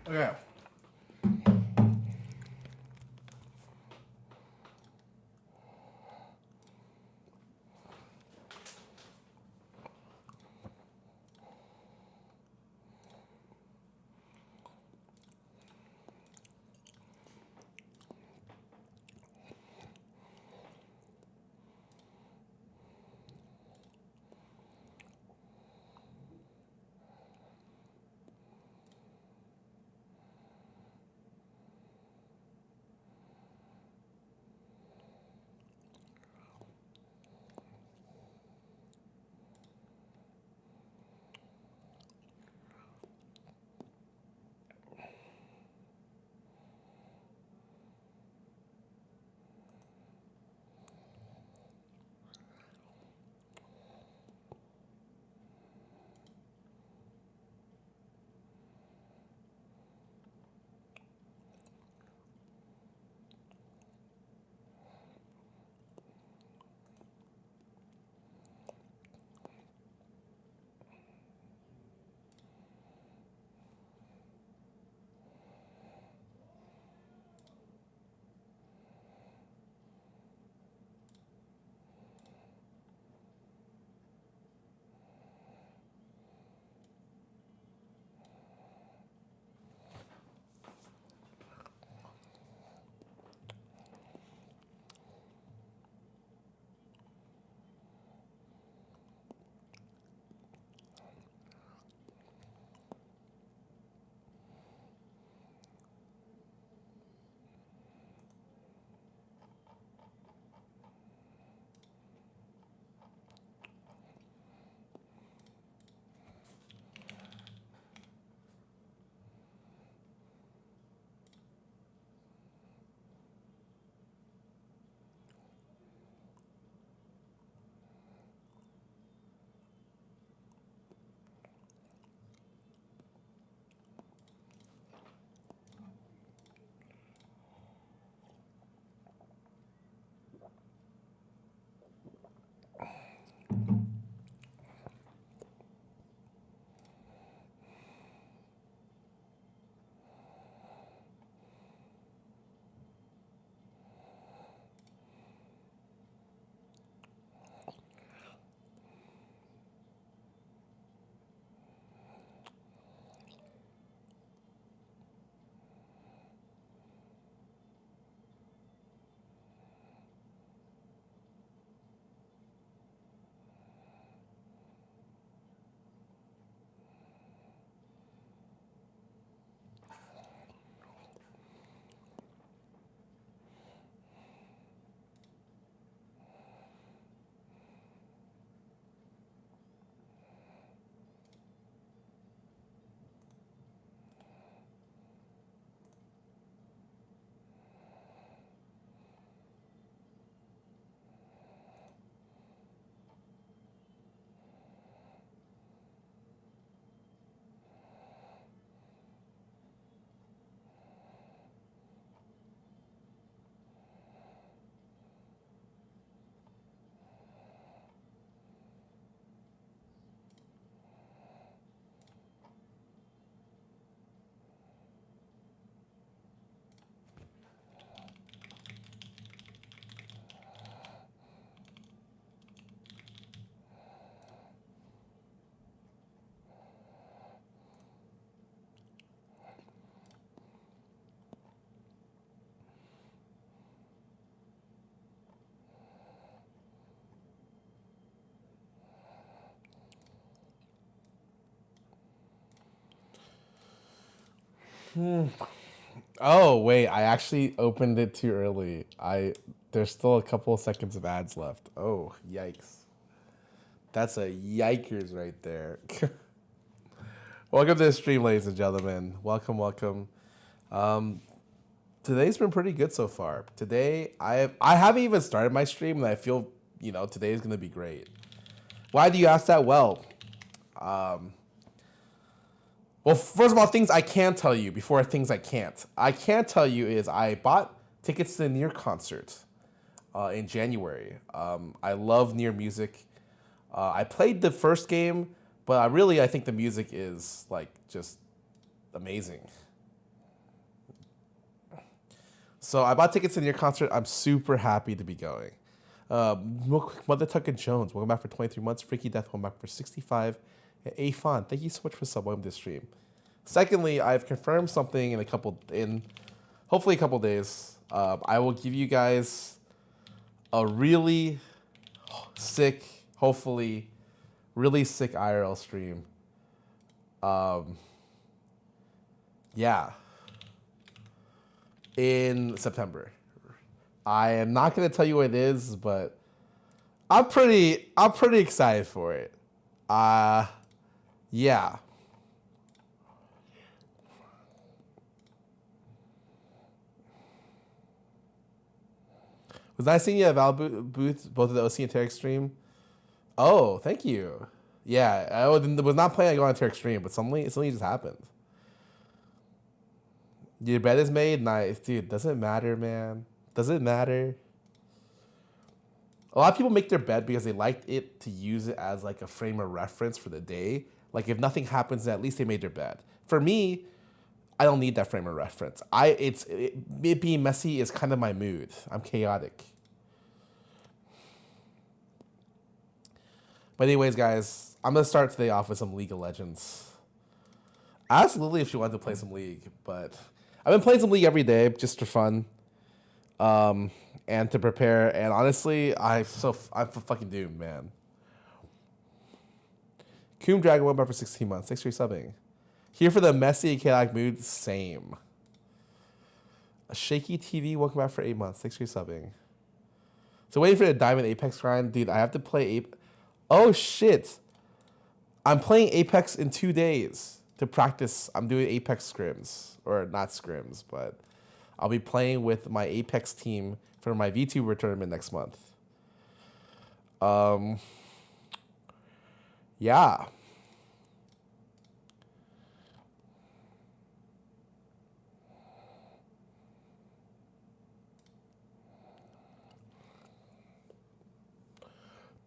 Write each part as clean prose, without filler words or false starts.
Okay. Oh wait, I actually opened it too early. There's still a couple of seconds of ads left. Oh yikes! That's a yikers right there. Welcome to the stream, ladies and gentlemen. Welcome, welcome. Um, Today's been pretty good so far. Today, I haven't even started my stream, and I feel today is gonna be great. Why do you ask that? Well, first of all, things I can tell you before things I can't. I can tell you is I bought tickets to the Near concert in January. I love Near music. I played the first game, but I think the music is like just amazing. So I bought tickets to your concert. I'm super happy to be going. Real quick, Mother Tucker Jones, welcome back for 23 months. Freaky Death, welcome back for 65. And Afon, thank you so much for sub. Welcome to the stream. Secondly, I've confirmed something hopefully a couple days. I will give you guys a really sick, hopefully really sick IRL stream. Yeah. In September. I am not gonna tell you what it is, but I'm pretty excited for it. Yeah. Was nice seeing you at Val Booth, both of the OC and Tarek stream. Oh, thank you. Yeah, I was not planning on going to Tarek stream, but something just happened. Your bed is made? Nice. Dude, doesn't matter, man. Doesn't matter. A lot of people make their bed because they like it to use it as like a frame of reference for the day. Like if nothing happens, at least they made their bed. For me, I don't need that frame of reference. It being messy is kind of my mood. I'm chaotic. But anyways, guys, I'm gonna start today off with some League of Legends. I asked Lily if she wanted to play some League, but I've been playing some League every day just for fun, and to prepare. And honestly, I'm fucking doomed, man. Coom Dragon went back for 16 months. Thanks for your subbing. Here for the messy chaotic mood. Same. A shaky TV. Welcome back for 8 months. Thanks for your subbing. So waiting for the Diamond Apex grind, dude. I have to play Ape. Oh shit! I'm playing Apex in 2 days to practice. I'm doing Apex scrims, or not scrims, but I'll be playing with my Apex team for my VTuber tournament next month. Yeah.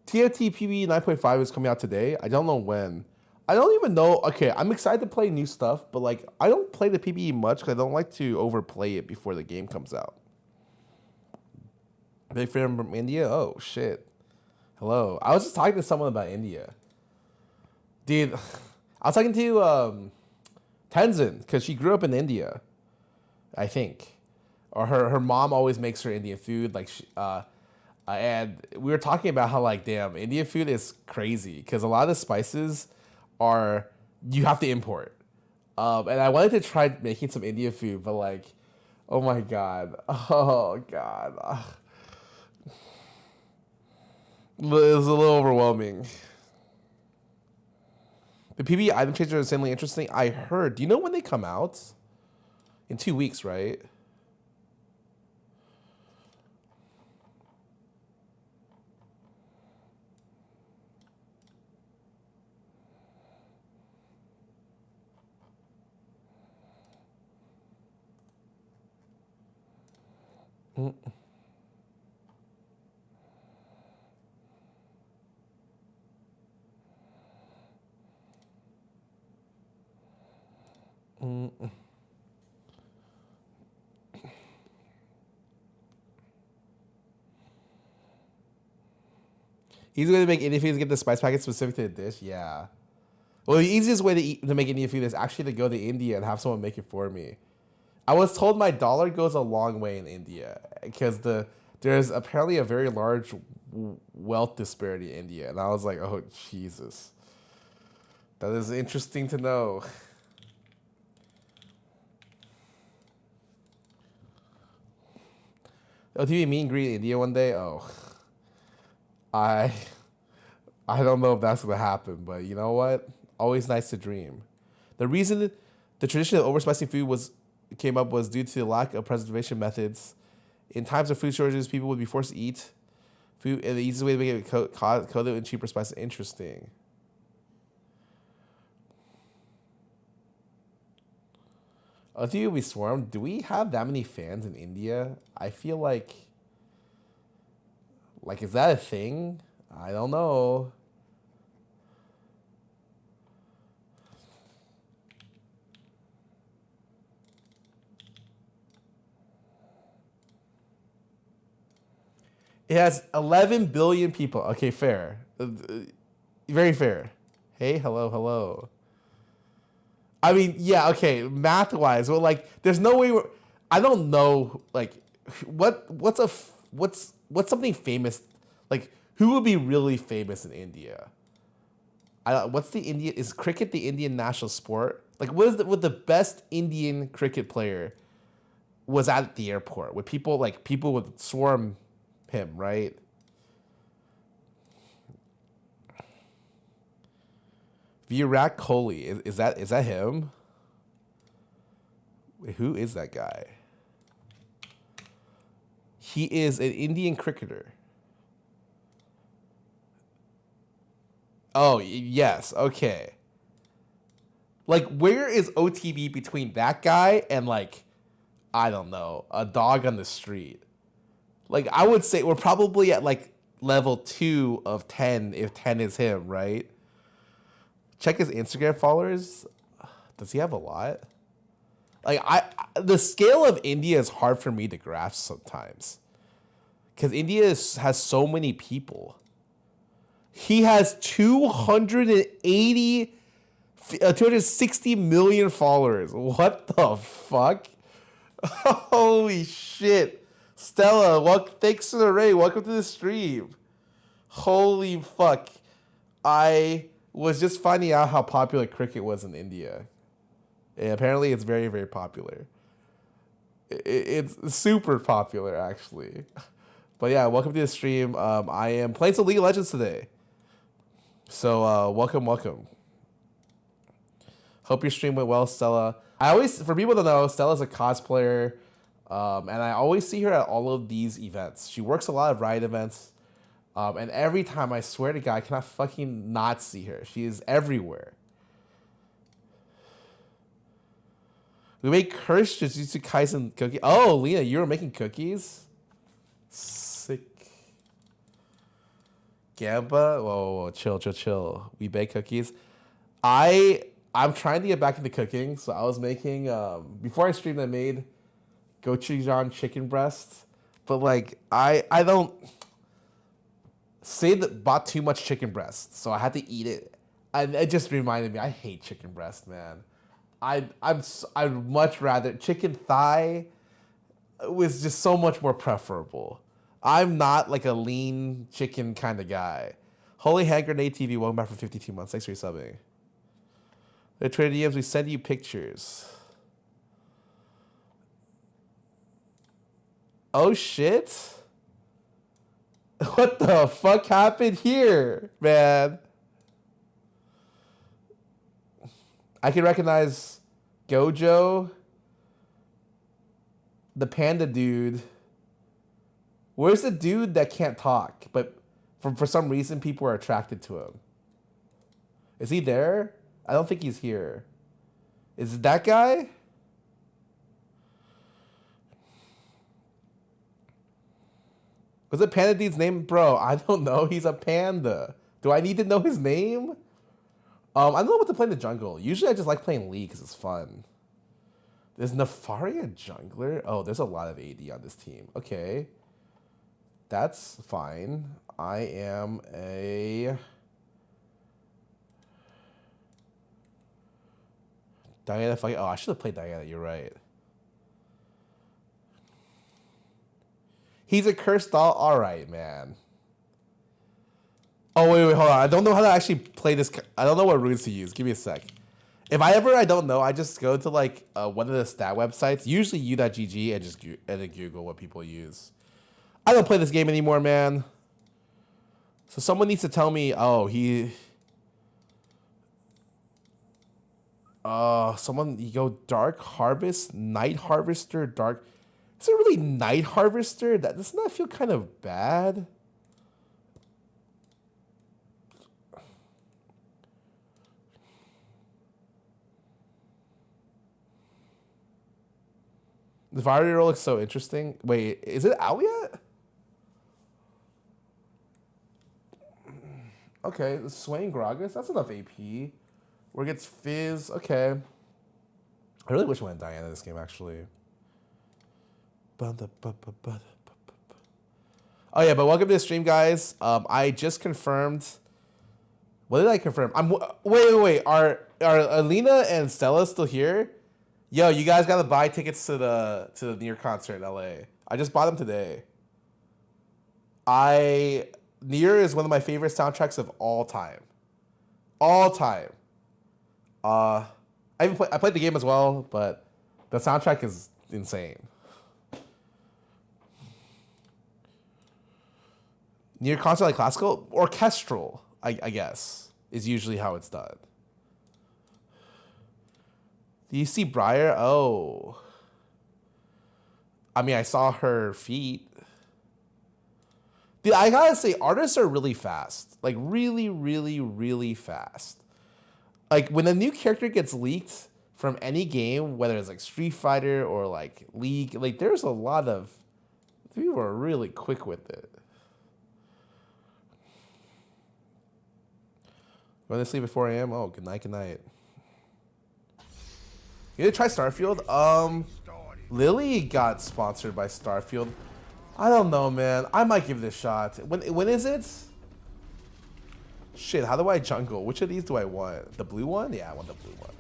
TFT PB 9.5 is coming out today. I don't know when. I don't even know. Okay, I'm excited to play new stuff, but like I don't play the PBE much because I don't like to overplay it before the game comes out. Big fan from India? Oh shit. Hello. I was just talking to someone about India. Dude, I was talking to Tenzin because she grew up in India, I think. Or her mom always makes her Indian food. Like and we were talking about how like damn Indian food is crazy because a lot of the spices are you have to import. And I wanted to try making some Indian food, but like, oh my god, ugh. It was a little overwhelming. The PB item changes are insanely interesting. I heard. Do you know when they come out? In 2 weeks, right? Easy way to make Indian food is get the spice packet specific to the dish. Yeah. Well, the easiest way to make Indian food is actually to go to India and have someone make it for me. I was told my dollar goes a long way in India because there's apparently a very large wealth disparity in India, and I was like, oh Jesus, that is interesting to know. OTV meet and greet in India one day. Oh, I don't know if that's gonna happen, but you know what? Always nice to dream. The reason the tradition of overspicing food came up was due to the lack of preservation methods. In times of food shortages, people would be forced to eat food, and the easiest way to make it coated and cheaper spice. Interesting. I think we swarmed. Do we have that many fans in India? I feel like is that a thing? I don't know. It has 11 billion people. Okay, fair. Very fair. Hey, hello, hello. I mean, yeah, okay, math-wise, well, like, there's no way I don't know, like, what's something famous, like, who would be really famous in India? What's the India, is cricket the Indian national sport? Like, what the best Indian cricket player was at the airport? With people would swarm him, right? Virat Kohli, is that him? Wait, who is that guy? He is an Indian cricketer. Oh, yes, okay. Like, where is OTV between that guy and, like, I don't know, a dog on the street? Like, I would say we're probably at, like, level 2 of 10 if 10 is him, right? Check his Instagram followers. Does he have a lot? Like, the scale of India is hard for me to grasp sometimes. Because India has so many people. He has 260 million followers. What the fuck? Holy shit. Stella, thanks for the raid. Welcome to the stream. Holy fuck. I was just finding out how popular cricket was in India. And apparently it's very, very popular. It's super popular, actually. But yeah, welcome to the stream. I am playing some League of Legends today. So welcome. Hope your stream went well, Stella. For people to know, Stella's a cosplayer. And I always see her at all of these events. She works a lot of Riot events. And every time, I swear to God, I cannot fucking not see her. She is everywhere. We make cursed Jujutsu Kaisen cookies. Oh, Lena, you were making cookies? Sick. Gamba? Whoa, chill. We bake cookies. I'm trying to get back into cooking, so I was making, before I streamed, I made gochujang chicken breast. But, like, I don't... bought too much chicken breast, so I had to eat it. And it just reminded me, I hate chicken breast, man. I'd much rather chicken thigh was just so much more preferable. I'm not like a lean chicken kind of guy. Holy Hand Grenade TV, welcome back for 52 months. Thanks for your subbing. The Twitter DMs, we send you pictures. Oh shit. What the fuck happened here, man? I can recognize Gojo, the panda dude. Where's the dude that can't talk, but for some reason people are attracted to him? Is he there? I don't think he's here. Is it that guy? What's the panda dude's name? Bro, I don't know. He's a panda. Do I need to know his name? I don't know what to play in the jungle. Usually I just like playing League because it's fun. Is Nefari a jungler? Oh, there's a lot of AD on this team. Okay. That's fine. I am a... Diana fight. Oh, I should have played Diana. You're right. He's a cursed doll. All right, man. Oh, wait, hold on. I don't know how to actually play this. I don't know what runes to use. Give me a sec. If I don't know, I just go to like one of the stat websites, usually u.gg, and just then Google what people use. I don't play this game anymore, man. So someone needs to tell me, you go Dark Harvest, Night Harvester, Dark. Is it really Night Harvester? Doesn't that feel kind of bad? The Vario looks so interesting. Wait, is it out yet? Okay, the Swaying Gragas, that's enough AP. Where it gets Fizz, okay. I really wish I went Diana this game, actually. Oh yeah, but welcome to the stream, guys. I just confirmed. What did I confirm? Wait. Are Alina and Stella still here? Yo, you guys gotta buy tickets to the Near concert in LA. I just bought them today. Near is one of my favorite soundtracks of all time. All time. I played the game as well, but the soundtrack is insane. Near concert like classical? Orchestral, I guess, is usually how it's done. Do you see Briar? Oh. I mean, I saw her feet. Dude, I gotta say, artists are really fast. Like, really, really, really fast. Like, when a new character gets leaked from any game, whether it's like Street Fighter or like League, like, there's a lot of... People are really quick with it. Going to sleep at 4 a.m.? Oh, good night, good night. You gonna try Starfield? Lily got sponsored by Starfield. I don't know, man. I might give it a shot. When is it? Shit, how do I jungle? Which of these do I want? The blue one? Yeah, I want the blue one.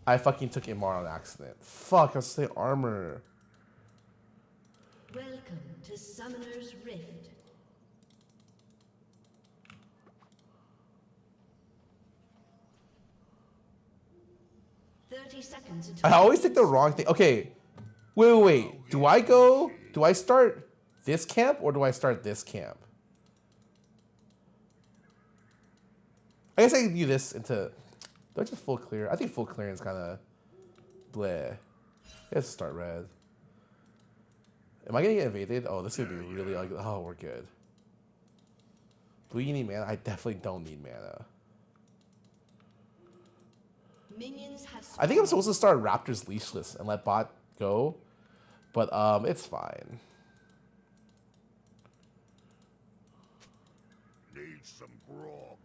I fucking took Imar on accident. Fuck, I was saying armor. Welcome to Summoner's Rift. I always think the wrong thing. Okay, wait. Do I start this camp or do I start this camp? I guess I can do this into... Do I just full clear? I think full clearance kind of... Bleh. Let's start red. Am I going to get invaded? Oh, this is going to be really ugly. Oh, we're good. Do you need mana? I definitely don't need mana. I think I'm supposed to start Raptor's leashless and let bot go, but it's fine. Need some grog.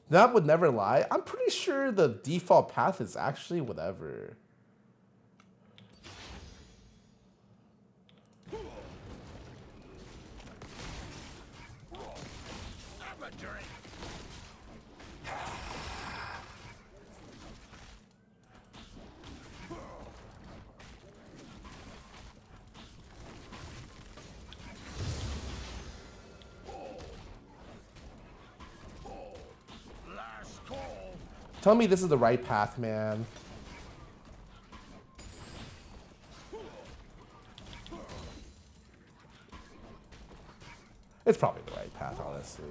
That would never lie. I'm pretty sure the default path is actually whatever. Tell me this is the right path, man. It's probably the right path, honestly.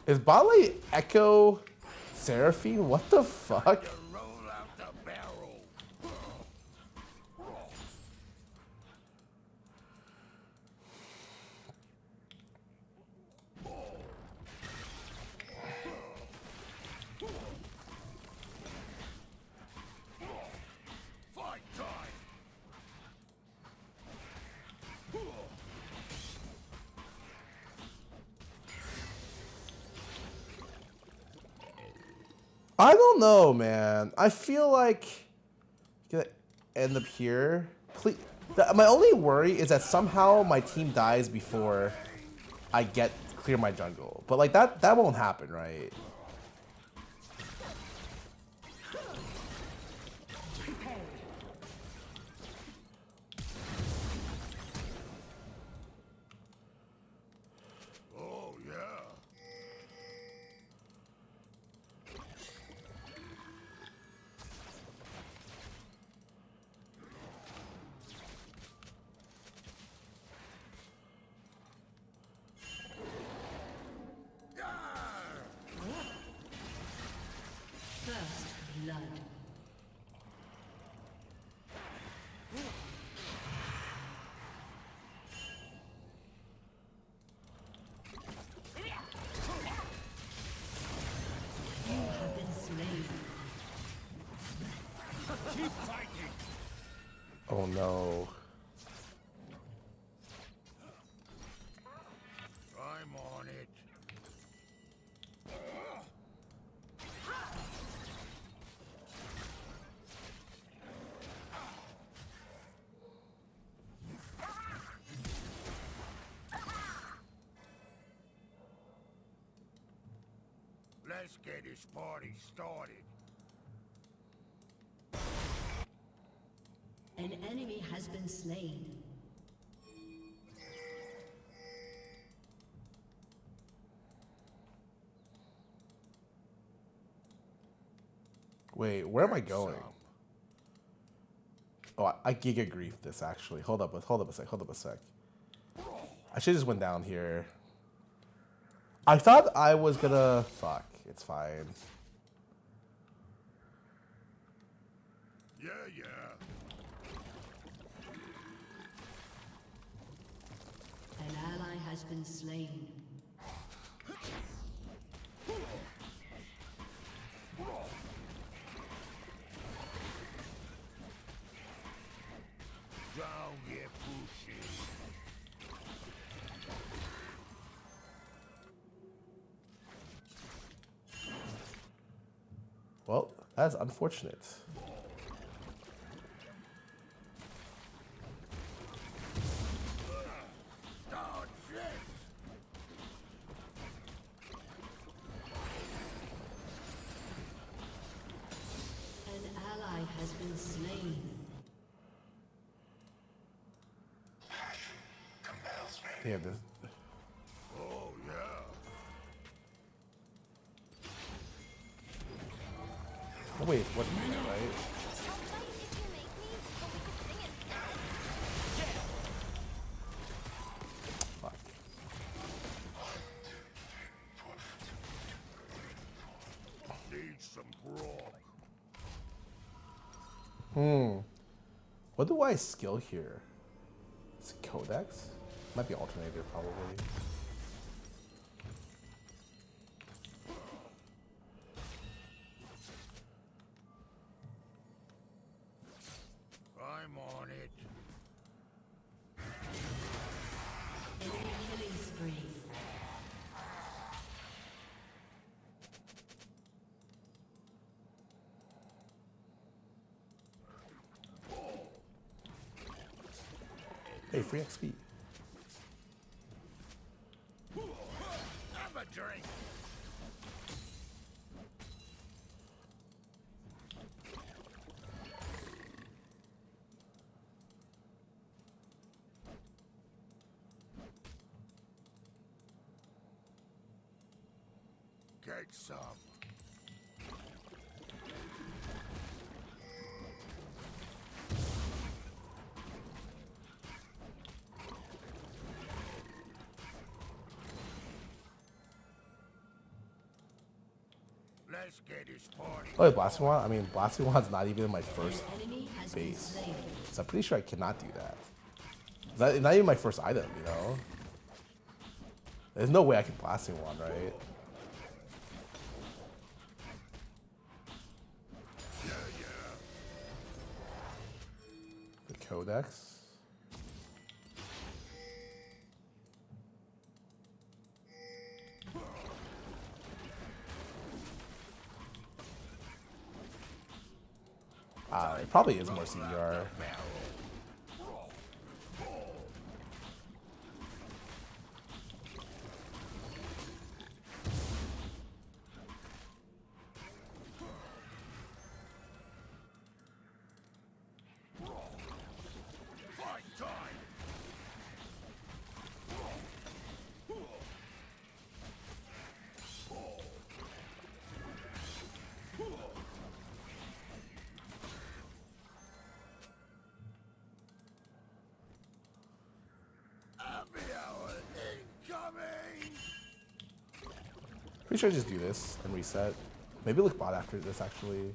Is bot lane Echo Seraphine? What the fuck? I don't know, man. I feel like I'm gonna end up here. Please. My only worry is that somehow my team dies before I clear my jungle. But like that won't happen, right? Oh no. I'm on it. Let's get this party started. An enemy has been slain. Wait, where am I going? Oh, I giga grief this actually. Hold up a sec. I should just went down here. I thought I was gonna fuck. It's fine. Yeah. An ally has been slain. Don't get pushy. Well, that's unfortunate. Dodge this. An ally has been slain. Yeah, this. Oh, yeah. Oh, wait, what? Right? Fuck. Need some grog. What do I skill here? Is it Codex? Might be Alternator, probably. I'm on it. Enemy killing spree. Hey, free XP. Have a drink. Get some. Let's get this party. Oh, wait, Blasting Wand? I mean, Blasting Wand's not even in my first Enemy has been base. slain. So I'm pretty sure I cannot do that. It's not even my first item, you know? There's no way I can Blasting Wand, right? The Codex. It probably is more CDR. Fight time. Happy hour incoming. Pretty sure I just do this and reset. Maybe look bot after this, actually.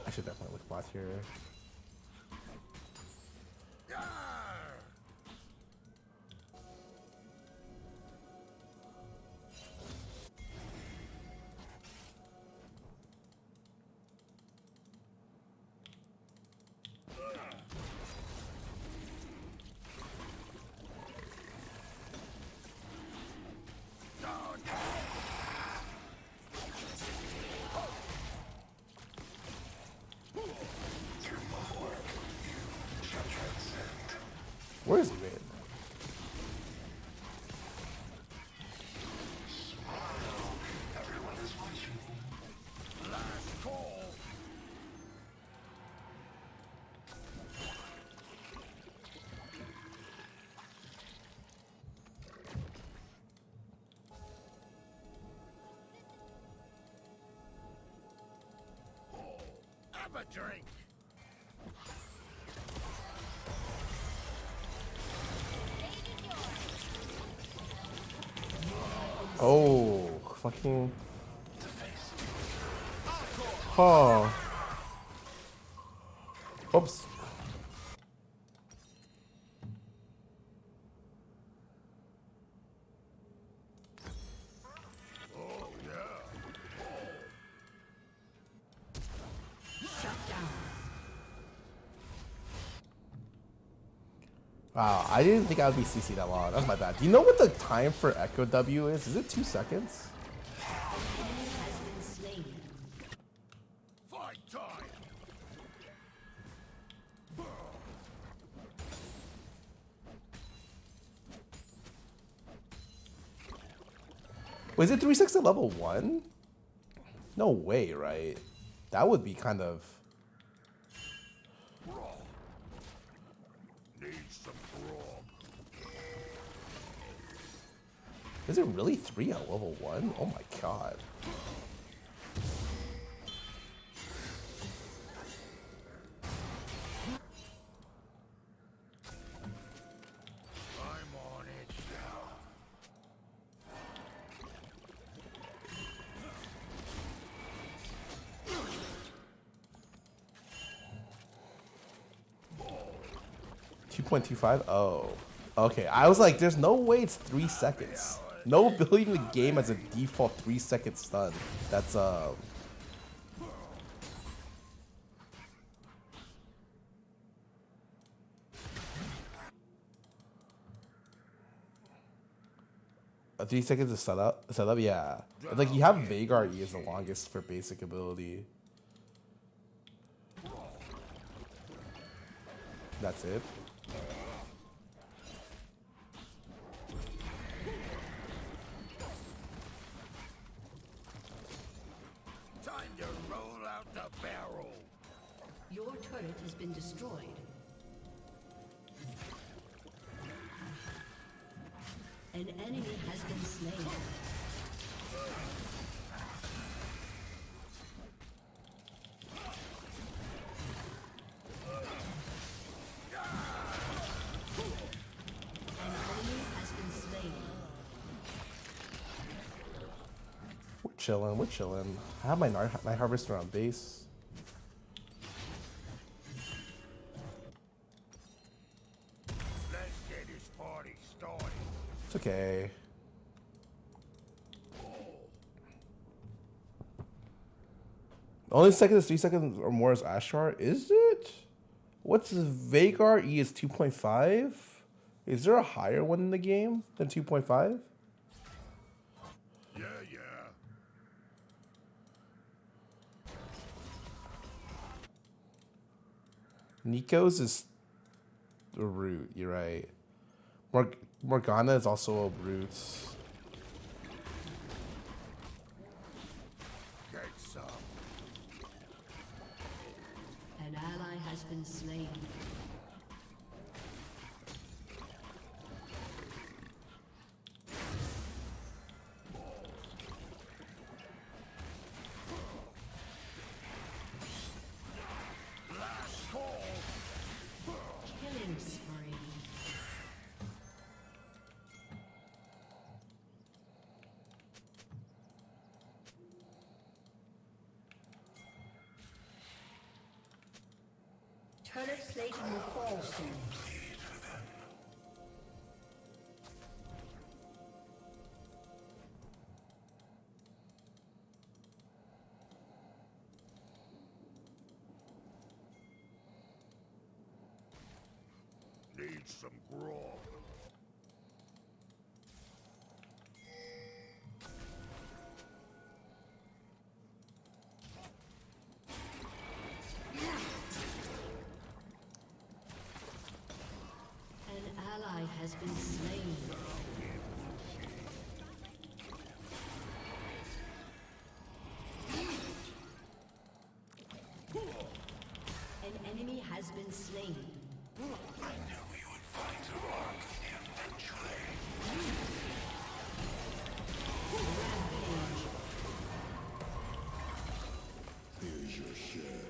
I should definitely look bot here. Where is he, man? a drink. Oh, fucking. Oh. Oops. Wow, I didn't think I would be CC that long. That's my bad. Do you know what the time for Echo W is? Is it 2 seconds? Fight time. Was it 3-6 at level 1? No way, right? That would be kind of... Need some grog. Is it really 3 at level 1? Oh my god. I'm on it. 2.25? Oh. Okay, I was like, there's no way it's 3 seconds. No ability in the game as a default 3-second stun. That's, A 3 seconds of setup? Setup, yeah. It's like you have Vagar E as the longest for basic ability. That's it. Time to roll out the barrel. Your turret has been destroyed. An enemy has been slain. An enemy has been slain. We're chilling, we're chilling. I have my Night Harvester on base. Let's get this party started. It's okay. Only second is 3 seconds or more is Ashtar, is it? What's Vagar E is 2.5? Is there a higher one in the game than 2.5? Yeah, yeah. Nico's is a root, you're right. Morgana is also a root. Get some. An ally has been slain. Last call. Killing spree. Turret plating will fall soon. Need some grog. An ally has been slain. An enemy has been slain. I knew you would find a rock eventually. Rampage. Here's your share.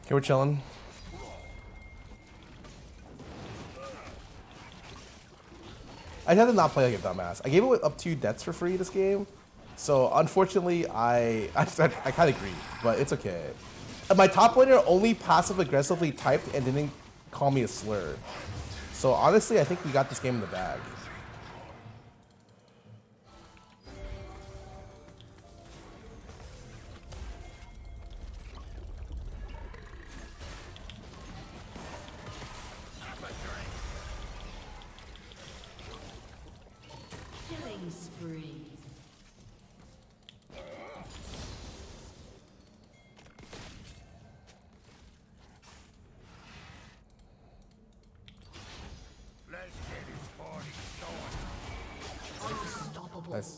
Okay, we're chilling. I had to not play like a dumbass. I gave it up 2 deaths for free this game. So unfortunately, I kind of agree, but it's okay. And my top laner only passive aggressively typed and didn't call me a slur. So honestly, I think we got this game in the bag. Killing spree. Let's get this party started. Unstoppable. Nice.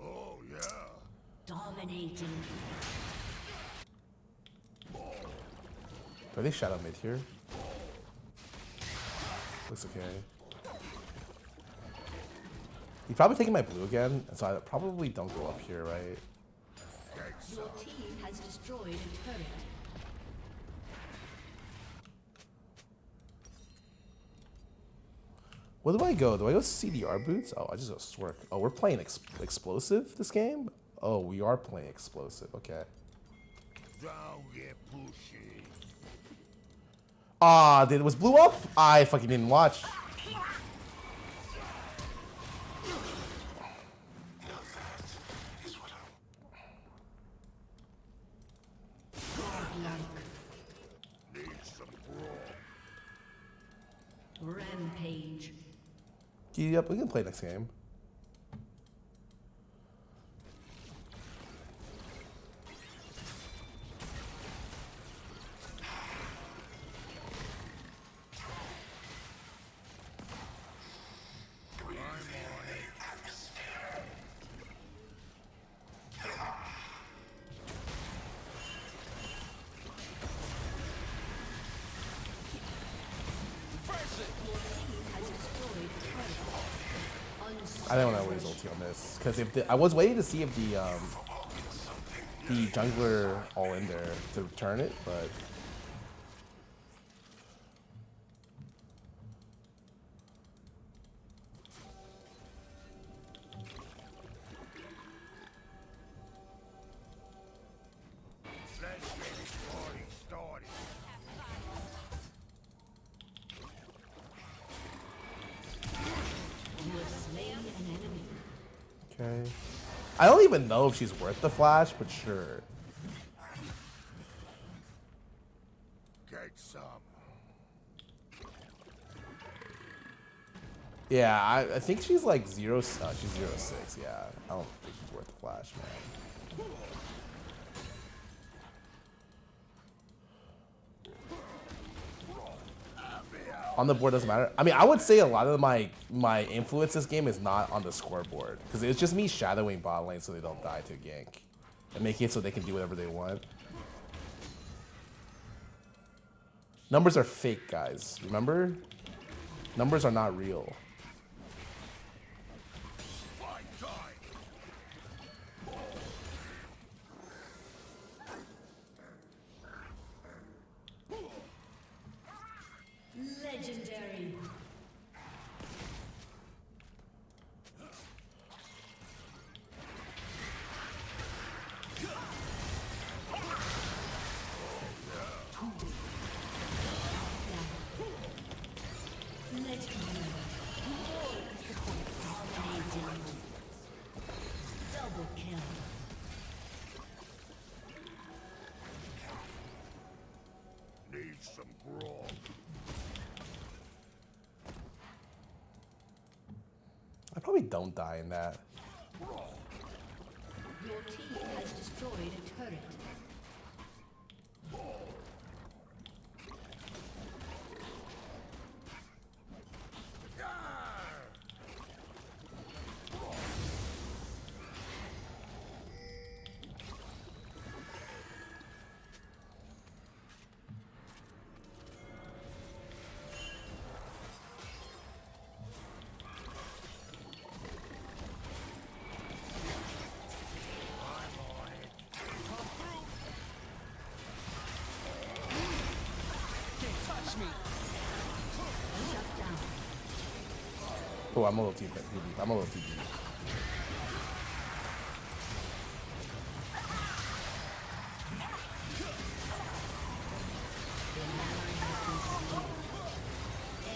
Oh, yeah. Dominating. Are they shadow mid here? Looks okay. He's probably taking my blue again, so I probably don't go up here, right? Your team has destroyed a turret. Where do I go? Do I go CDR boots? Oh, I just go Swerk. Oh, we're playing explosive this game? Oh, we are playing explosive. Okay. Don't get pushy. Ah, it was blue up? I fucking didn't watch. Need some brawl. Rampage. Yep, we can play next game. I don't want to waste ulti on this because if I was waiting to see if the jungler all in there to turn it, but Let's get this party started. You have slain an enemy. okay. I don't even know if she's worth the flash, but sure. Get some. Yeah, I think she's like she's 0-6. Yeah, I don't think she's worth the flash, man. On the board doesn't matter. I mean, I would say a lot of my influence this game is not on the scoreboard because it's just me shadowing bot lane so they don't die to gank and making it so they can do whatever they want. Numbers are fake, guys. Remember? Numbers are not real. Fight time. Legendary. Double kill. Need some brawl. I probably don't die in that. Your team has destroyed a turret. Oh, I'm a little too deep. I'm a little too deep.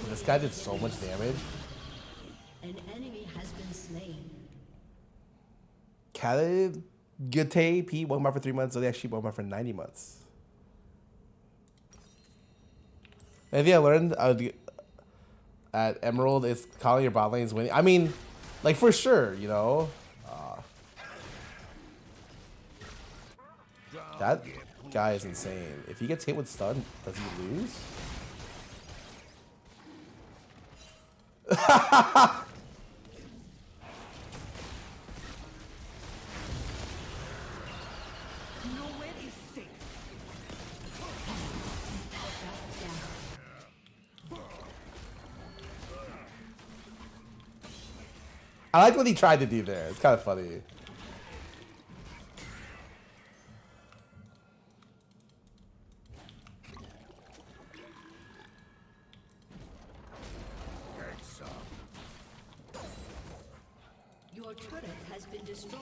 This guy did so much damage. An enemy has been slain. Khaled Gate P, welcome back for 3 months. So they actually welcome back for 90 months. Anything I learned at Emerald is calling your bot lanes winning. I mean, like for sure, you know. That guy is insane. If he gets hit with stun, does he lose? I like what he tried to do there. It's kind of funny. Your turret has been destroyed.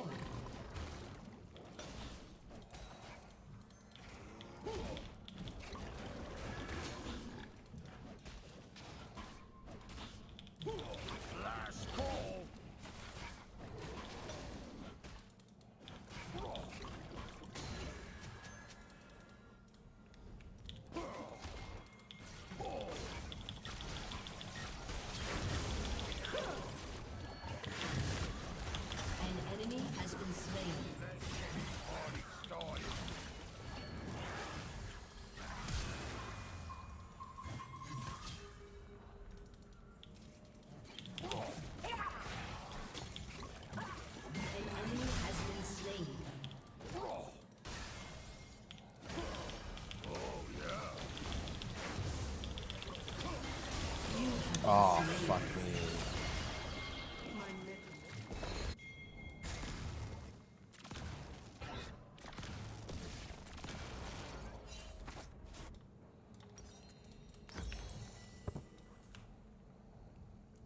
Oh, fuck me.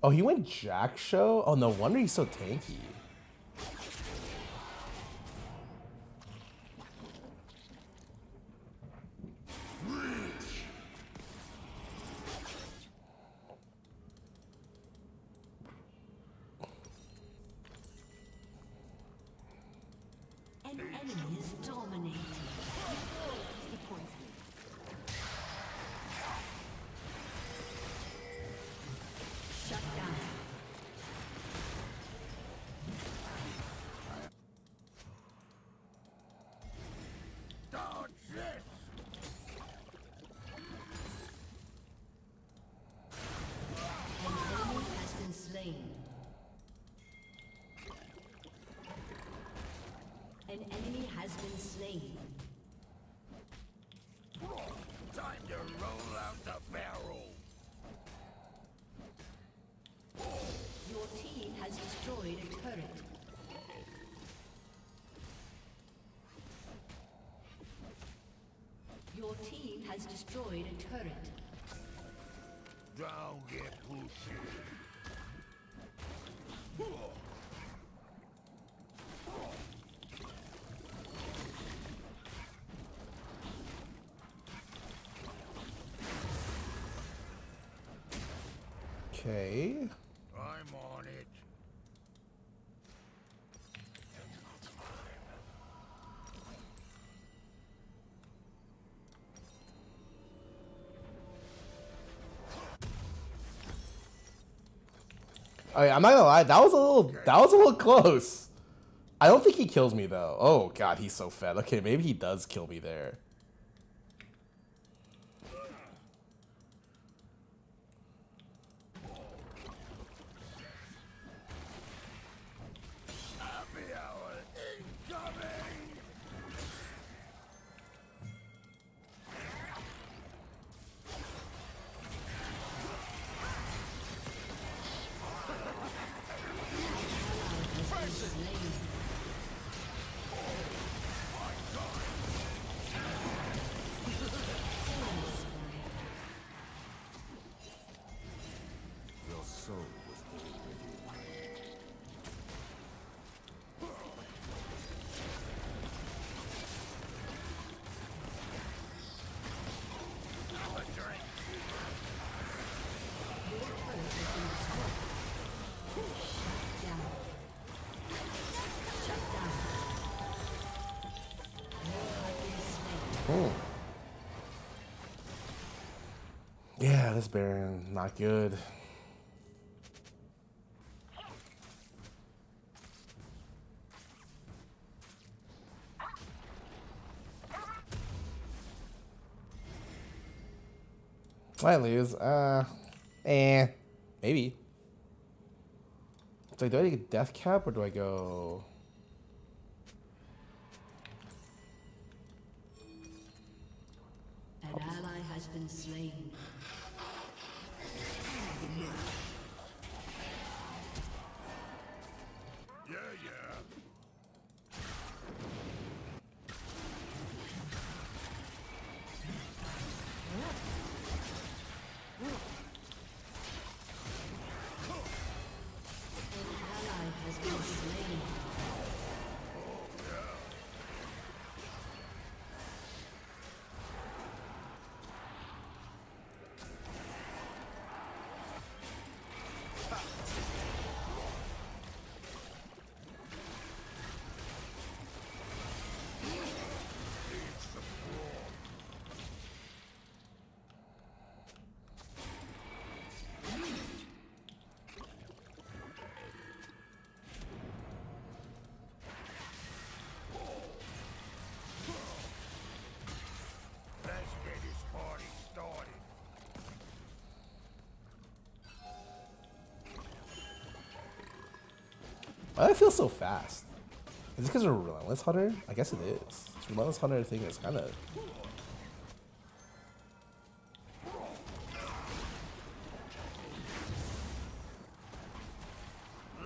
Oh, he went Jack Show? Oh, no wonder he's so tanky. An enemy is dominating. Shut down. An enemy has been slain. An enemy has been slain. Time to roll out the barrel. Your team has destroyed a turret. Your team has destroyed a turret. Don't get pushy. Okay. I'm on it. Alright, I'm not gonna lie, that was a little close. I don't think he kills me though. Oh god, he's so fed. Okay, maybe he does kill me there. Happy hour incoming. Hmm. Yeah, this Baron, not good. Might lose. Maybe. It's like, do I take a death cap or do I go? An ally has been slain. Yeah, yeah. An ally has been slain. Let's get this party started. Why do I feel so fast? Is it because of Relentless Hunter? I guess it is. This Relentless Hunter thing is kind of.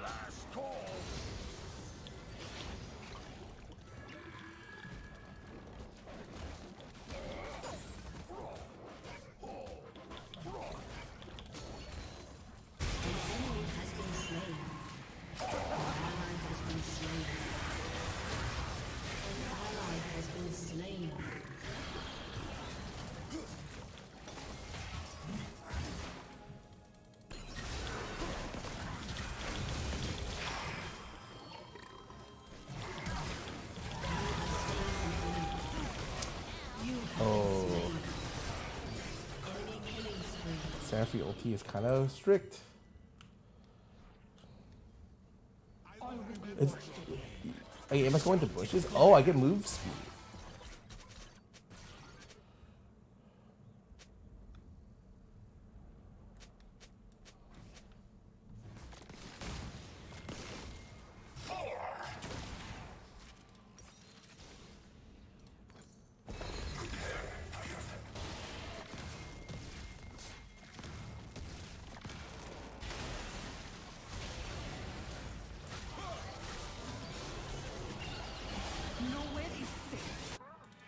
Last call. An enemy has been slain. An ally has been slain. An ally has been slain. Oh, Enemy killing spree. Sanford ulti is kind of strict. It's, hey, am I going to bushes? Oh, I get move speed.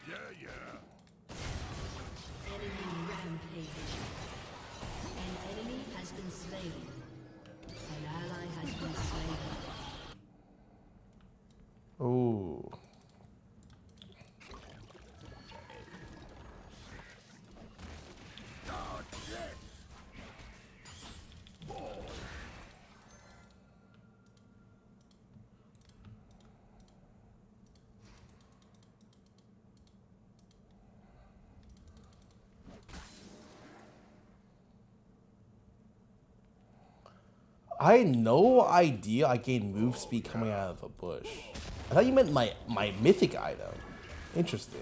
Yeah, yeah. Enemy rampage. An enemy has been slain. An ally has been slain. Oh. I had no idea I gained move speed coming out of a bush. I thought you meant my mythic item. Interesting.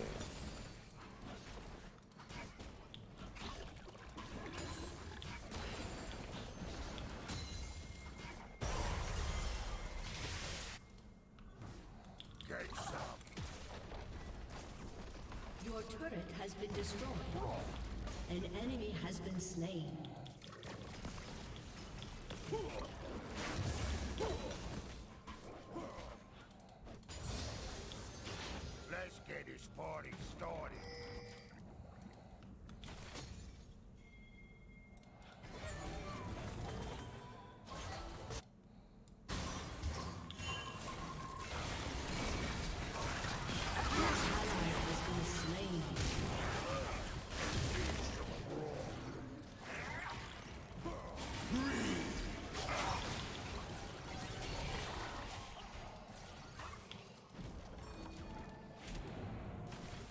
Get some. Your turret has been destroyed. An enemy has been slain. Let's get this party started. Ally has been slain.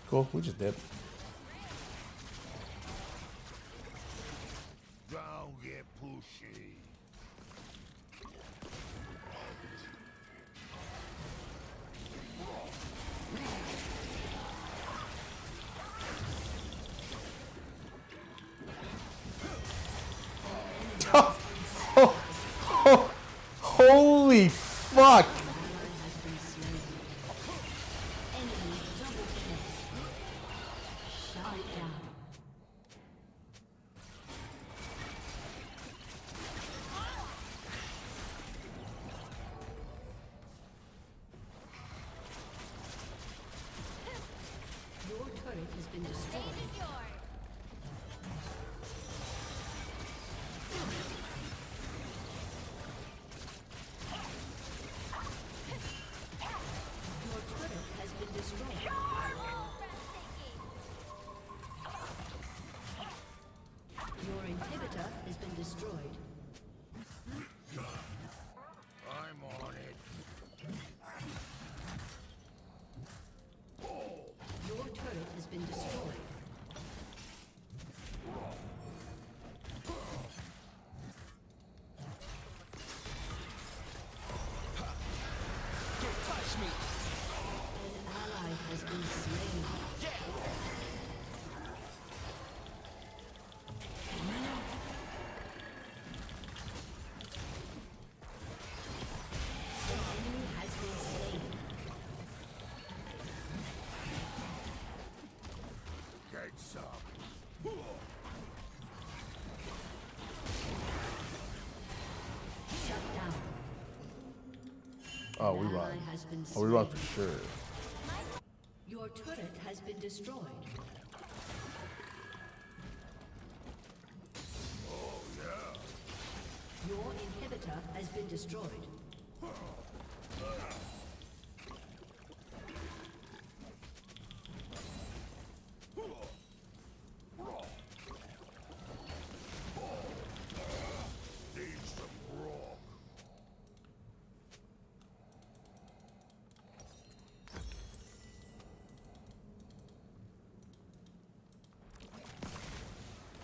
Cool. We just did. Don't get pushy. Holy fuck! Your turret has been destroyed. Your turret has been destroyed. Your inhibitor has been destroyed. I'm on it. Your turret has been destroyed. Don't touch me. An ally has been slain. An enemy has been slain. Get some. Shut down. Oh, we An run. ally has been Oh, we run slain. for sure. Your turret has been destroyed. Oh, yeah. Your inhibitor has been destroyed. Need some grog.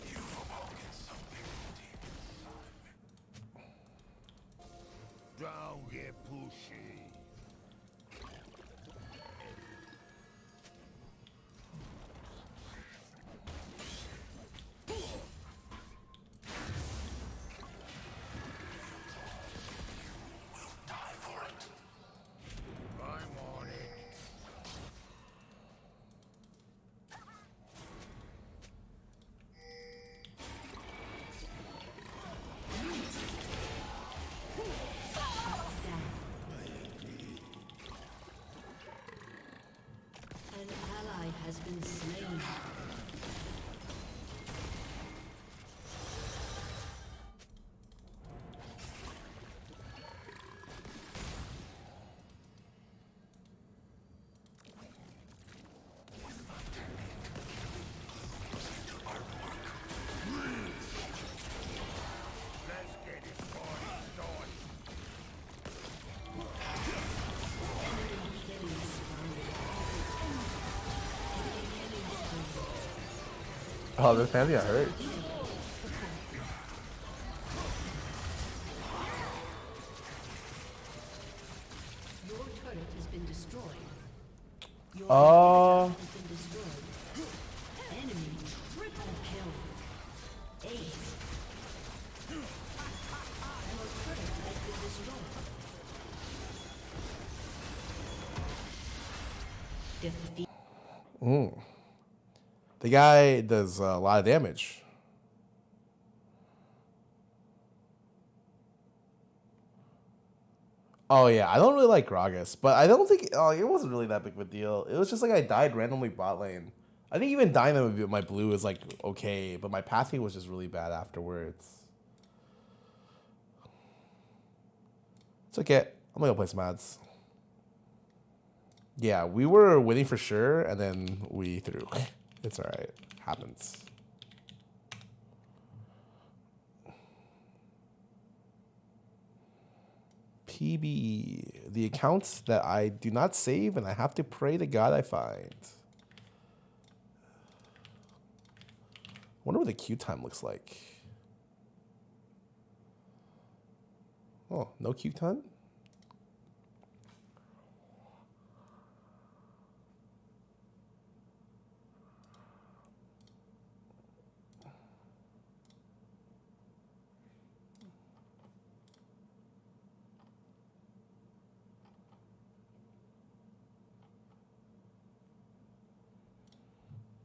You've awoken something deep inside me. Don't get pushy. Die for it. I'm on it. An ally has been slain. Let's get it party started. Oh, this family got hurt. Your turret has been destroyed. Your Oh. inhibitor has been destroyed. Enemy triple kill. Ace. Your turret has been destroyed. Defeat. The guy does a lot of damage. Oh yeah, I don't really like Gragas, but I don't think it wasn't really that big of a deal. It was just like I died randomly bot lane. I think even dying with my blue is like okay, but my pathing was just really bad afterwards. It's okay. I'm gonna go play some ads. Yeah, we were winning for sure, and then we threw. It's alright. Happens. PB. The accounts that I do not save and I have to pray to God I find. Wonder what the queue time looks like. Oh, no queue time?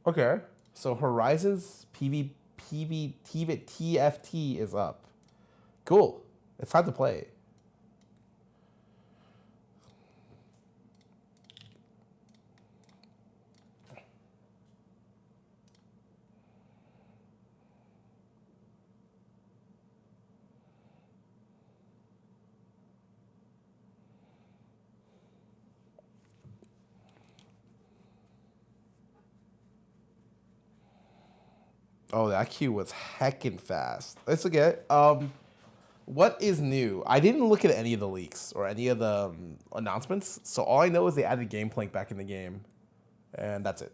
Okay, so Horizon's TFT is up. Cool. It's time to play. Oh, that queue was heckin' fast. Let's okay. What is new? I didn't look at any of the leaks or any of the announcements, so all I know is they added Gameplank back in the game, and that's it.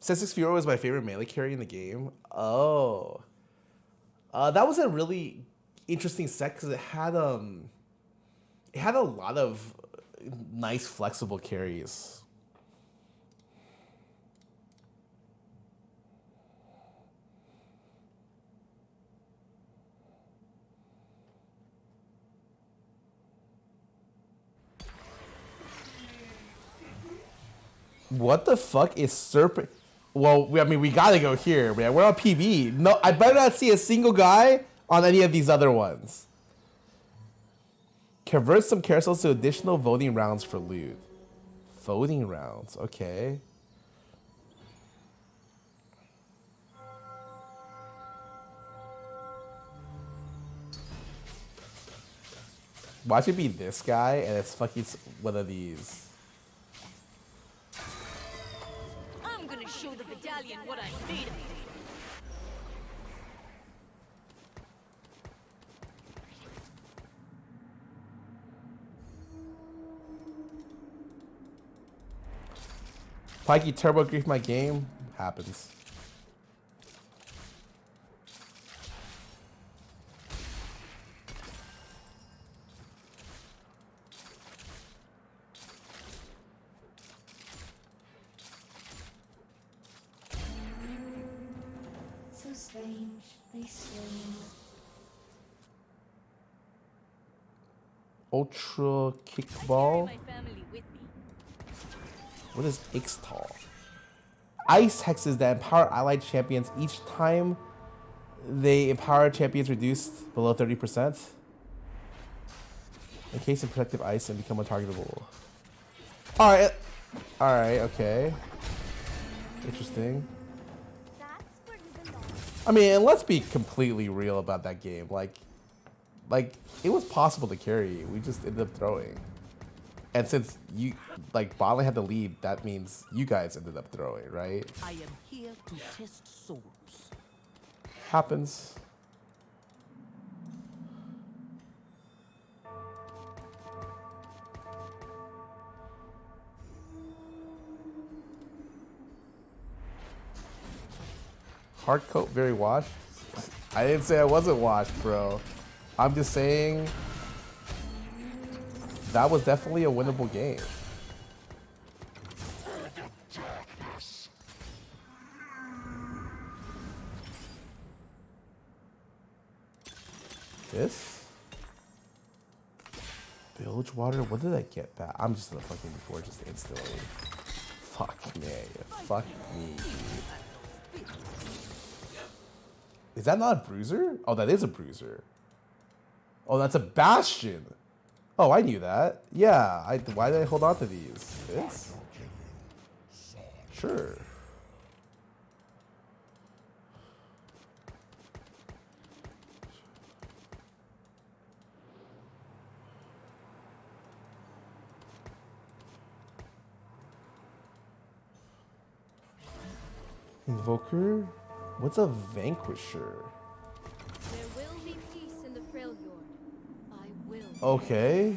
Sensix Fiora was my favorite melee carry in the game. Oh, that was a really interesting set because it had a lot of nice flexible carries. What the fuck is Serpent? Well, I mean, we gotta go here, man. We're on PB. No, I better not see a single guy on any of these other ones. Convert some carousels to additional voting rounds for loot. Voting rounds, okay. Watch it be this guy, and it's fucking one of these. I'm gonna show the battalion what I'm made of. Pikey turbo grief my game happens. So strange, they swing. Ultra kickball. My family with me. What is Ixtal? Ice hexes that empower allied champions each time they empower champions reduced below 30%. Encase in protective ice and become untargetable. Alright. Alright, okay. Interesting. I mean, and let's be completely real about that game. Like it was possible to carry. We just ended up throwing. And since you, like, bot lane had the lead, that means you guys ended up throwing, right? I am here to test souls. Happens. Hard coat, very washed. I didn't say I wasn't washed, bro. I'm just saying that was definitely a winnable game. This? Bilge water? What did I get back? I'm just gonna fucking before just instantly. Fuck me. Fuck me, dude. Is that not a bruiser? Oh, that is a bruiser. Oh, that's a Bastion. Oh, I knew that. Yeah. Why did I hold on to these? This? Sure. Invoker? What's a Vanquisher? There will be peace in the Freljord. I will. Okay.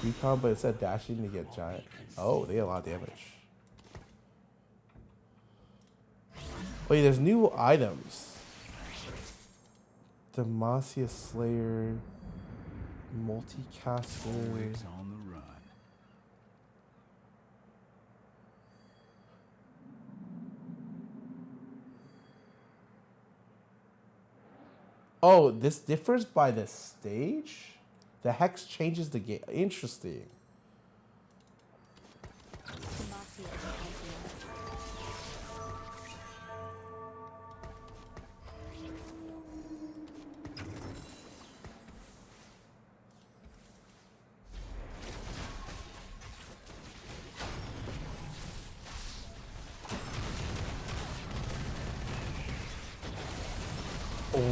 Recon, but it said dashing to get giant. Oh, they get a lot of damage. Wait, there's new items. Demacia Slayer, multicaster. Always on the run. Oh, this differs by the stage? The hex changes the game. Interesting.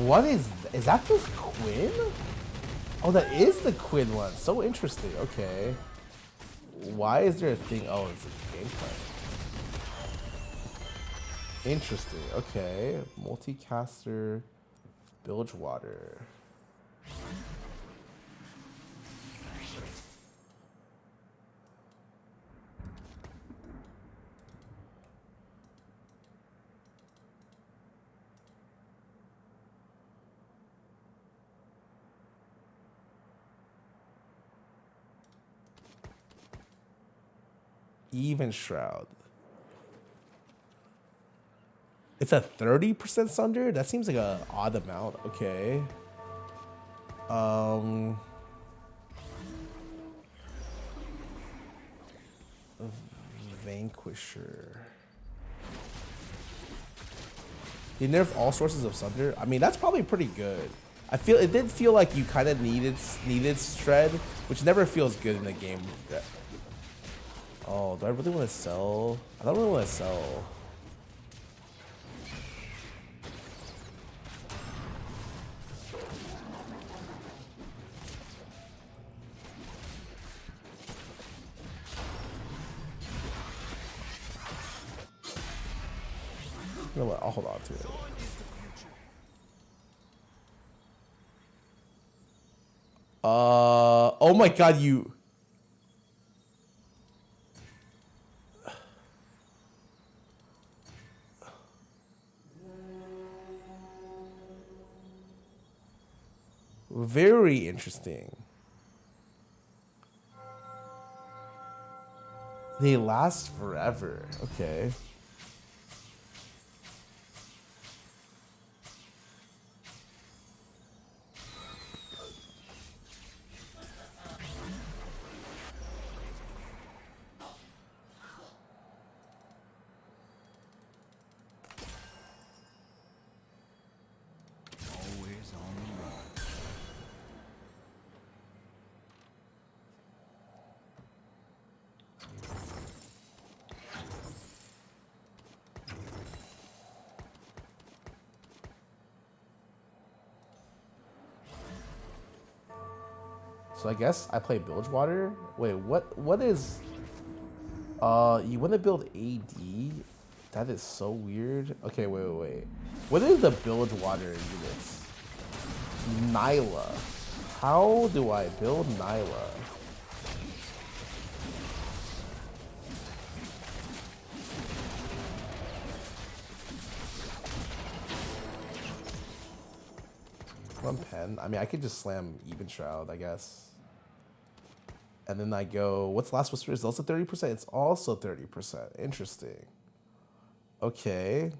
What is that just Quinn? Oh, that is the Quinn one. So interesting. Okay. Why is there a thing? Oh, it's a gameplay. Interesting. Okay. Multicaster, Bilgewater. Even Shroud. It's a 30% Sunder? That seems like an odd amount. Okay. Vanquisher. You nerf all sources of Sunder? I mean, that's probably pretty good. I feel it did feel like you kind of needed Shred, which never feels good in a game. Oh, do I really want to sell? I don't really want to sell. You know what? I'll hold on to it. Oh my God, you. Very interesting. They last forever. Okay. Always on the run. So I guess I play Bilgewater. Wait, what is you want to build AD? That is so weird. Okay, wait. What is the Bilgewater units? Nyla. How do I build Nyla? One pen. I mean, I could just slam Even Shroud, I guess. And then I go, what's Last Whisper? Is also 30%? It's also 30%. Interesting. Okay.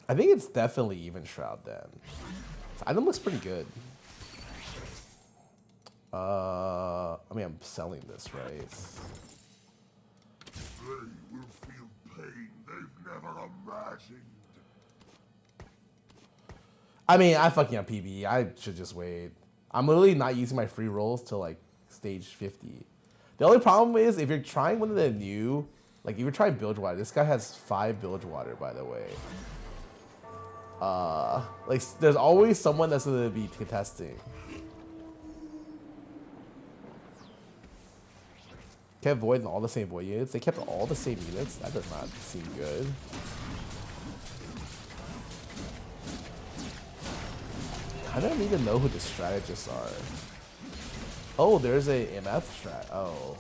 I think it's definitely even Shroud then. This item looks pretty good. I mean, I'm selling this, right? They will feel pain they've never imagined. I mean, I fucking have PB. I should just wait. I'm literally not using my free rolls till like stage 50. The only problem is if you're trying one of the new, like if you're trying Bilge Water, this guy has 5 Bilge Water, by the way. Like there's always someone that's gonna be contesting. Kept Void and all the same Void units. They kept all the same units. That does not seem good. I don't even know who the strategists are. Oh, there's a MF strat. Oh.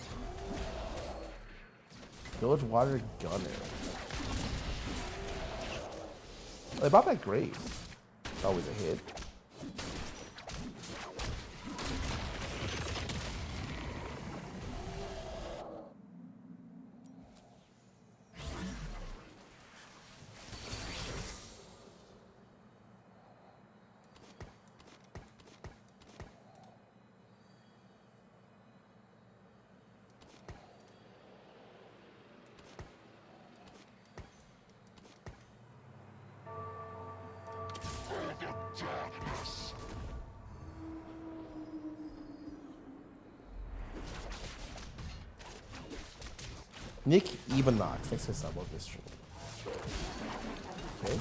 Village Water Gunner. They brought back Graves. It's always a hit. Nick Ebenox, thanks for the sub of this stream. Okay.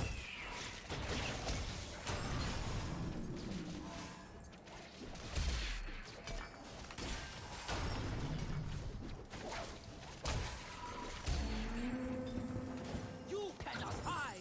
You cannot hide.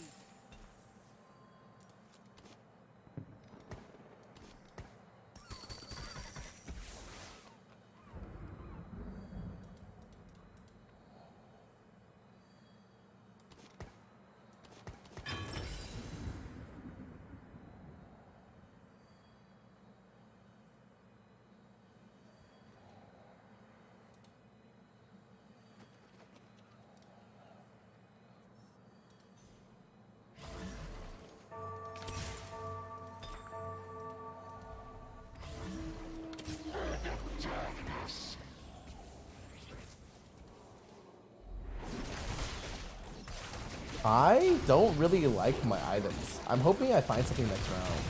I don't really like my items. I'm hoping I find something next round.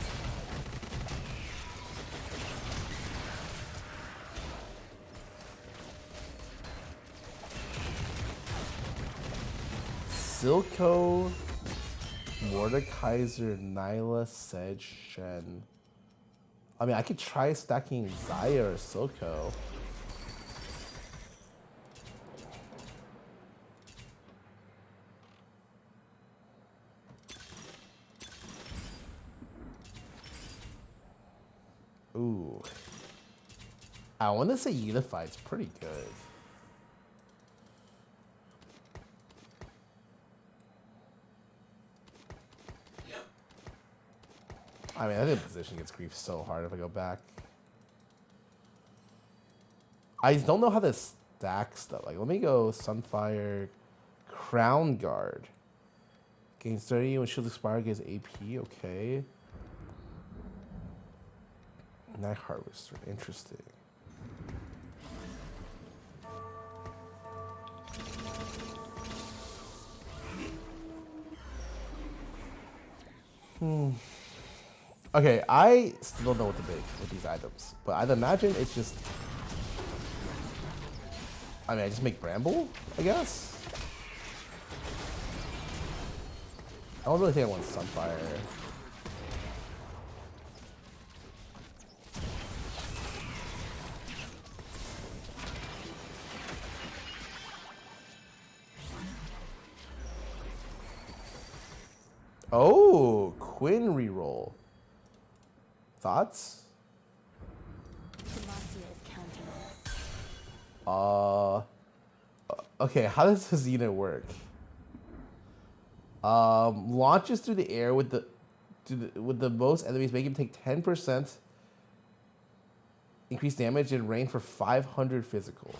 Silco, Mordekaiser, Nyla, Sedge, Shen. I mean, I could try stacking Zaya or Silco. Ooh. I want to say Unified's pretty good. I mean, I think position gets grief so hard if I go back. I don't know how to stack stuff. Like, let me go Sunfire, Crown Guard. Gains 30 when shield expire, gets AP. Okay. Night Harvester, interesting. Okay, I still don't know what to make with these items, but I'd imagine it's just. I mean, I just make Bramble, I guess. I don't really think I want Sunfire. Oh, Quinn reroll. Thoughts? Demacia is counting on us. Okay, how does this unit work? Launches through the air with the most enemies, make him take 10% increased damage and range for 500 physical.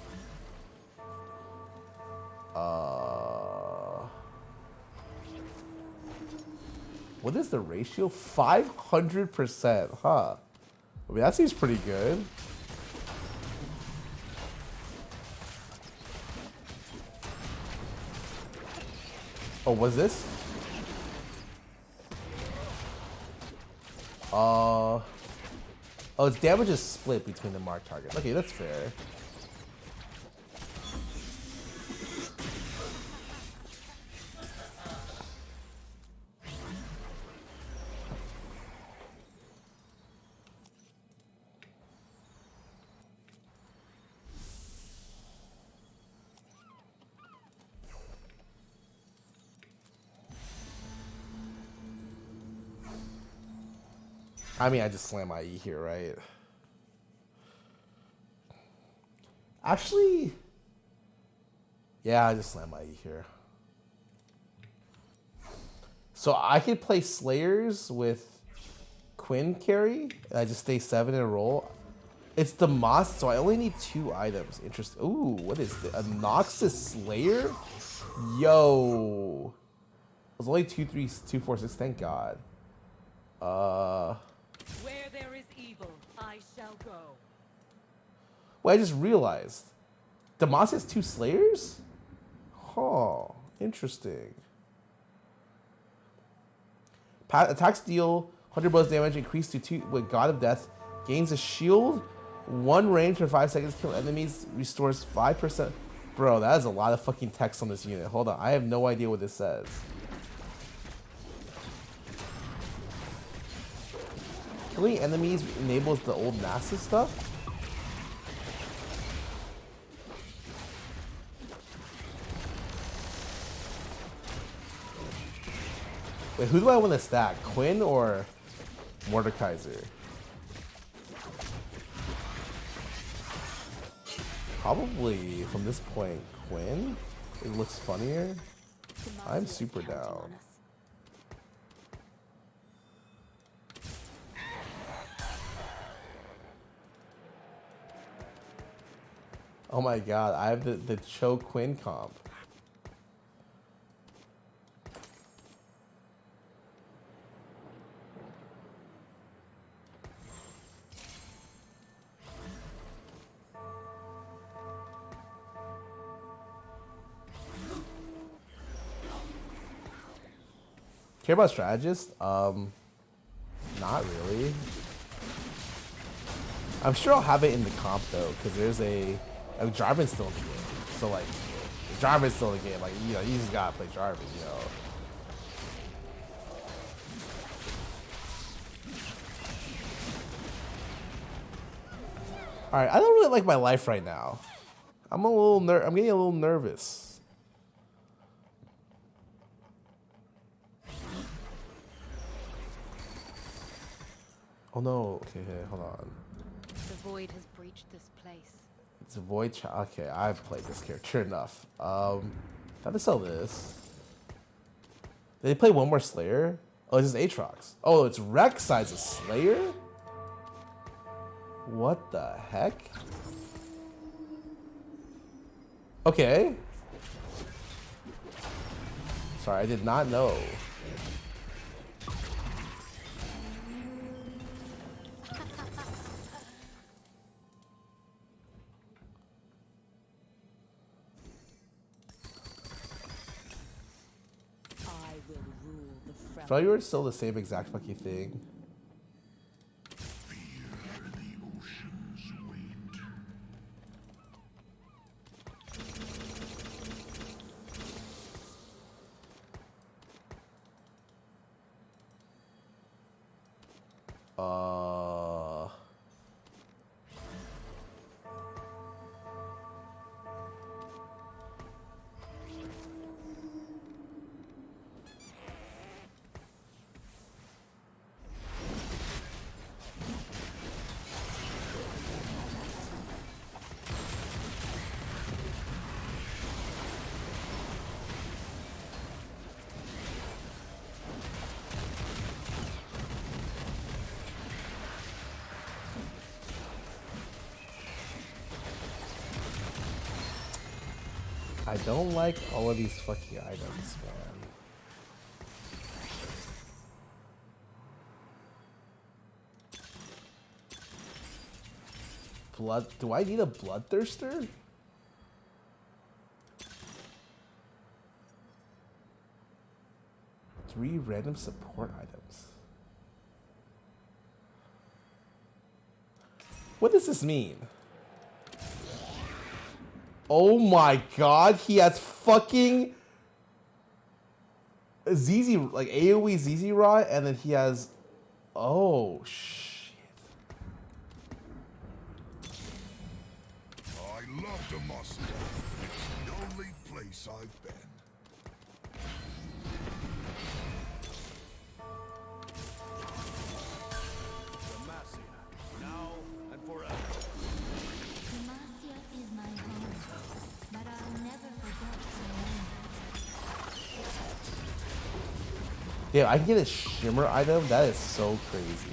What is the ratio? 500%, huh? I mean, that seems pretty good. Oh, was this? Oh, its damage is split between the marked targets. Okay, that's fair. I mean, I just slam my E here, right? Actually, yeah, I just slam my E here. So I could play Slayers with Quinn carry, and I just stay 7 in a roll. It's the Moss, so I only need 2 items. Interesting. Ooh, what is this? A Noxus Slayer? Yo. It was only 2, 3, 2, 4, 6. Thank God. Where there is evil, I shall go. Well, I just realized. Demacia has 2 Slayers? Huh. Interesting. Attacks deal 100 bonus damage, increased to 2 with God of Death. Gains a shield, 1 range for 5 seconds, kill enemies, restores 5%. Bro, that is a lot of fucking text on this unit. Hold on, I have no idea what this says. Killing enemies enables the old NASA stuff? Wait, who do I want to stack? Quinn or Mordekaiser? Probably, from this point, Quinn? It looks funnier. I'm super down. Oh my god, I have the Cho Quinn comp. Care about strategist? Not really. I'm sure I'll have it in the comp though, because there's Jarvan's still in the game. So like, if Jarvan's still in the game, like, you know, you just gotta play Jarvan, you know. All right, I don't really like my life right now. I'm getting a little nervous. Oh no, okay, hold on. The void has breached this place. It's a void okay, I've played this character enough. How to sell this? Did they play one more Slayer? Oh, it's just Aatrox. Oh, it's Rek'Sai's a Slayer? What the heck? Okay. Sorry, I did not know. Failure is still the same exact fucking thing. I don't like all of these fucking items, man. blood. Do I need a bloodthirster? Three random support items. What does this mean? Oh my god, he has fucking ZZ, like AoE ZZ Rot, and then he has, oh shit. I love Demacia. It's the only place I've been. Demacia, now and forever. Demacia is my home, but I'll never forget to Damn, I can get a shimmer item? That is so crazy.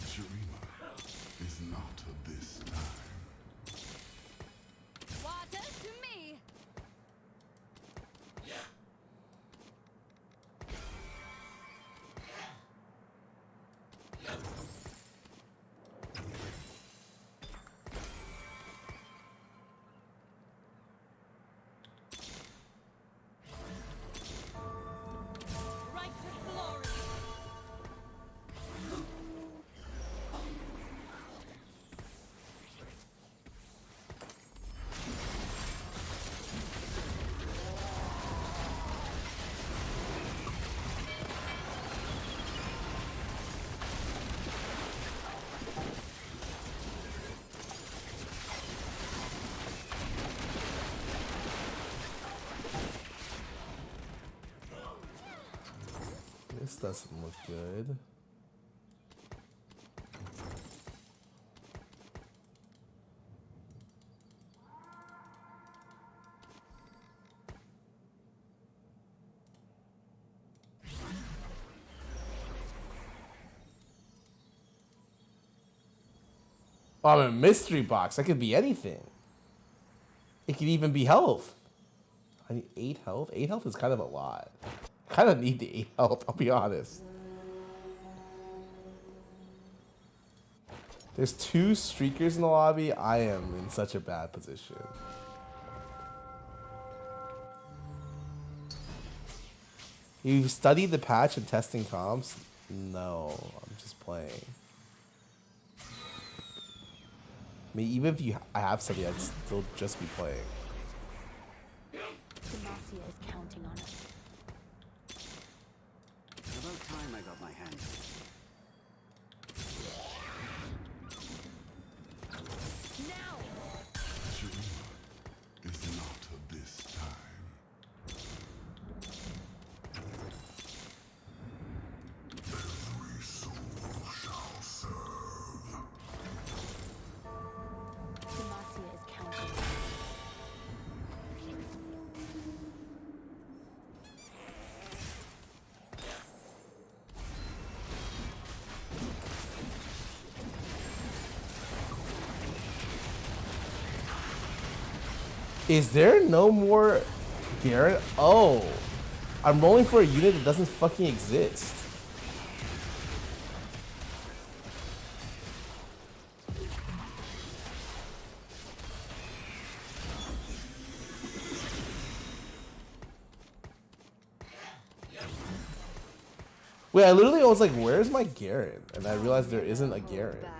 Shurima is not of this time. Water to me. Righteous glory. This doesn't look good. Oh, I'm a mystery box. That could be anything. It could even be health. I need 8 health. 8 health is kind of a lot. I kind of need the 8 health, I'll be honest. There's 2 streakers in the lobby. I am in such a bad position. You've studied the patch and testing comps? No, I'm just playing. I mean, even if I have studied, I'd still just be playing. Demacia is counting on us. About time I got my hands. Now. Shurima is not of this time. Every soul shall serve. Demacia is counting on us. Is there no more Garrett? Oh, I'm rolling for a unit that doesn't fucking exist. Wait, I literally was like, where's my Garrett? And I realized there isn't a Garrett. Back.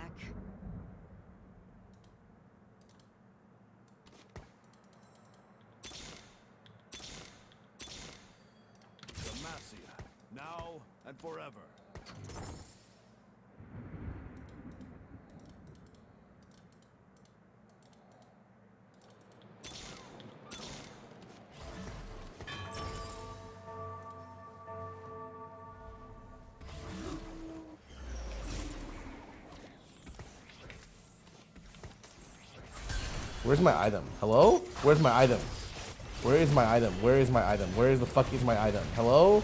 Demacia, now and forever. Where's my item? Hello? Where's my item? Where is my item? Where is my item? Where is the fuck is my item? Hello?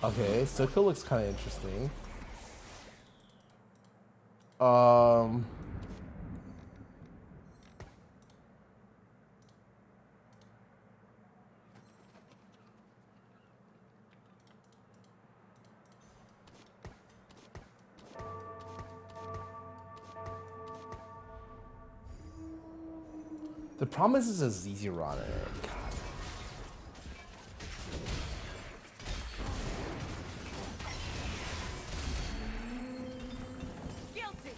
Okay, Silco looks kind of interesting. The problem is it's a ZZ runner. God. Guilty.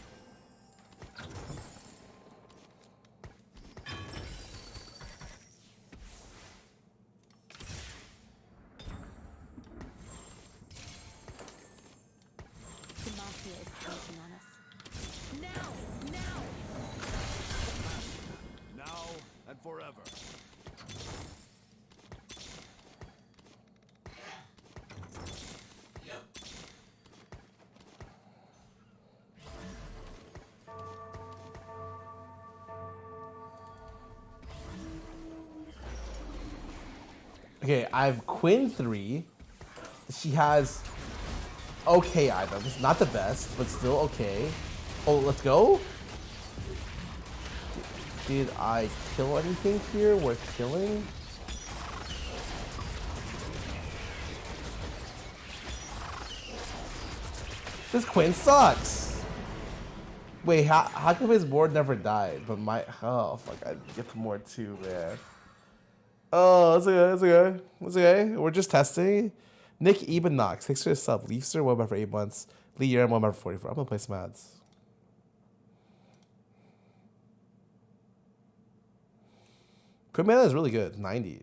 Demacia is counting on us. Now, now. Now and forever. Okay, I have Quinn 3. She has okay items. Not the best, but still okay. Oh, let's go. Did I kill anything here worth killing? This Quinn sucks. Wait, how come his board never died? But my, oh fuck, I get more too, man. Oh, that's okay, that's okay. That's okay. We're just testing. Nick Ebenox, thanks for your sub. Leafster, 1 month for 8 months. Lee Yearn, 1 month for 44. I'm gonna play some ads. Quick mana is really good, 90.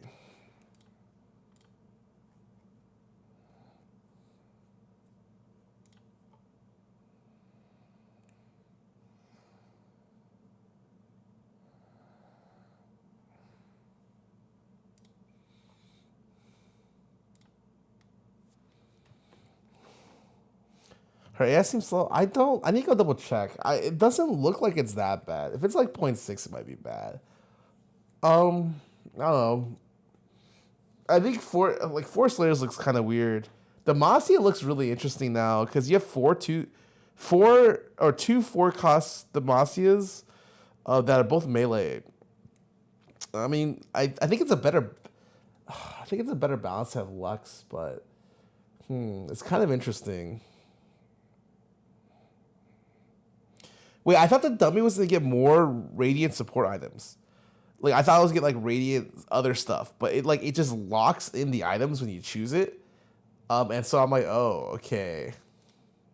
Her AS seems slow. I need to go double check. It doesn't look like it's that bad. If it's like 0.6, it might be bad. I don't know. I think four Slayers looks kind of weird. Demacia looks really interesting now because you have two 4 cost Demacias that are both melee. I mean, I think it's a better balance to have Lux, but it's kind of interesting. Wait, I thought the dummy was gonna get more Radiant support items. Like I thought I was gonna get like Radiant other stuff, but it just locks in the items when you choose it. And so I'm like, oh, okay.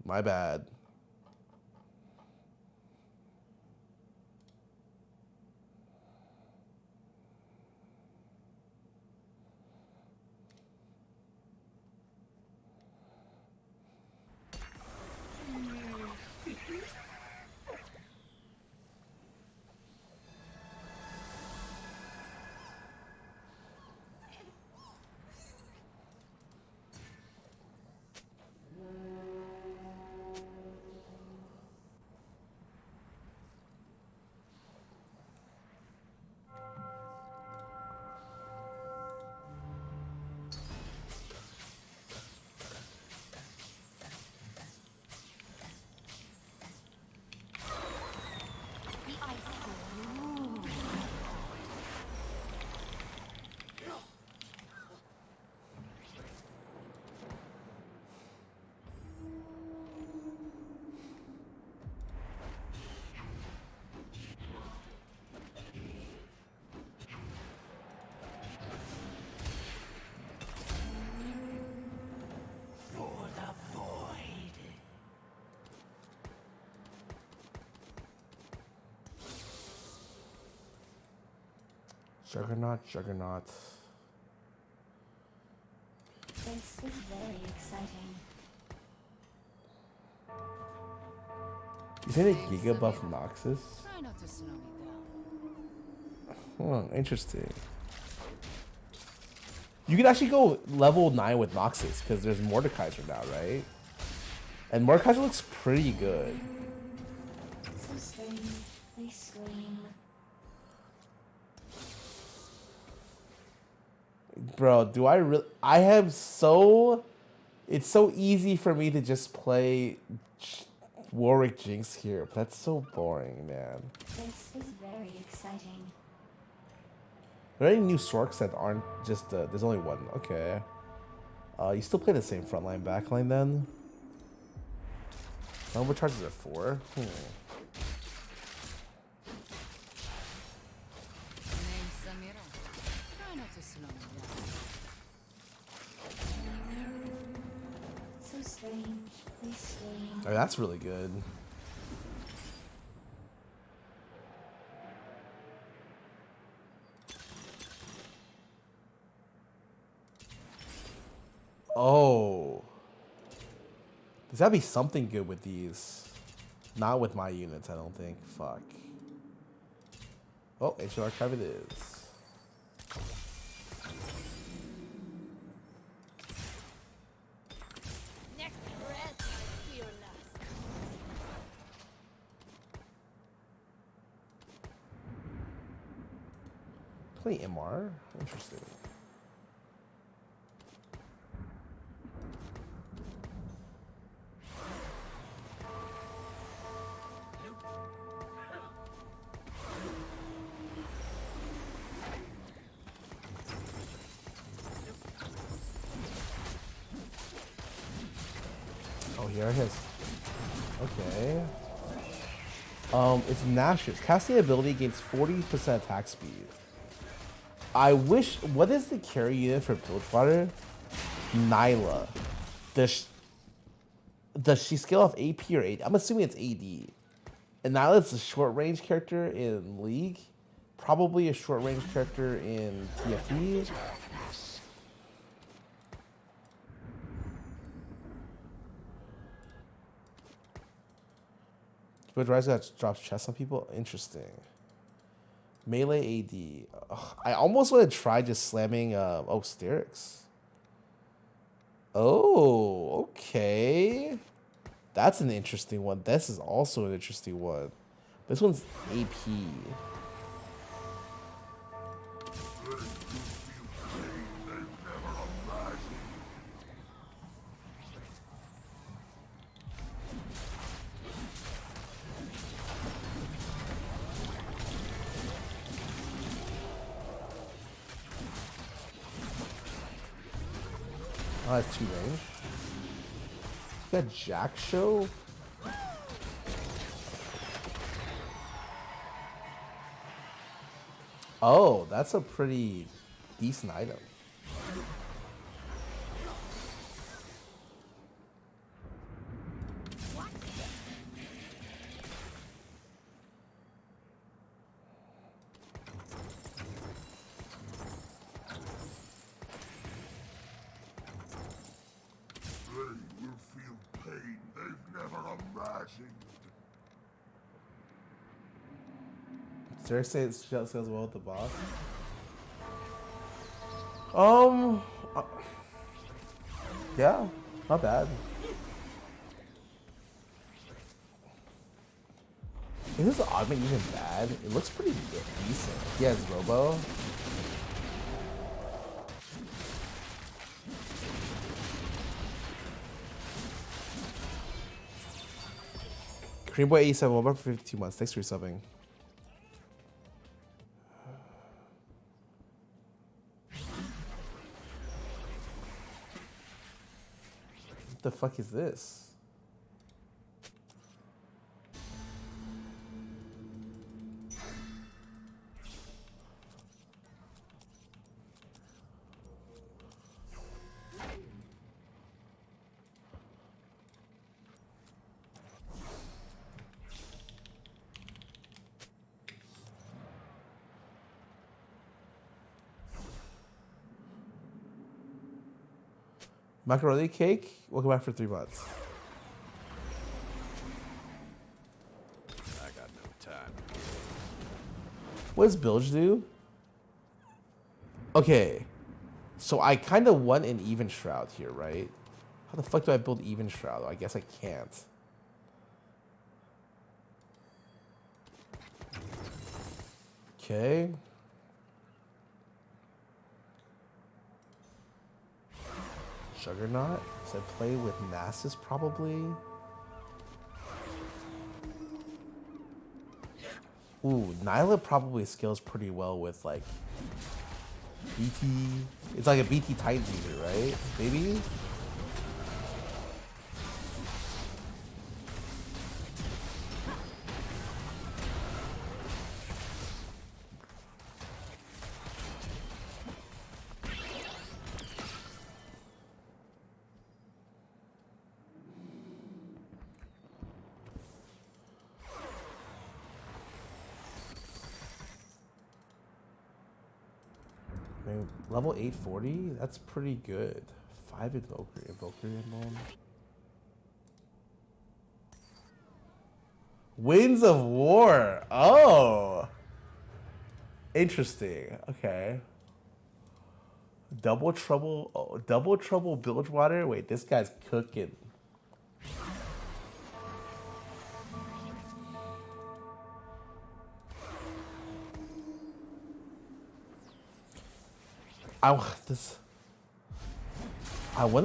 My bad. Juggernaut. This is very exciting. You say the Giga buff Noxus? Try not to slow me down. Interesting. You can actually go level 9 with Noxus because there's Mordekaiser now, right? And Mordekaiser looks pretty good. So strange. They scream. Bro, do I really? I am so It's so easy for me to just play Warwick Jinx here, but that's so boring, man. This is very exciting. Are there any new Sorks that aren't just, there's only one, okay. You still play the same frontline, backline then? What charges are 4? Name's Samira. Try not to slow me down. So strange. They scream. Oh, that's really good. Oh. There's gotta be something good with these. Not with my units, I don't think. Fuck. Oh, Ancient Archive it is. Next breath, your last. Play MR? Interesting. Oh, here it is. Okay. It's Nash's. Casting ability gains 40% attack speed. I wish. What is the carry unit for Bilgewater? Nyla. Does she scale off AP or AD? I'm assuming it's AD. And Nyla's a short range character in League. Probably a short range character in TFT. But Rise that drops chests on people? Interesting. Melee AD. Ugh, I almost want to try just slamming oh, Sterix. Oh, okay. That's an interesting one. This is also an interesting one. This one's AP. Oh, that's 2 range. That Jack Show? Oh, that's a pretty decent item. They will feel pain they've never imagined. Seriously, it sells well with the boss. Yeah, not bad. Is this augment even bad? It looks pretty decent. He has Robo. Creamboy 87, well, for 52 months. Thanks for subbing. What the fuck is this? Macaroni cake? Welcome back for 3 months. I got no time. What does Bilge do? Okay. So I kind of want an Even Shroud here, right? How the fuck do I build Even Shroud? I guess I can't. Okay. Juggernaut. So I play with Nasus probably. Ooh, Nyla probably scales pretty well with like BT. It's like a BT Titan user, right? Maybe? Level 840? That's pretty good. 5 Invoker in one. Winds of War. Oh. Interesting. Okay. Double Trouble. Oh, Double Trouble Bilgewater. Wait, this guy's cooking. I want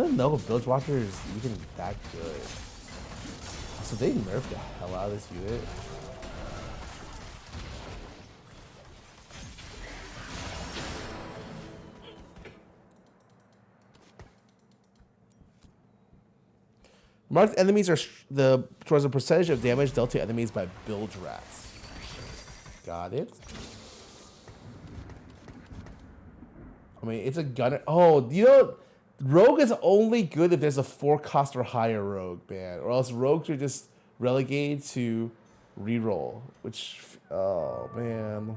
to know if Bilgewater is even that good. So they nerfed the hell out of this unit. Marked enemies are towards a percentage of damage dealt to enemies by bilge rats. Got it. I mean, it's a gunner. Oh, you know, rogue is only good if there's a 4 cost or higher rogue, man. Or else rogues are just relegated to reroll, which, oh, man.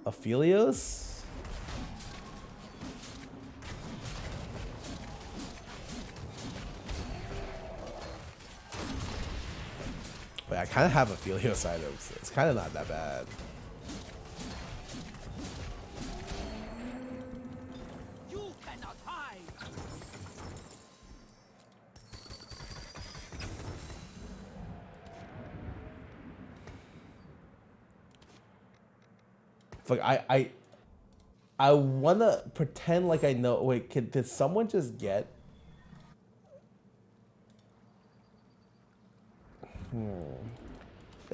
Aphelios? Wait, I kind of have Aphelios items. It's kind of not that bad. You cannot hide. Like I wanna pretend like I know. Wait, did someone just get?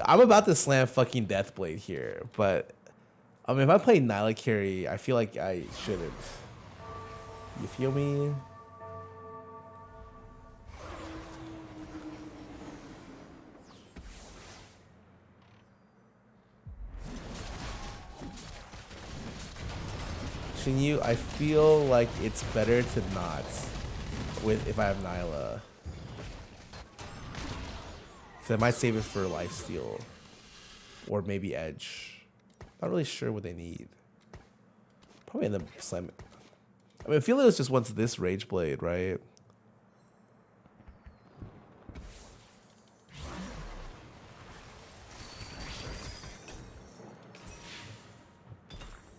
I'm about to slam fucking Deathblade here, but I mean, if I play Nyla carry, I feel like I shouldn't. You feel me? Shinyu, I feel like it's better to not if I have Nyla. So I might save it for lifesteal or maybe edge. Not really sure what they need. Probably end up slamming. I mean, Aphelios just wants this Rage Blade, right?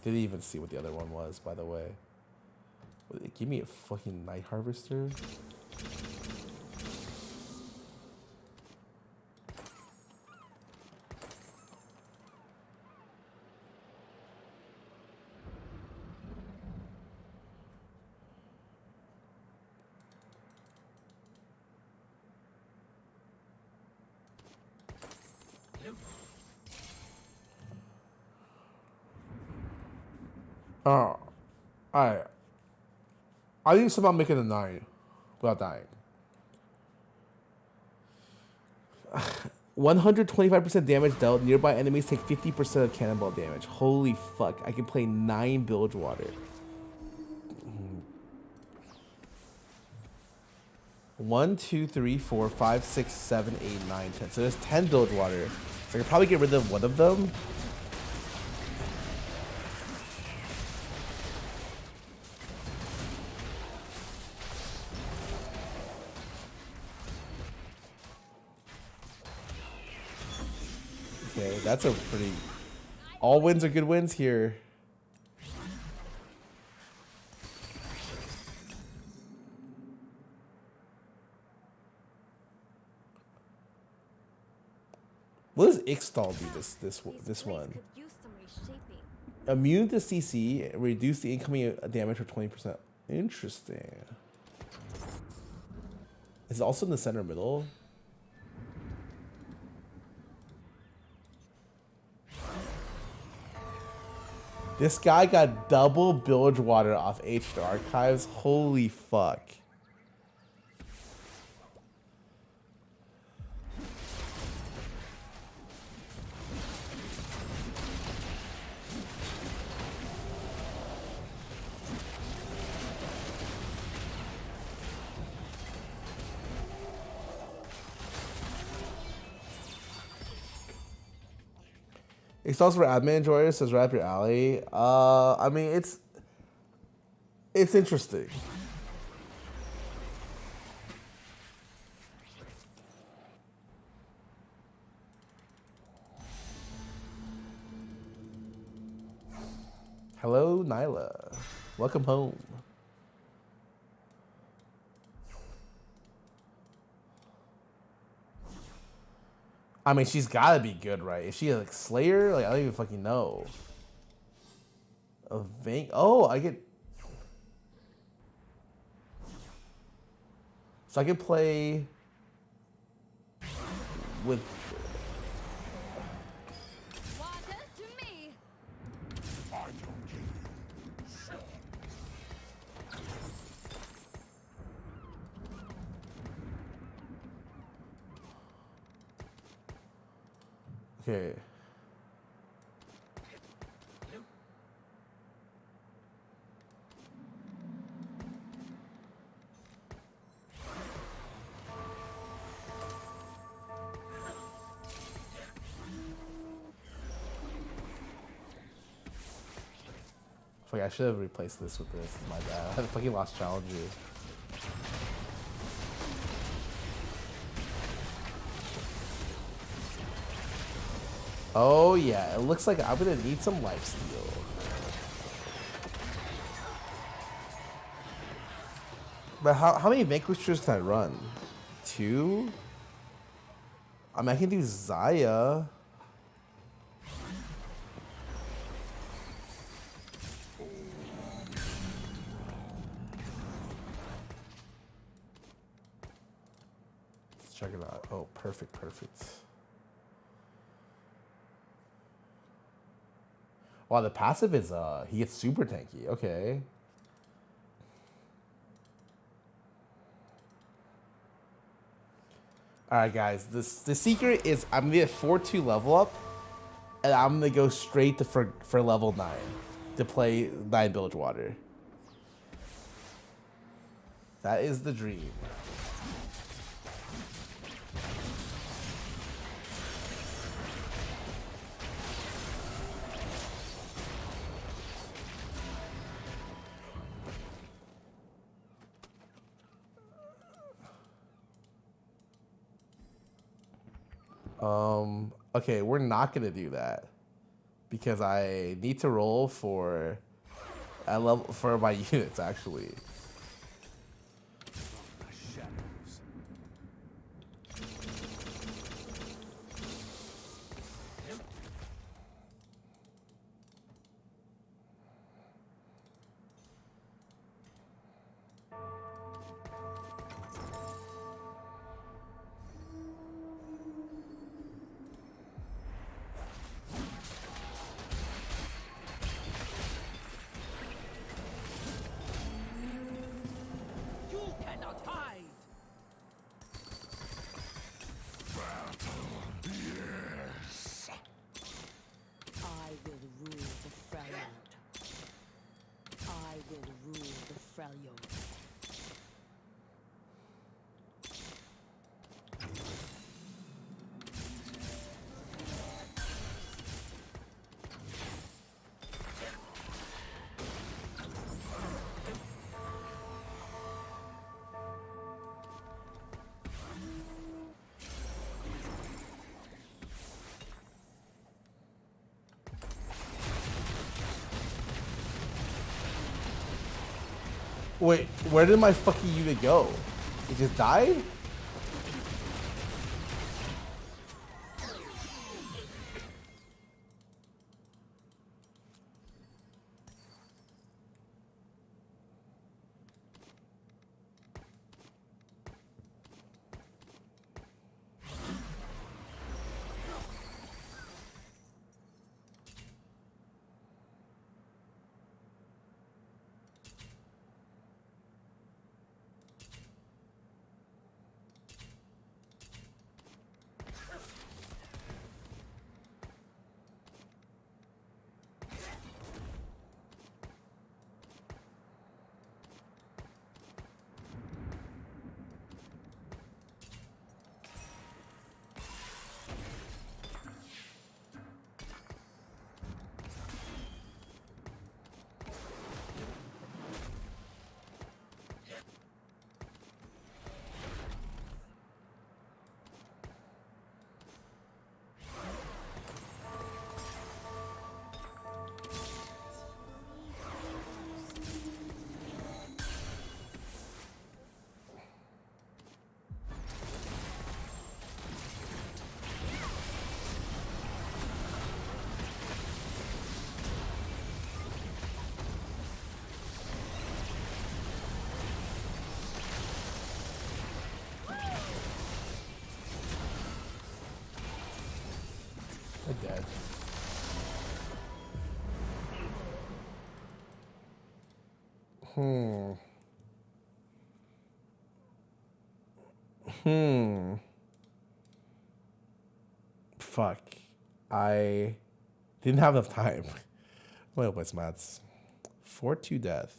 Didn't even see what the other one was, by the way. Give me a fucking Night Harvester. Alright. I think somehow making a 9 without dying. 125% damage dealt. Nearby enemies take 50% of cannonball damage. Holy fuck. I can play 9 Bilgewater. 1, 2, 3, 4, 5, 6, 7, 8, 9, 10. So there's 10 Bilgewater. So I can probably get rid of one of them. Okay, that's a pretty... All wins are good wins here. What does Ixtal do this one? Immune to CC, reduce the incoming damage for 20%. Interesting. Is it also in the center middle? This guy got double bilge water off H Archives. Holy fuck. It's also for admin enjoyers, says Rap Your Alley. I mean, it's interesting. Hello, Nyla. Welcome home. I mean, she's gotta be good, right? Is she like Slayer? Like, I don't even fucking know. A Vang. Oh, I get. So I can play with. Water to me. Okay. Fuck, I should have replaced this with this. My bad. I fucking lost challenger. Oh yeah, it looks like I'm gonna need some lifesteal. But how many vanquishers can I run? 2? I mean, I can do Zaya. Let's check it out. Oh, perfect, perfect. Wow, the passive is he gets super tanky. Okay. All right, guys. The secret is I'm gonna get 4-2 level up, and I'm gonna go straight to for level 9 to play 9 bilge water. That is the dream. Okay, we're not gonna do that because I need to roll for a level for my units actually. Wait, where did my fucking unit go? It just died? I'm dead. Fuck. I didn't have enough time. My open mats. 4-2 death.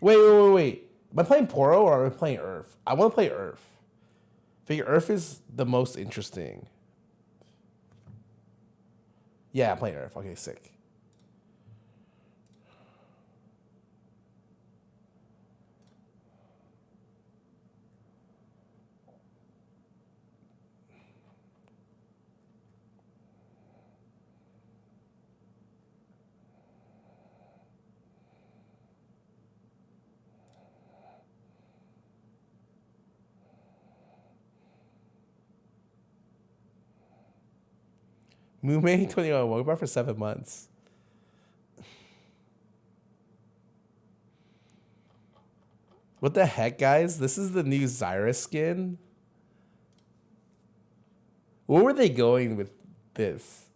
Wait. Am I playing Poro or am I playing Earth? I want to play Earth. I think Earth is the most interesting. Yeah, I'm playing Earth. Okay, sick. Moonmay 21 woke up for 7 months. What the heck, guys? This is the new Zyra skin. Where were they going with this?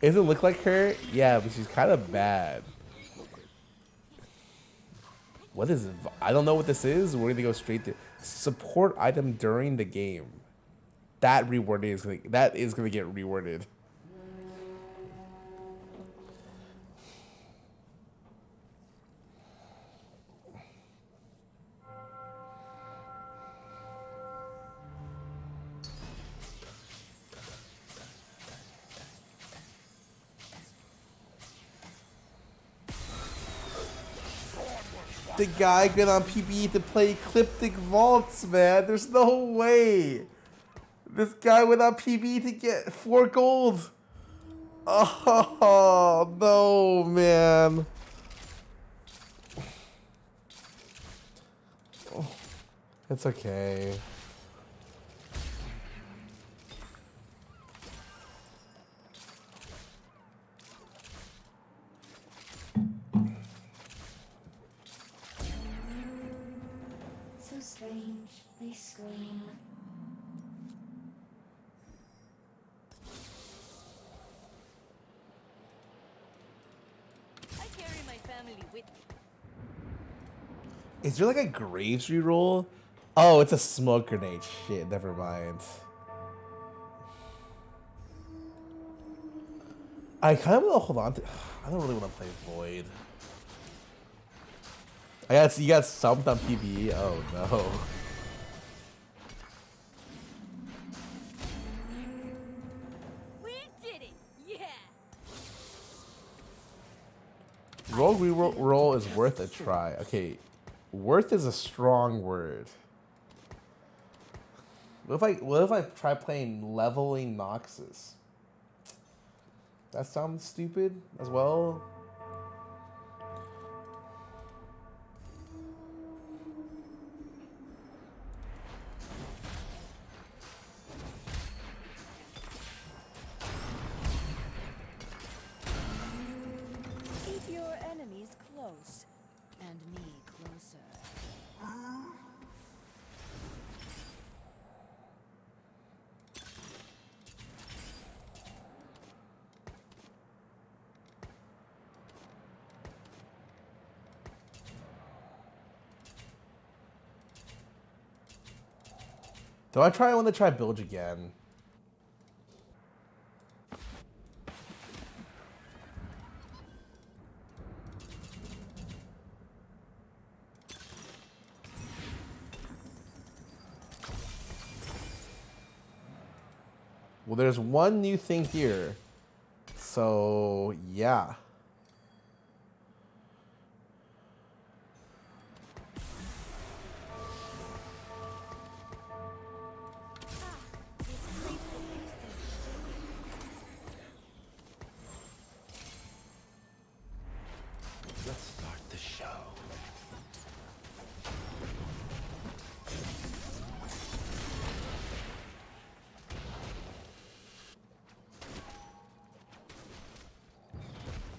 Does it look like her? Yeah, but she's kind of bad. What is it? I don't know what this is. We're gonna go straight to support item during the game. That is gonna get reworded. The guy got on PBE to play Ecliptic Vaults, man. There's no way. This guy went on PBE to get 4 gold. Oh, no, man. It's okay. So strange, they scream. I carry my family with me. Is there like a Graves reroll? Oh, it's a smoke grenade. Shit, never mind. I kind of want to hold on to. I don't really want to play Void. You got sumped on PBE. Oh no. We did it! Yeah! Rogue reroll is worth a try. Okay, worth is a strong word. What if I try playing leveling Noxus? That sounds stupid as well. Keep your enemies close, and me closer. Do I want to try Bilge again? Well, there's one new thing here. So, yeah. Let's start the show.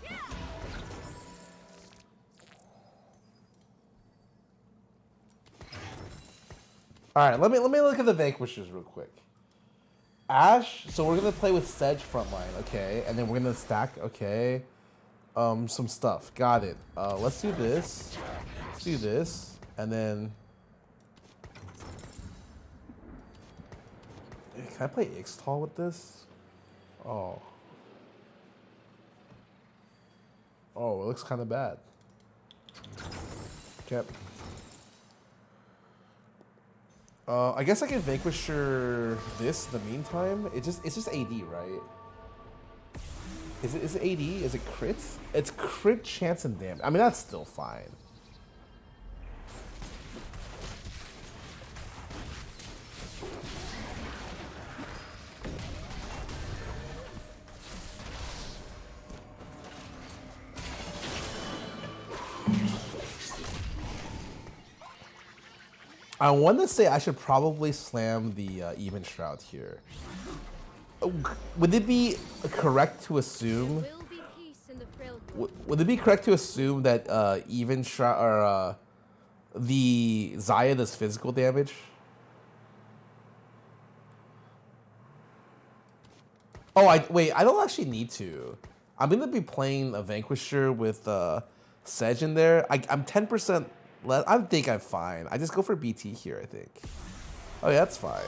Yeah! All right, let me look at the vanquishers real quick. Ash, so we're gonna play with Sedge frontline, okay, and then we're gonna stack, okay, some stuff. Got it. Let's do this. Let's do this, and then can I play Ixtal with this? Oh, it looks kind of bad. Okay. I guess I can Vanquisher this in the meantime. It's just AD, right? Is it AD? Is it crits? It's crit chance and damage. I mean, that's still fine. I want to say I should probably slam the Even Shroud here. Would it be correct to assume? There will be peace in the Freljord. Would it be correct to assume that Even Shroud or the Zaya does physical damage? Oh, wait. I don't actually need to. I'm gonna be playing a Vanquisher with Sedge in there. I'm 10%. I think I'm fine. I just go for BT here, I think. Oh, yeah, that's fine.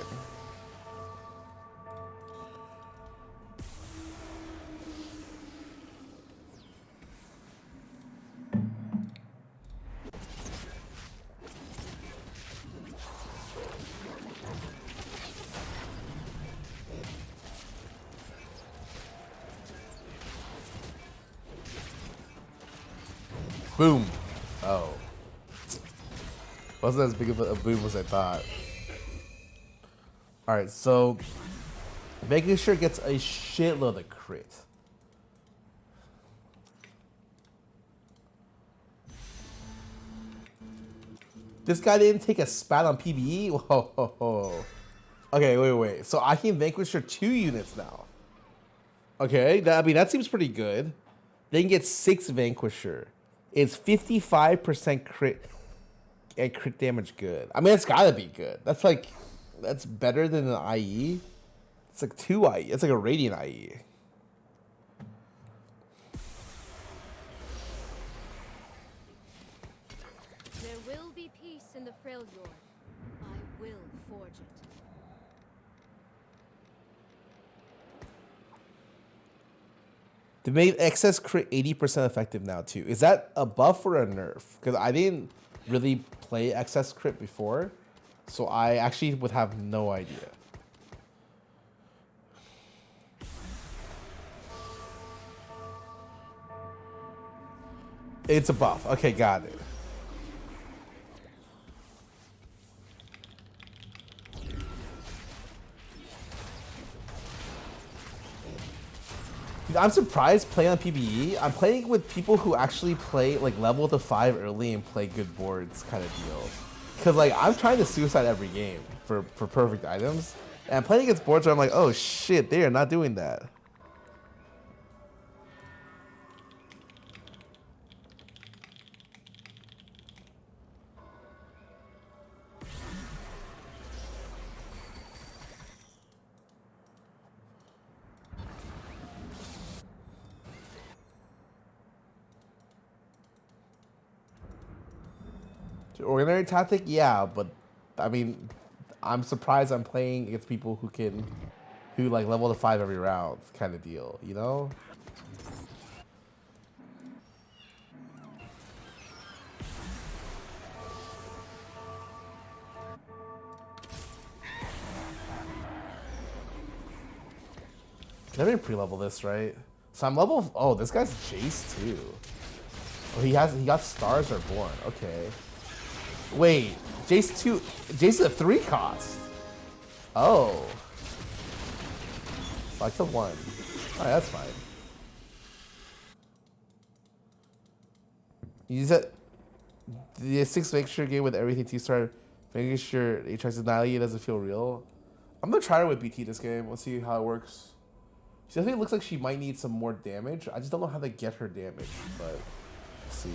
Boom. Oh. Wasn't as big of a boom as I thought. Alright, so making sure gets a shitload of crit. This guy didn't take a spat on PvE? Whoa, ho, ho. Okay, wait. So I can Vanquisher 2 units now. Okay, I mean, that seems pretty good. Then get 6 Vanquisher. It's 55% crit. And crit damage good. I mean, it's gotta be good. That's better than an IE. It's like 2 IE. It's like a Radiant IE. There will be peace in the Freljord. I will forge it. They made excess crit 80% effective now too. Is that a buff or a nerf? Because I didn't really play excess crit before, so I actually would have no idea. It's a buff. Okay, got it. I'm surprised playing on PvE. I'm playing with people who actually play like level to 5 early and play good boards kind of deal. Cause like I'm trying to suicide every game for perfect items. And I'm playing against boards where I'm like, oh shit, they are not doing that. Ordinary tactic, yeah, but I mean, I'm surprised I'm playing against people who like level to 5 every round kind of deal, you know? Let me pre-level this, right? So I'm level. Oh, this guy's Jace too. Oh, he got Stars Are Born. Okay. Wait, Jace is a 3 cost. Oh. I killed 1. Alright, that's fine. You said the 6 Vanquisher game with everything 2-star. Vanquisher he tries to annihilate, it doesn't feel real. I'm gonna try her with BT this game. Let's see how it works. She definitely looks like she might need some more damage. I just don't know how to get her damage, but let's see.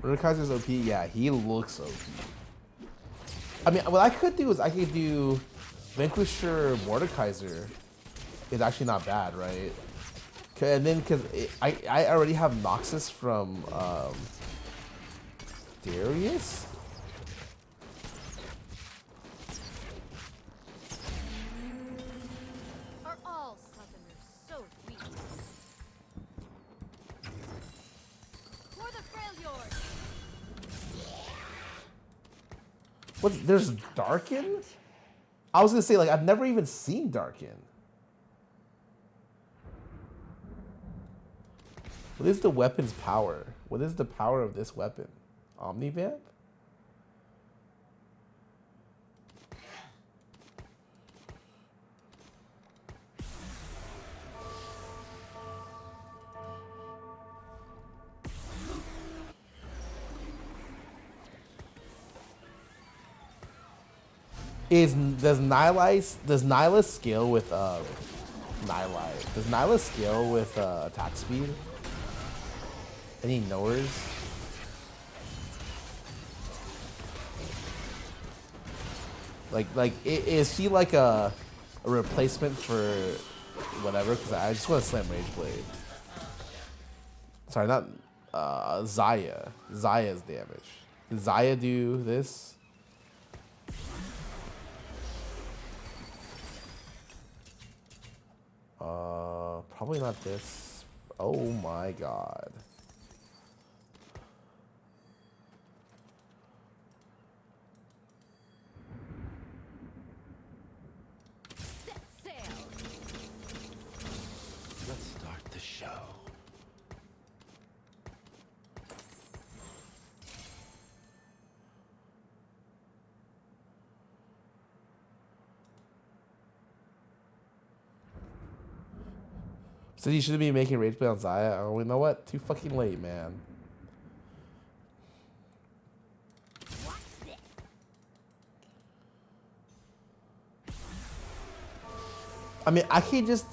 Mordekaiser's OP. Yeah, he looks OP. I mean, what I could do is I could do Vanquisher Mordekaiser. Is actually not bad, right? And then because I already have Noxus from Darius. Are all southerners so weak? For the Freljord! What? There's Darken? I was gonna say, like, I've never even seen Darken. What is the weapon's power? What is the power of this weapon? Omnivamp? Does Nihilus scale with Nihilite? Does Nihilus scale with attack speed? Any knowers? Is he like a replacement for whatever? Because I just want to slam Rage Blade. Sorry, not Zaya. Zaya's damage. Did Zaya do this? Probably not this. Oh my god. Set sail! Let's start the show. So you shouldn't be making Rage Play on Zaya. Oh, you know what? Too fucking late, man. Watch this! I mean,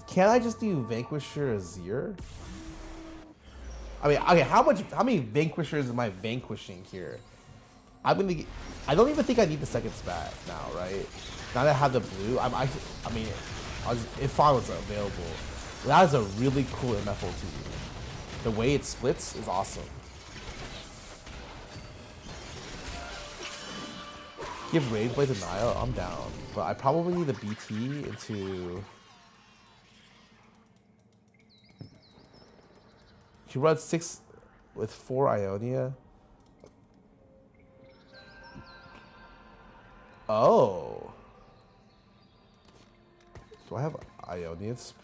can't I just do Vanquisher Azir? I mean, okay, how many Vanquishers am I vanquishing here? I don't even think I need the second spat now, right? Now that I have the blue, if I was available. That is a really cool MFOT. The way it splits is awesome. Give Rage Blade to Nile, I'm down. But I probably need a BT into... She runs 6 with 4 Ionia. Oh. Do I have Ionians?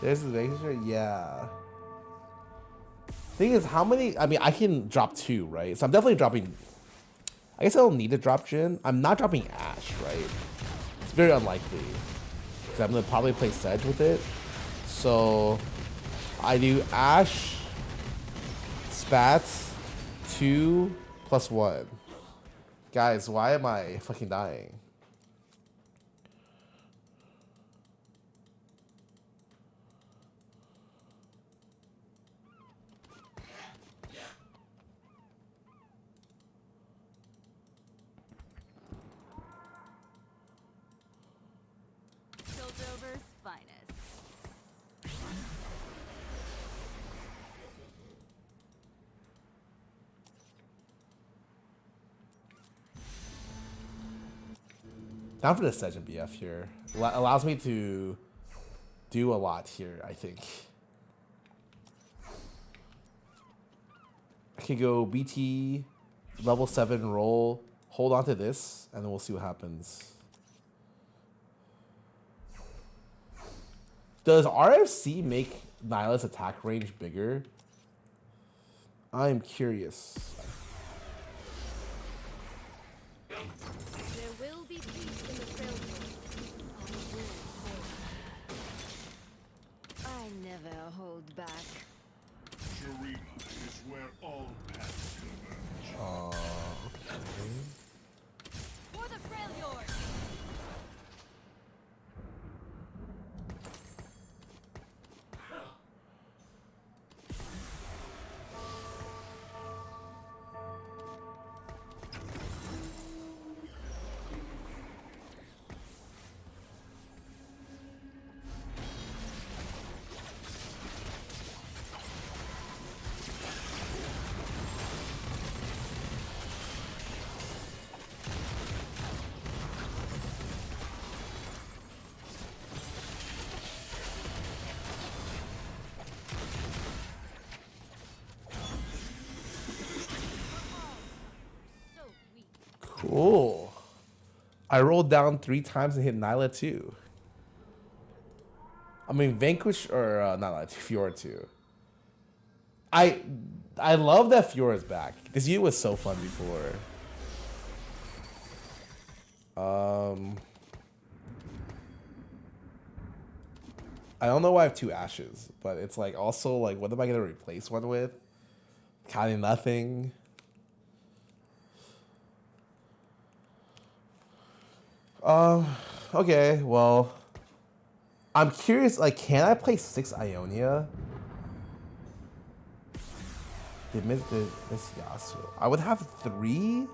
There's the Vanquisher? Yeah. Thing is, how many... I mean, I can drop 2, right? So I'm definitely dropping... I guess I don't need to drop Jhin. I'm not dropping Ashe, right? It's very unlikely. Because I'm going to probably play Sedge with it. So... I do Ashe... Spats... 2 plus 1. Guys, why am I fucking dying? Piltover's finest. Down for the Sedge and BF here. Allows me to do a lot here, I think. I could go BT, level 7 roll, hold on to this, and then we'll see what happens. Does RFC make Nyla's attack range bigger? I'm curious. There will be peace in the Freljord. I will hold back. I never hold back. Sharima is where all paths converge. Okay. For the Freljord! So weak. Cool. I rolled down 3 times and hit Nyla too. I mean, Vanquish or not Nyla, Fiora too. I love that Fiora's back. This unit was so fun before. I don't know why I have 2 Ashes, but it's like also like, what am I gonna replace one with? Kind of nothing. Okay, well, I'm curious, like, can I play 6 Ionia? They missed this Yasuo. I would have 3?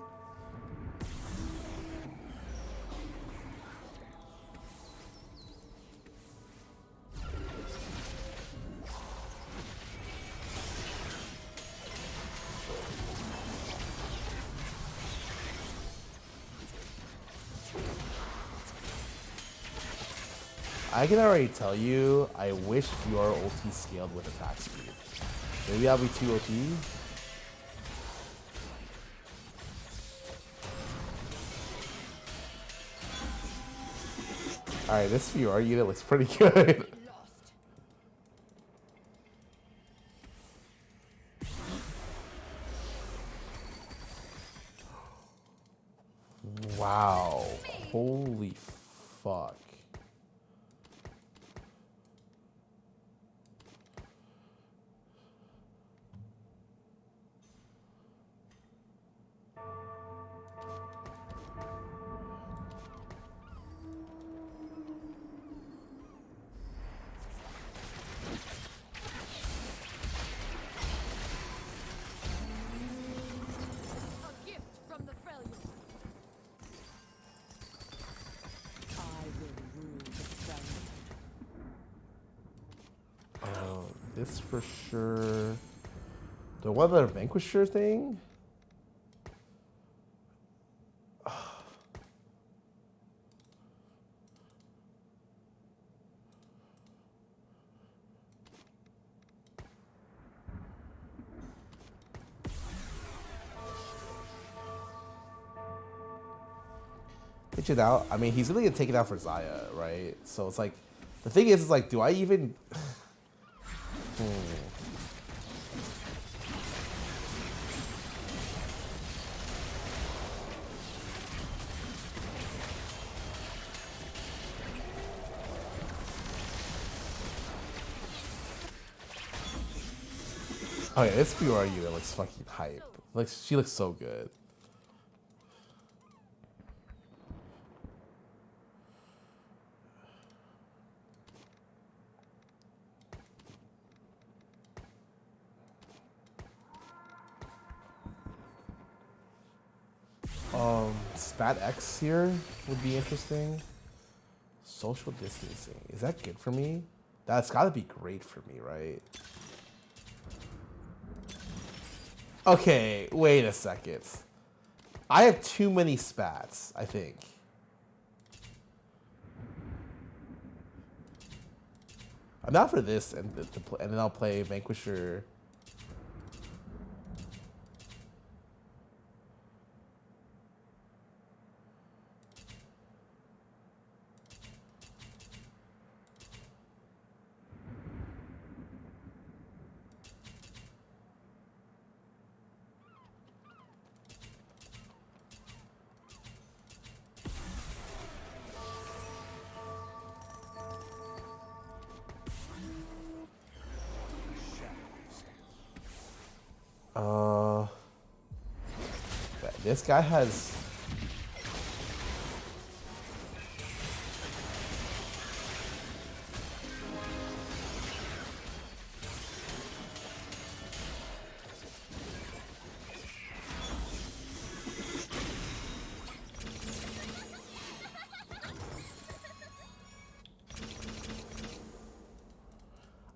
I can already tell you, I wish your ulti scaled with attack speed. Maybe I'll be too OP. Alright, this Fiora unit looks pretty good. Wow. Holy fuck. A gift from the Freljord. I will rule the Freljord. Oh, this for sure. The one other Vanquisher thing? Pitch it out. I mean, he's really gonna take it out for Zaya, right? So it's like, the thing is like, do I even? Oh yeah, this Fiora unit looks fucking hype. Like, she looks so good. Spat X here would be interesting. Social distancing. Is that good for me? That's gotta be great for me, right? Okay, wait a second. I have too many spats, I think. I'm not for this, and then I'll play Vanquisher. This guy has.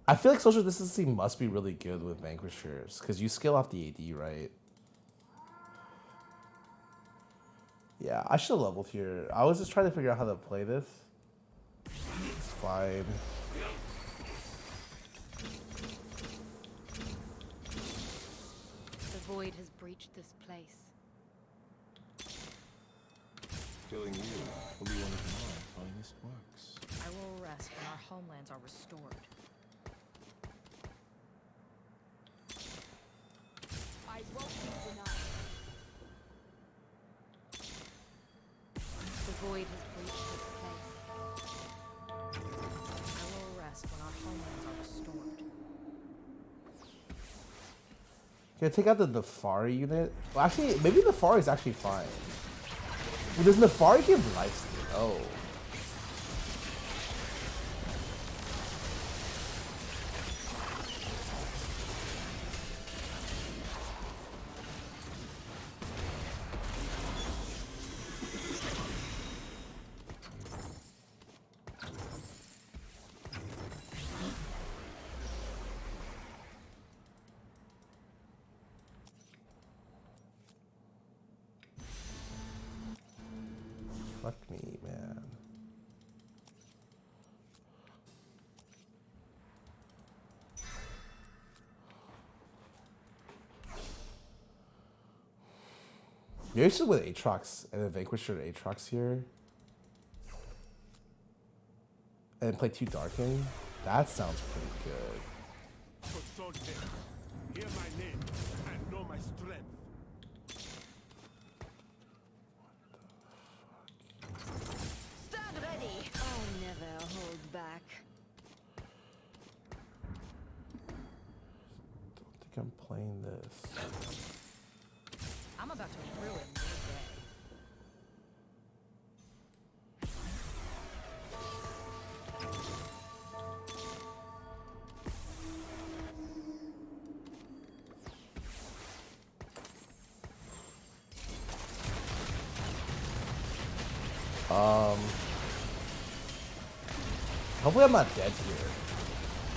I feel like social distancing must be really good with Vanquishers because you scale off the AD, right? Yeah, I should have leveled here. I was just trying to figure out how to play this. It's fine. The void has breached this place. Killing you will be one of my finest works. I will rest when our homelands are restored. I won't be denied. The void has breached this place. I will rest when our homelands are restored. Can I take out the Nefari unit? Well, actually, maybe Nefari is actually fine. Well, does Nefari give lifesteal? Oh. Fuck me, man. Maybe I should with Aatrox and then Vanquisher Aatrox here. And then play 2 Darken. That sounds pretty good. Consult them. Hear my name and know my strength. Stand ready! I'll never hold back. I think I'm playing this. I'm about to ruin your day. Hopefully I'm not dead here.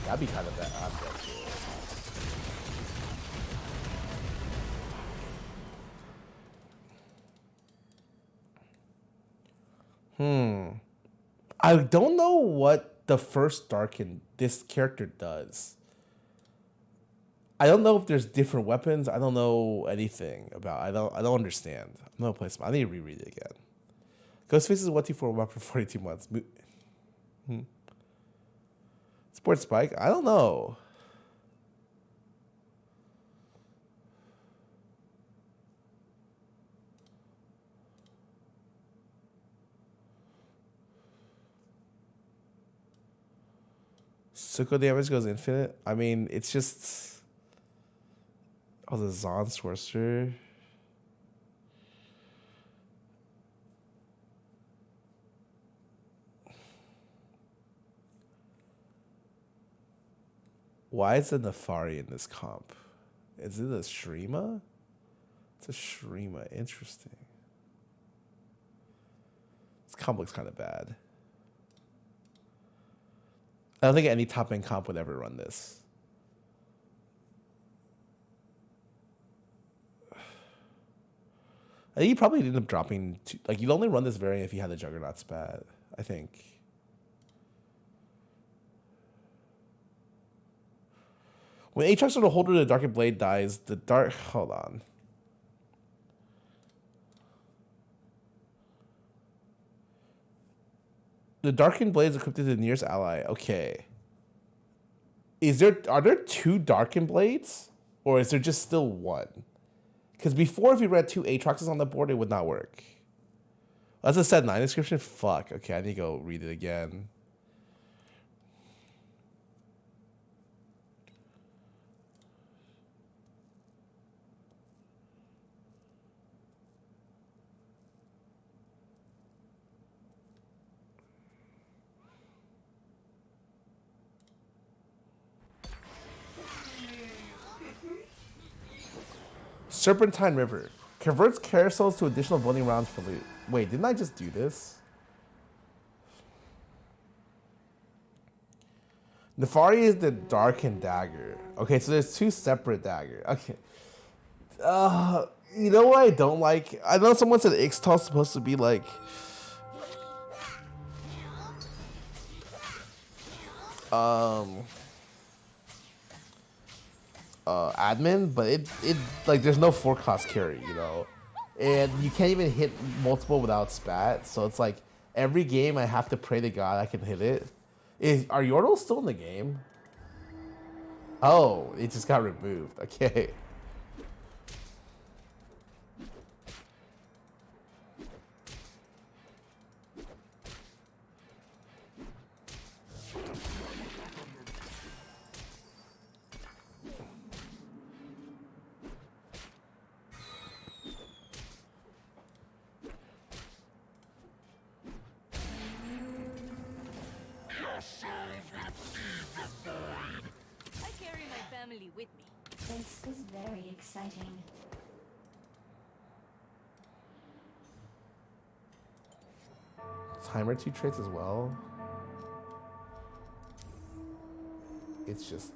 That'd be kind of bad. I'm dead here. I don't know what the first Darken this character does. I don't know if there's different weapons. I don't know anything about. I don't understand. I'm gonna play some. I need to reread it again. Ghostface is 1-2-4 weapon for 42 months. Sports Spike? I don't know. Suko damage goes infinite. I mean, it's just. Oh, the Zon Sorcerer. Why is the Nefari in this comp? Is it a Shrima? It's a Shrima. Interesting. This comp looks kind of bad. I don't think any top end comp would ever run this. I think you probably end up dropping. Like, you'd only run this variant if you had the Juggernaut spat, I think. When Aatrox or the holder of the Darkened Blade dies, the dark. Hold on. The Darkened Blade is equipped to the nearest ally. Okay. Are there 2 Darkened Blades? Or is there just still 1? Because before, if you read 2 Aatroxes on the board, it would not work. That's a set 9 description? Fuck. Okay, I need to go read it again. Serpentine River. Converts carousels to additional voting rounds for loot. Wait, didn't I just do this? Nefari is the darkened dagger. Okay, so there's two separate daggers. Okay. You know what I don't like? I know someone said Ixtal's supposed to be like admin, but it like there's no forecast carry, you know, and you can't even hit multiple without spat. So it's like every game I have to pray to God I can hit it. Are Yordles still in the game? Oh, it just got removed. Okay. I carry my family with me. This is very exciting. Timer 2 traits as well. It's just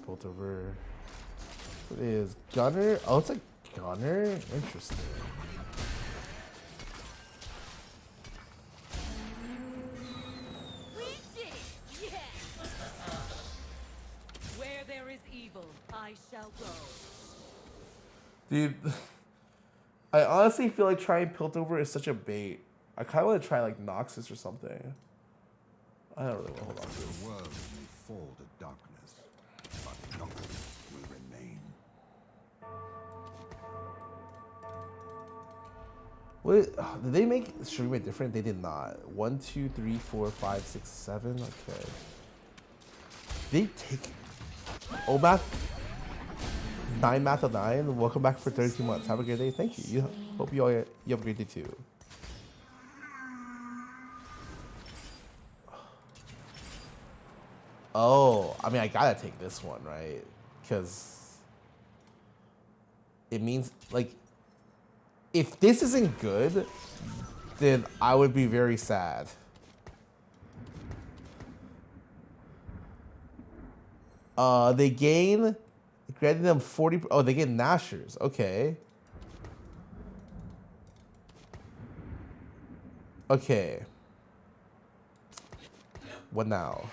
built over. What is Gunner? Oh, it's a Gunner? Interesting. We did it! Yes! Where there is evil, I shall go. Dude, I honestly feel like trying Piltover is such a bait. I kind of want to try like Noxus or something. I don't really want to hold on to this. The world may fall to darkness, but darkness will remain. What did they make Stream It different? They did not. 1, 2, 3, 4, 5, 6, 7. Okay. They take Obath 9 Math of 9. Welcome back for 32 months. Have a great day. Thank you. Hope you have a great day too. Oh, I mean, I gotta take this one, right? Because it means, like, if this isn't good, then I would be very sad. They gain, granting them 40, oh, they get Nashers, okay. Okay. What now?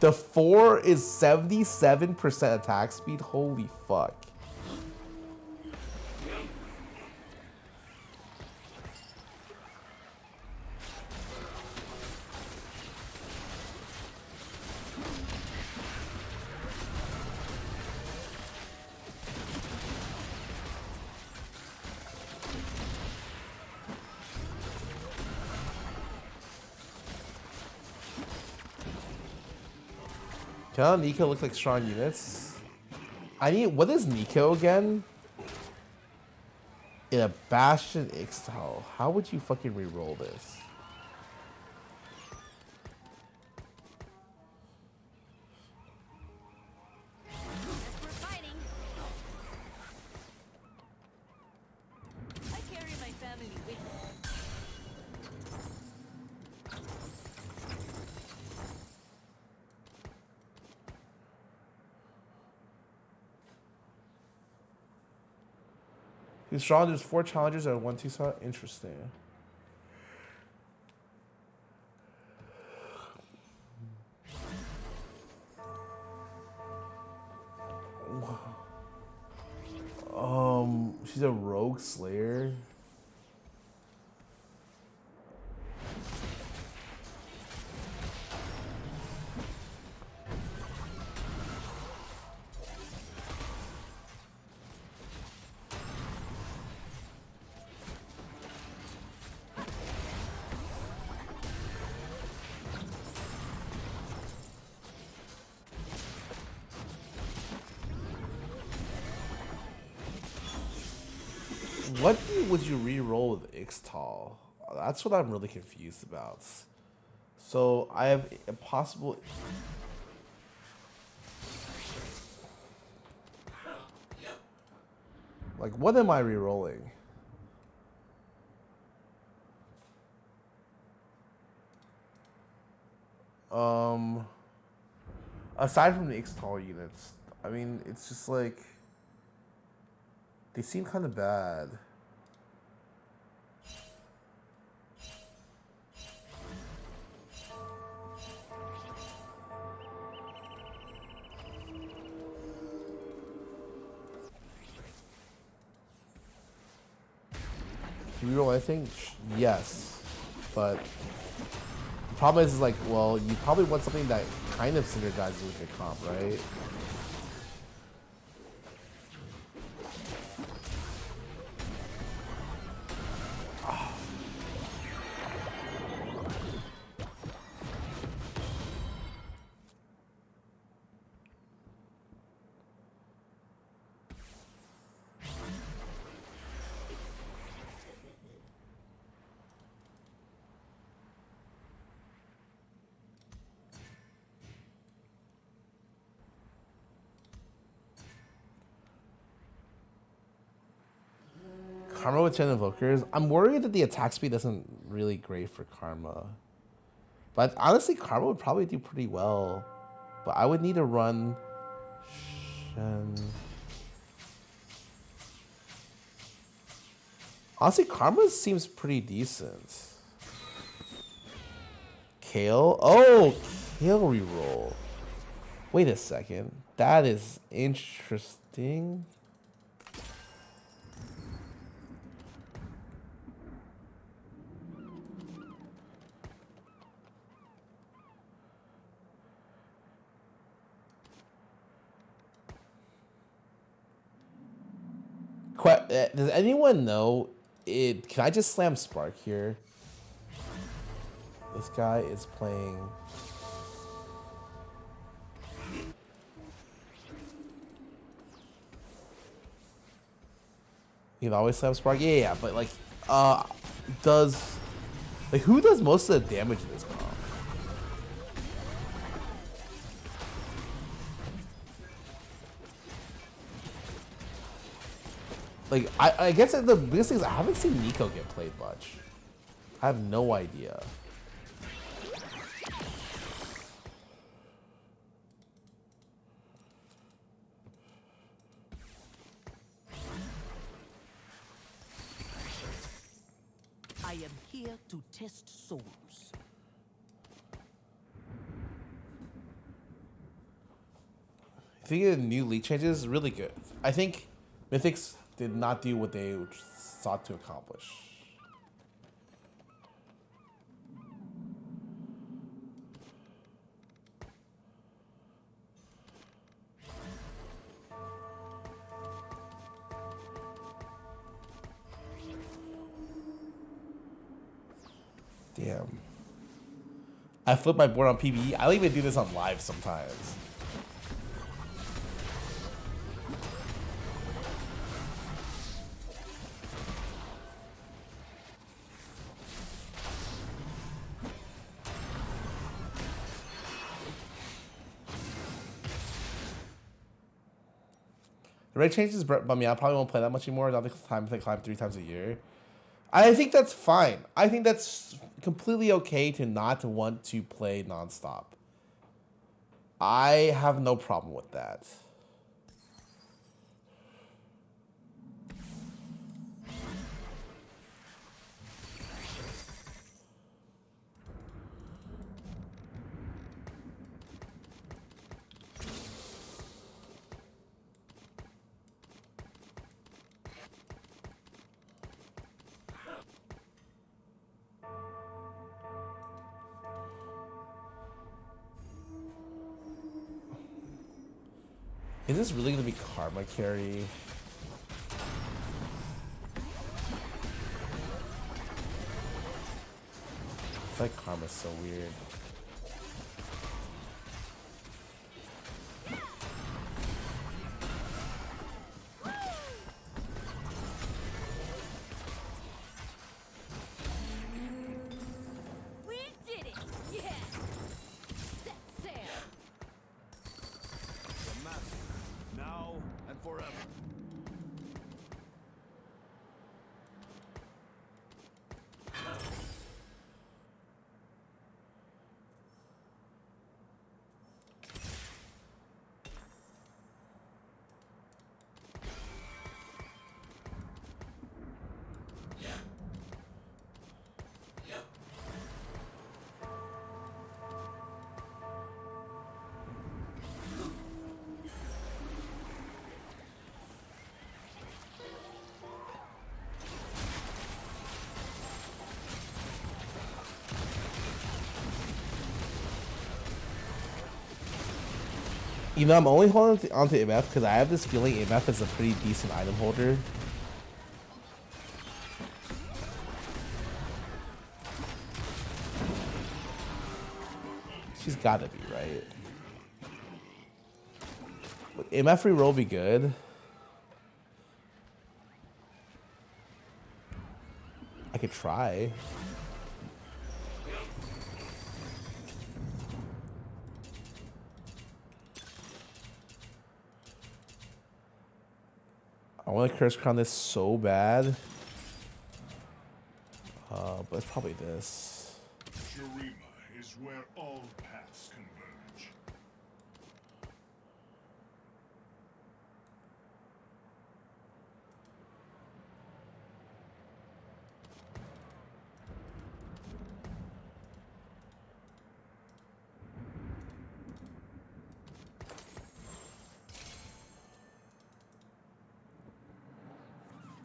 The 4 is 77% attack speed. Holy fuck. Tell Nico looks like strong units. I need, what is Nico again? In a Bastion Ixtal. How would you fucking reroll this? We're fighting. I carry my family with me. He's strong. There's 4 challengers at 1-2 slot. Interesting. She's a rogue slayer. What would you re-roll with Ixtal? That's what I'm really confused about. So I have a possible. Like, what am I re-rolling? Aside from the install units, I mean, it's just like they seem kind of bad. Reroll, I think, yes, but the problem is like, well, you probably want something that kind of synergizes with your comp, right? Karma with 10 invokers. I'm worried that the attack speed isn't really great for Karma. But honestly, Karma would probably do pretty well. But I would need to run Shen. Honestly, Karma seems pretty decent. Kale? Oh, Kale reroll. Wait a second. That is interesting. Does anyone know it? Can I just slam Spark here? This guy is playing. You can always slam Spark. Yeah, but like, who does most of the damage in this comp? Like, I guess the biggest thing is I haven't seen Nico get played much. I have no idea. I am here to test souls. I think the new league changes is really good. I think Mythics did not do what they sought to accomplish. Damn. I flip my board on PvE. I don't even do this on live sometimes. The rate changes bummed me out. I probably won't play that much anymore. Not the time to climb 3 times a year. I think that's fine. I think that's completely okay to not want to play nonstop. I have no problem with that. Is this really gonna be Karma carry? I feel like Karma's so weird. You know, I'm only holding onto MF because I have this feeling MF is a pretty decent item holder. She's gotta be, right? Would MF reroll be good? I could try. I want to curse crown this so bad. But it's probably this. Shurima is where all paths converge.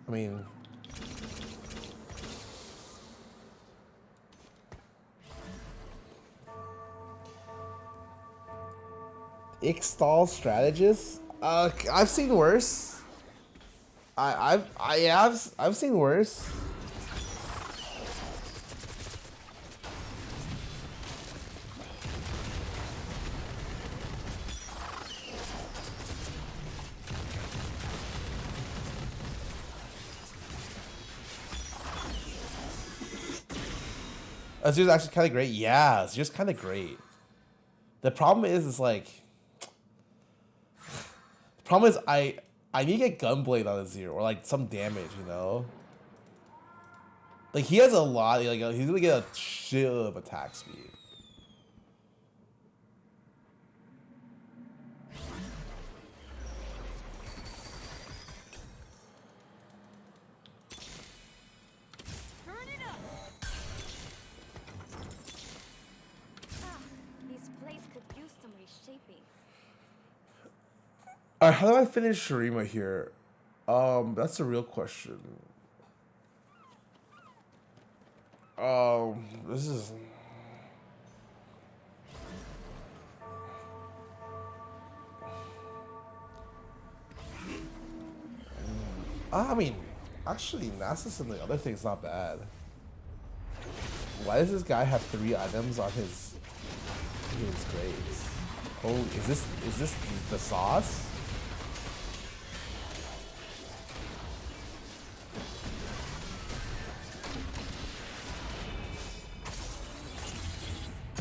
I mean, Ixtal strategist? I've seen worse. I've seen worse. Azir's actually kind of great. Yeah, Azir's kind of great. The problem is like, the problem is I need to get Gunblade on Azir or like some damage, you know. Like he has a lot. Like he's gonna get a shit of attack speed. This place could use some reshaping. Alright, how do I finish Shurima here? That's a real question. This is. I mean, actually, Nasus and the other thing's not bad. Why does this guy have 3 items on his grades? Oh, is this the sauce?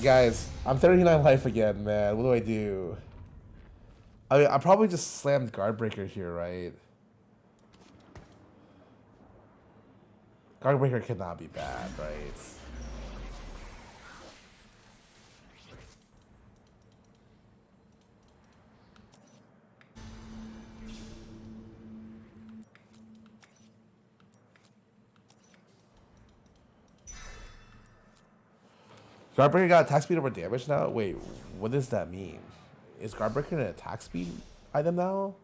Guys, I'm 39 life again, man. What do I do? I mean, I probably just slammed Guardbreaker here, right? Guardbreaker cannot be bad, right? Guardbreaker got attack speed over damage now? Wait, what does that mean? Is Guardbreaker an attack speed item now?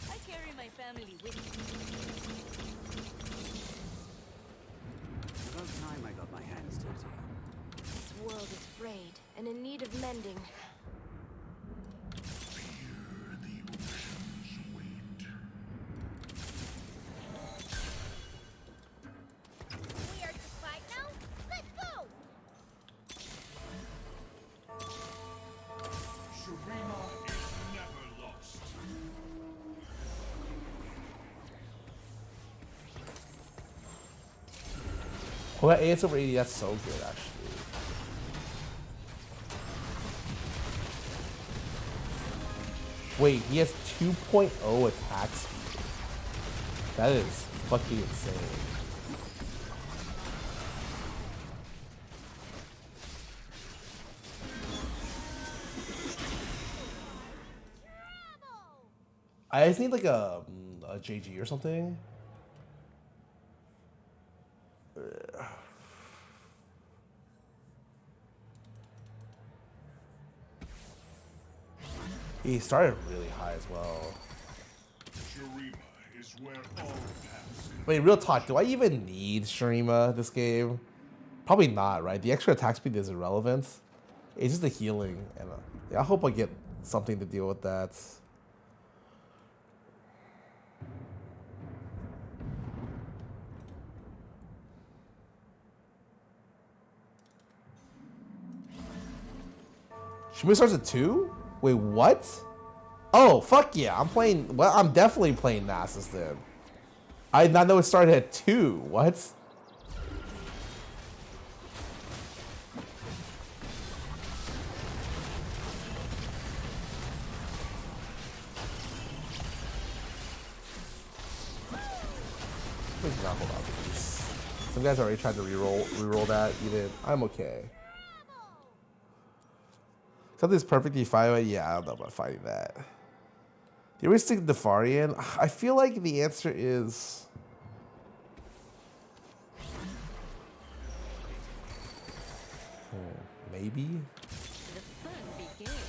I carry my family with me. About time I got my hands dirty. This world is frayed and in need of mending. Here the oceans wait. We are to fight now? Let's go! Shurima is never lost. Oh, that AS over 80, that's so good, actually. Wait, he has 2.0 attack speed. That is fucking insane. I just need like a JG or something. He started really high as well. Shurima is where all paths. Wait, real talk, do I even need Shurima this game? Probably not, right? The extra attack speed is irrelevant. It's just the healing. And yeah, I hope I get something to deal with that. Shurima starts at 2? Wait, what? Oh, fuck yeah. I'm playing... Well, I'm definitely playing Nasus then. I did not know it started at 2. What? Please not hold on, please. Some guys already tried to reroll that. You did. I'm okay. Something's perfectly fine. Yeah, I don't know about fighting that. The heuristic Defarian. I feel like the answer is. Maybe. The fun begins.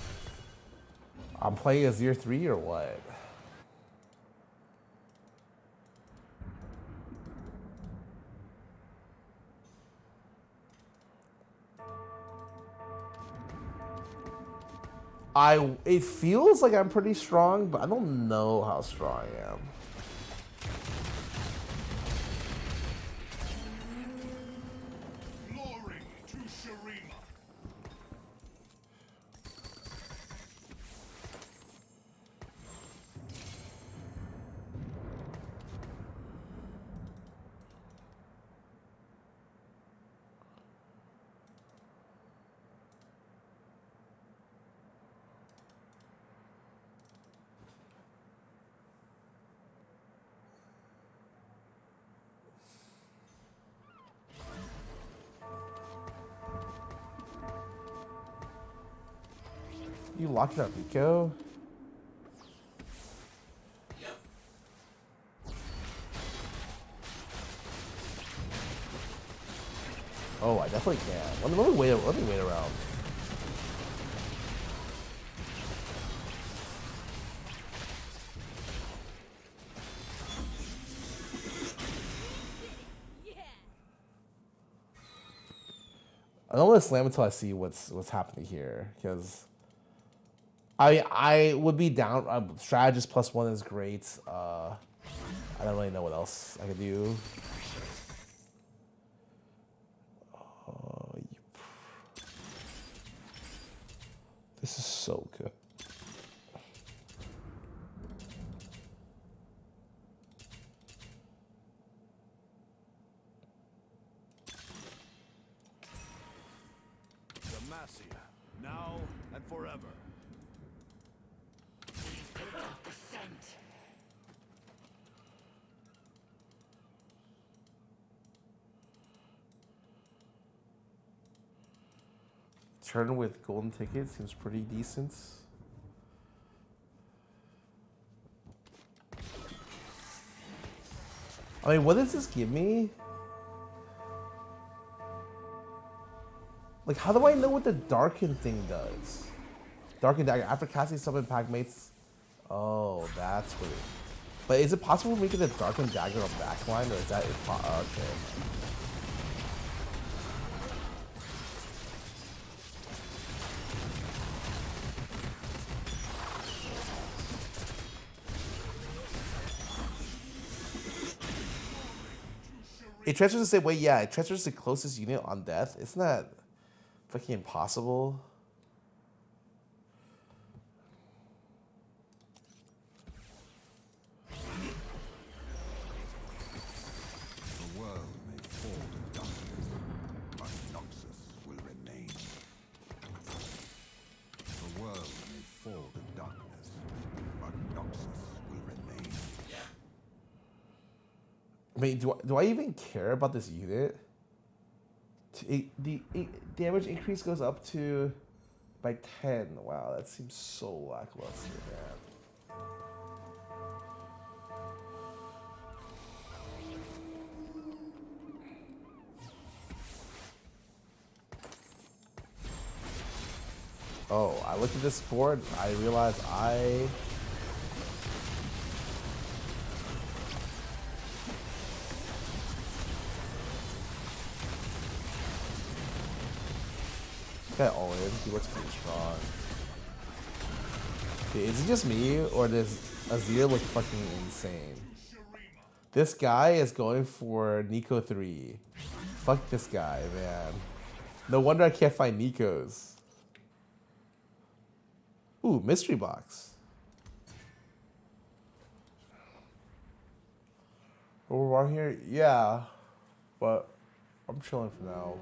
I'm playing as year 3 or what? It feels like I'm pretty strong, but I don't know how strong I am. Glory to Shurima. You locked up, Nico? Oh, I definitely can. Let me wait around. I don't want to slam until I see what's happening here, because I would be down. Strategist +1 is great. I don't really know what else I could do. This is so good. Demacia, now and forever. Turn with golden ticket seems pretty decent. I mean, what does this give me? Like, how do I know what the Darken thing does? Darken Dagger. After casting summon pack mates. Oh, that's what it. But is it possible for me to get a Darken Dagger on backline, or is that okay? It transfers the same way, yeah. It transfers the closest unit on death. Isn't that fucking impossible? The world may fall to darkness, but Noxus will remain. The world may fall to darkness, but Noxus will remain. I mean, do I even care about this unit? The damage increase goes up to by 10. Wow, that seems so lackluster, man. Oh, I looked at this board. I realized I Guy all in. He looks pretty strong. Okay, is it just me or does Azir look fucking insane? This guy is going for Nico 3. Fuck this guy, man. No wonder I can't find Nikos. Ooh, mystery box. Over here? Yeah. But I'm chilling for now.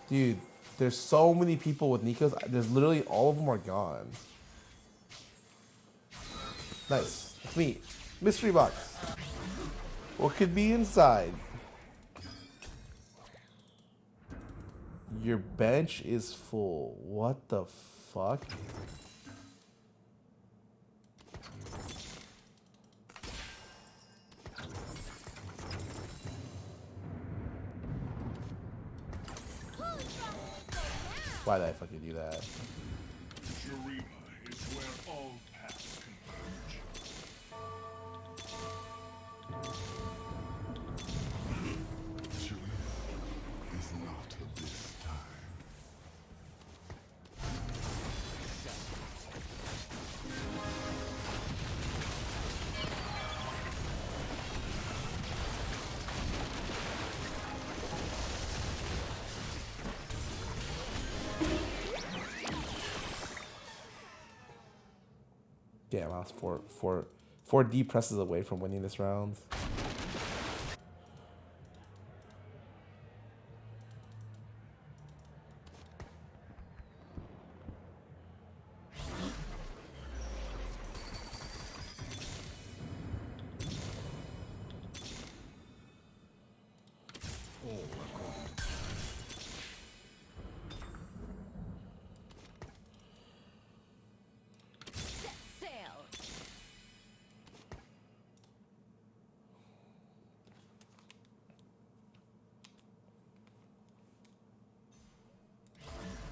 Dude, there's so many people with Nikos. There's literally all of them are gone. Nice. It's me. Mystery box. What could be inside? Your bench is full. What the fuck? Why did I fucking do that? Shurima is where all paths converge. Shurima is not of this time. Damn, I was four D presses away from winning this round.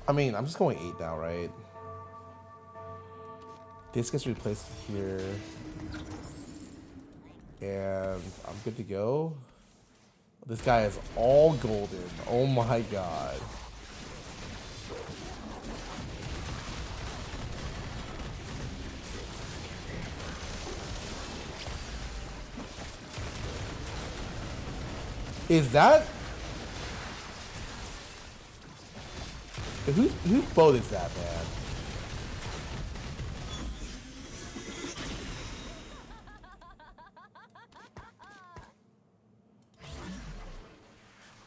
I mean, I'm just going 8 now, right? This gets replaced here. And I'm good to go. This guy is all golden. Oh my god. Is that... Whose boat is that, man?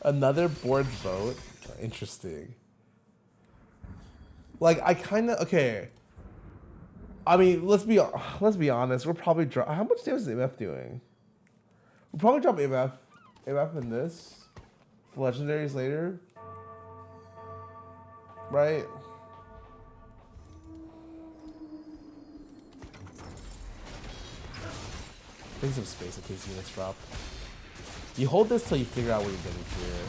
Another board boat? Interesting. Like, I kind of... Okay. I mean, let's be honest. We're probably... How much damage is MF doing? We'll probably drop MF in this. For legendaries later. Right? Take some space in case units drop. You hold this till you figure out what you're getting here.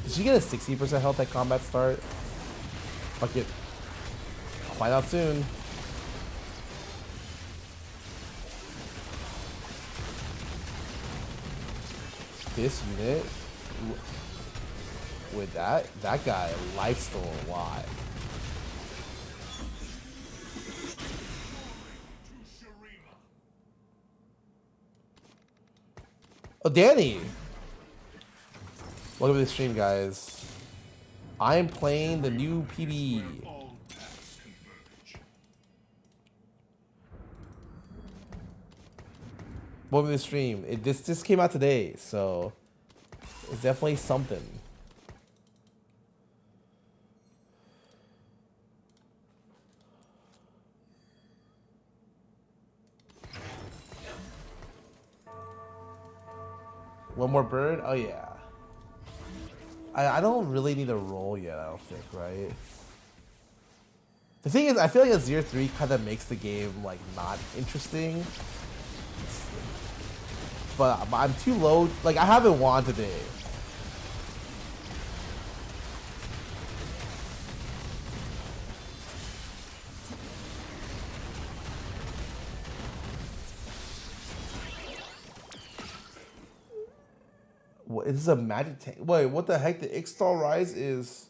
Did you get a 60% health at combat start? Fuck it. I'll find out soon. This unit with that guy life stole a lot. Oh, Danny! Welcome to the stream, guys. I am playing the new PB. All paths What the stream? This just came out today, so it's definitely something. One more bird? Oh yeah. I don't really need a roll yet, I don't think, right? The thing is, I feel like a 0-3 kind of makes the game like not interesting. But I'm too low. Like I haven't won today. What is a magic tank? Wait, what the heck? The Ixtal Rise is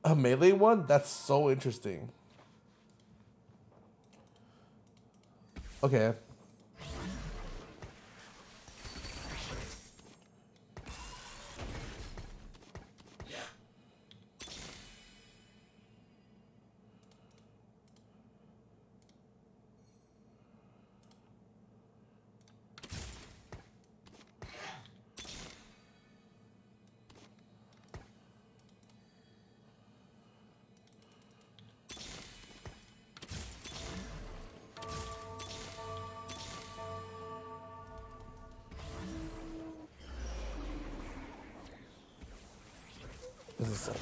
a melee one? That's so interesting. Okay. This is so.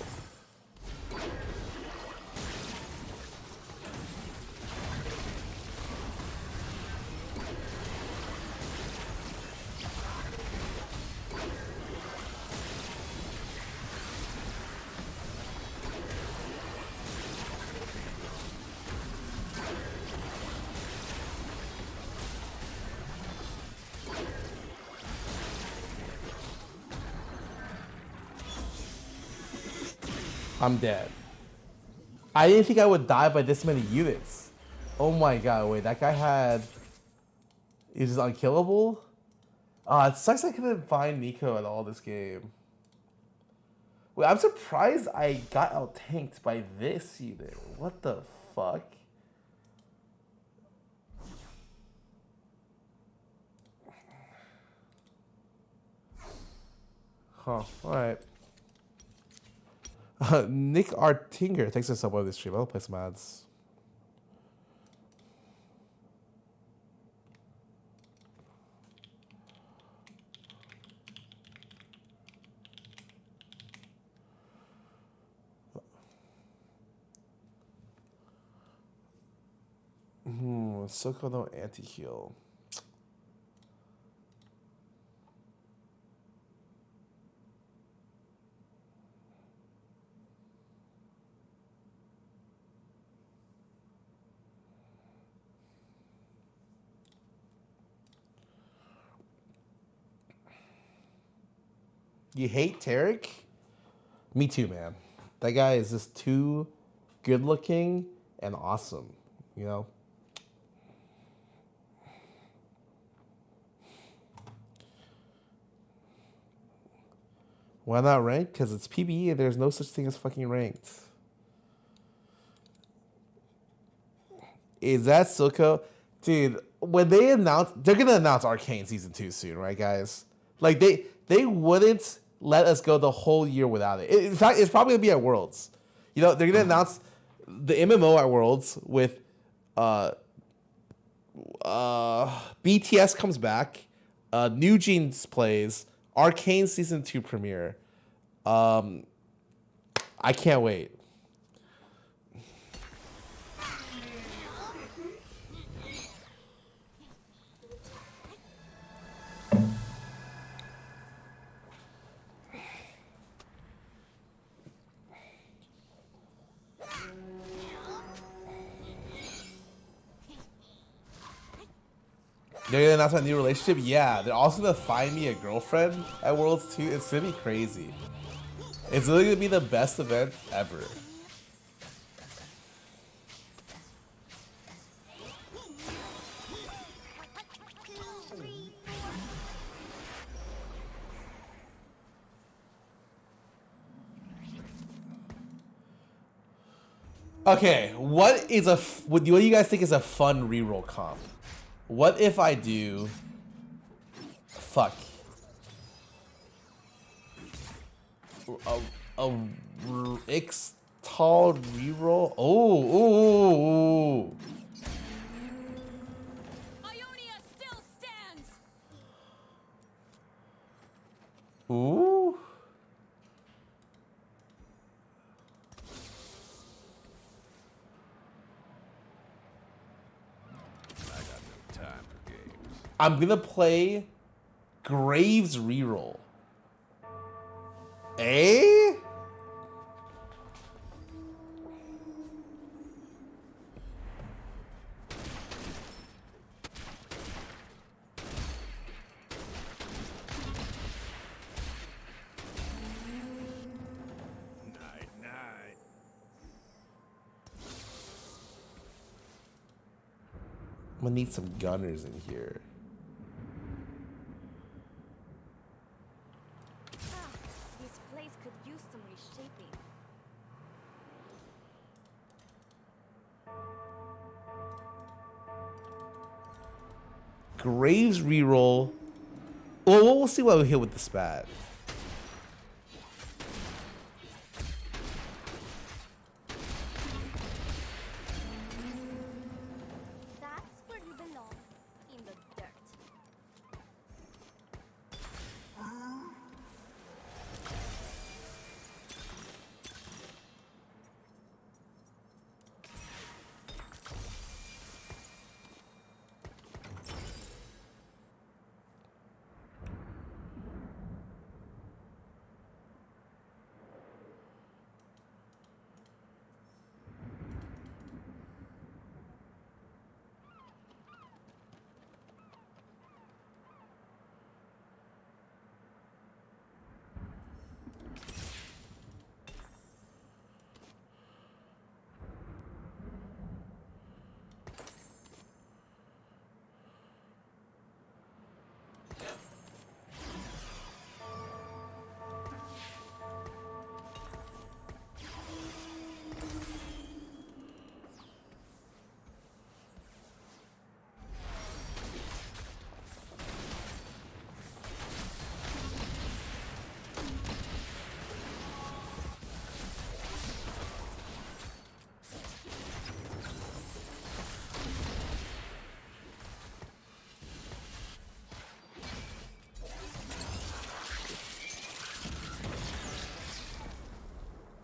I'm dead. I didn't think I would die by this many units. Oh my god, wait, that guy had... He was unkillable? It sucks I couldn't find Nico at all this game. Wait, I'm surprised I got out-tanked by this unit. What the fuck? Huh, alright. Nick Artinger, thanks for sub on this stream. I'll play some ads. Soko no anti-heal. You hate Tarek? Me too, man. That guy is just too good looking and awesome, you know? Why not ranked? Because it's PBE and there's no such thing as fucking ranked. Is that Silco? Dude, when they announce, they're going to announce Arcane Season 2 soon, right, guys? Like, they wouldn't let us go the whole year without it. In fact, it's probably going to be at Worlds. You know, they're going to announce the MMO at Worlds with BTS comes back, New Jeans plays, Arcane Season 2 premiere. I can't wait. They're gonna announce a new relationship? Yeah, they're also gonna find me a girlfriend at Worlds 2. It's gonna be crazy. It's literally gonna be the best event ever. Okay, what do you guys think is a fun reroll comp? What if I do? Fuck. A X tall reroll. Oh. Ionia still stands. Ooh. Time for games. I'm gonna play Graves reroll. Eh? Night, night. I'm gonna need some gunners in here. This place could use some reshaping. Graves reroll. Well, we'll see what we hit with the spat. That's where you belong. In the dirt.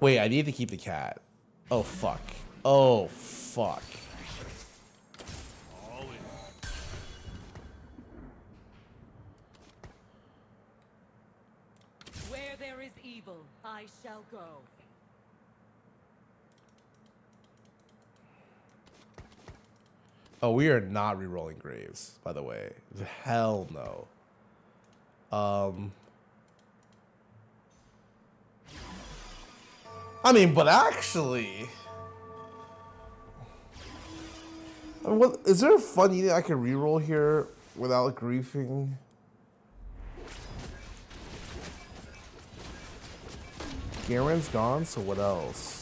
Wait, I need to keep the cat. Oh, fuck. Oh, fuck. All in. Where there is evil, I shall go. Oh, we are not re-rolling Graves, by the way. Hell no. I mean, but actually, I mean, what is there a fun unit I can re-roll here without griefing? Garen's gone, so what else?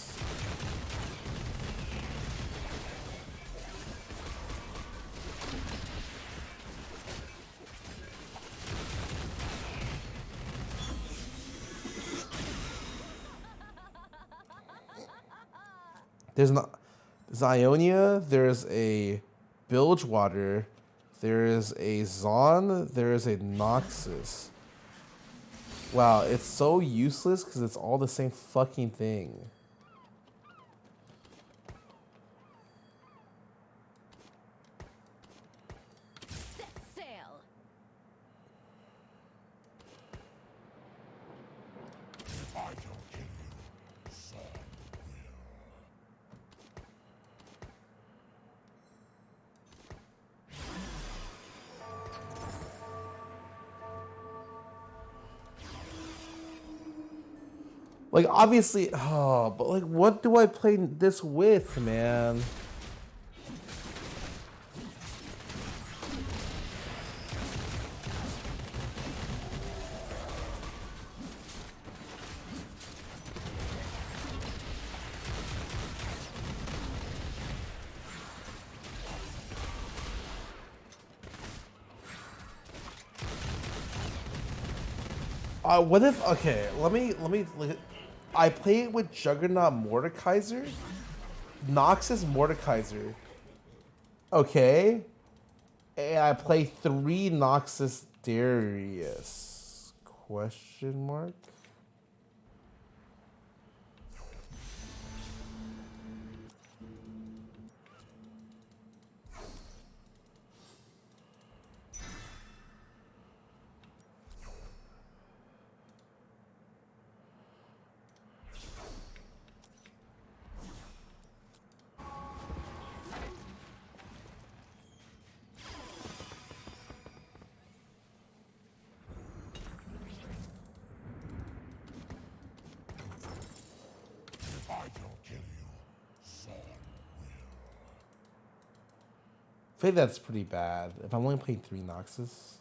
There's Ionia, there's a Bilgewater, there is a Zon, there is a Noxus. Wow, it's so useless because it's all the same fucking thing. Set sail. If I don't kill you, Saul will. Like, obviously, but like, what do I play this with, man? What if? Okay, let me. I play it with Juggernaut Mordekaiser, Noxus Mordekaiser. Okay, and I play 3 Noxus Darius. Question mark. If I don't kill you, Zod will. I think that's pretty bad. If I'm only playing 3 Noxus.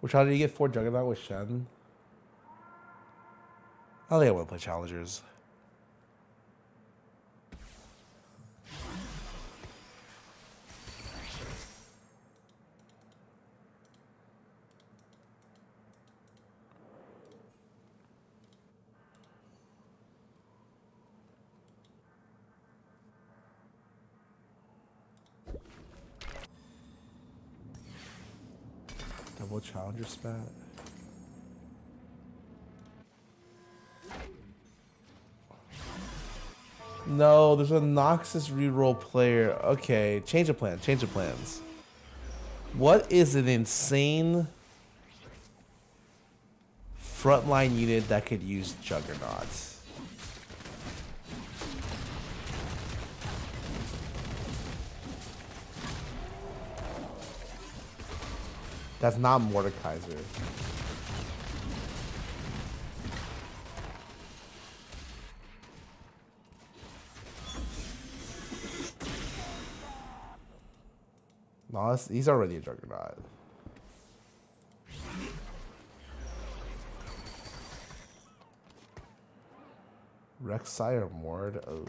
Which how did you get 4 Juggernaut with Shen? I think I want to play Challengers. Double Challenger spat. No, there's a Noxus reroll player. Okay, change of plan. Change of plans. What is an insane frontline unit that could use Juggernauts? That's not Mordekaiser. No, he's already a Juggernaut. Rek'Sai or Mord? Oh.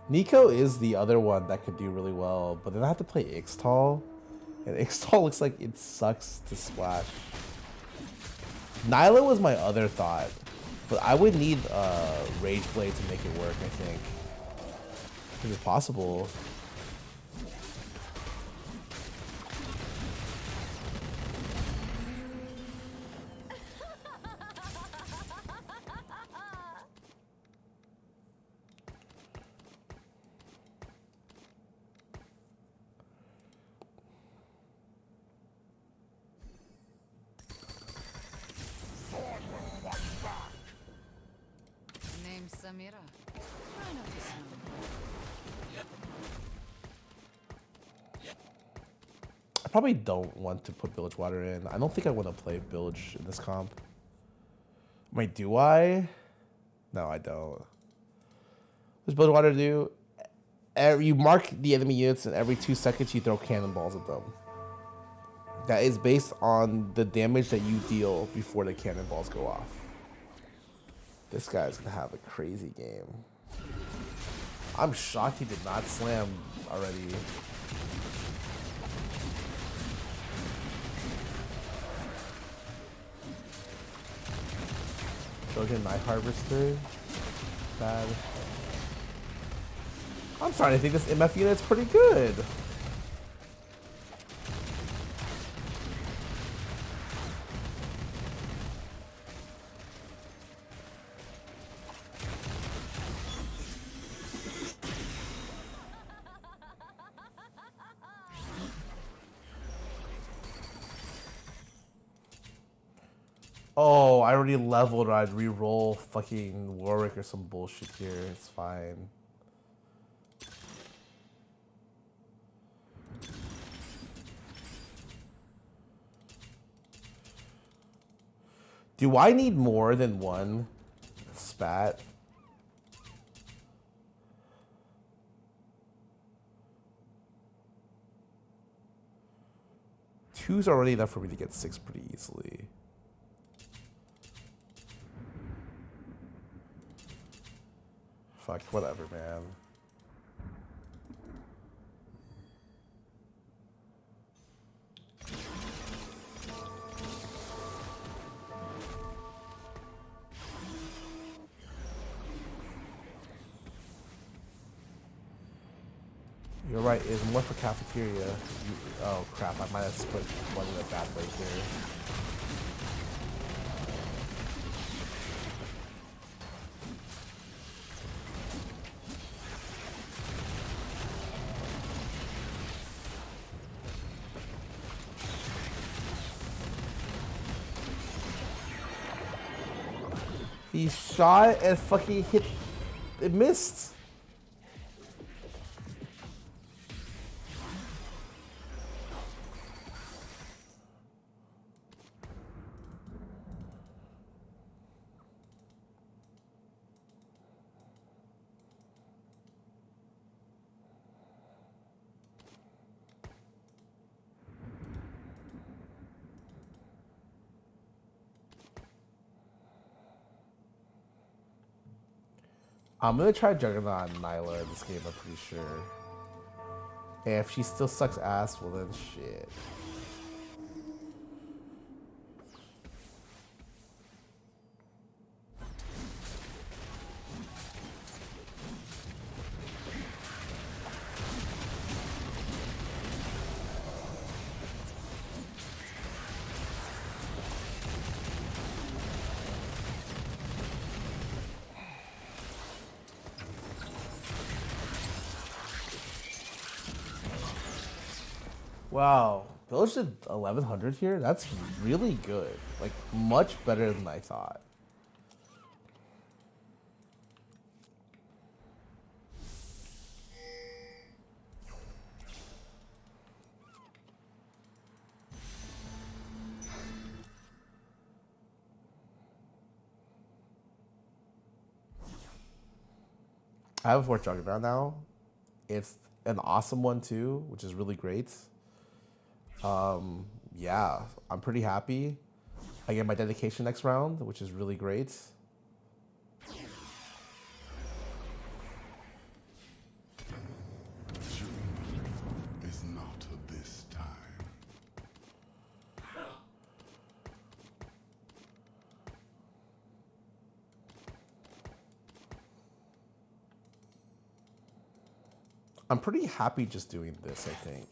Nico is the other one that could do really well, but then I have to play Ixtal, and Ixtal looks like it sucks to splash. Nyla was my other thought, but I would need Rage Blade to make it work, I think. Is it possible? Name's Samira. I know this one. I probably don't want to put Bilge Water in. I don't think I want to play Bilge in this comp. Wait, do I? No, I don't. What does Bilge Water do? You mark the enemy units, and every 2 seconds you throw cannonballs at them. That is based on the damage that you deal before the cannonballs go off. This guy's gonna have a crazy game. I'm shocked he did not slam already. Shogun Night Harvester. Bad. I'm starting to think this MF unit's pretty good. I already leveled, or I'd re-roll fucking Warwick or some bullshit here. It's fine. Do I need more than one spat? Two's already enough for me to get 6 pretty easily. Fuck, whatever, man. You're right, it's more for cafeteria. Oh crap, I might have put one in a bad way here. He shot and fucking hit. It missed. I'm gonna try Juggernaut and Nyla in this game, I'm pretty sure. And if she still sucks ass, well then shit. Wow, those did 1100 here? That's really good. Like, much better than I thought. I have a 4th Juggernaut now. It's an awesome one too, which is really great. Yeah, I'm pretty happy. I get my dedication next round, which is really great. Is not this time. I'm pretty happy just doing this, I think.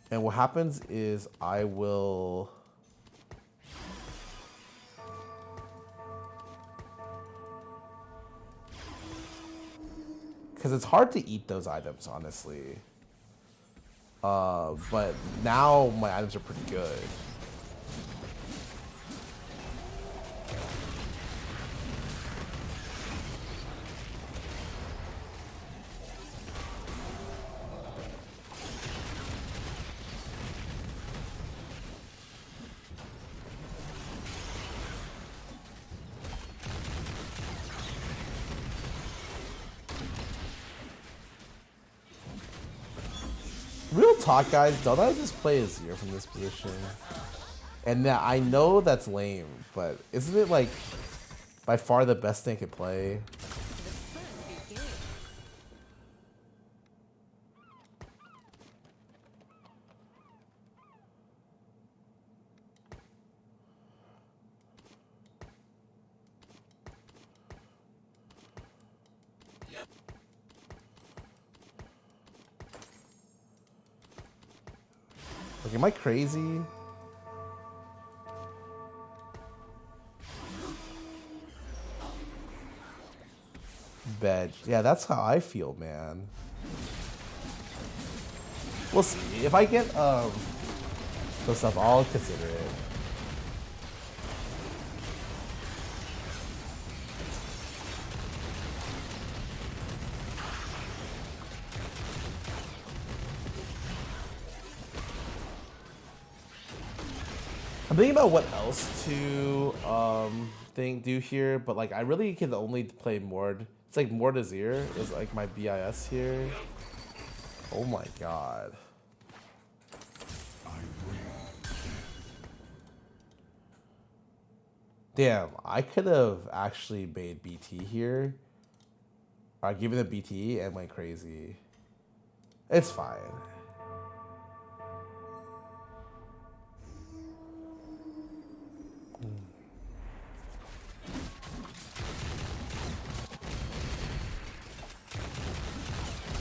And what happens is I will... Because it's hard to eat those items, honestly. But now my items are pretty good. Real talk, guys, don't I just play a 0 from this position? And now I know that's lame, but isn't it like by far the best thing I could play? Like, am I crazy? Bed. Yeah, that's how I feel, man. We'll see. If I get those stuff, I'll consider it. I'm thinking about what else to do here, but like I really can only play Mord. It's like Mordazir is like my BIS here. Oh my god. Damn, I could have actually made BT here. Or given a BT and went crazy. It's fine.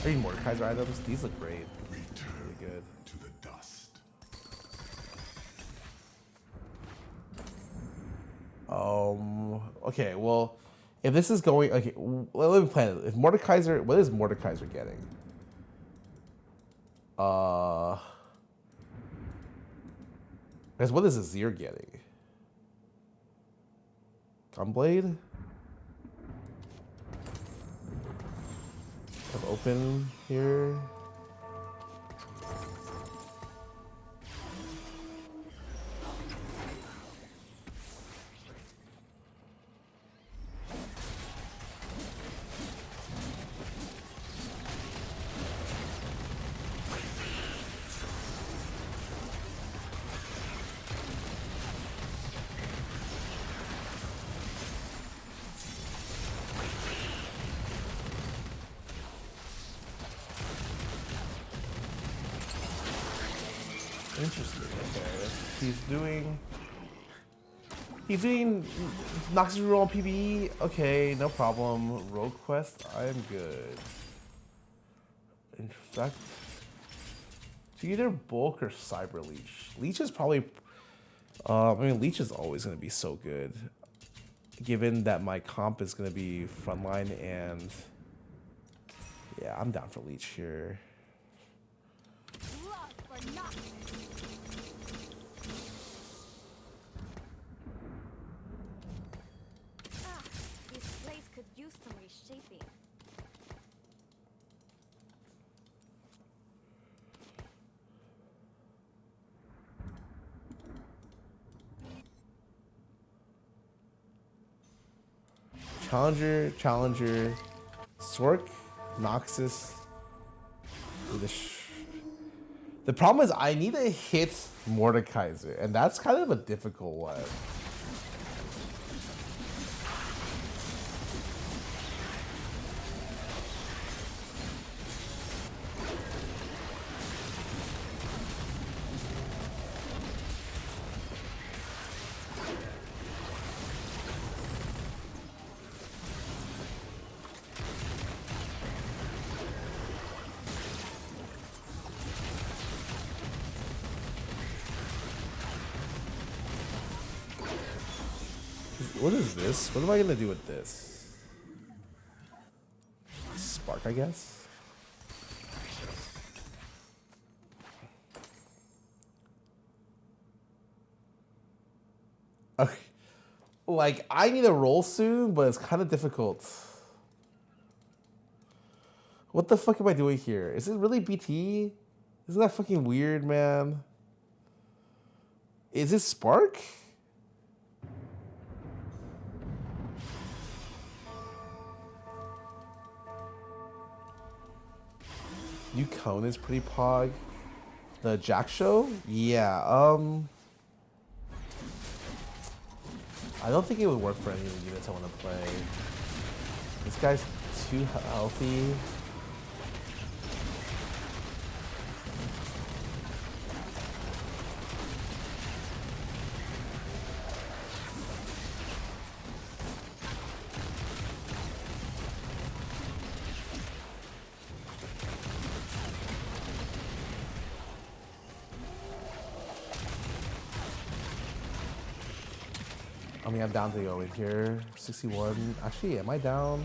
Are you Mordekaiser items? These look great. Really good. To the dust. Okay, well, if this is going, okay, well, let me plan it. If Mordekaiser, what is Mordekaiser getting? Guys, what is Azir getting? Gunblade? Have open here. Interesting. Okay, he's doing Noxus rule on PvE. Okay, no problem. Rogue quest, I am good. Infect. So either bulk or cyber leech. Leech is probably. I mean, leech is always going to be so good, given that my comp is going to be frontline and. Yeah, I'm down for leech here. Blood for nothing. This place could use some reshaping. Challenger, Sork, Noxus. The problem is I need to hit Mordekaiser, and that's kind of a difficult one. What is this? What am I gonna do with this? Spark, I guess? Okay. Like, I need a roll soon, but it's kind of difficult. What the fuck am I doing here? Is it really BT? Isn't that fucking weird, man? Is it Spark? New Cone is pretty pog. The Jack Show? Yeah, I don't think it would work for any of the units I want to play. This guy's too healthy. I mean, I'm down to go in here. 61. Actually, am I down?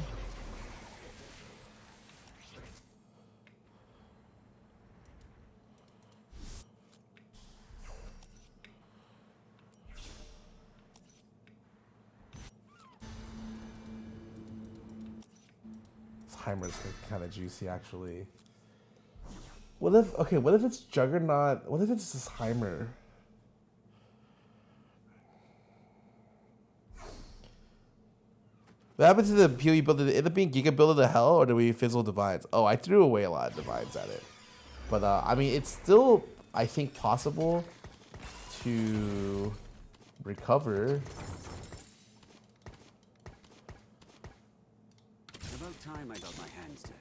This Heimer's kind of juicy, actually. What if, okay, what if it's Juggernaut? What if it's this Heimer? What happened to the PoE build? Did it end up being Giga build to hell, or did we fizzle Divines? Oh, I threw away a lot of Divines at it. But, I mean, it's still, I think, possible to recover. About time I got my hands dirty.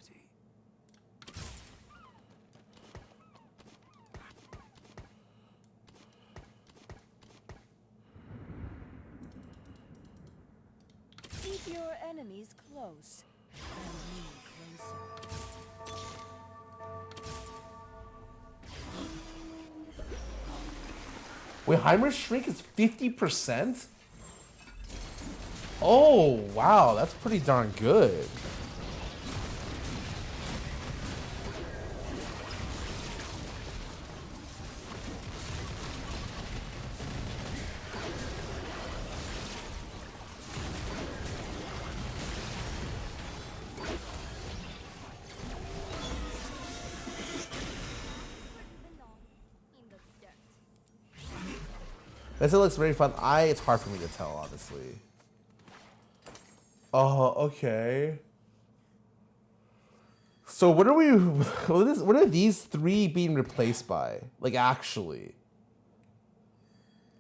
Keep your enemies close. And me closer. Wait, Heimer's shrink is 50%? Oh, wow, that's pretty darn good. This looks very fun. It's hard for me to tell, honestly. Oh, okay. So what are we? What are these three being replaced by? Like actually,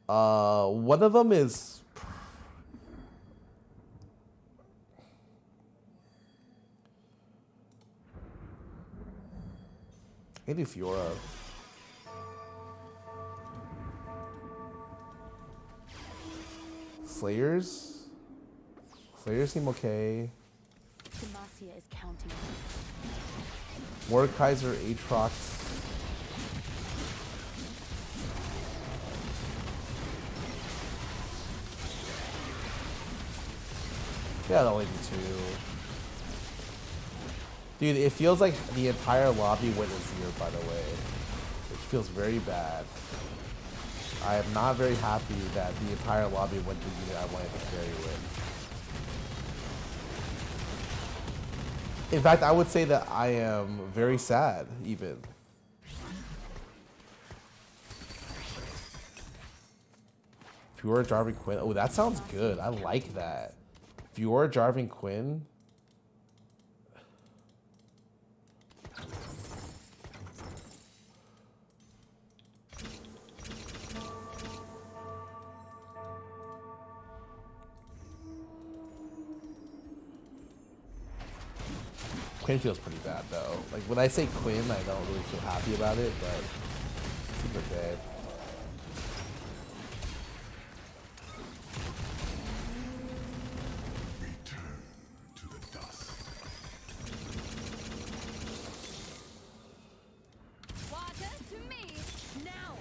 one of them is. I do Fiora. Slayers? Slayers seem okay. Demacia is counting. Mordekaiser, Aatrox. Yeah, only the two. Dude, it feels like the entire lobby went to 0, by the way. Which feels very bad. I am not very happy that the entire lobby went to the unit I wanted to carry with. In fact, I would say that I am very sad, even. Fiora, Jarvan, Quinn. Oh, that sounds good. I like that. Fiora, Jarvan, Quinn. Quinn feels pretty bad though. Like when I say Quinn, I don't really feel happy about it, but it's super bad. Return to the dust. Water to me now.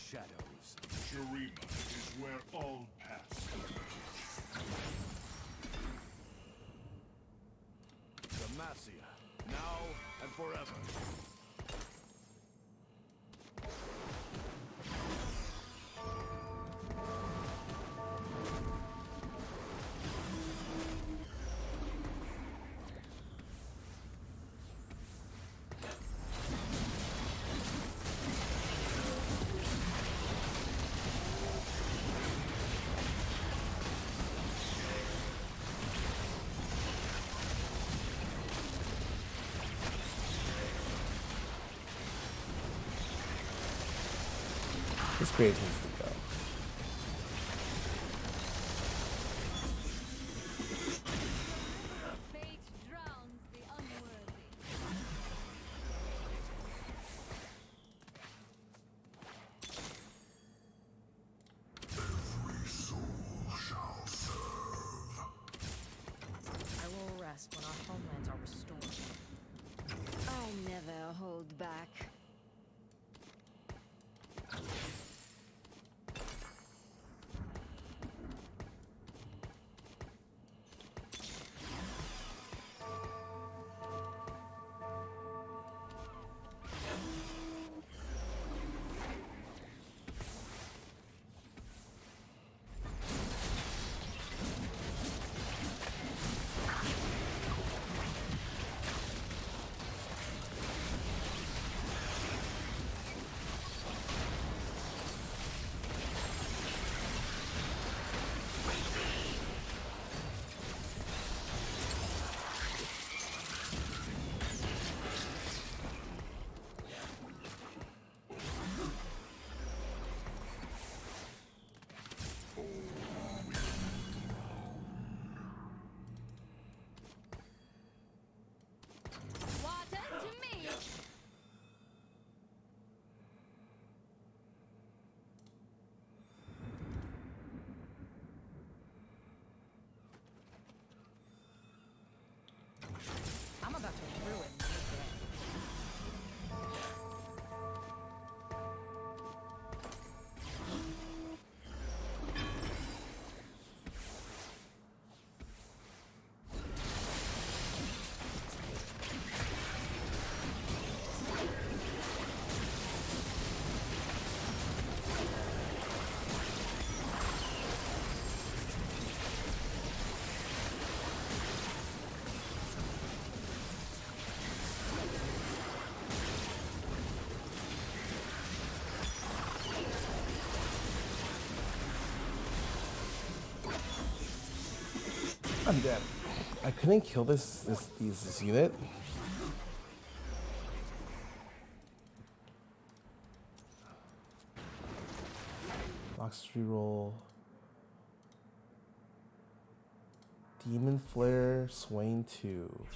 Shadows. Shurima is where all paths converge. Demacia, now and forever. This Graves needs to go. Fate drowns the unworthy. Every soul shall serve. I will rest when our homelands are restored. I never hold back. I'm dead. I couldn't kill this unit. Nox reroll. Demon Flare, Swain 2.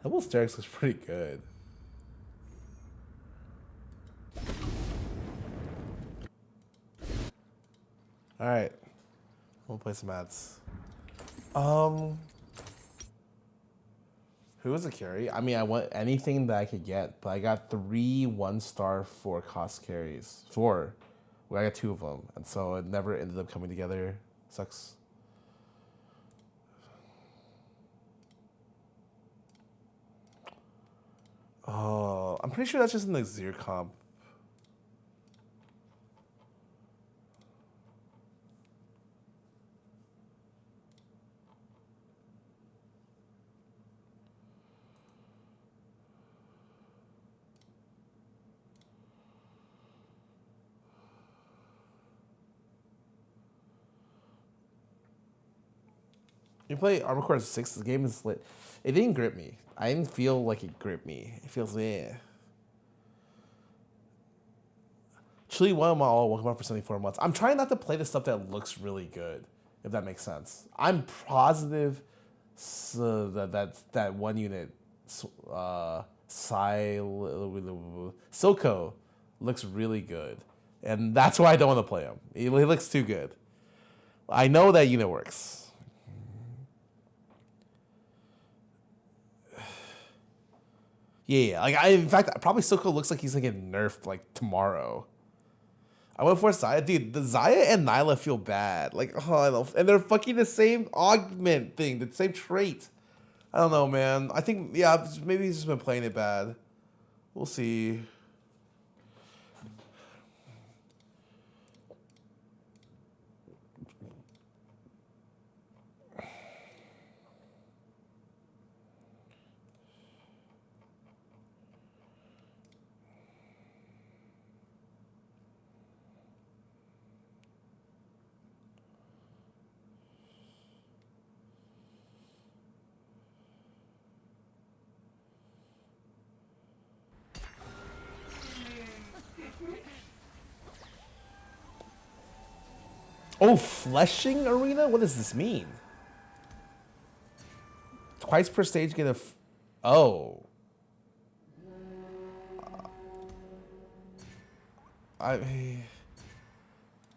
Double Starks looks pretty good. Alright. We'll play some ads. Who was a carry? I mean, I want anything that I could get, but I got 3 1-star 4 cost carries. 4. Well, I got 2 of them, and so it never ended up coming together. Sucks. Oh, I'm pretty sure that's just in the Xer comp. You play Armor Core 6, the game is lit. It didn't grip me. I didn't feel like it gripped me. It feels, eh. Chili One Mall, welcome out for 74 months. I'm trying not to play the stuff that looks really good, if that makes sense. I'm positive that one unit, Silco, looks really good. And that's why I don't want to play him. He looks too good. I know that unit works. Yeah, like in fact, probably Silco looks like he's gonna get nerfed like tomorrow. I went for Zaya, dude. The Zaya and Nyla feel bad, like and they're fucking the same augment thing, the same trait. I don't know, man. I think maybe he's just been playing it bad. We'll see. Oh, fleshing arena? What does this mean? Twice per stage get a... Oh.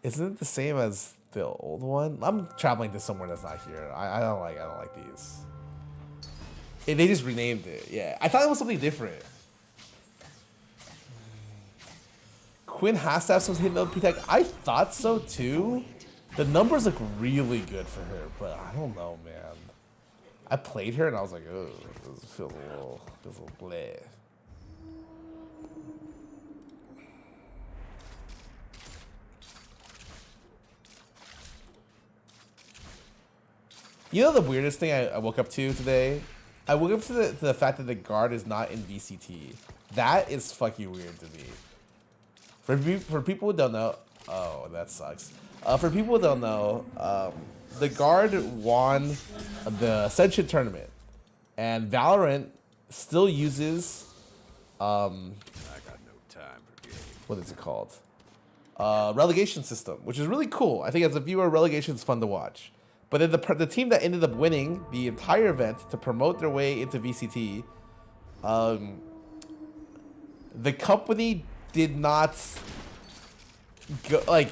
Isn't it the same as the old one? I'm traveling to somewhere that's not here. I don't like these. They just renamed it. Yeah, I thought it was something different. Quinn has to have some hidden LP tech. I thought so too. The numbers look really good for her, but I don't know, man. I played her and I was like, oh, this feels a little bleh. You know the weirdest thing I woke up to today? I woke up to the fact that the guard is not in VCT. That is fucking weird to me. For people who don't know, oh, that sucks. For people who don't know, the guard won the Ascension tournament, and Valorant still uses I got no time for games. what is it called? Relegation system, which is really cool. I think as a viewer, relegation is fun to watch. But then the team that ended up winning the entire event to promote their way into VCT, the company did not go, like,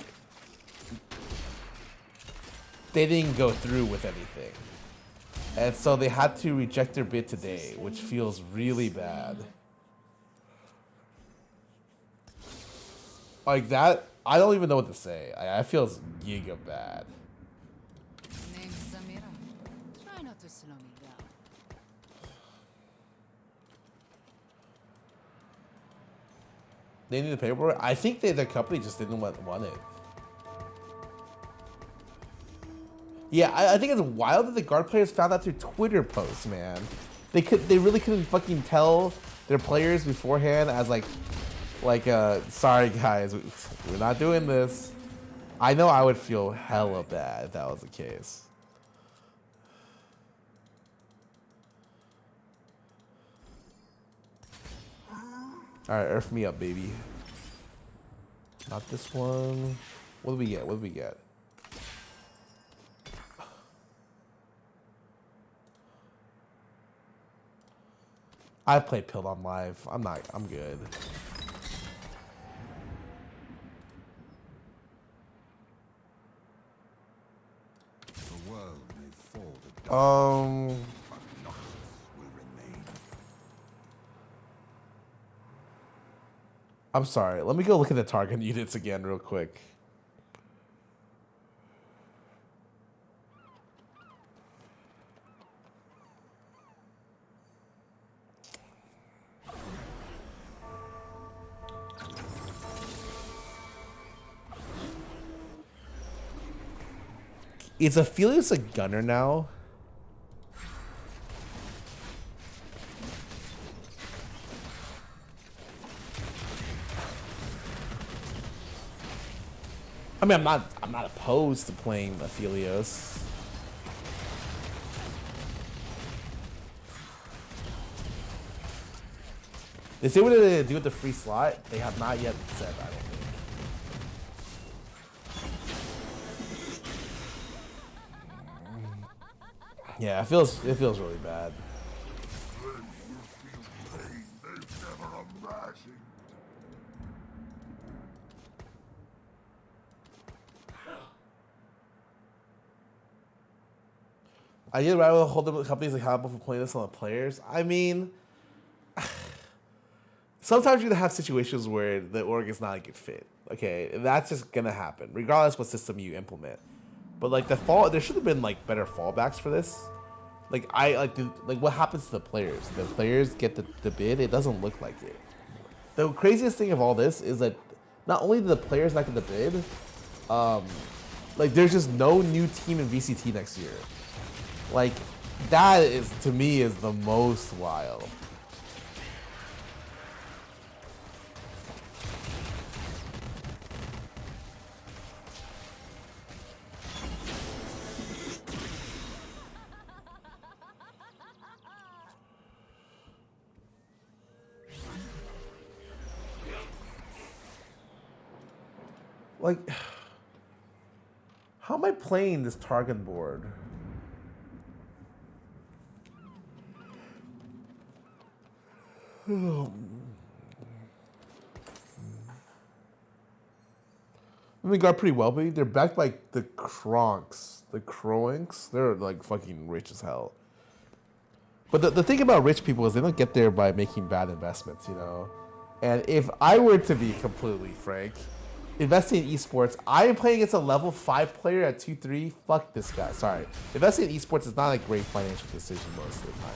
they didn't go through with anything. And so they had to reject their bid today, which feels really bad. Like that, I don't even know what to say. I feel giga bad. Name's Samira. Try not to slow me down. They need to pay for it. I think their company just didn't want it. Yeah, I think it's wild that the guard players found out through Twitter posts, man. They really couldn't fucking tell their players beforehand as like sorry guys, we're not doing this. I know I would feel hella bad if that was the case. Alright, earth me up, baby. Not this one. What do we get? What do we get? I've played Pilled on live. I'm good. The world may fall to darkness, but Noxus will remain. I'm sorry. Let me go look at the target units again real quick. Is Aphelios a gunner now? I mean, I'm not opposed to playing Aphelios. They say what they do with the free slot. They have not yet said, I don't think. Yeah, it feels really bad. I get rather hold the companies accountable for playing this on the players. I mean, sometimes you're gonna have situations where the org is not a good fit. Okay, that's just gonna happen, regardless what system you implement. But like there should have been like better fallbacks for this. Like what happens to the players? The players get the bid. It doesn't look like it. The craziest thing of all this is that not only do the players not get the bid, like there's just no new team in VCT next year. Like that is to me is the most wild. Like, how am I playing this Targon board? They got pretty well, but they're backed by the Kronks. The Croinks, they're like fucking rich as hell. But the thing about rich people is they don't get there by making bad investments, you know? And if I were to be completely frank, investing in esports, I am playing against a level 5 player at 2-3. Fuck this guy. Sorry. Investing in esports is not a great financial decision most of the times.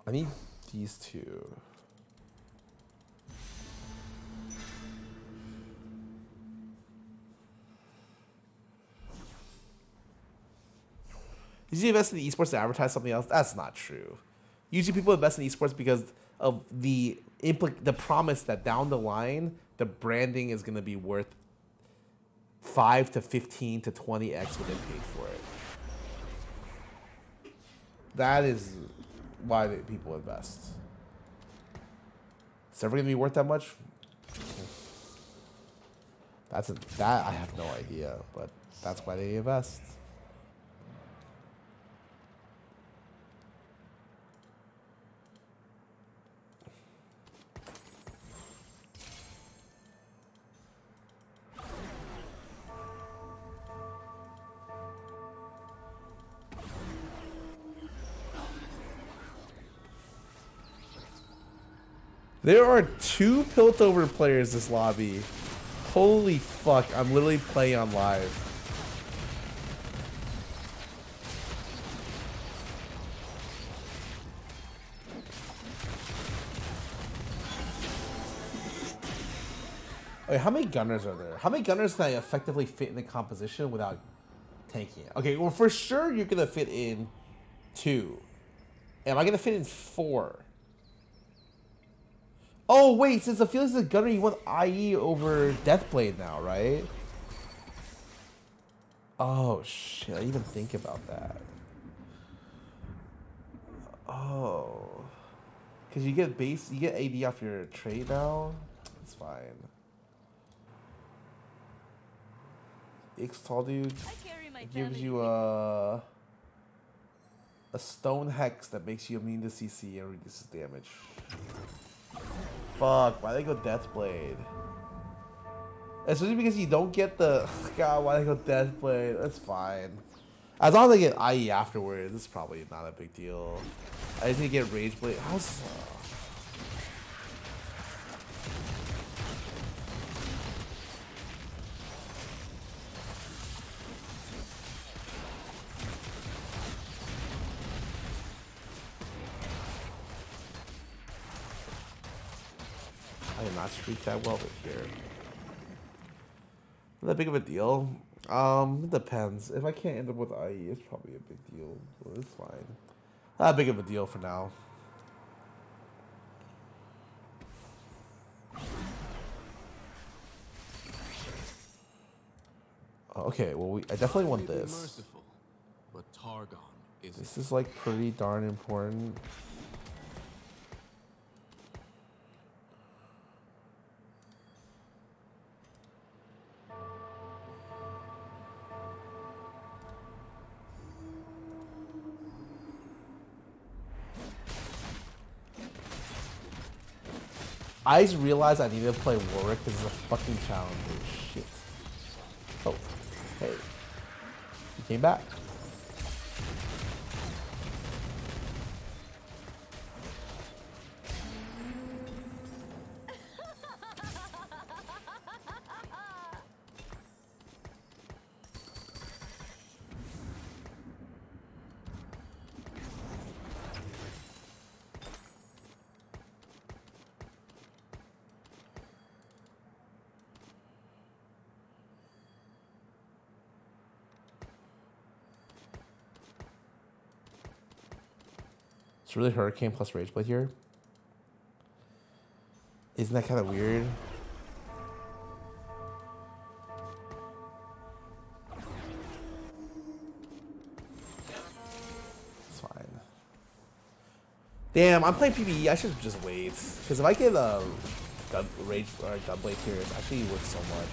I need these two. Did you invest in the esports to advertise something else? That's not true. Usually people invest in esports because of the promise that down the line, the branding is going to be worth 5 to 15 to 20x what they paid for it. That is why people invest. It's ever gonna be worth that much? That I have no idea, but that's why they invest. There are 2 Piltover players this lobby. Holy fuck, I'm literally playing on live. Wait, how many gunners are there? How many gunners can I effectively fit in the composition without tanking it? Okay, well for sure you're gonna fit in 2. Am I gonna fit in 4? Oh wait, since the Felix is a gunner, you want IE over Deathblade now, right? Oh shit, I didn't even think about that. Oh. Cause you get base, you get AD off your trade now? It's fine. Ixtal dude it gives you a stone hex that makes you immune to CC and reduces damage. Fuck, why they go Deathblade? Especially because you don't get the God, why they go Deathblade? That's fine. As long as I get IE afterwards, it's probably not a big deal. I just need to get Rageblade. How's I did not streak that well this year. Not that big of a deal. It depends. If I can't end up with IE, it's probably a big deal. So it's fine. Not big of a deal for now. Okay, well, I definitely want this. Merciful, but Targon is. This is like pretty darn important. I just realized I need to play Warwick because it's a fucking challenge. Shit. Oh, hey. He came back. It's really Hurricane plus Rageblade here. Isn't that kind of weird? It's fine. Damn, I'm playing PvE. I should just wait. Because if I get Rage or Gunblade here, it's actually worth so much.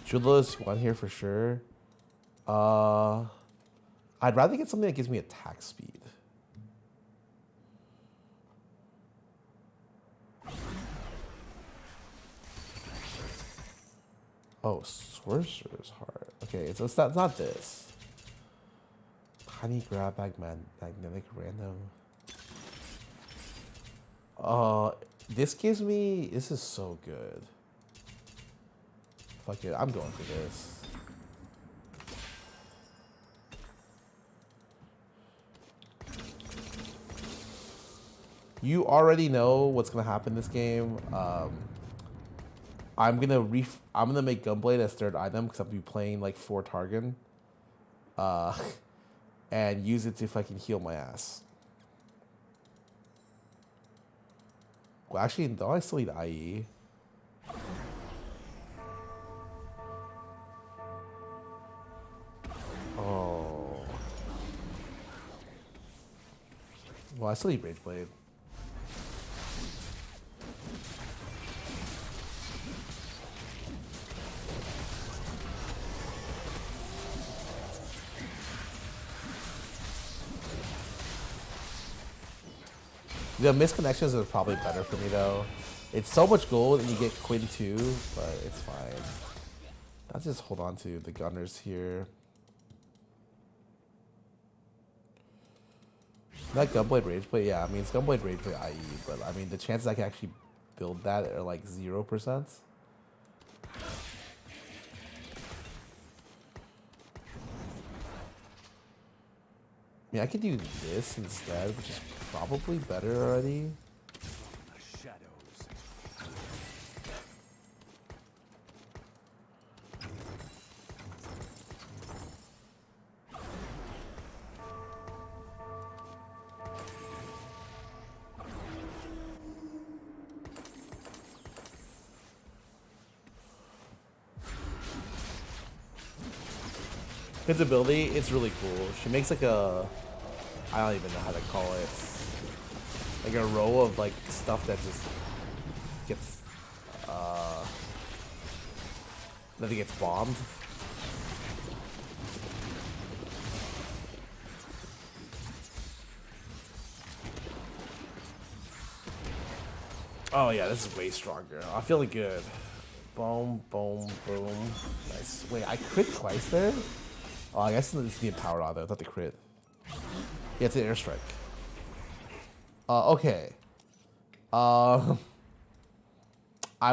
Drill's one here for sure. I'd rather get something that gives me attack speed. Oh, Sorcerer's Heart. Okay, so it's not this. Tiny grab bag, magnetic random. This gives me. This is so good. Fuck it, I'm going for this. You already know what's gonna happen this game. I'm gonna make Gunblade as third item because I'll be playing like 4 Targon. And use it to fucking heal my ass. Well, actually, no, I still need IE. Oh. Well, I still need Rageblade. The misconnections are probably better for me though. It's so much gold and you get Quinn too, but it's fine. I'll just hold on to the gunners here. That Gunblade Rageblade, yeah, I mean it's Gunblade Rageblade IE, but I mean the chances I can actually build that are like 0%. I mean I could do this instead, which is probably better already. His ability, it's really cool. She makes like a, I don't even know how to call it, like a row of like stuff that just gets, that gets bombed. Oh yeah, this is way stronger. I'm feeling good. Boom, boom, boom. Nice. Wait, I crit twice there? Oh, I guess it's the Empower Auto. I thought the crit. Yeah, it's an airstrike. Okay. I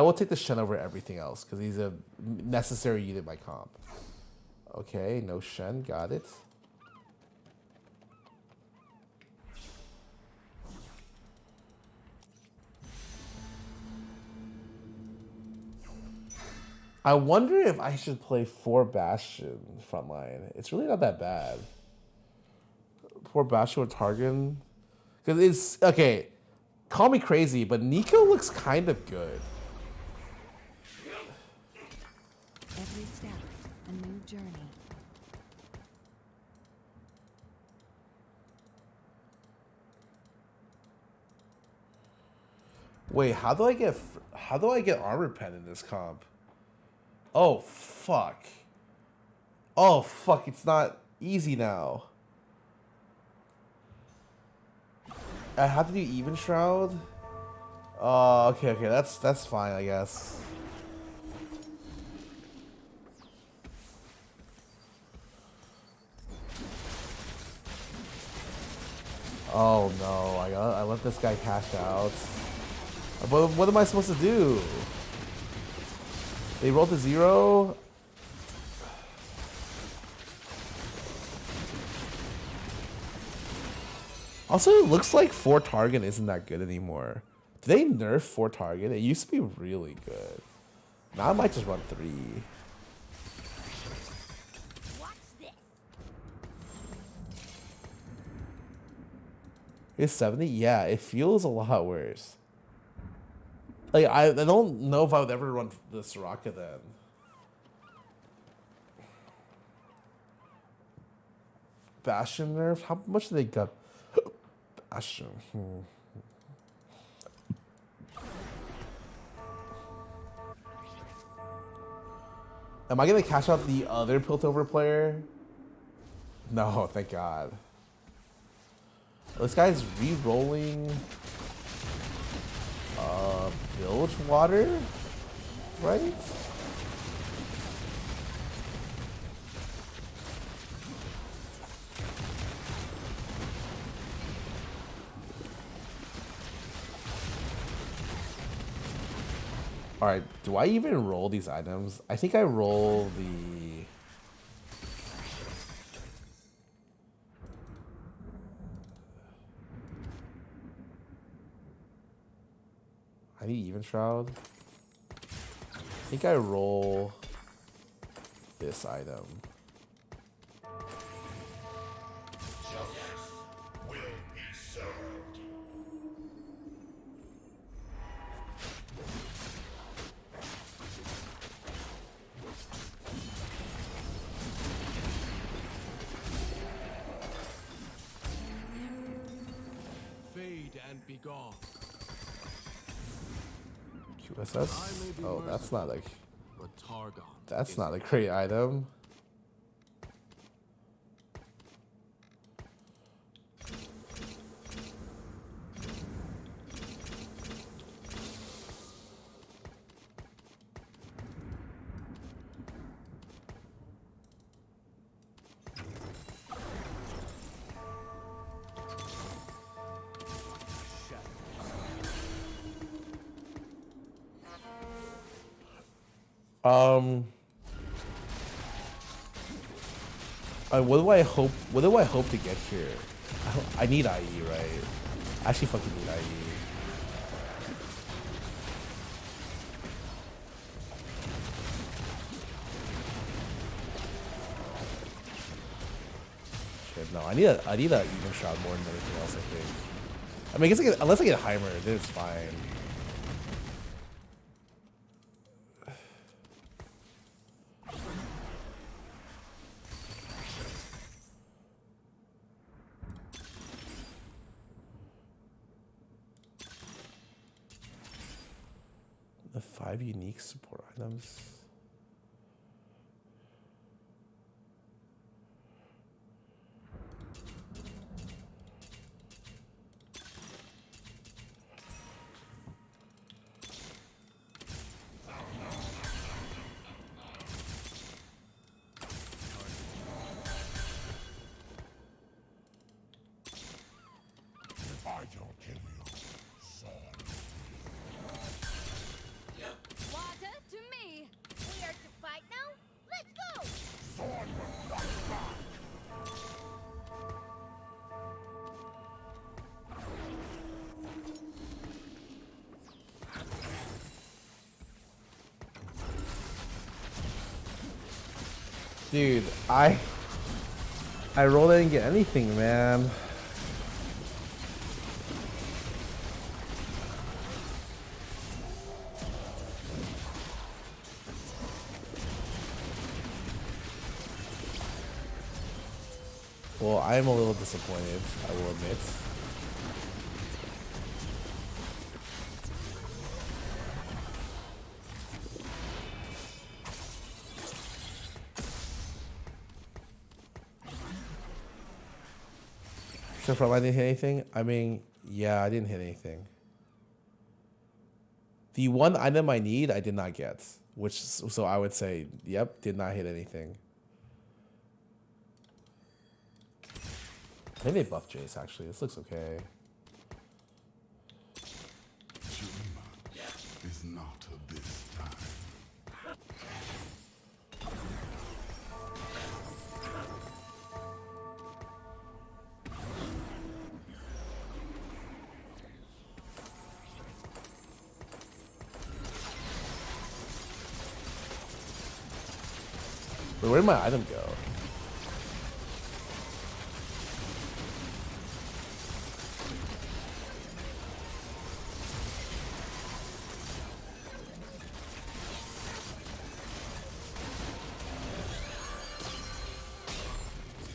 will take the Shen over everything else because he's a necessary unit in my comp. Okay, no Shen. Got it. I wonder if I should play 4 Bastion frontline. It's really not that bad. 4 Bastion with Targon. Because it's... Okay, call me crazy, but Nico looks kind of good. Every step, a new journey. Wait, how do I get armor pen in this comp? Oh, fuck. Oh, fuck. It's not easy now. I have to do even shroud? Okay, that's fine, I guess. Oh no, I let this guy cash out. What am I supposed to do? They rolled a 0. Also, it looks like 4 target isn't that good anymore. Did they nerf 4 target? It used to be really good. Now I might just run 3. Watch this. It's 70? Yeah, it feels a lot worse. Like, I don't know if I would ever run the Soraka then. Bastion nerf? How much did they get? Bastion. Am I going to cash out the other Piltover player? No, thank God. This guy's re-rolling... bilge water, right? All right, do I even roll these items? I think I roll the... I need even shroud. I think I roll this item. Justice will be served. Fade and be gone. QSS? Oh, that's not like... But Targon. That's not a great item. What do I hope? What do I hope to get here? I need IE, right? I actually fucking need IE. Shit, no, I need a even shot more than anything else. I think. I mean, I guess unless I get Heimer, then it's fine. The 5 unique support items. If I don't kill you, son. Water to me. We are to fight now? Let's go! Sword will not back. Dude, I rolled I didn't get anything, man. Well, I'm a little disappointed, I will admit. So from I didn't hit anything? I mean, yeah, I didn't hit anything. The one item I need, I did not get. Which, so I would say, yep, did not hit anything. I think they buffed Jace, actually. This looks okay. Shurima is not of this time. Wait, where did my item go?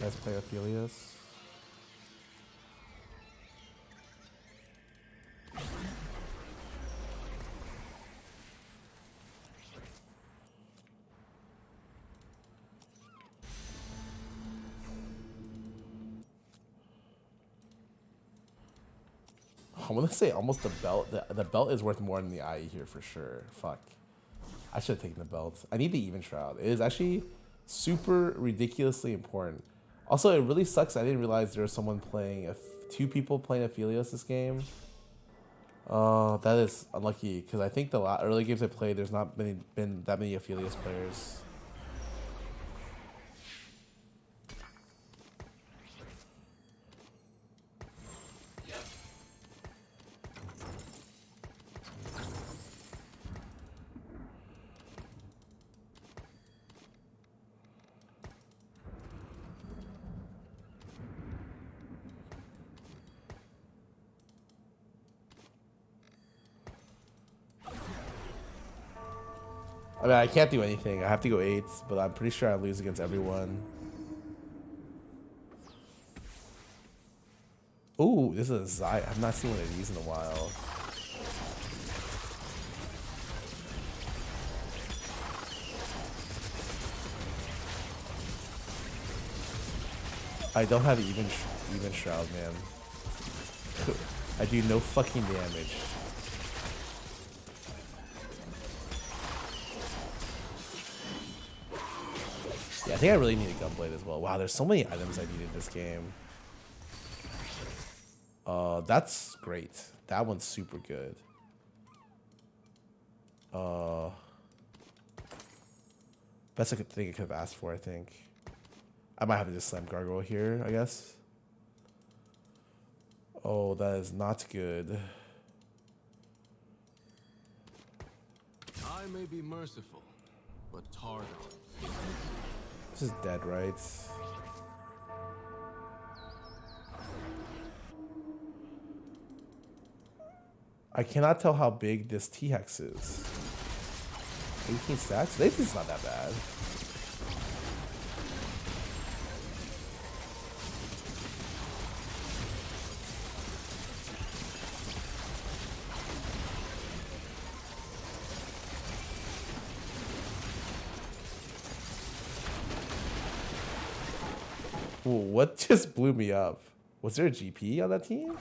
Let's play Aphelios. I want to say almost the belt. The belt is worth more than the IE here for sure. Fuck. I should have taken the belt. I need the even shroud. It is actually super ridiculously important. Also, it really sucks. I didn't realize there was someone playing, two people playing Aphelios this game. That is unlucky because I think the early games I played, there's not been that many Aphelios players. I mean, I can't do anything. I have to go 8s, but I'm pretty sure I lose against everyone. Ooh, this is a Zai. I've not seen one of these in a while. I don't have even shroud, man. I do no fucking damage. Yeah, I think I really need a gunblade as well. Wow, there's so many items I need in this game. That's great. That one's super good. Best thing I could have asked for, I think. I might have to just slam Gargoyle here, I guess. Oh, that is not good. I may be merciful, but Tardon. This is dead, right? I cannot tell how big this T-Hex is. 18 stacks? This is not that bad. Ooh, what just blew me up? Was there a GP on that team?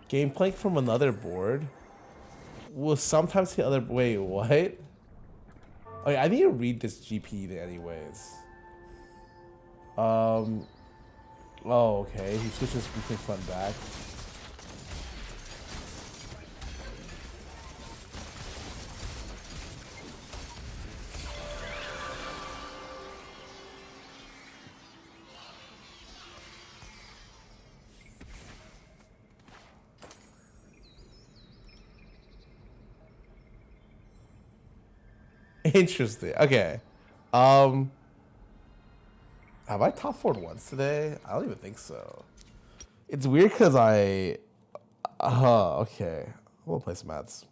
Game plank from another board will sometimes hit other. Wait, what? Okay, I need to read this GP anyways. Oh, okay. He switches between front and back. Interesting. Okay. Have I top 4'd once today? I don't even think so. It's weird because I... okay. I'm gonna play some ads.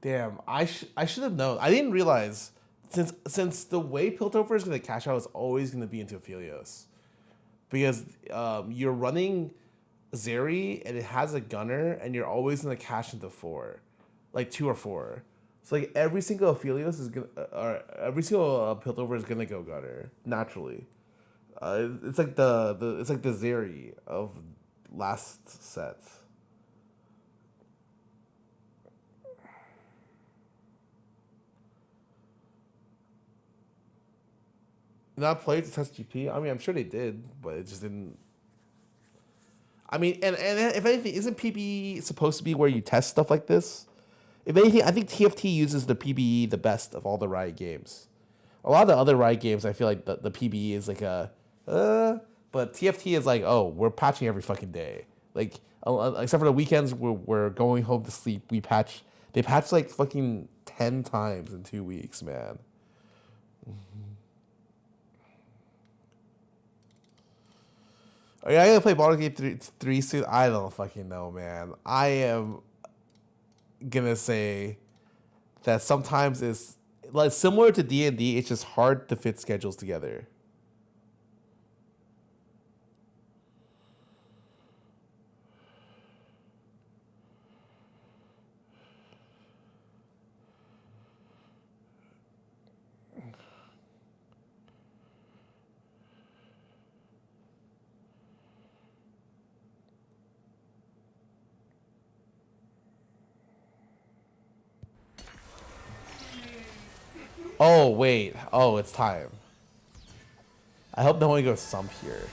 Damn, I should have known. I didn't realize since the way Piltover is gonna cash out is always gonna be into Aphelios, because you're running Zeri and it has a gunner and you're always gonna cash into 4, like 2 or 4. So like every single Aphelios is gonna, every single Piltover is gonna go gunner naturally. It's like the Zeri of last set. Not played to test GP. I mean, I'm sure they did, but it just didn't. I mean, and if anything, isn't PBE supposed to be where you test stuff like this? If anything, I think TFT uses the PBE the best of all the Riot games. A lot of the other Riot games, I feel like the PBE is like a, but TFT is like, oh, we're patching every fucking day. Like, except for the weekends, we're going home to sleep. We patch. They patch like fucking 10 times in 2 weeks, man. Are you gonna play Baldur's Gate 3 soon? I don't fucking know, man. I am gonna say that sometimes it's like similar to D&D. It's just hard to fit schedules together. Oh, wait. Oh, it's time. I hope no one goes sump here.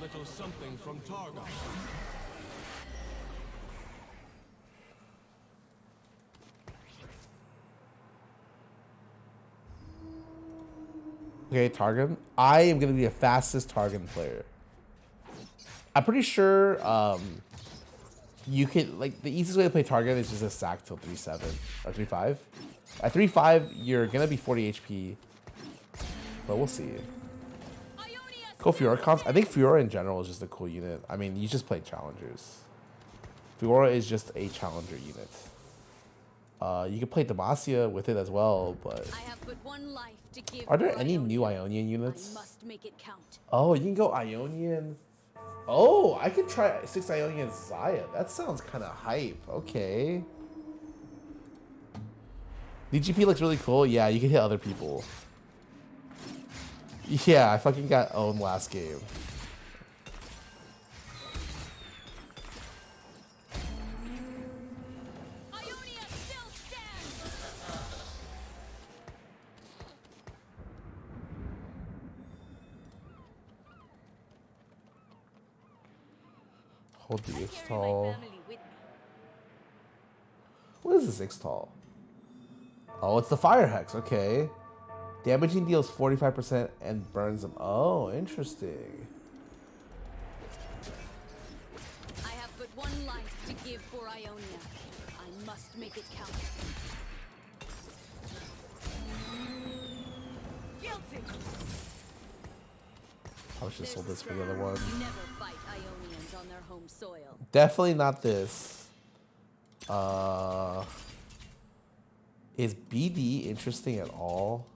little something from Targa. Okay, Targon. I am gonna be the fastest Targon player. I'm pretty sure you can, like, the easiest way to play Targon is just a sack till 3-7 or 3-5. At 3-5, you're gonna be 40 HP, but we'll see. Go Fiora comps. I think Fiora in general is just a cool unit. I mean, you just play challengers. Fiora is just a challenger unit. You can play Demacia with it as well, but I have but one life to give. are there any new Ionian I units? must make it count. Oh, you can go Ionian. Oh, I could try 6 Ionian Zaya. That sounds kind of hype. Okay. DGP looks really cool. Yeah, you can hit other people. Yeah, I fucking got owned last game. Ionia still stands. Hold the I carry X-Tall. my family with me. What is this X-Tall? Oh, it's the Fire Hex. Okay. Damaging deals 45% and burns them. Oh, interesting. I have but one life to give for Ionia. I must make it count. Guilty. I should have sold this for the other one. Never fight Ionians on their home soil. Definitely not this. Is BD interesting at all?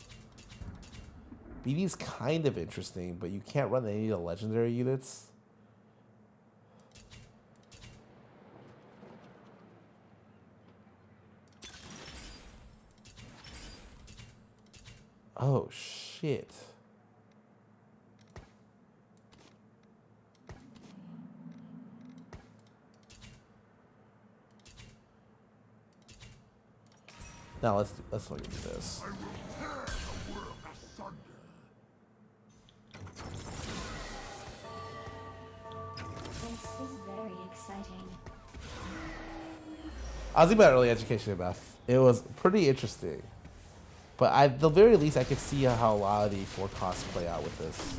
BD is kind of interesting, but you can't run any of the legendary units. Oh, shit. Now let's look at this. I will tear the world asunder. This is very exciting. I was thinking about early education, Beth. It was pretty interesting. But at the very least, I could see how a lot of the forecasts play out with this.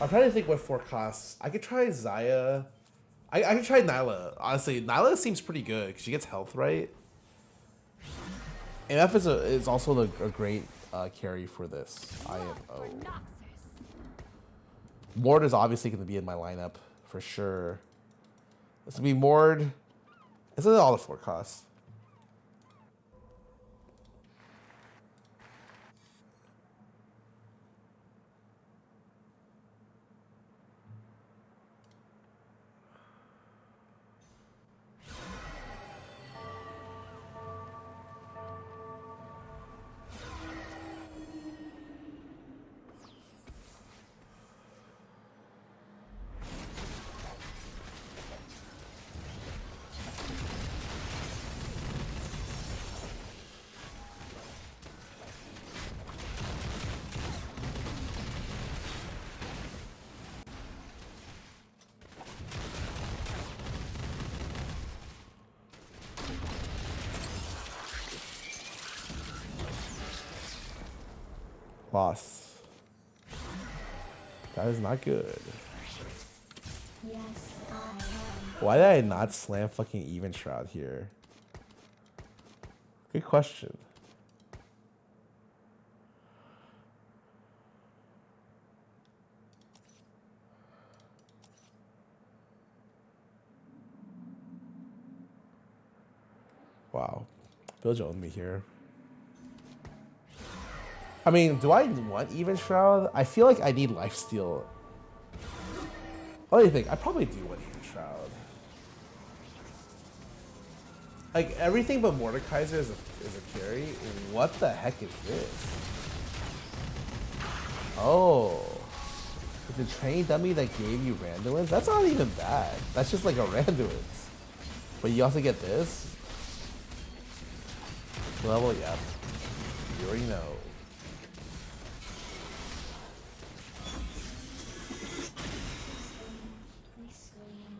I'm trying to think what forecasts. I could try Zaya. I could try Nyla. Honestly, Nyla seems pretty good because she gets health right. And F is also a great carry for this IMO. Mord is obviously going to be in my lineup for sure. It's going to be Mord. It's all the forecasts. Lost. That is not good. Yes, I am. Why did I not slam fucking Even Shroud here? Good question. Wow. Bill Jones me here. I mean, do I want Even Shroud? I feel like I need Lifesteal. What do you think? I probably do want Even Shroud. Like, everything but Mordekaiser is a carry? What the heck is this? Oh. The train dummy that gave you randoms, that's not even bad. That's just like a randoms. But you also get this. Level, yeah. You already know. Please scream.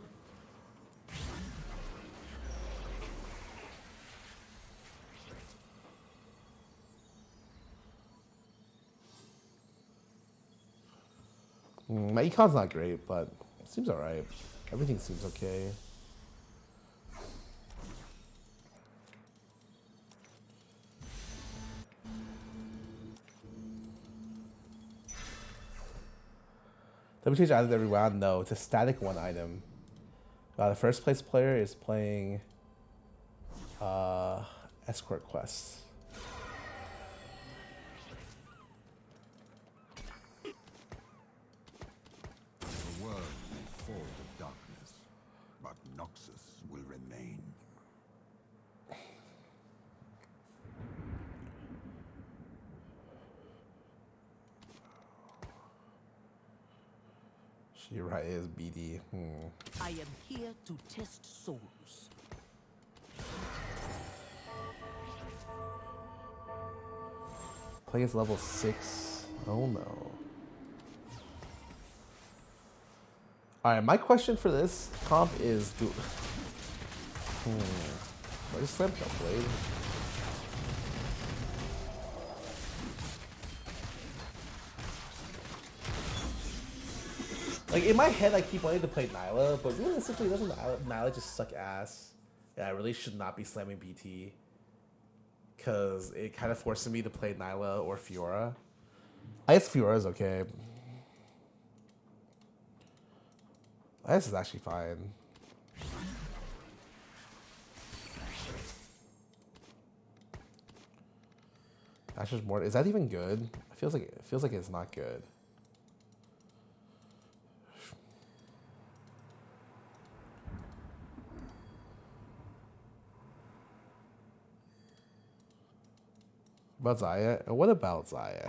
My econ's not great, but it seems alright. Everything seems okay. Let me change items every round. No, it's a static one item. The first place player is playing escort quests. The world may fall to darkness, but Noxus will remain. Shira is BD. I am here to test souls. Play is level 6. Oh no. Alright, my question for this comp is do I just slammed the blade. Like in my head I keep wanting to play Nyla, but realistically doesn't Nyla just suck ass? Yeah, I really should not be slamming BT. Cause it kind of forces me to play Nyla or Fiora. I guess Fiora's okay. I guess it's actually fine. That's just more. Is that even good? It feels like it's not good. About Zaya? What about Zaya?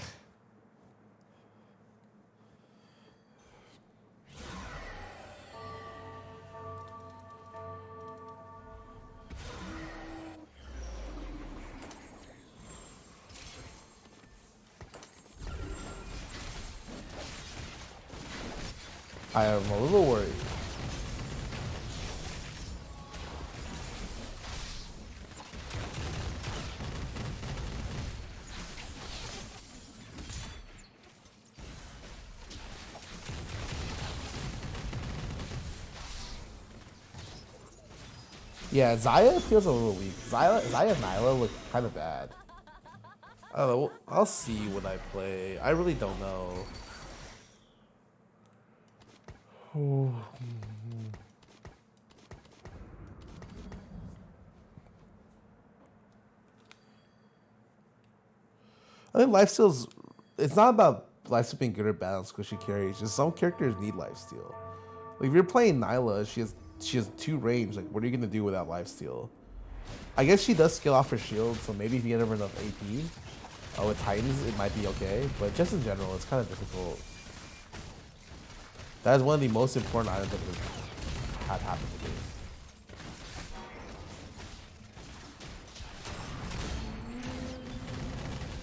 I am a little worried. Yeah, Zaya feels a little weak. Zaya and Nyla look kind of bad. I don't know. I'll see when I play. I really don't know. I think lifesteal's. It's not about lifesteal being good or bad on squishy carries. Just some characters need lifesteal. Like if you're playing Nyla, she has 2 range. Like what are you gonna do without lifesteal? I guess she does skill off her shield, so maybe if you get her enough AP, with Titans it might be okay. But just in general, it's kind of difficult. That is one of the most important items that had happened to me.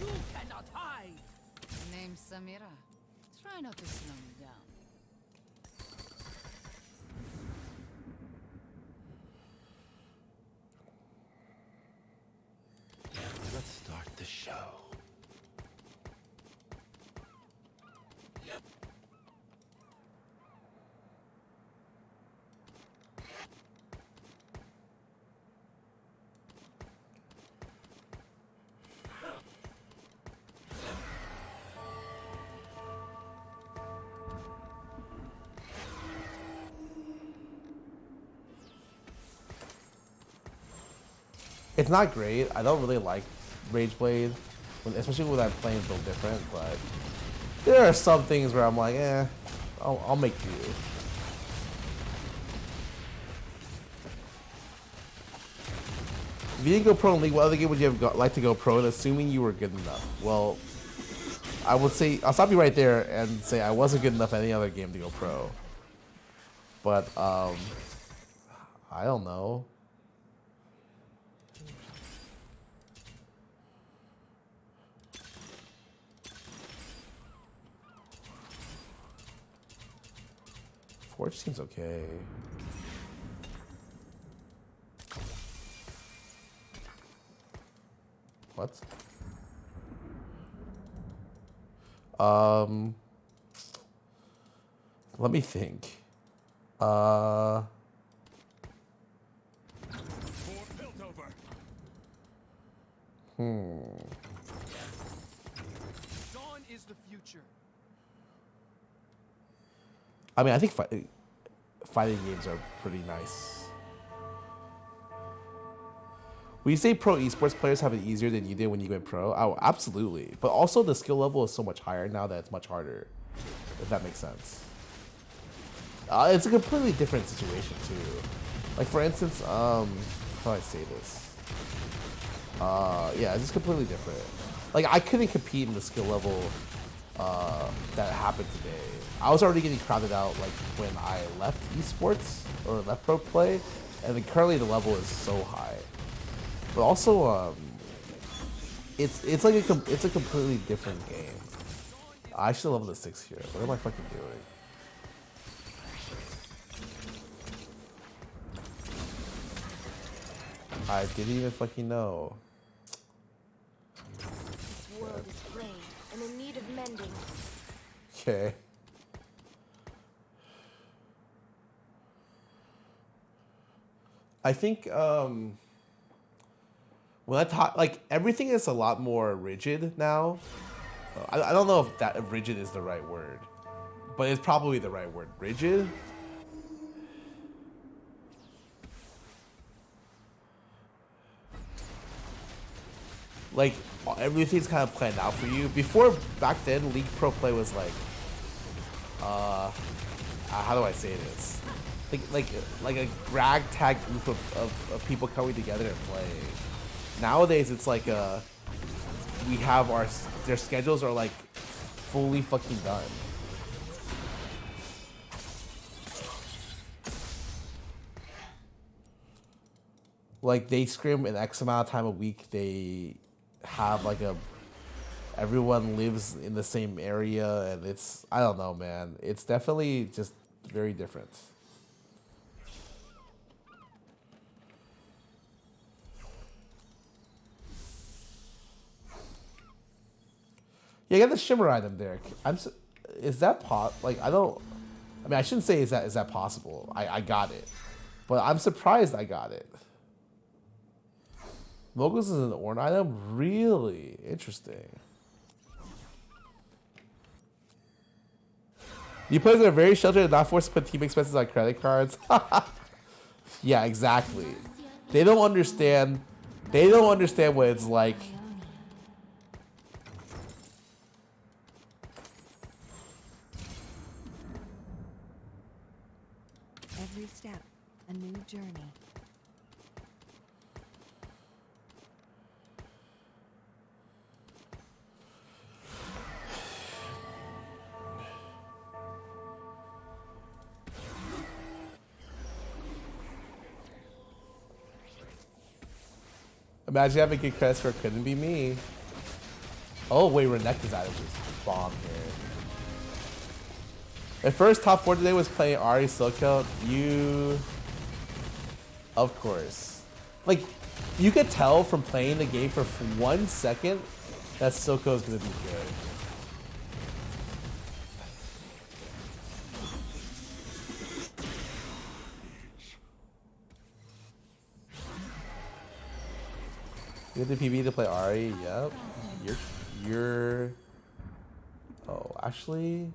You cannot hide. Name's Samira. Try not to slow me down. Let's start the show. It's not great. I don't really like Rage Blade, especially when I'm playing Build Different, but there are some things where I'm like, I'll make do. If you didn't go pro in League, what other game would you have like to go pro in, assuming you were good enough? Well, I would say I'll stop you right there and say I wasn't good enough at any other game to go pro. But I don't know. Forge seems okay. What? Let me think. For Dawn is the future. I mean, I think fighting games are pretty nice. Will you say pro esports players have it easier than you did when you went pro? Oh, absolutely. But also the skill level is so much higher now that it's much harder, if that makes sense. It's a completely different situation too. Like for instance, how do I say this? Yeah, it's just completely different. Like I couldn't compete in the skill level that happened today. I was already getting crowded out like when I left esports or left pro play, and then currently the level is so high. But also, it's like it's a completely different game. I should level the 6 here. What am I fucking doing? I didn't even fucking know. This world is frayed and in need of mending. Okay. I think when I talk, like everything is a lot more rigid now. I don't know if rigid is the right word, but it's probably the right word. Rigid. Like everything's kind of planned out for you. Before, back then, League Pro Play was like, how do I say this? Like a ragtag group of people coming together and playing. Nowadays, it's like we have their schedules are like fully fucking done. Like they scrim an X amount of time a week. They have like everyone lives in the same area, and it's, I don't know, man. It's definitely just very different. Yeah, get the shimmer item, Derek. Is that like I mean I shouldn't say is that possible. I got it, but I'm surprised I got it. Moguls is an Orn item? Really? Interesting. You players are very sheltered and not forced to put team expenses on credit cards. Yeah, exactly. They don't understand. They don't understand what it's like. Every step, a new journey. Imagine having good credits for it couldn't be me. Oh wait, Renekton's item just bomb here. My first top 4 today was playing Ari Silco. You, of course. Like, you could tell from playing the game for 1 second that Silco is gonna be good. You have the PB to play Ari. Yep. You're. Oh, actually.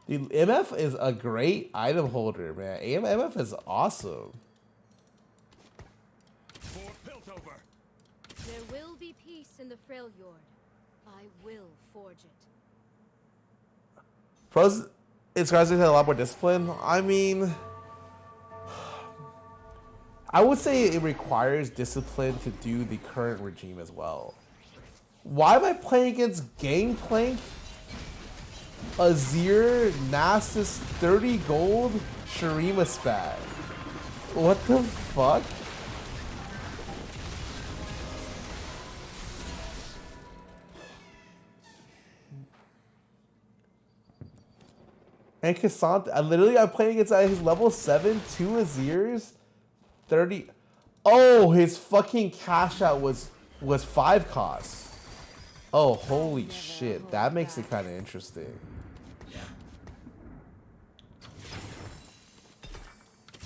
Dude, MF is a great item holder, man. MF is awesome. There will be peace in the frail yard. I will forge it. Pros, it's guys that have a lot more discipline. I mean, I would say it requires discipline to do the current regime as well. Why am I playing against Gangplank, Azir, Nasus, 30 gold, Shurima Spat? What the fuck? And Cassandra, I'm playing against his level 7, 2 Azirs, 30. Oh, his fucking cash out was 5 costs. Oh, holy shit. That makes it kind of interesting.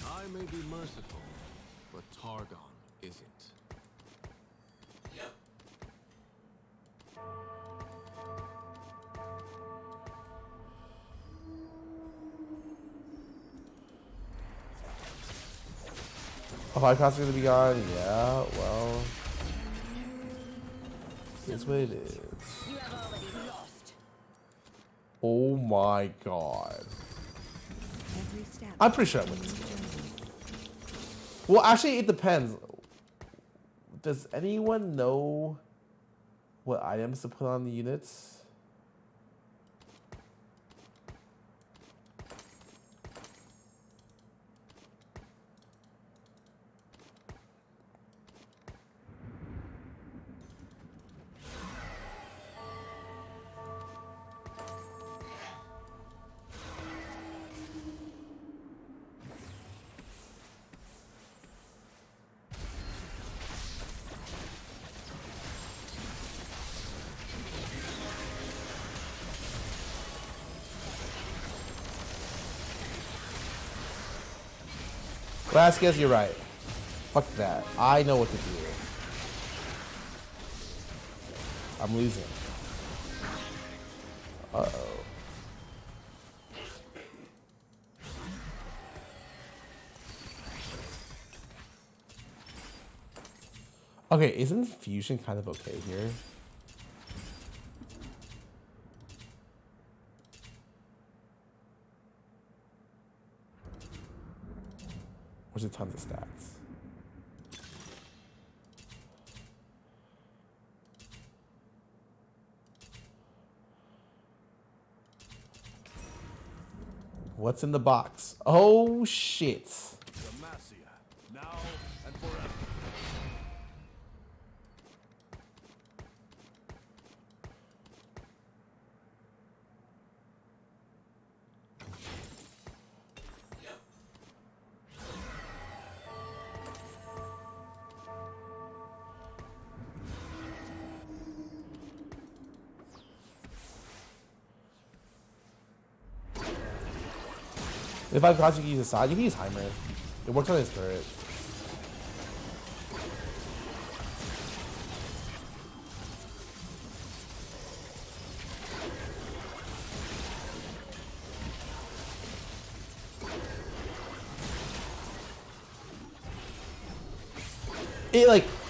I may be merciful, but Targon isn't. Oh, 5 costs are gonna be gone? Yeah, well. Here's what it is. Oh my god. I'm pretty sure I win this game. Well, actually, it depends. Does anyone know what items to put on the units? Vasquez, you're right. Fuck that. I know what to do. I'm losing. Uh-oh. Okay, isn't fusion kind of okay here? Or is it tons of stats? What's in the box? Oh shit. Demacia, now and forever. If I've got you to use a side, you can use Heimer. It works on his turret.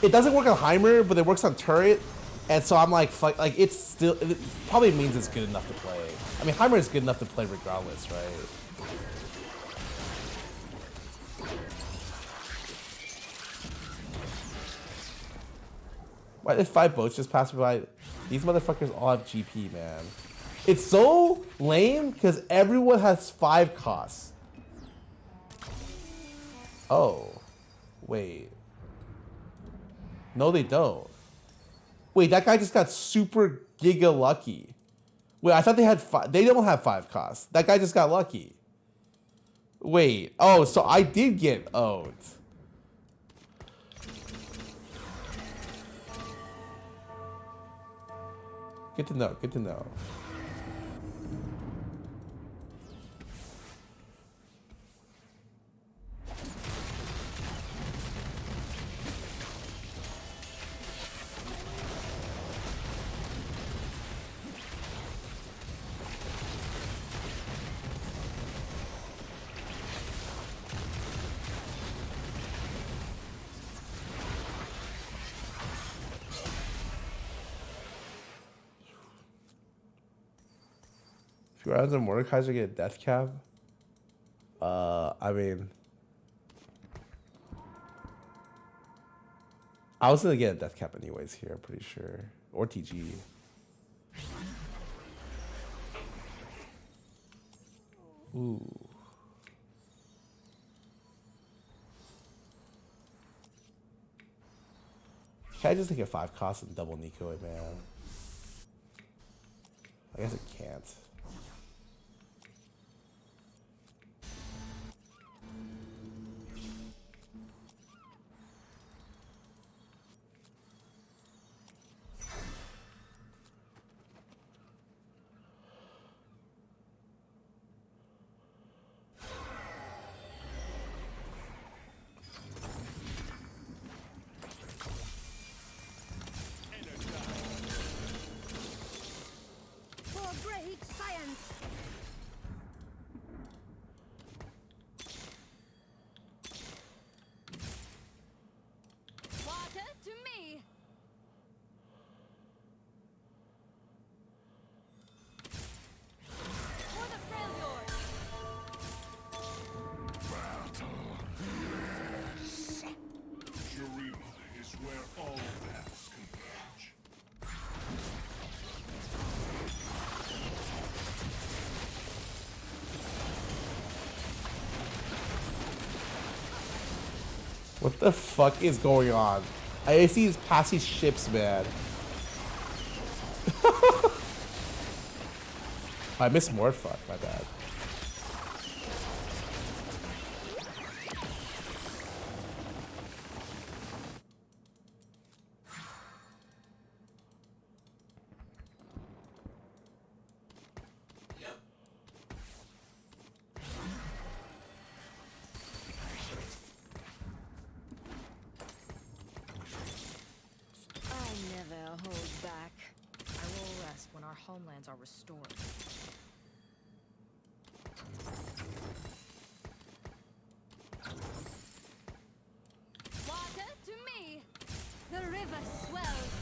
It doesn't work on Heimer, but it works on turret, and so I'm like, fuck, like it probably means it's good enough to play. I mean, Heimer is good enough to play regardless, right? Why did 5 boats just pass me by? These motherfuckers all have GP, man. It's so lame because everyone has 5 costs. Oh, wait. No, they don't. Wait, that guy just got super giga lucky. Wait, I thought they had 5. They don't have 5 costs. That guy just got lucky. Wait. Oh, so I did get owned. Good to know. Good to know. Rounds of Mordekaiser get a death cap. I mean, I was gonna get a death cap anyways here. I'm pretty sure. Or TG. Ooh. Can I just take a 5 cost and double Nico it, man? I guess it can't. For great science! Water to me! For the Freljord! Jurima is where all paths converge. What the fuck is going on? I see these passing ships, man. I missed more. Fuck, my bad. I never hold back. I will rest when our homelands are restored. Water to me! The river swells!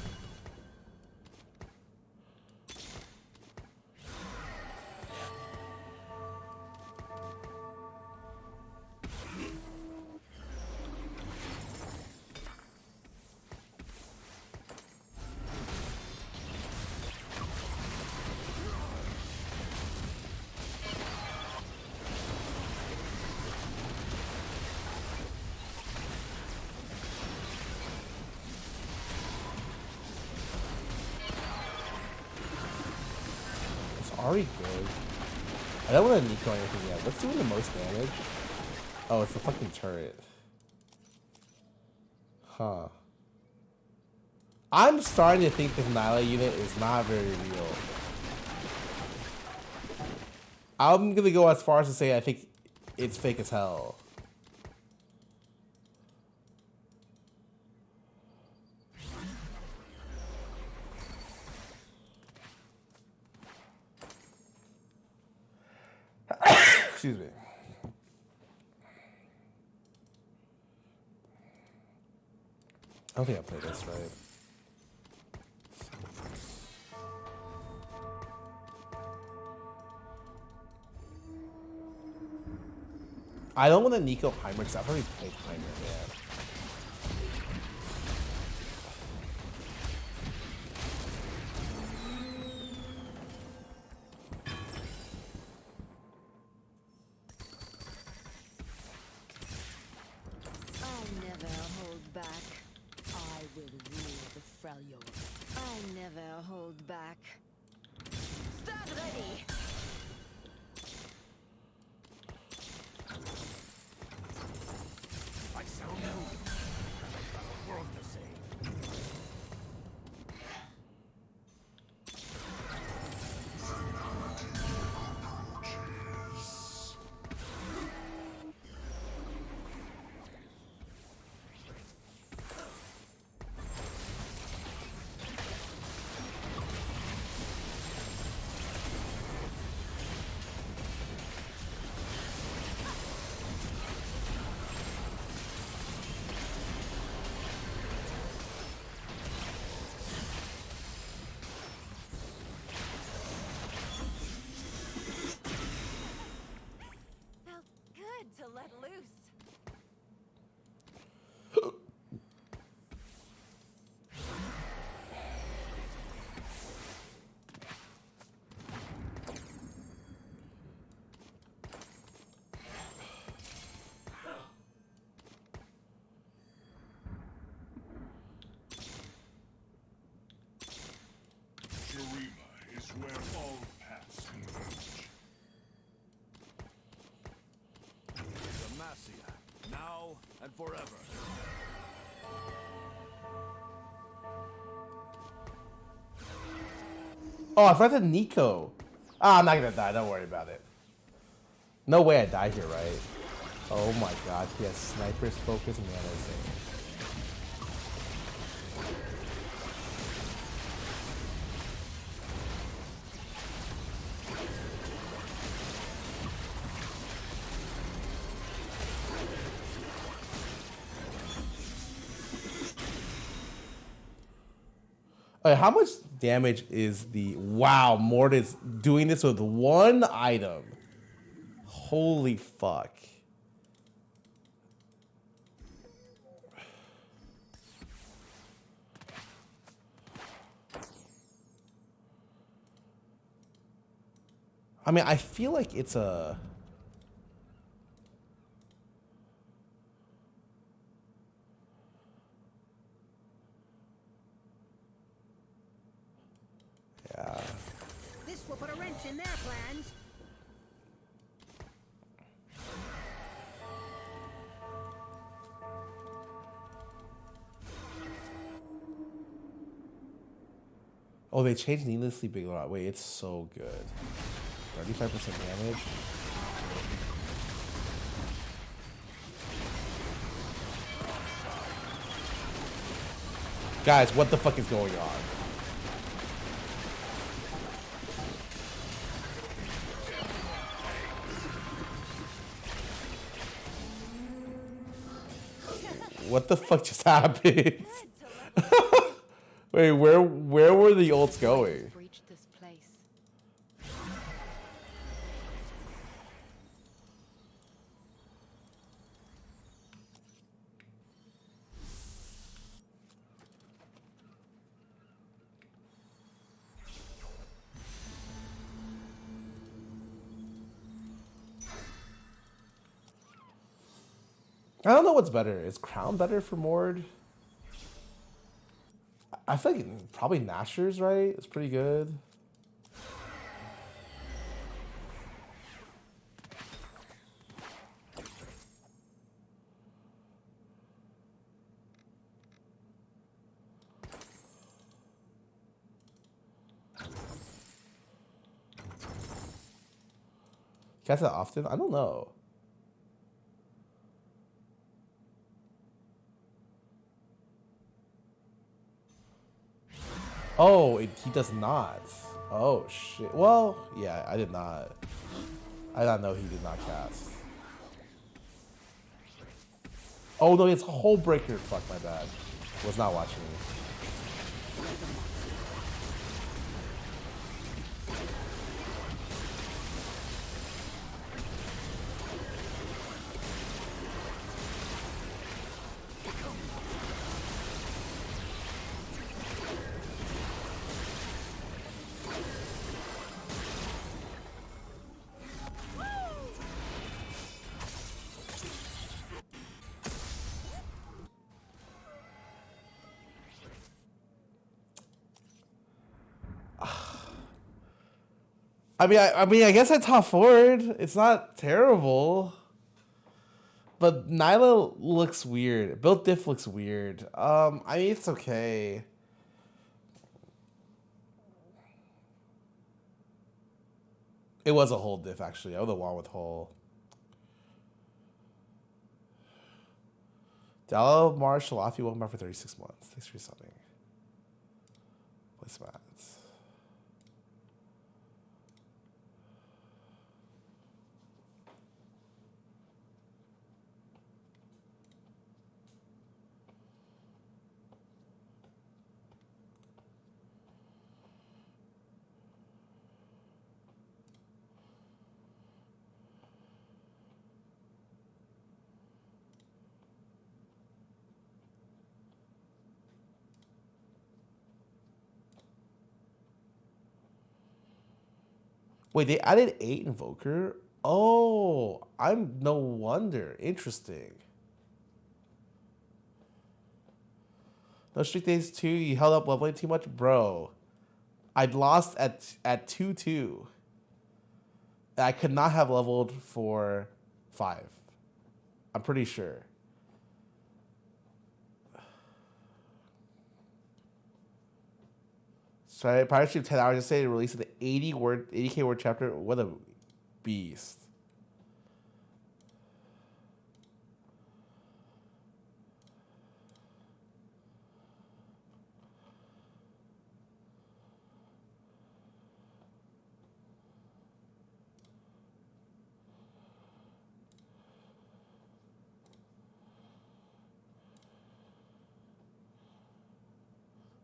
It's already good. I don't want to Nico anything yet. What's doing the most damage? Oh, it's the fucking turret. Huh. I'm starting to think this Nyla unit is not very real. I'm gonna go as far as to say I think it's fake as hell. Excuse me. I don't think I played this right. I don't want to Nico Heimer because I've already played Heimer, man. I never hold back. I will rule the Freljord. I never hold back. Stand ready! I shall know. The world to say. Felt good to let loose. Now and forever. Oh, I forgot the Nico. Ah, I'm not gonna die. Don't worry about it. No way I die here, right? Oh my god, he has sniper's focus and mana zing. Okay, how much damage is the... Wow, Mortis doing this with one item. Holy fuck. I mean, I feel like it's a... Yeah. This will put a wrench in their plans. Oh, they changed needlessly big a lot. Wait, it's so good. 35% damage. Guys, what the fuck is going on? What the fuck just happened? Wait, where were the ults going? Reached this place. I don't know what's better. Is Crown better for Mord? I feel like probably Nashor's, right? It's pretty good. Cast that often? I don't know. Oh, he does not. Oh, shit. Well, yeah, I did not. I did not know he did not cast. Oh, no, it's Hull Breaker. Fuck, my bad. Was not watching it. I mean, I guess I top forward. It's not terrible, but Nyla looks weird. Build diff looks weird. I mean, it's okay. It was a whole diff actually. I was the one with whole. Dallo Marshall off you welcome back for 36 months. Thanks for something. Place mats. Wait, they added 8 Invoker? Oh, I'm no wonder. Interesting. No strict days 2. You held up leveling too much? Bro, I'd lost at 2-2. I could not have leveled for 5. I'm pretty sure. So Pirate Stream 10 hours yesterday, released the 80K word chapter. What a beast.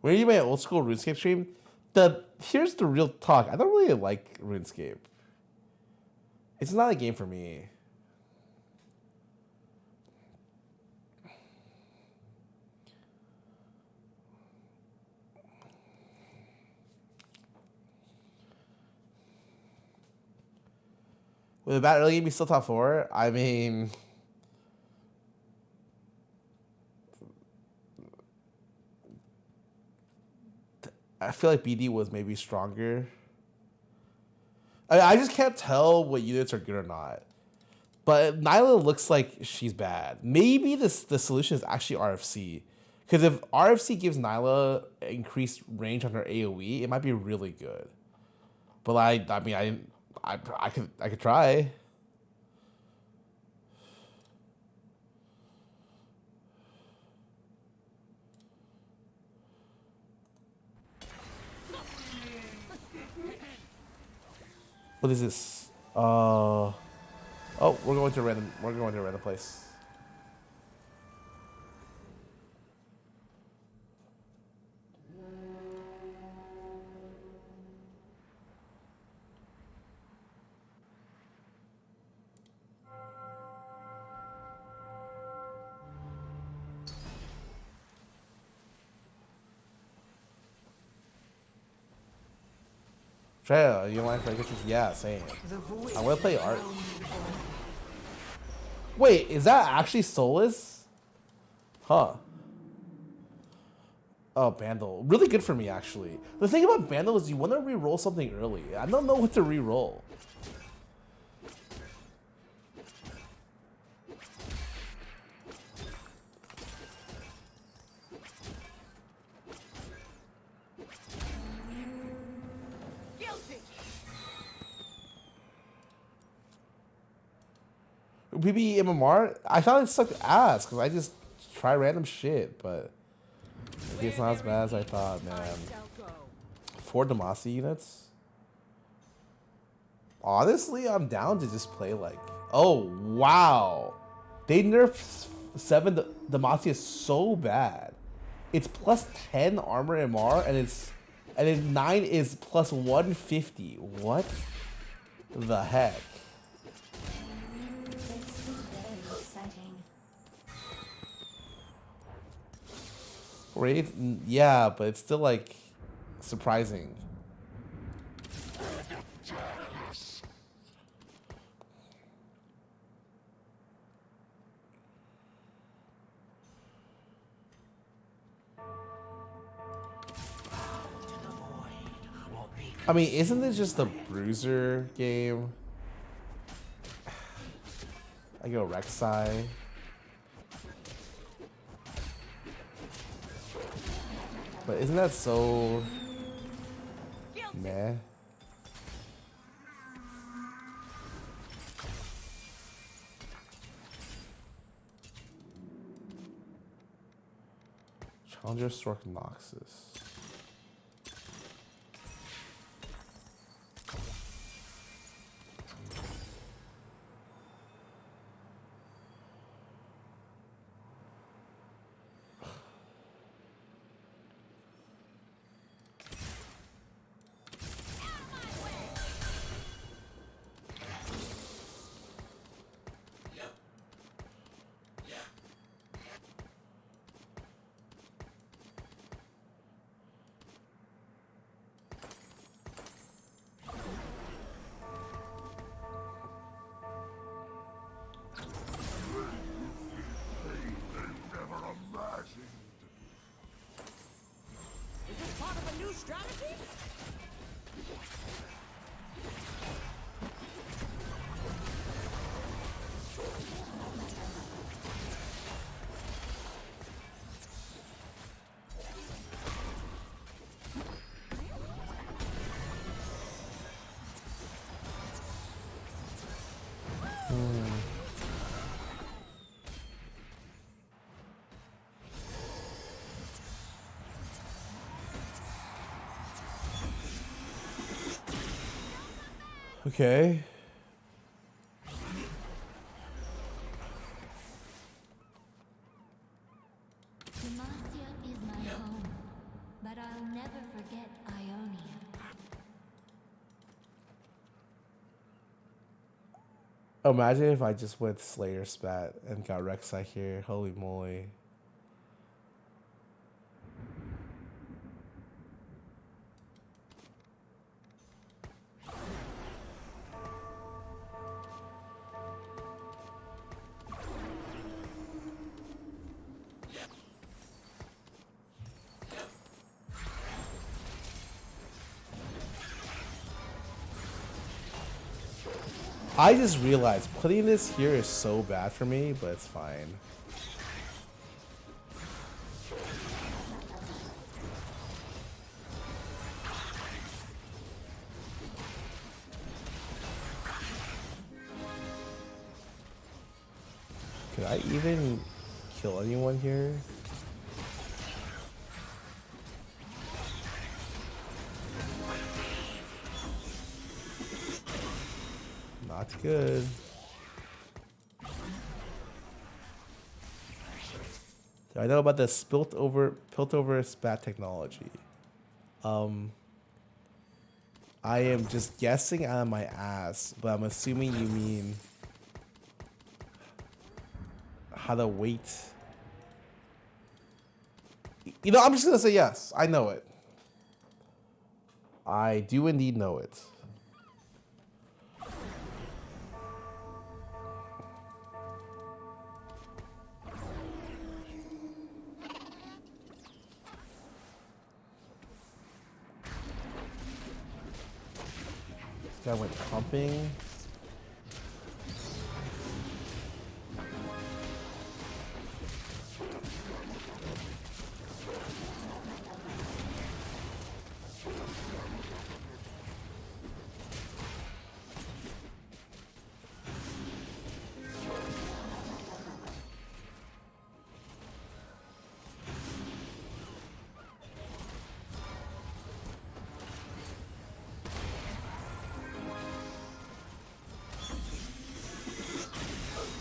When you made an old school RuneScape stream, here's the real talk. I don't really like RuneScape. It's not a game for me. With a bad early game, he's still top 4. I mean, I feel like BD was maybe stronger. I just can't tell what units are good or not. But Nyla looks like she's bad. Maybe the solution is actually RFC. Because if RFC gives Nyla increased range on her AoE, it might be really good. But I mean, I could try. What is this? Oh, we're going to a random place. Freya, you like Frankenstein? Yeah, same. I want to play art. Wait, is that actually Solus? Huh. Oh, Bandle. Really good for me, actually. The thing about Bandle is you want to re-roll something early. I don't know what to re-roll. PB MMR, I thought it sucked ass because I just try random shit, but maybe it's not as bad as I thought, man. 4 Demacia units? Honestly, I'm down to just play like... Oh, wow. They nerfed 7 Demacia so bad. It's plus 10 armor MR, and then 9 is plus 150. What the heck? Yeah, but it's still like surprising. I mean, isn't this just the Bruiser game? I go Rek'Sai. But isn't that so meh? Challenger Stork Noxus. Okay. Demacia is my home, but I'll never forget Ionia. Imagine if I just went Slayer Spat and got Rek'Sai here. Holy moly. I just realized putting this here is so bad for me, but it's fine. Could I even kill anyone here? Not good. I know about the pilt over spat technology. I am just guessing out of my ass, but I'm assuming you mean how to wait. You know, I'm just gonna say yes. I know it. I do indeed know it. This guy went pumping.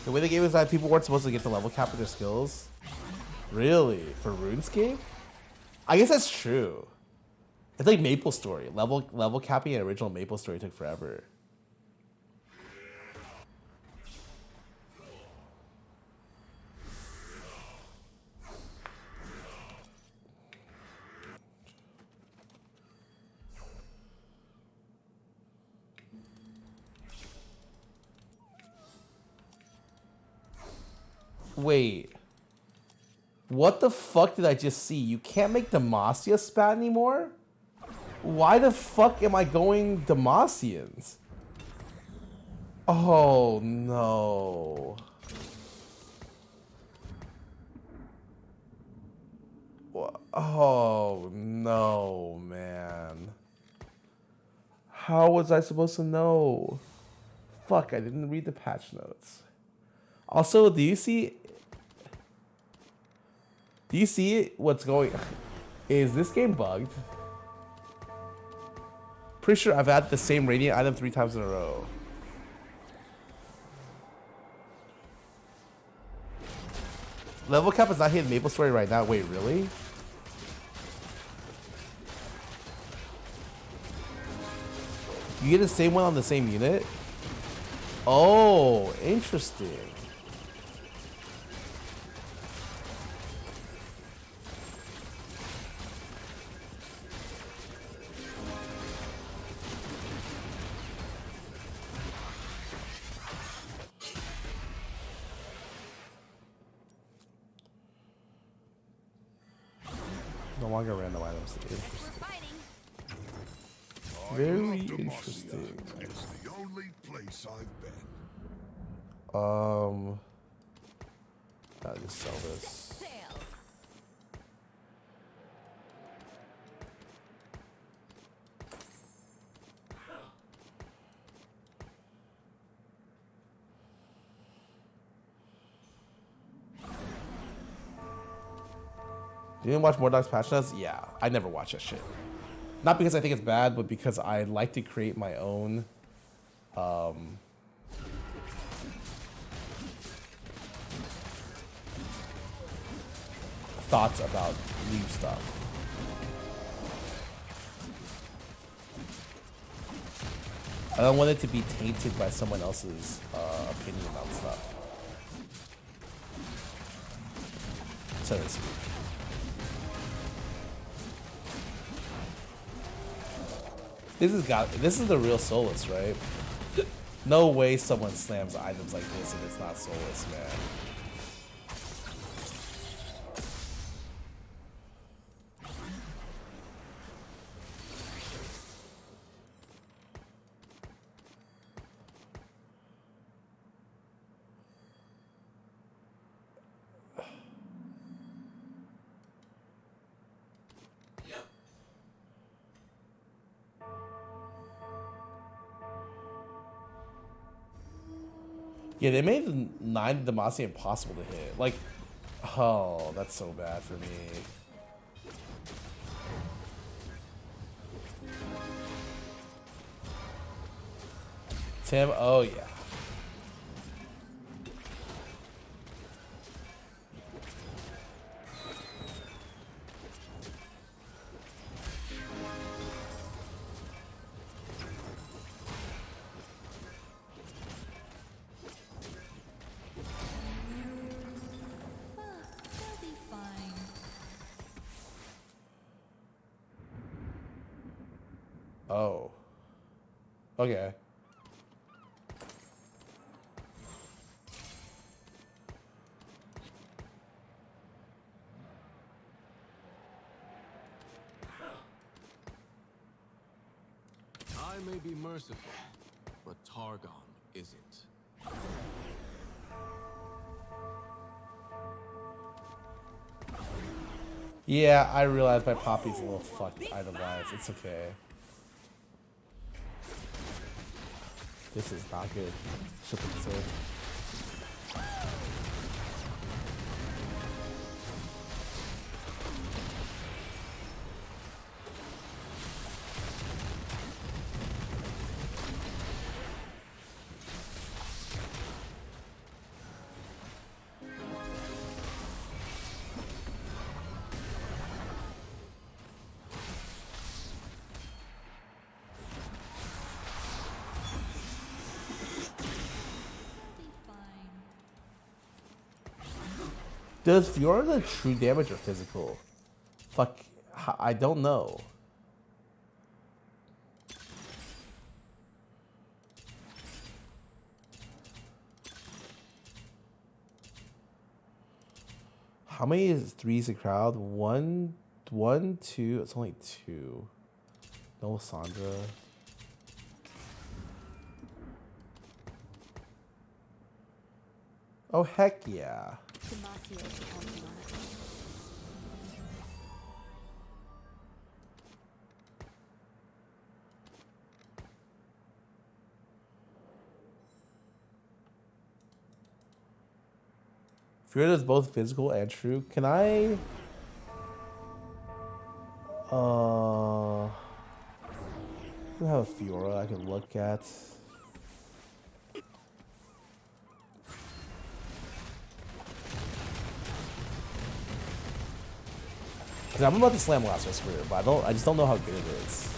The way the game is that people weren't supposed to get the level cap of their skills. Really? For RuneScape? I guess that's true. It's like Maple Story. Level capping an original Maple Story took forever. Wait. What the fuck did I just see? You can't make Demacia spat anymore? Why the fuck am I going Demacians? Oh no. Oh no, man. How was I supposed to know? Fuck, I didn't read the patch notes. Also, do you see what's going on? Is this game bugged? Pretty sure I've had the same radiant item 3 times in a row. Level cap is not hitting Maple Story right now. Wait, really? You get the same one on the same unit? Oh, interesting. No longer random items. Interesting. Very interesting. It's the only place I've been. I'll just sell this. You didn't watch Mordoc's patch notes? Yeah, I never watch that shit. Not because I think it's bad, but because I like to create my own thoughts about new stuff. I don't want it to be tainted by someone else's opinion about stuff, so to speak. This is the real Solus, right? No way someone slams items like this and it's not Solus, man. Yeah, they made the 9 Demacia impossible to hit. Like, oh, that's so bad for me. Tim, oh yeah. Oh. Okay. I may be merciful, but Targon isn't. Yeah, I realize my Poppy's a little fucked item-wise. It's okay. This is not good. Should be safe. Does Fiora the true damage or physical? Fuck, I don't know. How many is 3's a crowd? One, 2. It's only 2. No Sandra. Oh heck yeah. Fiora is both physical and true. Can I? I have a Fiora I can look at. Cause I'm about to slam Last Whisper, but I just don't know how good it is.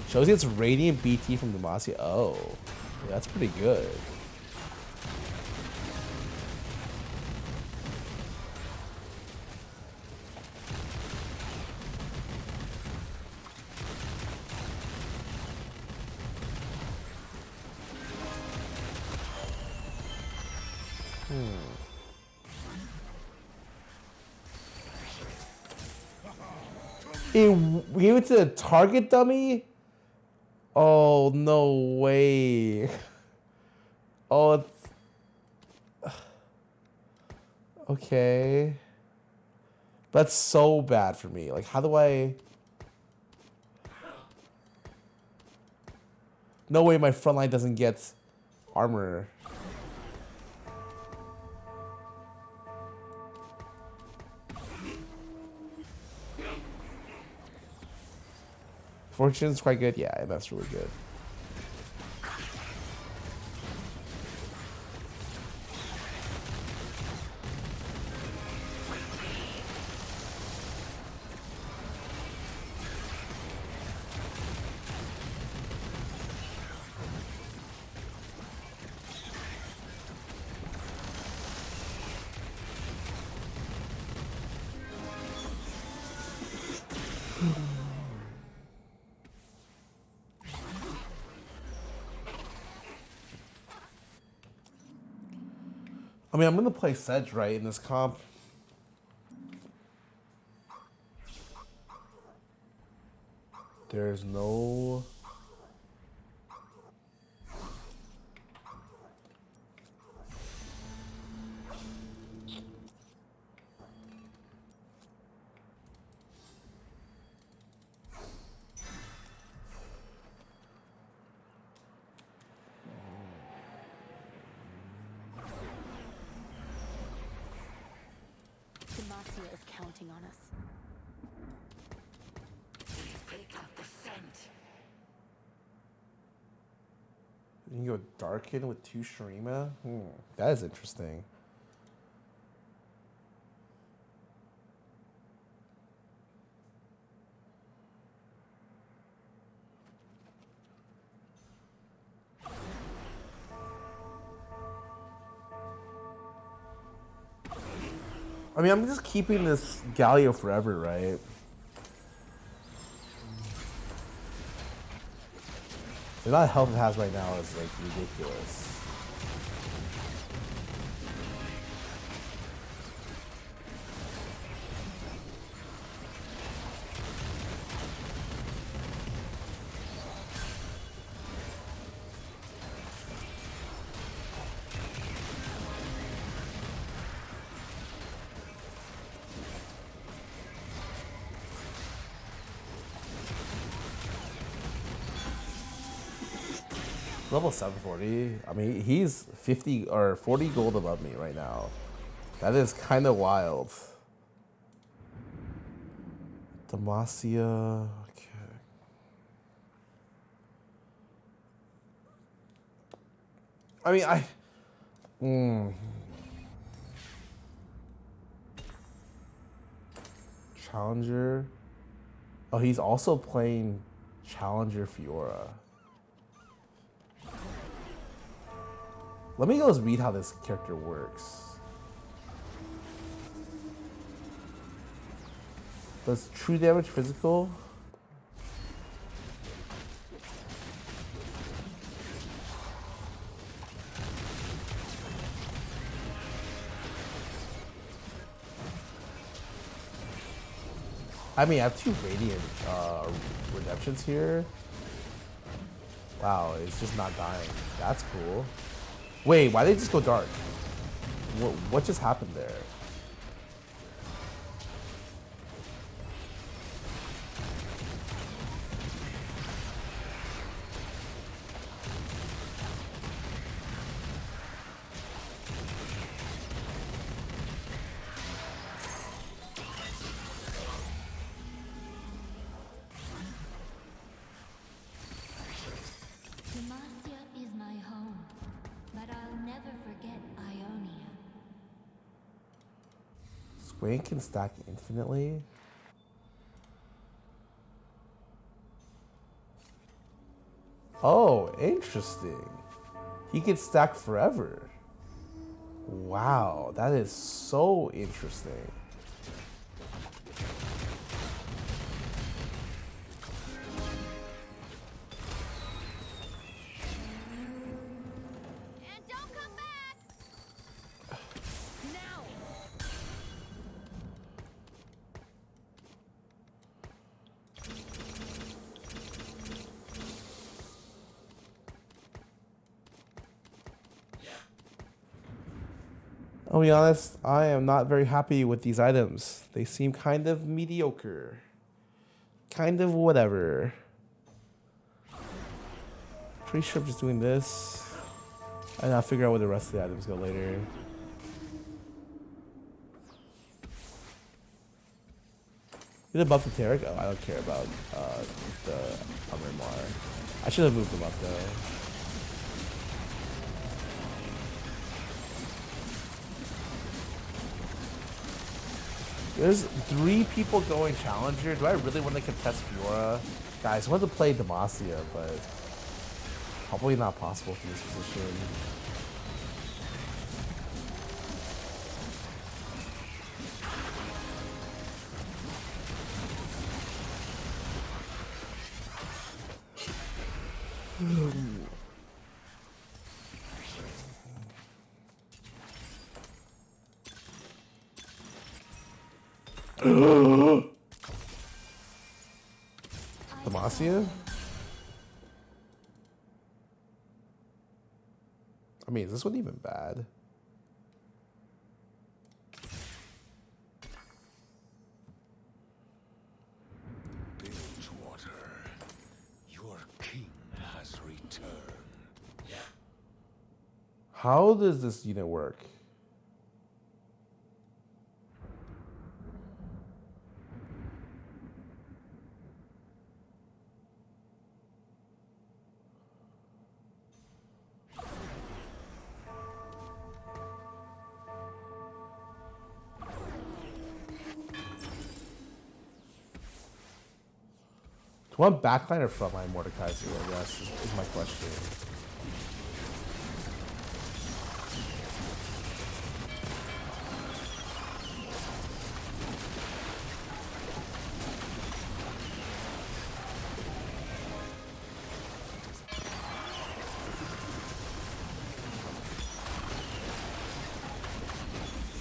Shows it's Radiant BT from Demacia. Oh, yeah, that's pretty good. It gave it to the target dummy? Oh, no way. Oh, it's... Okay. That's so bad for me. Like, how do I... No way my front line doesn't get armor. Fortune's quite good. Yeah, that's really good. I mean, I'm gonna play Sedge right in this comp. There's no. Demacia is counting on us. Pick up the scent. You can go Darken with 2 Shurima? That is interesting. I mean, I'm just keeping this Galio forever, right? The amount of health it has right now is like ridiculous. Level 740. I mean, he's 50 or 40 gold above me right now. That is kind of wild. Demacia. Okay. I mean, Challenger. Oh, he's also playing Challenger Fiora. Let me go just read how this character works. Does true damage physical? I mean, I have 2 Radiant redemptions here. Wow, it's just not dying. That's cool. Wait, why did they just go dark? What just happened there? Demacia is my home, but I'll never forget Ionia. Swain can stack infinitely? Oh, interesting. He can stack forever. Wow, that is so interesting. And don't come back! Now! I'll be honest, I am not very happy with these items. They seem kind of mediocre. Kind of whatever. Pretty sure I'm just doing this. And I'll figure out where the rest of the items go later. Did it buff the Tarek? Oh, I don't care about the Mar. I should have moved him up though. There's 3 people going Challenger. Do I really want to contest Fiora? Guys, I want to play Demacia, but probably not possible for this position. Demacia? I mean, is this one even bad? Bilgewater, your king has returned. How does this unit work? Do I want backline or frontline Mordekaiser, I guess, is my question.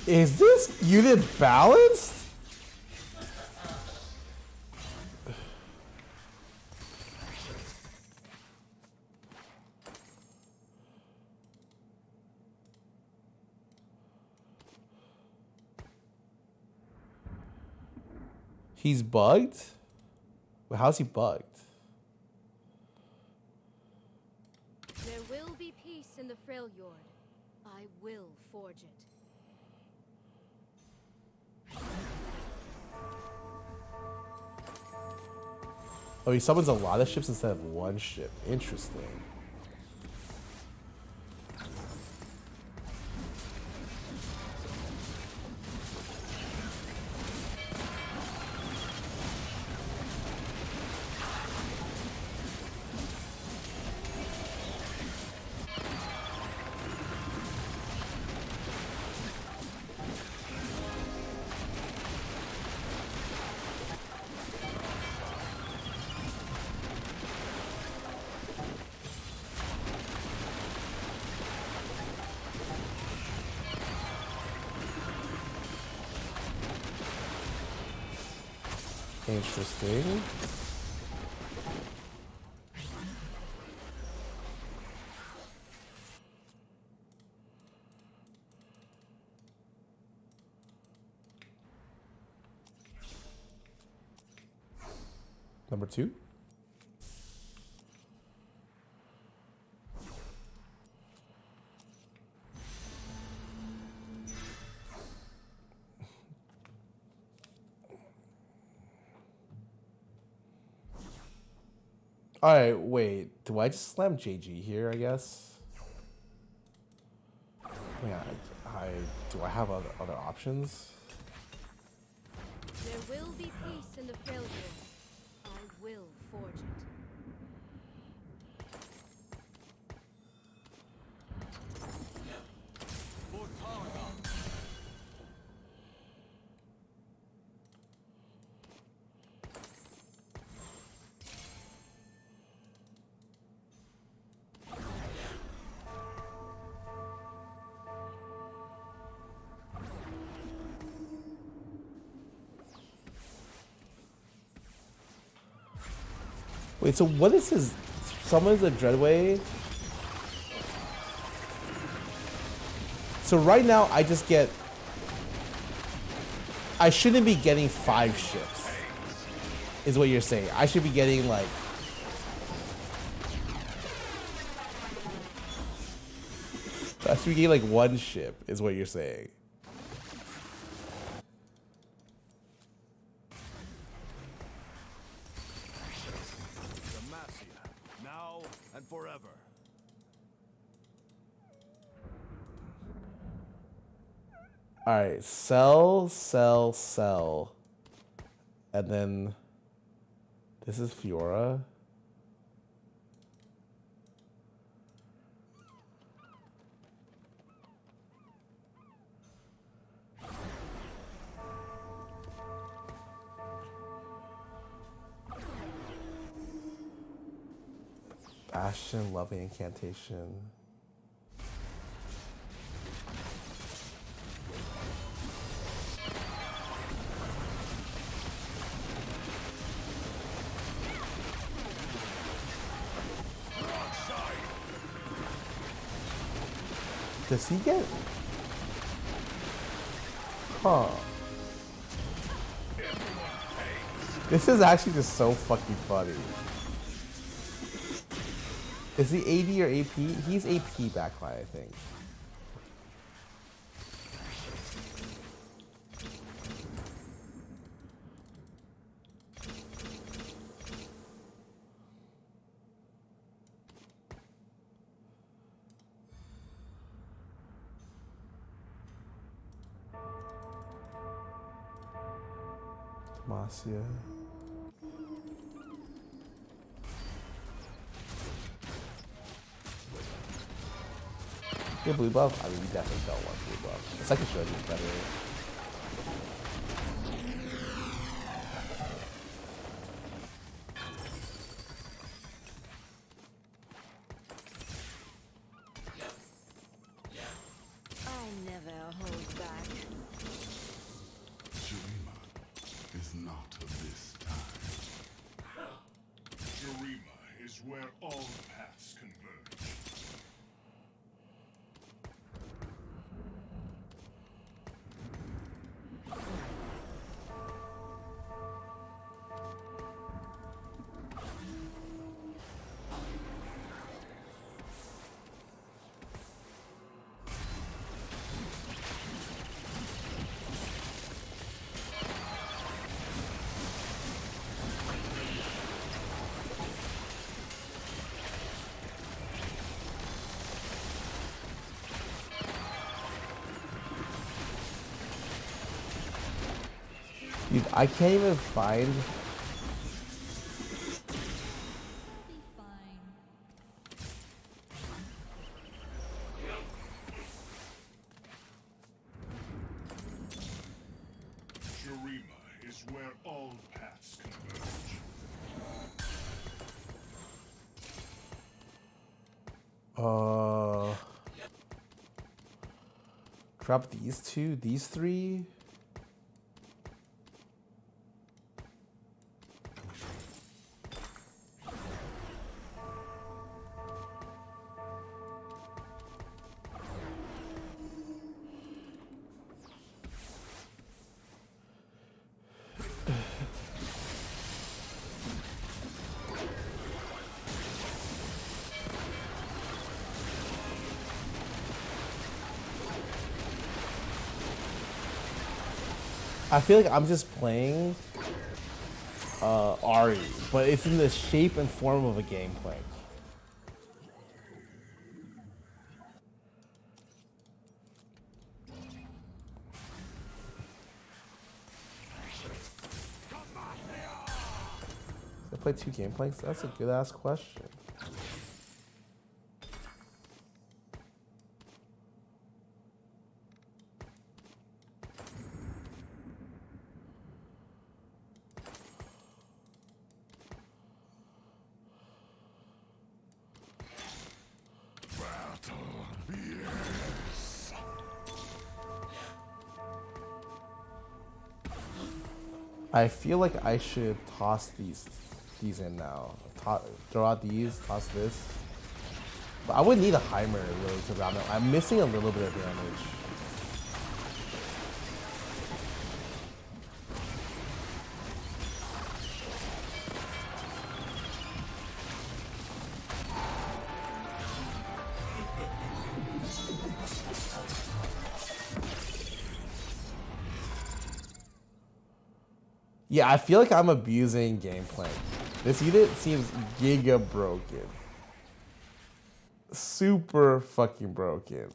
Is this unit balanced? He's bugged? Well, how's he bugged? There will be peace in the Freljord. I will forge it. Oh, he summons a lot of ships instead of one ship. Interesting. Interesting. Number 2. Alright, wait. Do I just slam JG here, I guess? Yeah, do I have other options? There will be peace in the Freljord. I will forge it. Wait, so what is his... Summons a Dreadway? So right now, I just get... I shouldn't be getting 5 ships. Is what you're saying. I should be getting, like... I should be getting, like, 1 ship, is what you're saying. All right, sell, sell, sell. And then this is Fiora. Bastion, loving incantation. Does he get? Huh. This is actually just so fucking funny. Is he AD or AP? He's AP backline, I think. Demacia. Yeah, blue buff? I mean, you definitely don't want blue buff. The second strategy is better. I never hold back. Shurima is not of this time. Shurima is where all paths converge. Dude, I can't even find. Shurima is where all paths converge. Drop these two, these three. I feel like I'm just playing Ari, but it's in the shape and form of a gameplay. I play two gameplays? That's a good ass question. I feel like I should toss these in now. Throw out these, toss this. But I would need a Heimer really to round out. I'm missing a little bit of damage. Yeah, I feel like I'm abusing gameplay. This unit seems giga broken. Super fucking broken.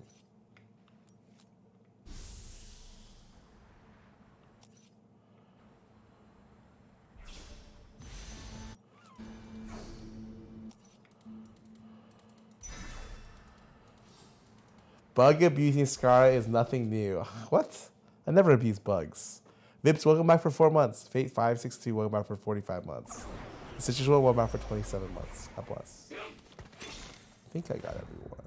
Bug abusing Scarra is nothing new. What? I never abuse bugs. Vips, welcome back for 4 months. Fate 562, welcome back for 45 months. Citrus Will, welcome back for 27 months. God bless. I think I got everyone.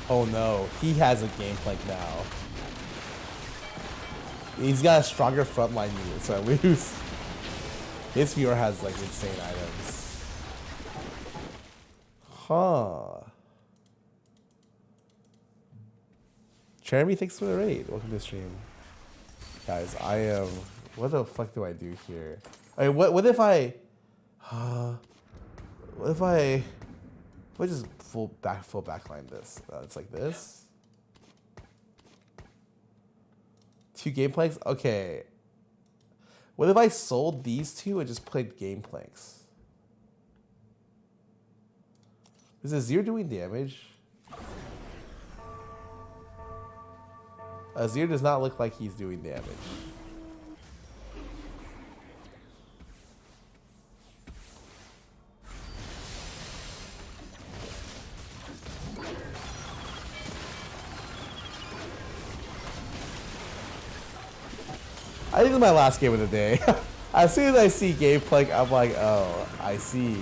Oh no, he has a game plank now. He's got a stronger frontline unit, so I lose. His viewer has like insane items. Huh. Jeremy, thanks for the raid. Welcome to the stream. Guys, I am... What the fuck do I do here? I mean, what if I... what if I just full backline this? It's like this. 2 game planks? Okay. What if I sold these 2 and just played game planks? Is Azir doing damage? Azir does not look like he's doing damage. I think it's my last game of the day. As soon as I see gameplay, I'm like, oh, I see.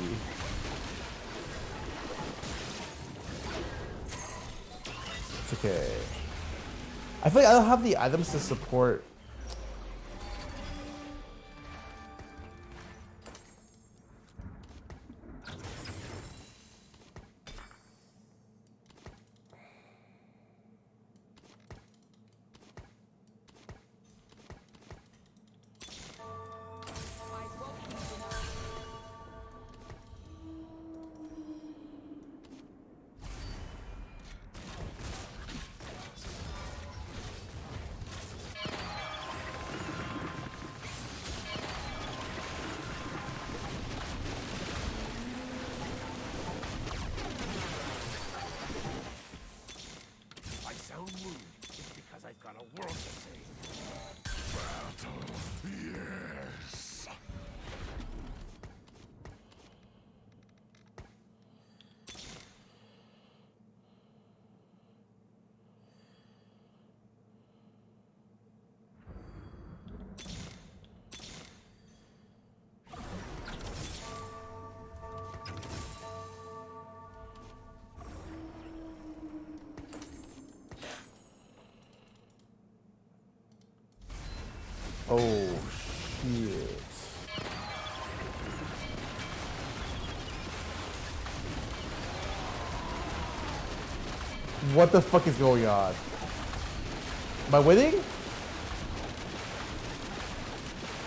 It's okay. I feel like I don't have the items to support. Oh, shit. What the fuck is going on? Am I winning?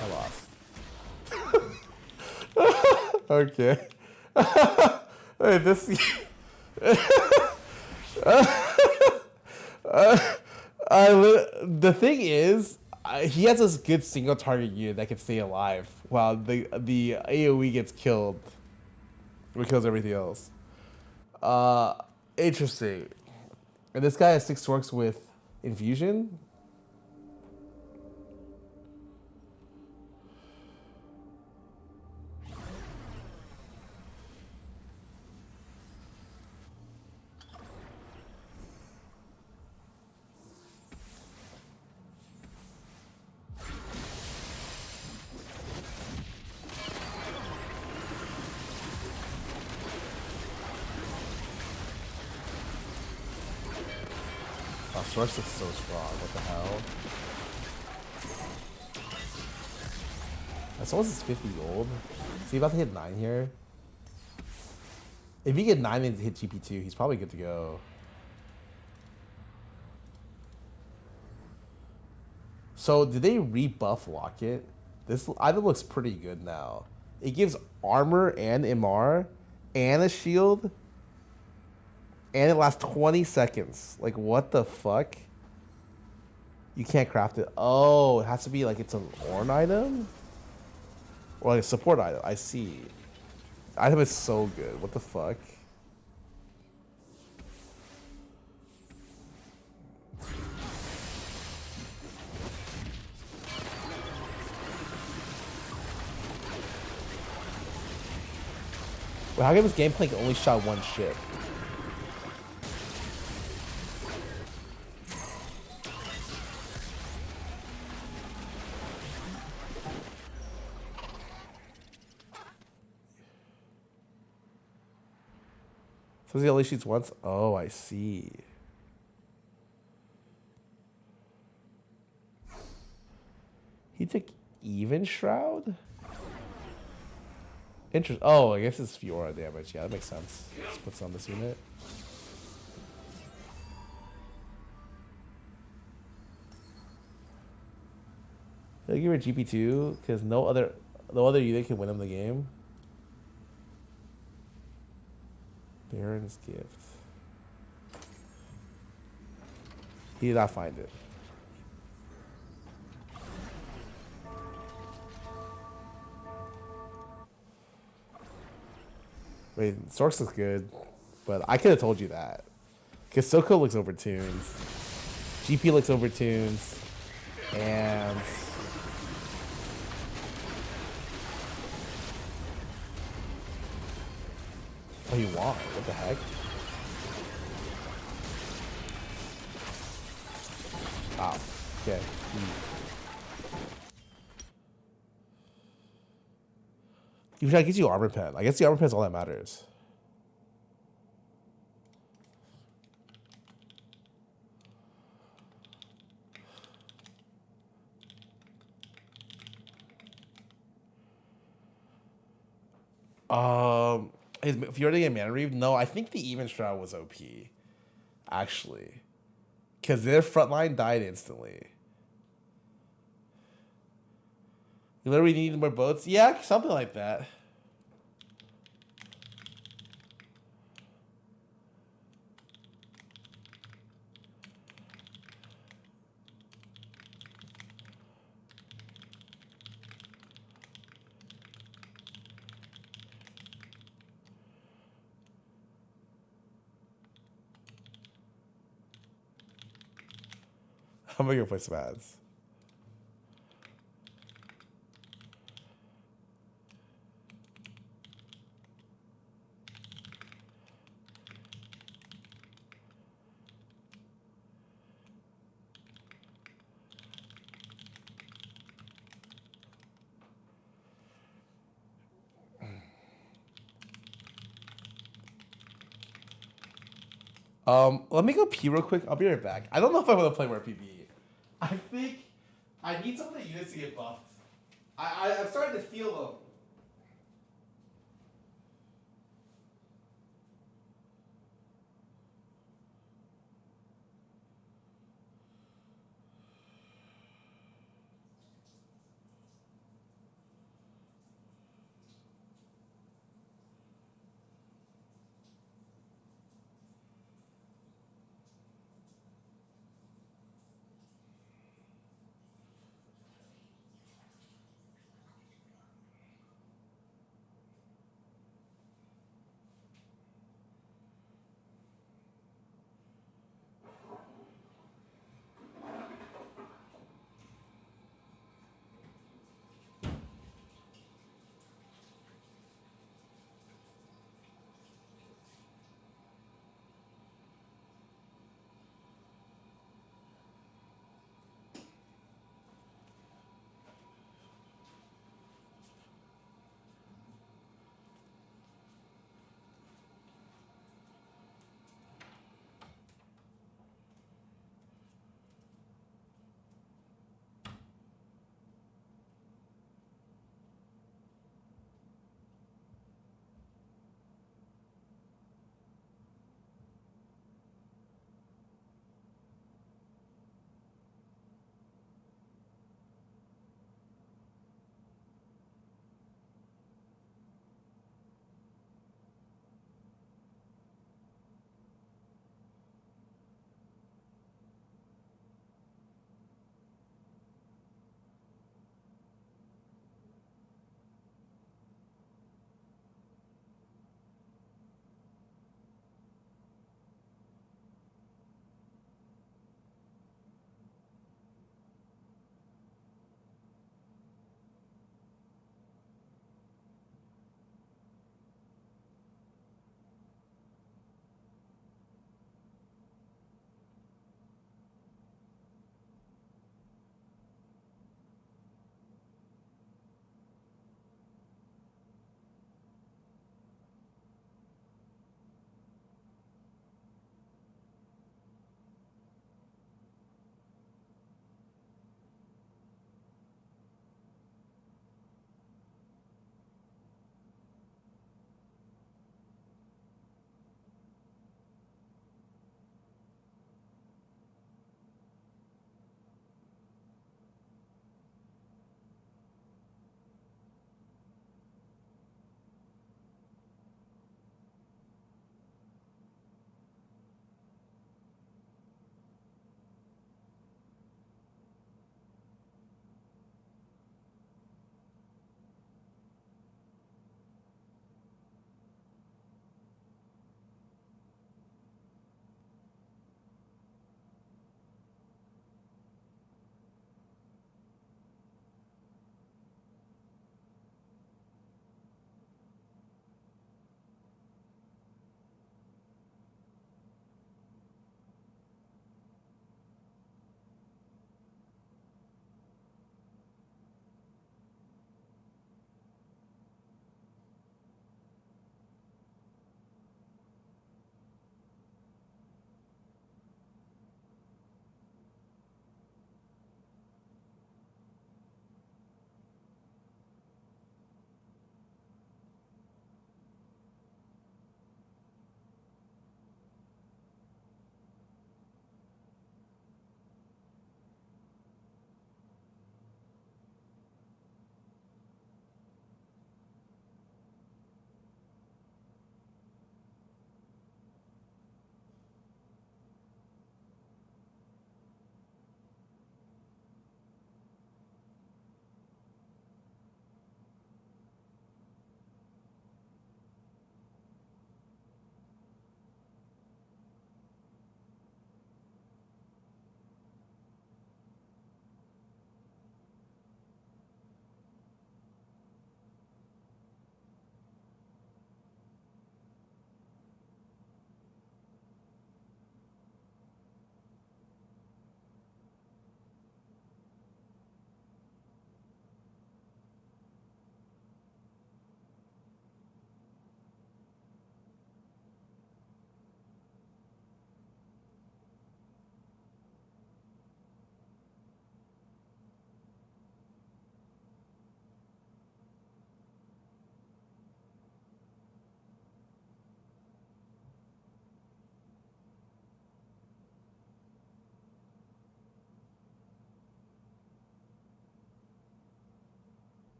I lost. Okay. Hey, this... the thing is, he has this good single target unit that can stay alive while the AoE gets killed. Or kills everything else. Interesting. And this guy has 6 orcs with infusion. Source is so strong, what the hell? Source is 50 gold. Is he about to hit 9 here? If he get 9 and hit GP2, he's probably good to go. So did they rebuff Locket? This item looks pretty good now. It gives armor and MR and a shield. And it lasts 20 seconds. Like, what the fuck? You can't craft it. Oh, it has to be like it's an Ornn item? Or like a support item. I see. The item is so good. What the fuck? Wait, how come this gameplay only shot one ship? So he only shoots once? Oh, I see. He took even Shroud? Interesting. Oh, I guess it's Fiora damage. Yeah, that makes sense. Just puts on this unit. Did I give her GP2? Because no other unit can win him the game. Baron's Gift. He did not find it. Wait, Storks looks good, but I could have told you that. Because Soko looks overtuned, GP looks overtuned, and oh, you want? What the heck? Oh, okay. Even that gives you armor pen. I guess the armor pen is all that matters. If you're to get Mana Reave, no, I think the Even Shroud was OP, actually, because their front line died instantly. You literally need more boats? Yeah, something like that. I'm gonna go play some ads. Let me go pee real quick. I'll be right back. I don't know if I want to play more PvE. I think I need some of the units to get buffed. I'm starting to feel them.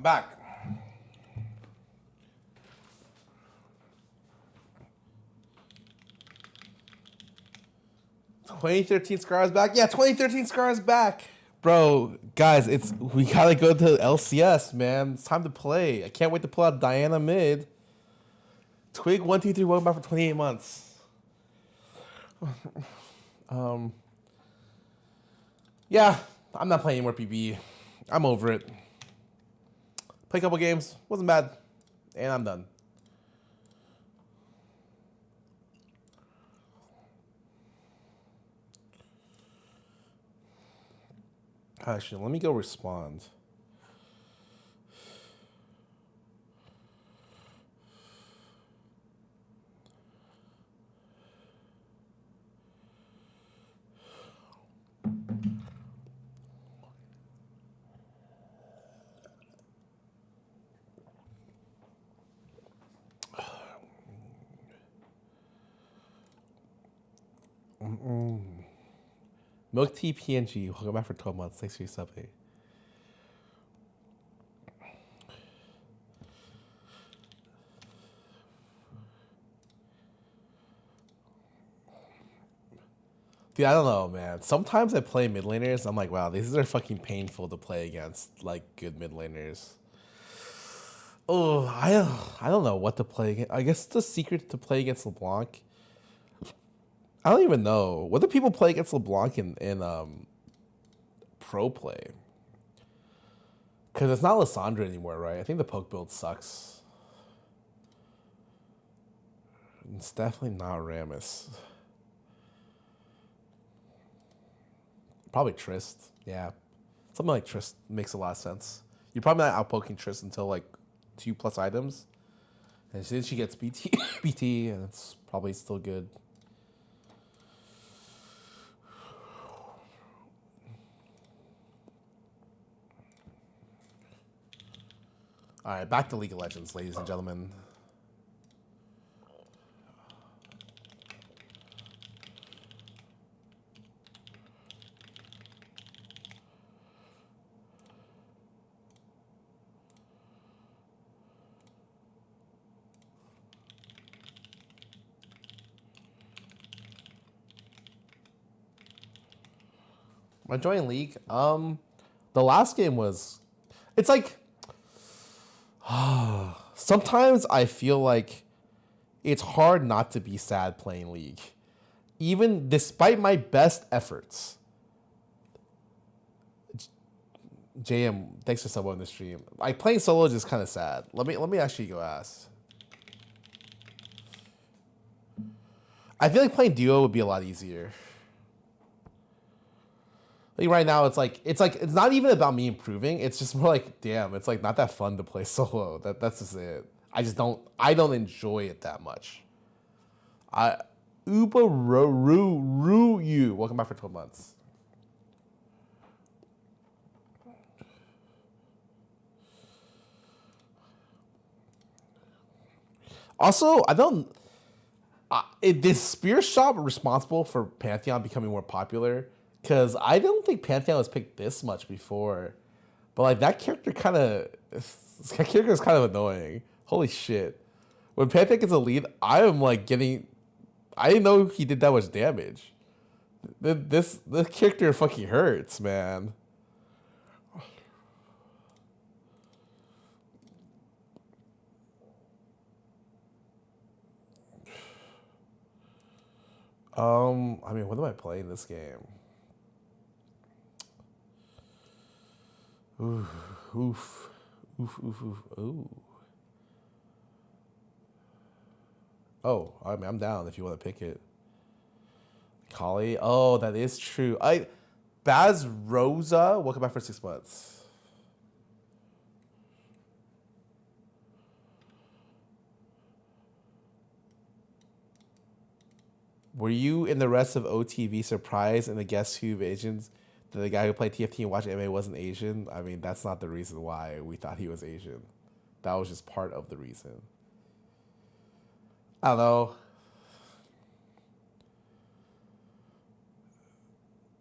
back. "2013 Scarra's back." Yeah, 2013 Scarra's back. Bro, guys, we gotta go to LCS, man. It's time to play. I can't wait to pull out Diana mid. Twig 123 welcome back for 28 months. Yeah, I'm not playing more PB. I'm over it. Play a couple games, wasn't bad, and I'm done. Actually, let me go respond. Milk Tea PNG, welcome back for 12 months. Thanks for your sub. Hey. Dude, I don't know, man. Sometimes I play mid laners. I'm like, wow, these are fucking painful to play against, like, good mid laners. Oh, I don't know what to play against. I guess the secret to play against LeBlanc. I don't even know. What do people play against LeBlanc in pro play? Because it's not Lissandra anymore, right? I think the poke build sucks. It's definitely not Rammus. Probably Trist. Yeah. Something like Trist makes a lot of sense. You're probably not outpoking Trist until like 2+ items. And then she gets BT, and it's probably still good. All right, back to League of Legends, ladies and gentlemen. Am I enjoying League? The last game was, it's like, sometimes I feel like it's hard not to be sad playing League. Even despite my best efforts. JM, thanks for subbing on the stream. Like, playing solo is just kind of sad. Let me actually go ask. I feel like playing duo would be a lot easier. Like right now, it's not even about me improving. It's just more like, damn, it's like not that fun to play solo. That's just it. I don't enjoy it that much. Uba Ru you. Welcome back for 12 months. Also, is Spear Shop responsible for Pantheon becoming more popular? Because I don't think Pantheon was picked this much before. But like that character is kind of annoying. Holy shit. When Pantheon gets a lead, I am like I didn't know he did that much damage. This character fucking hurts, man. I mean, what am I playing this game? Oof. Ooh. Oh, I mean, I'm down if you want to pick it. Kali? Oh, that is true. Baz Rosa, welcome back for 6 months. Were you and the rest of OTV surprised in the Guess Who Asians that the guy who played TFT and watched MA wasn't Asian? I mean, that's not the reason why we thought he was Asian. That was just part of the reason. I don't know.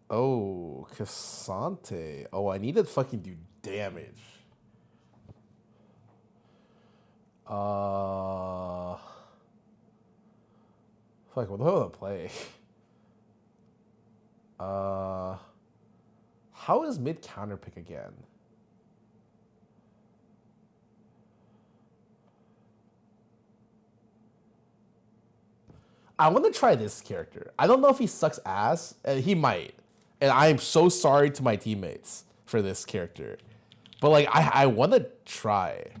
Oh, Cassante. Oh, I need to fucking do damage. Fuck, what do I want to play? How is mid counter pick again? I want to try this character. I don't know if he sucks ass. He might. And I am so sorry to my teammates for this character. But like, I want to try.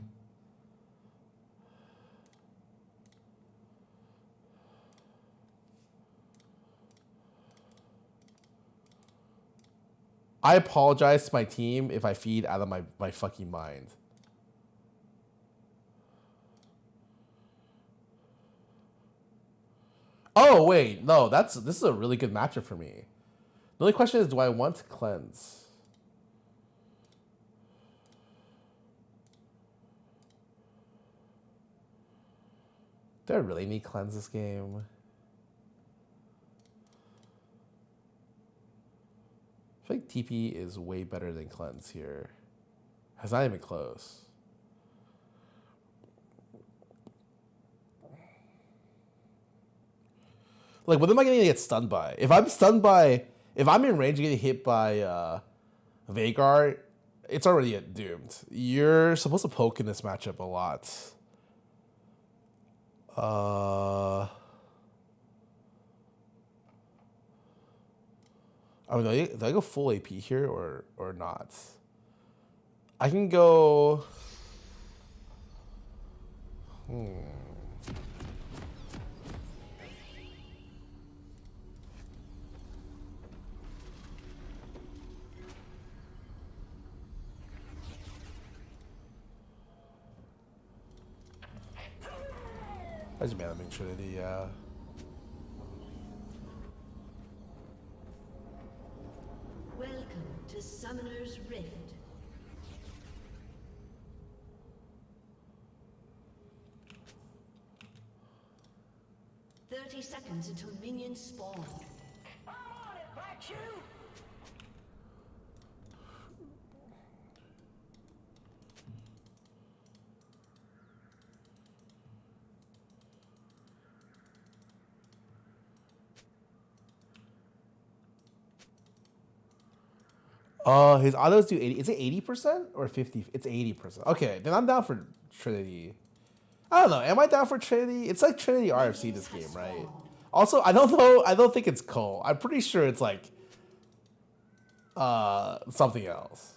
I apologize to my team if I feed out of my fucking mind. Oh wait, no, this is a really good matchup for me. The only question is, do I want to cleanse? Do I really need cleanse this game? I feel like TP is way better than cleanse here. It's not even close. Like, what am I going to get stunned by? If I'm in range of getting hit by Veigar, it's already doomed. You're supposed to poke in this matchup a lot. I mean, do I go full AP here or not? I can go. I just managing Trinity, yeah. Welcome to Summoner's Rift. "30 seconds until minions spawn." I'm on it, Black Shoe! His autos do 80. Is it 80% or 50? It's 80%. Okay, then I'm down for Trinity. I don't know. Am I down for Trinity? It's like Trinity RFC this game, right? Also, I don't know. I don't think it's Cole. I'm pretty sure it's like something else.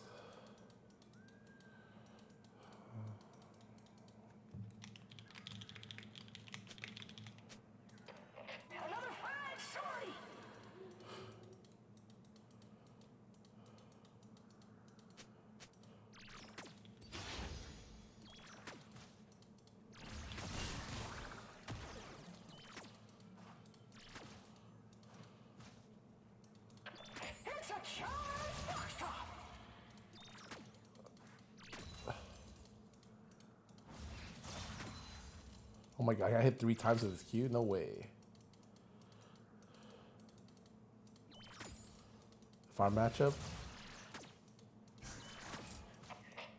Oh my god, I hit 3 times with this Q? No way. Farm matchup.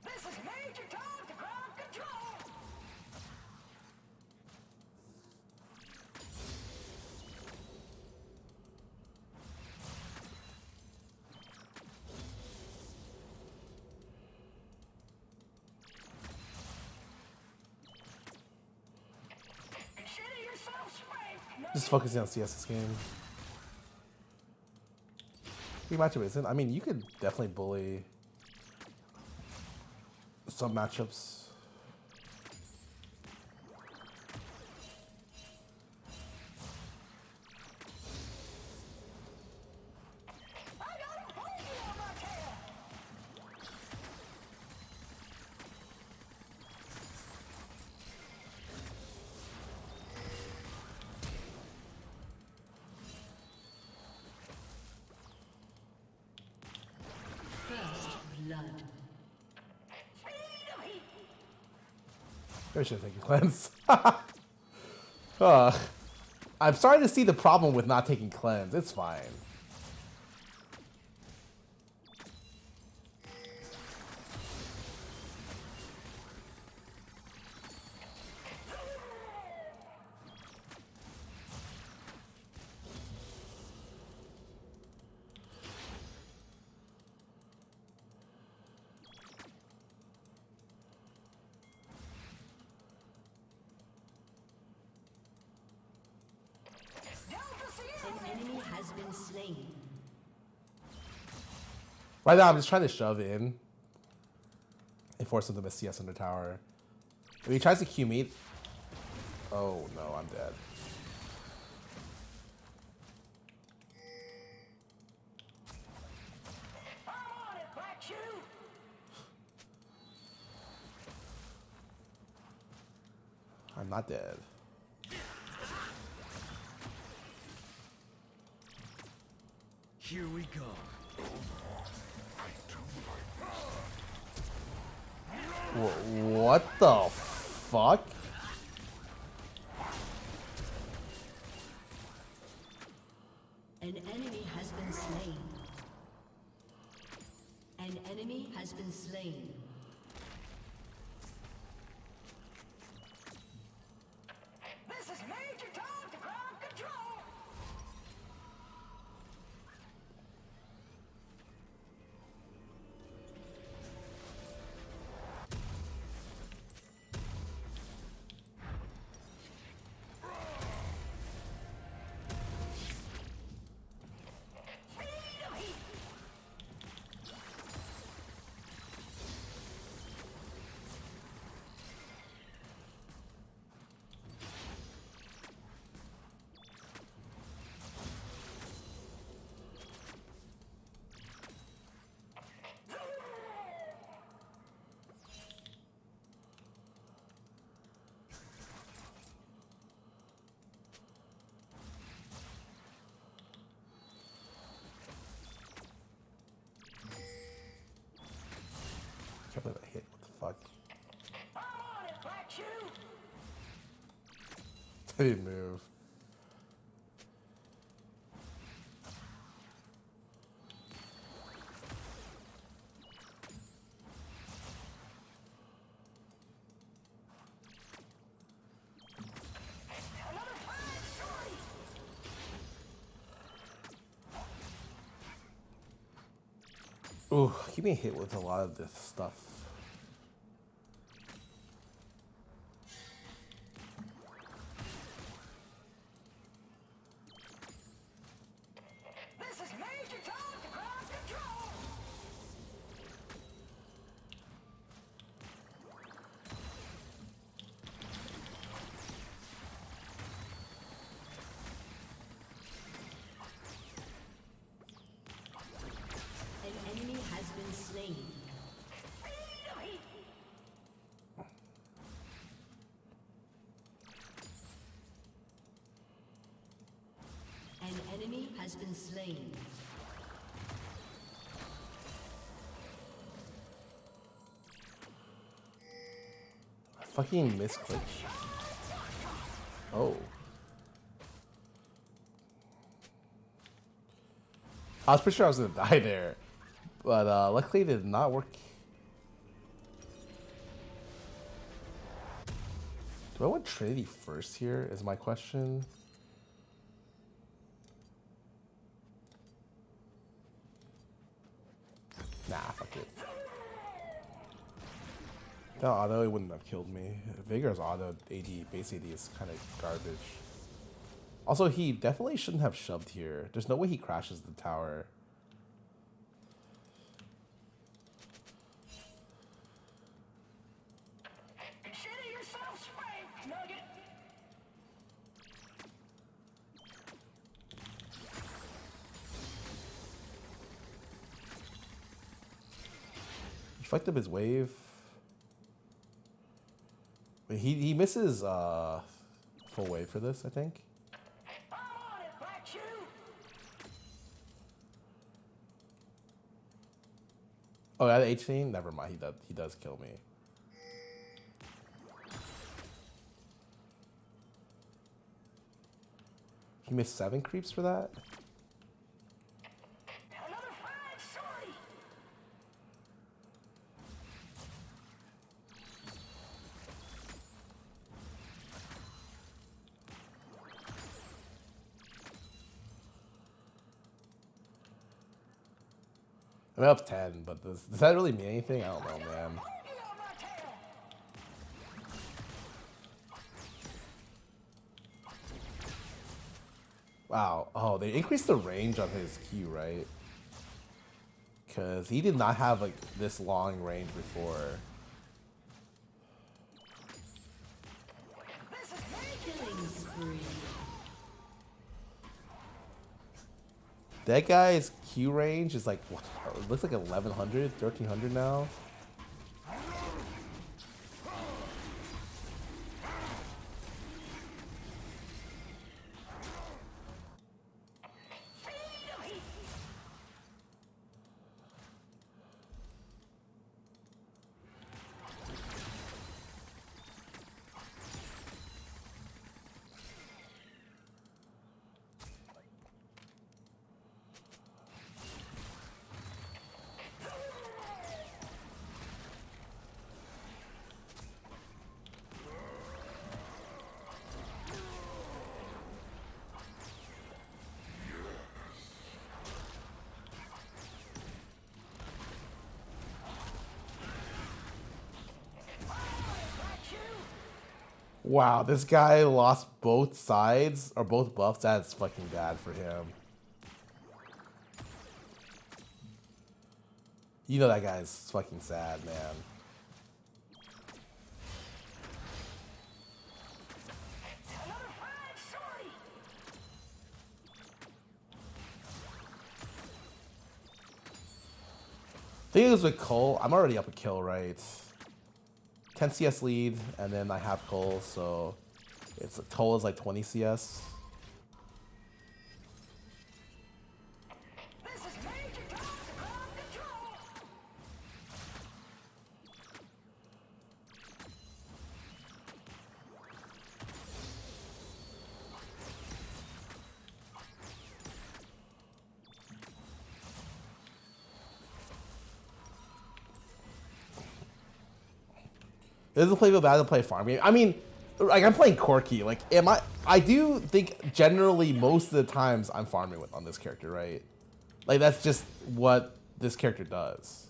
This is Major Tom to ground control! Just focusing on CS this game. What matchup isn't? I mean, you could definitely bully some matchups. I should take a cleanse. I'm starting to see the problem with not taking cleanse. It's fine. Right now, I'm just trying to shove in and force him to miss CS under tower. If he tries to Q me, oh no, I'm dead. I'm not dead. Here we go. What the fuck? An enemy has been slain. An enemy has been slain. This is Major Tom to ground control. I can't believe I hit. What the fuck? I'm on it, Black Shoe. I didn't move. Ooh, keep getting hit with a lot of this stuff. This is Major Tom to ground control. An enemy has been slain. An enemy has been slain. I fucking misclicked. Oh. I was pretty sure I was gonna die there, but luckily it did not work. Do I want Trinity first here is my question. Nah, fuck it. That auto, it wouldn't have killed me. Vigor's auto AD, base AD is kind of garbage. Also, he definitely shouldn't have shoved here. There's no way he crashes the tower. Consider yourself spanked, Nugget. He fucked up his wave. Wait, he misses full wave for this, I think. I'm on it, Black Shoe. Oh, at 18? Never mind. He does kill me. He missed 7 creeps for that? Another fine sortie. I'm up 10, but does that really mean anything? I don't know, man. Boogie on my tail. Wow. Oh, they increased the range on his Q, right? because he did not have like this long range before. Killing spree. That guy's Q range is like, what, it looks like 1100, 1300 now. Wow, this guy lost both sides, or both buffs. That's fucking bad for him. You know that guy's fucking sad, man. I think it was with Cole. I'm already up a kill, right? 10 CS lead, and then I have Cole, so it's Cole is like 20 CS. It doesn't play bad to play farm game. I mean, like I'm playing Corki. Like, I do think generally most of the times I'm farming on this character, right? Like that's just what this character does.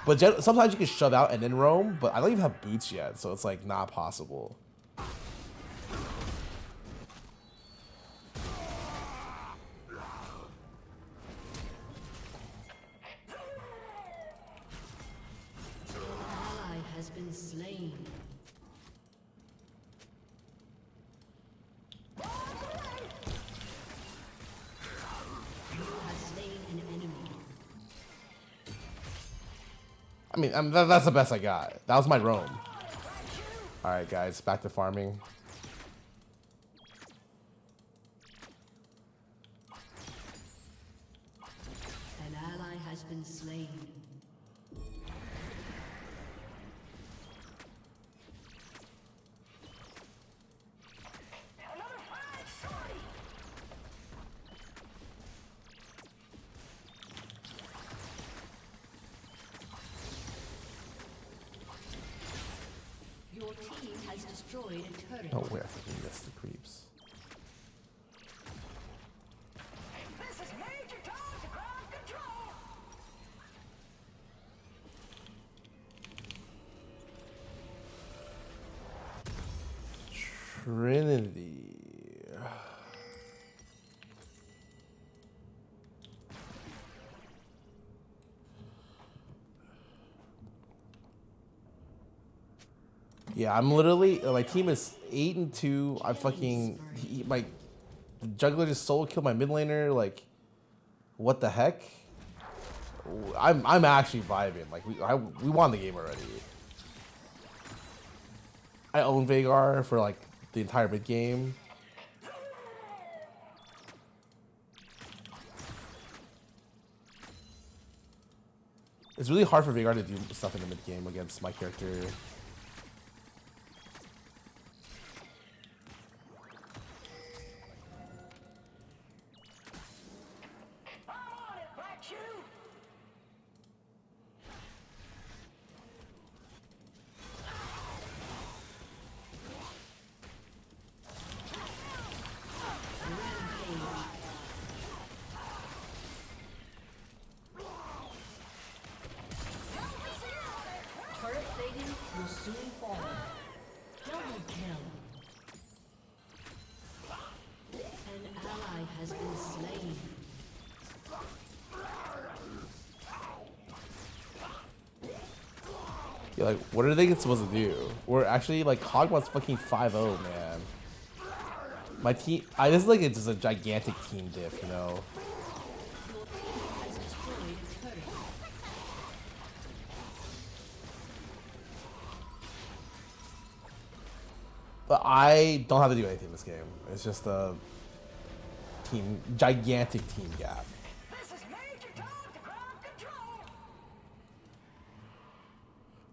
But sometimes you can shove out and then roam. But I don't even have boots yet, so it's like not possible. I mean, that's the best I got. That was my roam. Alright, guys, back to farming. An ally has been slain. Your team has destroyed a turret. Oh, wait, I fucking missed the creeps. This is Major Tom to ground control. Trinity. Yeah, I'm literally, my team is 8-2. I fucking, my jungler just solo killed my mid laner. Like, what the heck? I'm actually vibing. Like, we won the game already. I own Veigar for like the entire mid game. It's really hard for Veigar to do stuff in the mid game against my character. Turret plating will soon fall. Double kill. An ally has been slain. Yeah, like, what are they supposed to do? We're actually, like, Hogwarts fucking 5-0, man. My team, this is like just a gigantic team diff, you know? But I don't have to do anything in this game. It's just a gigantic team gap.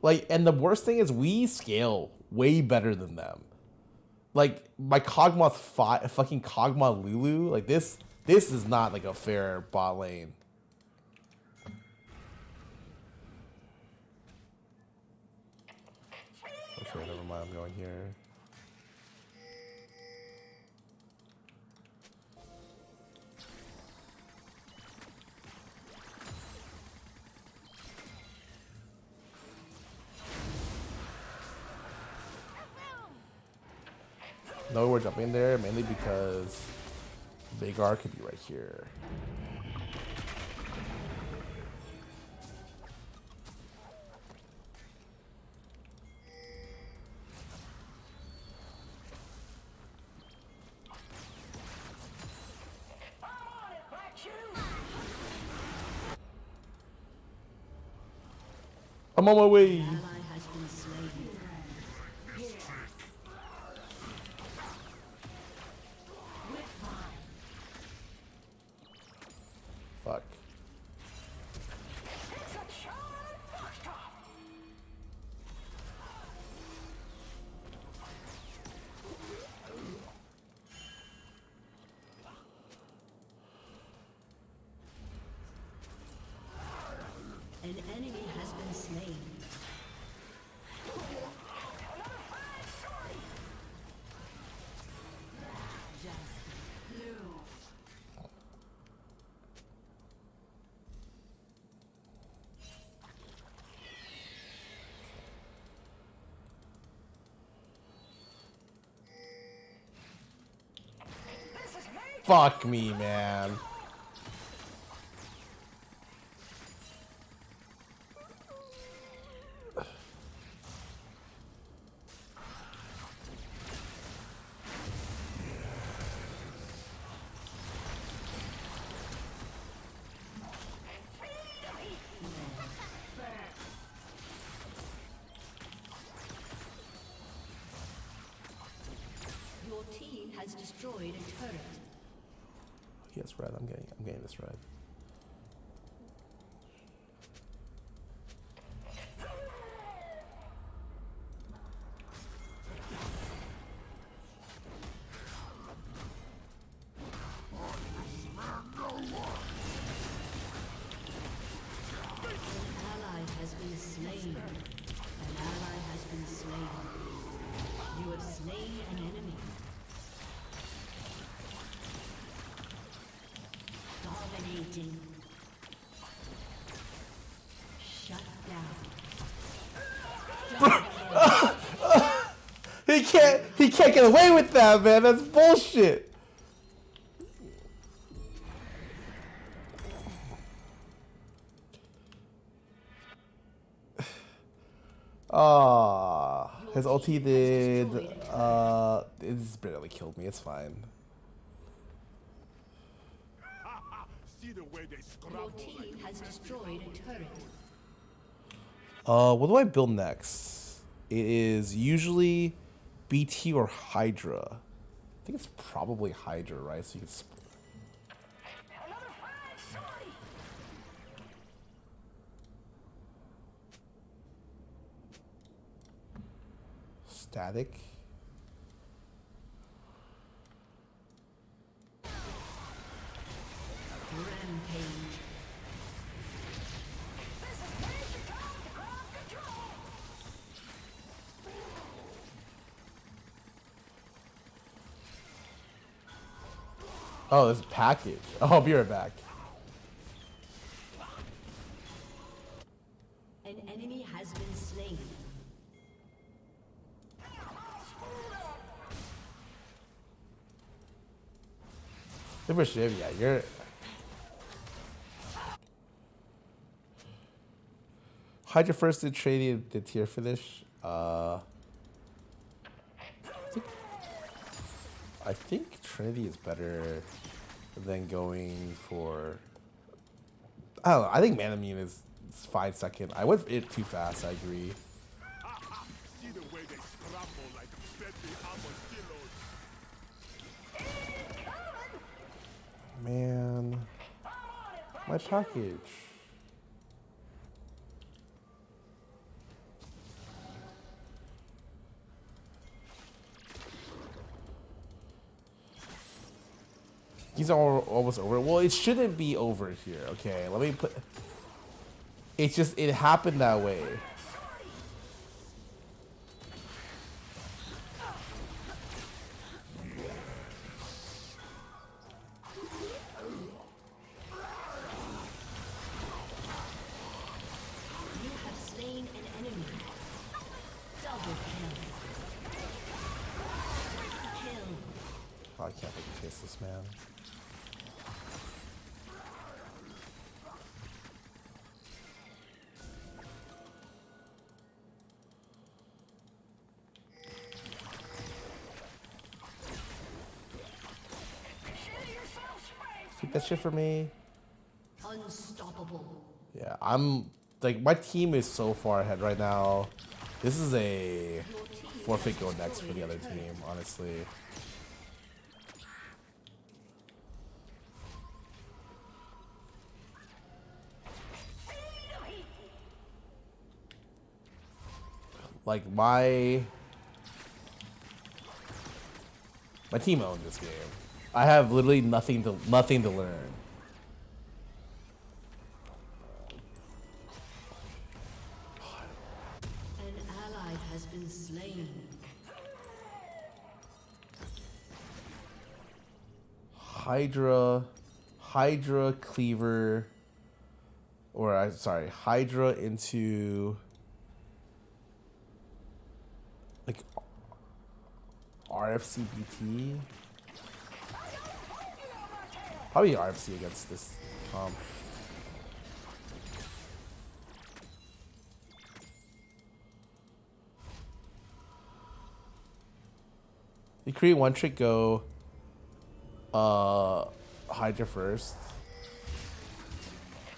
Like, and the worst thing is we scale way better than them. Like, my Kog'Maw fucking Kog'Maw Lulu, like this is not like a fair bot lane. Okay, never mind, I'm going here. No, we're jumping there mainly because Vagar could be right here. I'm on my way. Fuck. An enemy has been slain. Fuck me, man. Your team has destroyed a turret. Yes, red. I'm getting this red. Dominating. Shut down. He can't get away with that, man. That's bullshit. His ulti did it's barely killed me. It's fine. Your team has destroyed a turret. What do I build next? It is usually BT or Hydra. I think it's probably Hydra, right? So you can static. Rampage. Oh, this package. Oh, I'll be right back. An enemy has been slain. Super Shiv, yeah, you're Hydra first did trade the tier finish. I think Trinity is better than going for. I don't know. I think Manamune is 5 second. I went it too fast. I agree. See the way they scramble like deadly armadillos. Man, my package. He's almost over. Well, it shouldn't be over here. Okay, let me put. It's just it happened that way. Oh, I can't fucking face this man. Keep that shit for me. Unstoppable. Yeah, I'm like my team is so far ahead right now. This is a forfeit go next for the other team, honestly. Like my team owned this game. I have literally nothing to learn. An ally has been slain. Hydra cleaver, or I sorry, Hydra into like RFCBT. Probably RFC against this comp. You create one trick go. Hydra first.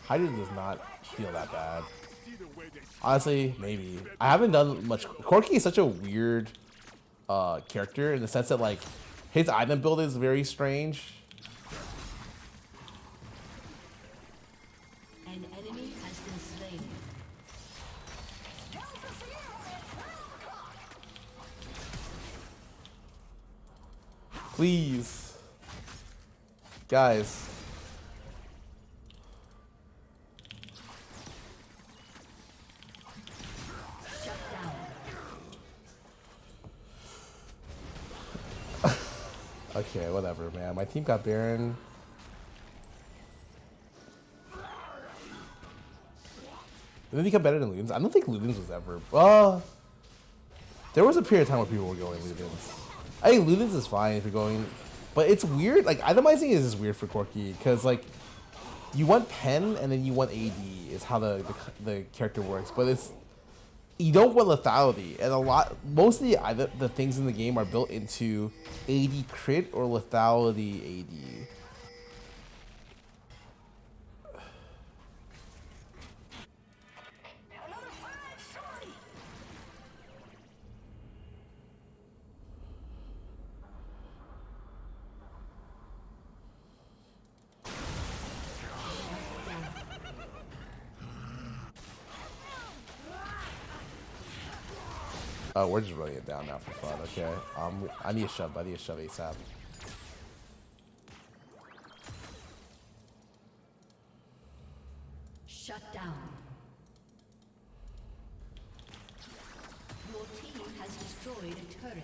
Hydra does not feel that bad. Honestly, maybe. I haven't done much. Corky is such a weird character in the sense that like his item build is very strange. An enemy has been slain. Please. Guys. Okay, whatever, man. My team got Baron. Did they become better than Ludens? I don't think Ludens was ever. There was a period of time where people were going Ludens. I think Ludens is fine if you're going, but it's weird. Like itemizing is just weird for Corky because like you want pen and then you want AD is how the character works, but it's you don't want lethality, and most of the things in the game are built into AD crit or lethality AD. Oh, we're just running it down now for fun, okay? I need a shove ASAP. Shut down. Your team has destroyed a turret.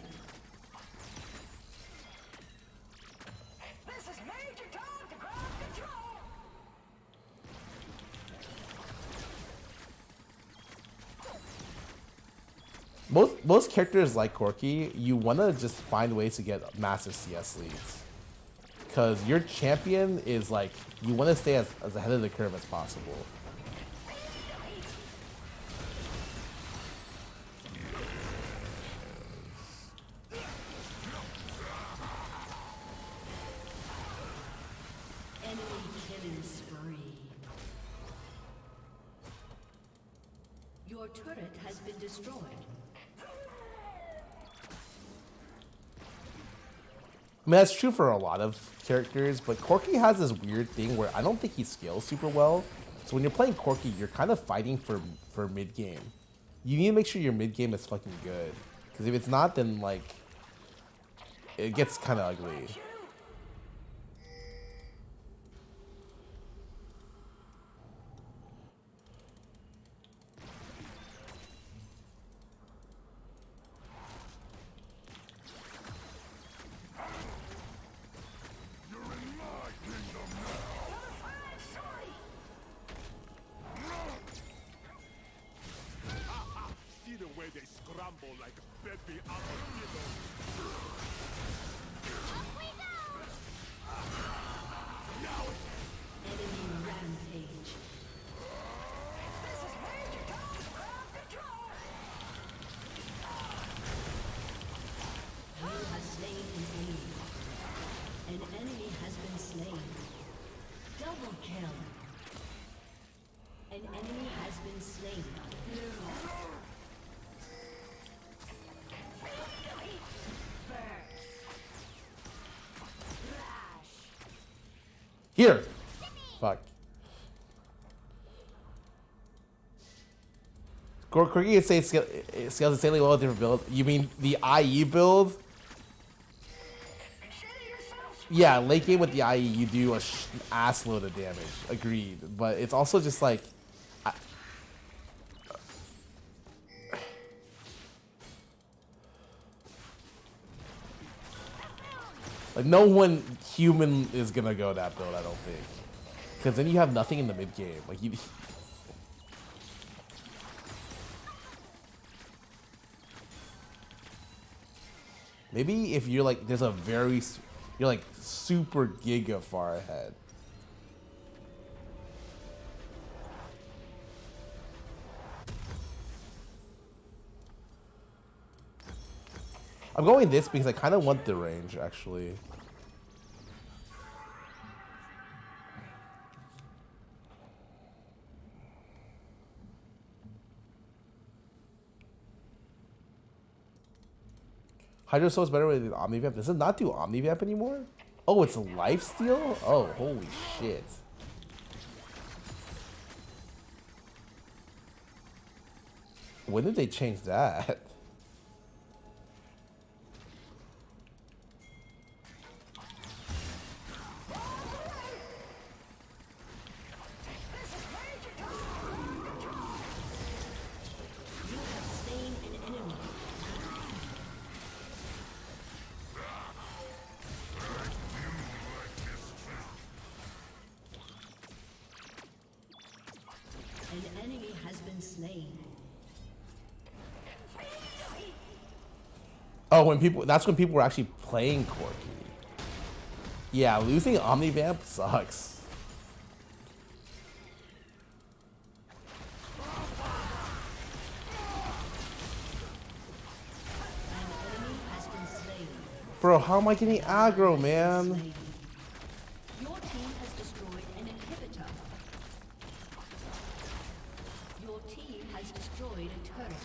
This is Major Tom to ground control. Most characters like Corky, you want to just find ways to get massive CS leads. Because your champion is like, you want to stay as ahead of the curve as possible. Your turret has been destroyed. I mean, that's true for a lot of characters, but Corki has this weird thing where I don't think he scales super well. So when you're playing Corki, you're kind of fighting for mid game. You need to make sure your mid game is fucking good, because if it's not, then like it gets kind of ugly. Here! Fuck. Corki would say scales insanely well with different build. You mean the IE build? Yeah, late game with the IE, you do a ass load of damage. Agreed. But it's also just like... Like, no one human is gonna go that build, I don't think. Because then you have nothing in the mid game. Like, you... Maybe if you're like, there's a very... You're like super giga far ahead. I'm going this because I kind of want the range, actually. Hydro Soul is better with Omnivamp. Does it not do Omnivamp anymore? Oh, it's a lifesteal? Oh, holy shit. When did they change that? Oh, when people, that's when people were actually playing Corki. Yeah, losing Omnivamp sucks. Bro, how am I getting aggro, man? Your team has destroyed an inhibitor. Your team has destroyed a turret.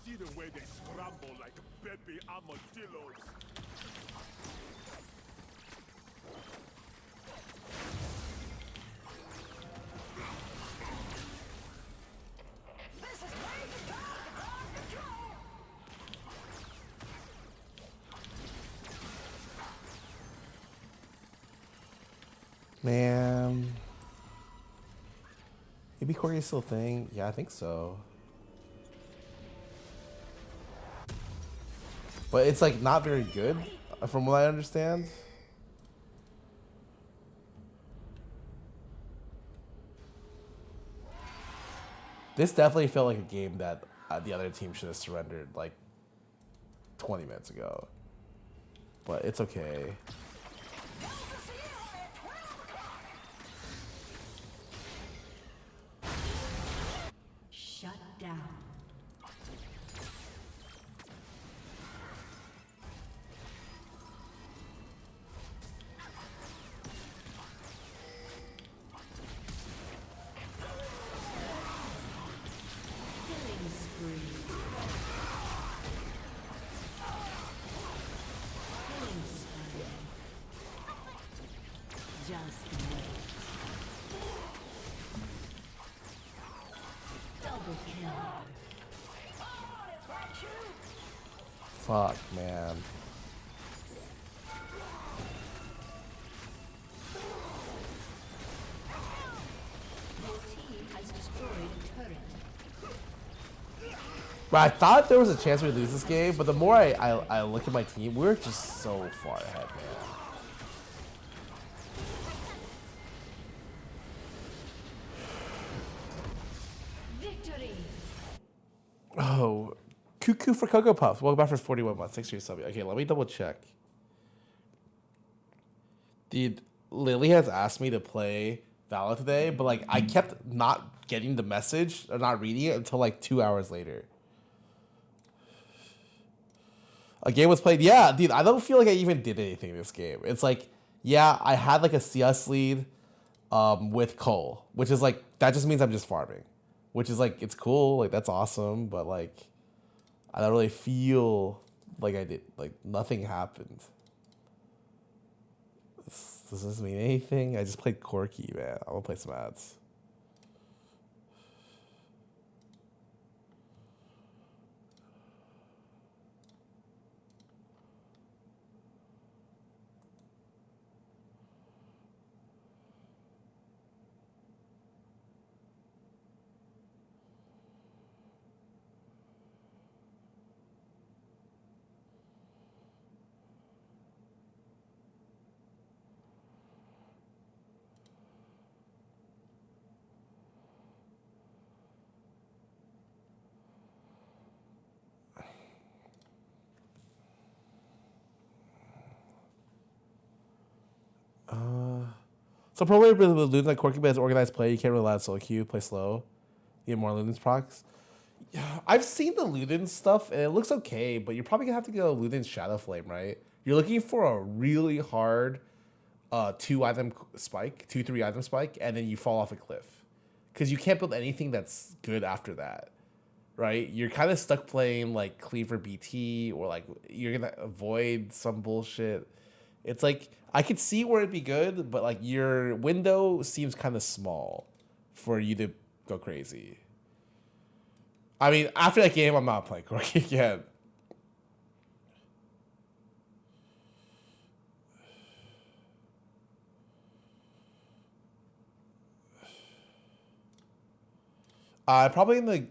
See the way they scramble like baby armadillos. This is Major Tom to ground control. Man. Maybe Corey's still a thing? Yeah, I think so. But it's like not very good, from what I understand. This definitely felt like a game that the other team should have surrendered like 20 minutes ago. But it's okay. Shut down. Killing spree. Killing spree. Just wait. Double kill. Fuck, man. Your team has destroyed a turret. But I thought there was a chance we'd lose this game, but the more I look at my team, we're just so far ahead, man. Victory. Oh, Cuckoo for Cocoa Puffs. Welcome back for 41 months. 6 years sub. Okay, let me double check. Dude, Lily has asked me to play Valor today, but like I kept not getting the message or not reading it until like 2 hours later. A game was played. Yeah, dude, I don't feel like I even did anything in this game. It's like, yeah, I had like a CS lead with Cole, which is like, that just means I'm just farming, which is like, it's cool. Like, that's awesome. But like, I don't really feel like I did, like nothing happened. Does this mean anything? I just played Corky, man. I'm gonna play some ads. So probably with Ludens like Corky, but as organized play, you can't really allow solo queue, play slow. You get more Ludens procs. Yeah, I've seen the Ludens stuff and it looks okay, but you're probably gonna have to go Ludens Shadow Flame, right? You're looking for a really hard 2-3 item spike, and then you fall off a cliff. Because you can't build anything that's good after that. Right? You're kind of stuck playing like Cleaver BT, or like you're gonna avoid some bullshit. It's like, I could see where it'd be good, but like your window seems kind of small for you to go crazy. I mean, after that game, I'm not playing Corky again. Probably in the,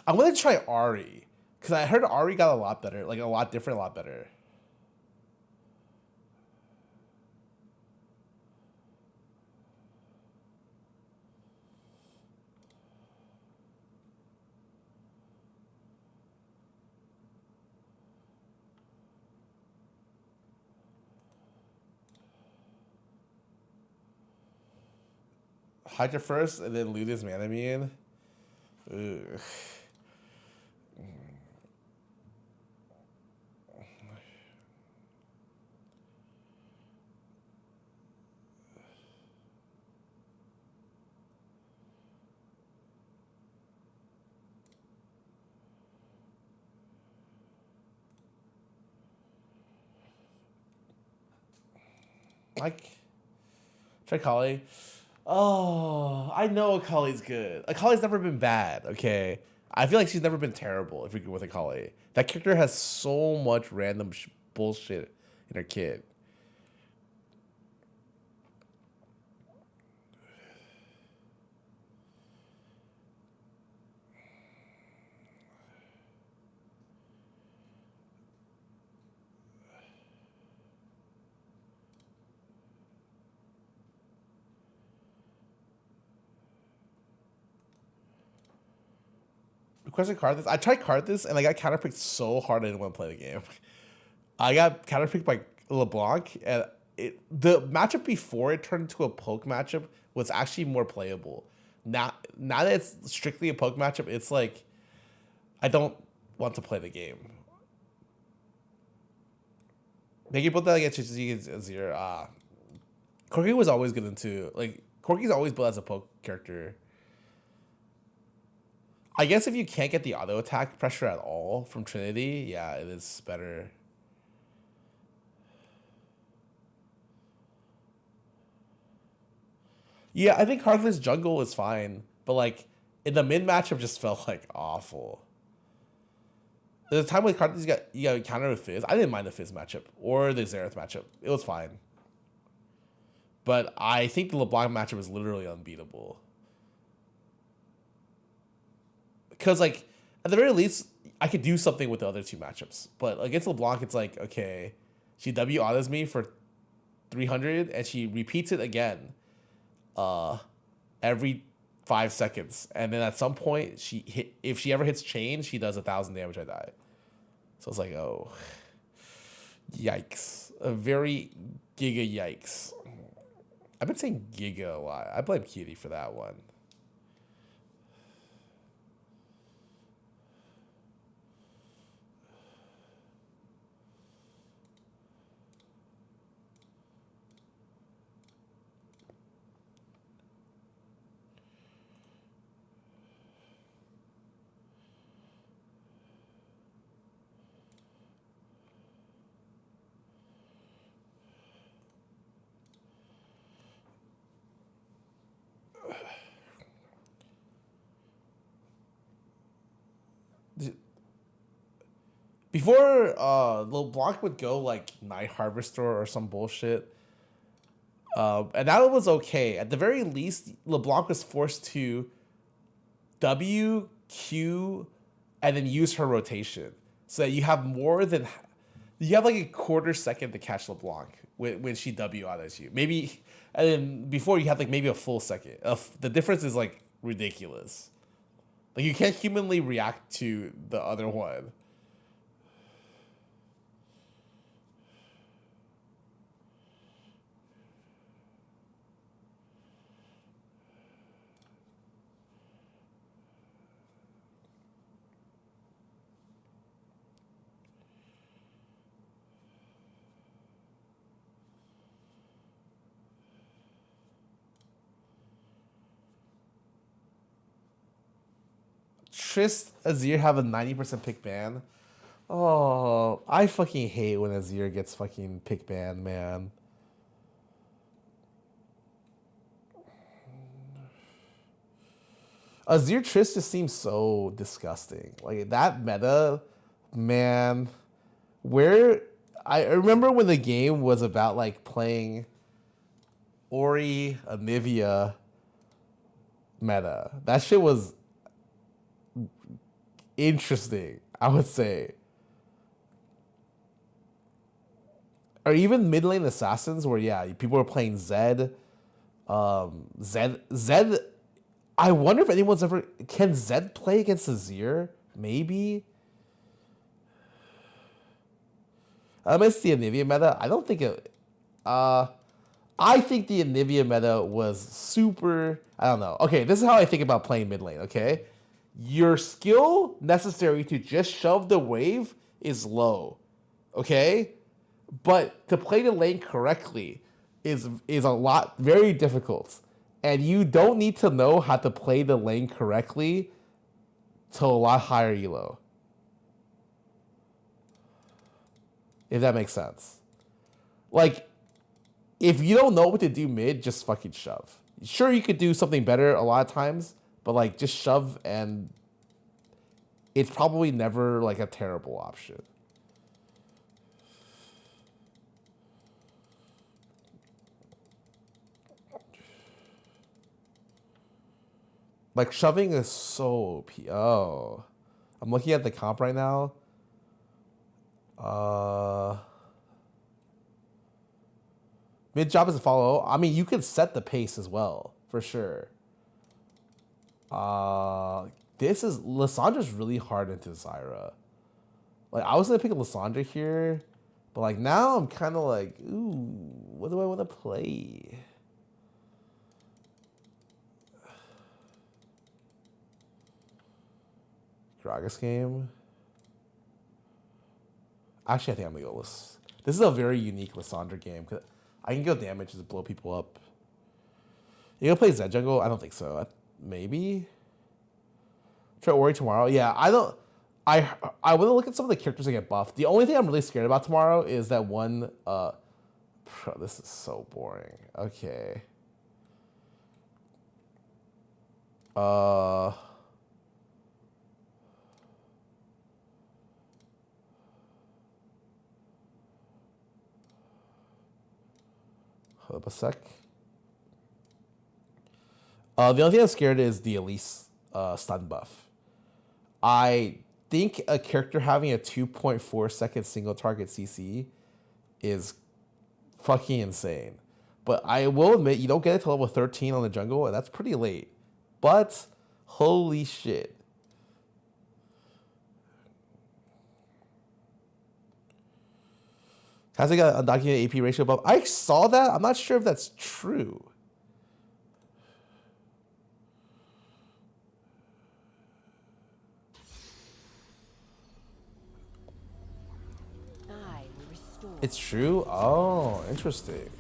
I'm gonna try Ari, because I heard Ari got a lot better, like a lot different, a lot better. Hydra first, and then Ludens Manamine. Ugh. Like, try Kali. Oh, I know Akali's good. Akali's never been bad, okay? I feel like she's never been terrible if you're good with Akali. That character has so much random bullshit in her kit. question card this. I tried card this and I got counterpicked so hard I didn't want to play the game. I got counterpicked by LeBlanc, and the matchup before it turned into a poke matchup was actually more playable. Now that it's strictly a poke matchup, it's like I don't want to play the game. They can put that against Azir. Corki was always good into Corki's always built as a poke character. I guess if you can't get the auto attack pressure at all from Trinity, yeah, it is better. Yeah, I think Heartless jungle is fine, but like in the mid matchup just felt like awful. There's a time when Heartless you got counter with Fizz. I didn't mind the Fizz matchup or the Xerath matchup. It was fine. But I think the LeBlanc matchup is literally unbeatable. Because, like, at the very least, I could do something with the other two matchups. But against LeBlanc, it's like, okay, she W autos me for 300, and she repeats it again every 5 seconds. And then at some point, if she ever hits chain, she does 1,000 damage, I die. So it's like, oh, yikes. A very giga yikes. I've been saying giga a lot. I blame Kitty for that one. Before LeBlanc would go like Night Harvester or some bullshit, and that was okay. At the very least, LeBlanc was forced to W, Q, and then use her rotation, so that you have like a quarter second to catch LeBlanc when she W autos you. Maybe, and then before you have like maybe a full second. The difference is like ridiculous. Like you can't humanly react to the other one. Trist Azir have a 90% pick ban. Oh, I fucking hate when Azir gets fucking pick banned, man. Azir Trist just seems so disgusting. Like that meta, man. I remember when the game was about like playing Ori, Anivia meta. That shit was interesting, I would say. Or even mid lane assassins where, yeah, people were playing Zed. Zed, I wonder if anyone's ever... Can Zed play against Azir? Maybe? It's the Anivia meta. I don't think it... I think the Anivia meta was super... I don't know. Okay, this is how I think about playing mid lane, okay? Your skill necessary to just shove the wave is low, okay? But to play the lane correctly is a lot, very difficult. And you don't need to know how to play the lane correctly to a lot higher elo. If that makes sense. Like, if you don't know what to do mid, just fucking shove. Sure, you could do something better a lot of times, but like just shove, and it's probably never like a terrible option. Like shoving is so OP. Oh, I'm looking at the comp right now. Mid job is a follow. I mean, you could set the pace as well, for sure. This is Lissandra's really hard into Zyra. Like I was gonna pick Lissandra here, but like now I'm kind of like, ooh, what do I want to play? Gragas game. Actually, I think I'm gonna go with. This is a very unique Lissandra game because I can go damage to blow people up. You gonna play Zed jungle? I don't think so. Maybe. Try Ori tomorrow. Yeah, I don't. I want to look at some of the characters that get buffed. The only thing I'm really scared about tomorrow is that one. This is so boring. Okay. Hold up a sec. The only thing I'm scared is the Elise stun buff. I think a character having a 2.4 second single target CC is fucking insane. But I will admit, you don't get it to level 13 on the jungle, and that's pretty late. But holy shit. Has it got undocumented AP ratio buff? I saw that. I'm not sure if that's true. It's true? Oh, interesting.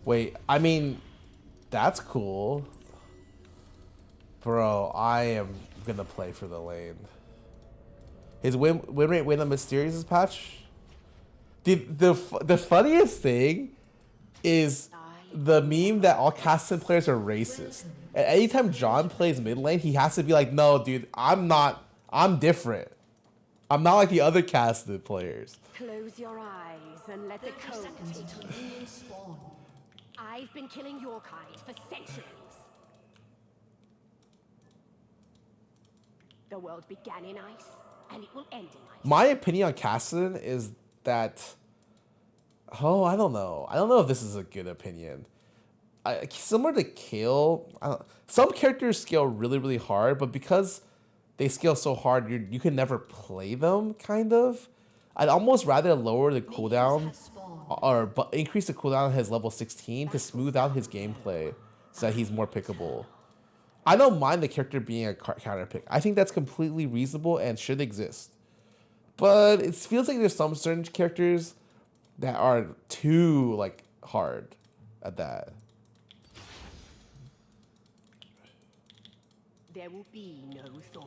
Wait, I mean, that's cool. Bro, I am going to play for the lane. His win rate win on Mysterious patch? The funniest thing is the meme that all Caston players are racist. And anytime John plays mid lane, he has to be like, no, dude, I'm different. I'm not like the other casted players. Close your eyes and let the code take you. I've been killing your kind for centuries. The world began in ice, and it will end in ice. My opinion on Caston is that, I don't know. I don't know if this is a good opinion. Similar to Kale, some characters scale really, really hard, but because they scale so hard, you can never play them, kind of. I'd almost rather lower the cooldown or increase the cooldown at his level 16 to smooth out his gameplay so that he's more pickable. I don't mind the character being a counter pick. I think that's completely reasonable and should exist. But it feels like there's some certain characters that are too hard at that. There will be no Thor.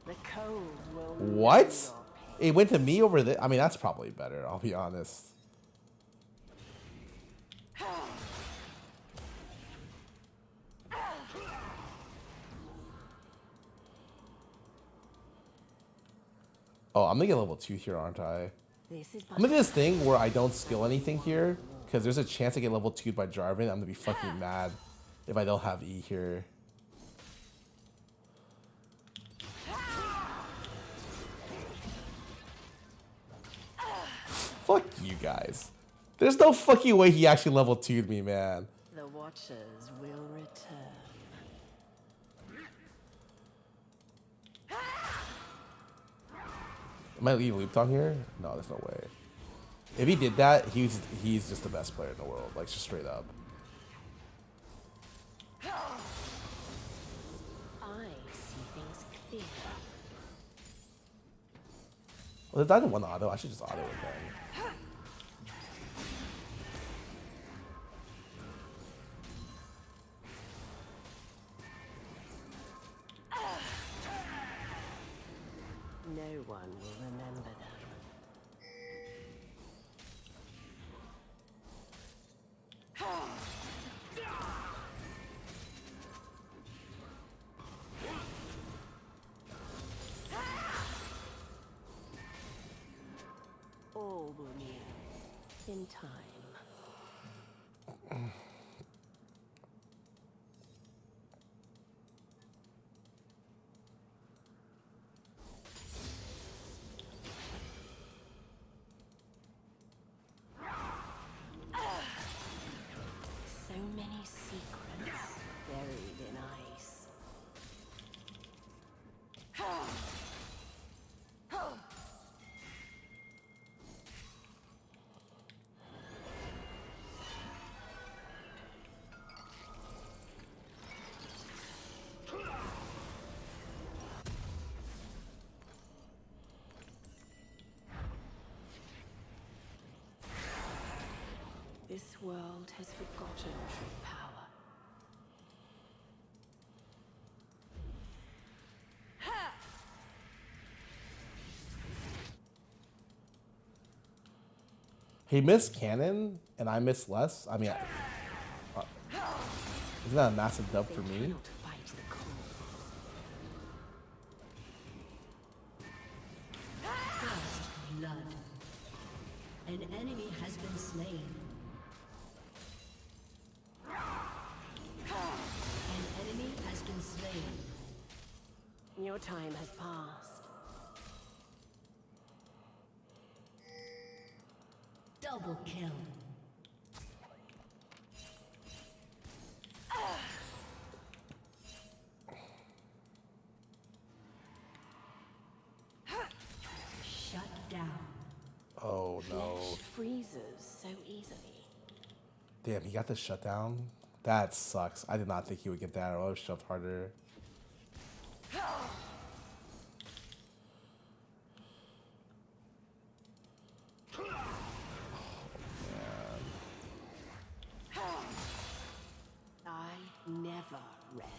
The code will. What? It went to me over there. I mean, that's probably better, I'll be honest. Oh, I'm gonna get level 2 here, aren't I? I'm gonna do this thing where I don't skill anything here, because there's a chance I get level 2'd by Jarvan. I'm gonna be fucking mad if I don't have E here. Fuck you guys. There's no fucking way he actually level 2'd me, man. The Watchers will return. Am I leaving looped on here? No, there's no way. If he did that, he's just the best player in the world. Like, just straight up. I see things clear. Well, if I didn't want to auto, I should just auto it then. No one will remember them. All will know in time. This world has forgotten true power. He missed cannon, and I missed less. I mean, isn't that a massive dub for me? First blood. An enemy has been slain. An enemy has been slain. Your time has passed. Double kill. Shut down. Oh no. Flesh freezes so easily. Damn, he got the shutdown? That sucks. I did not think he would get that. I would have shoved harder. I never rest.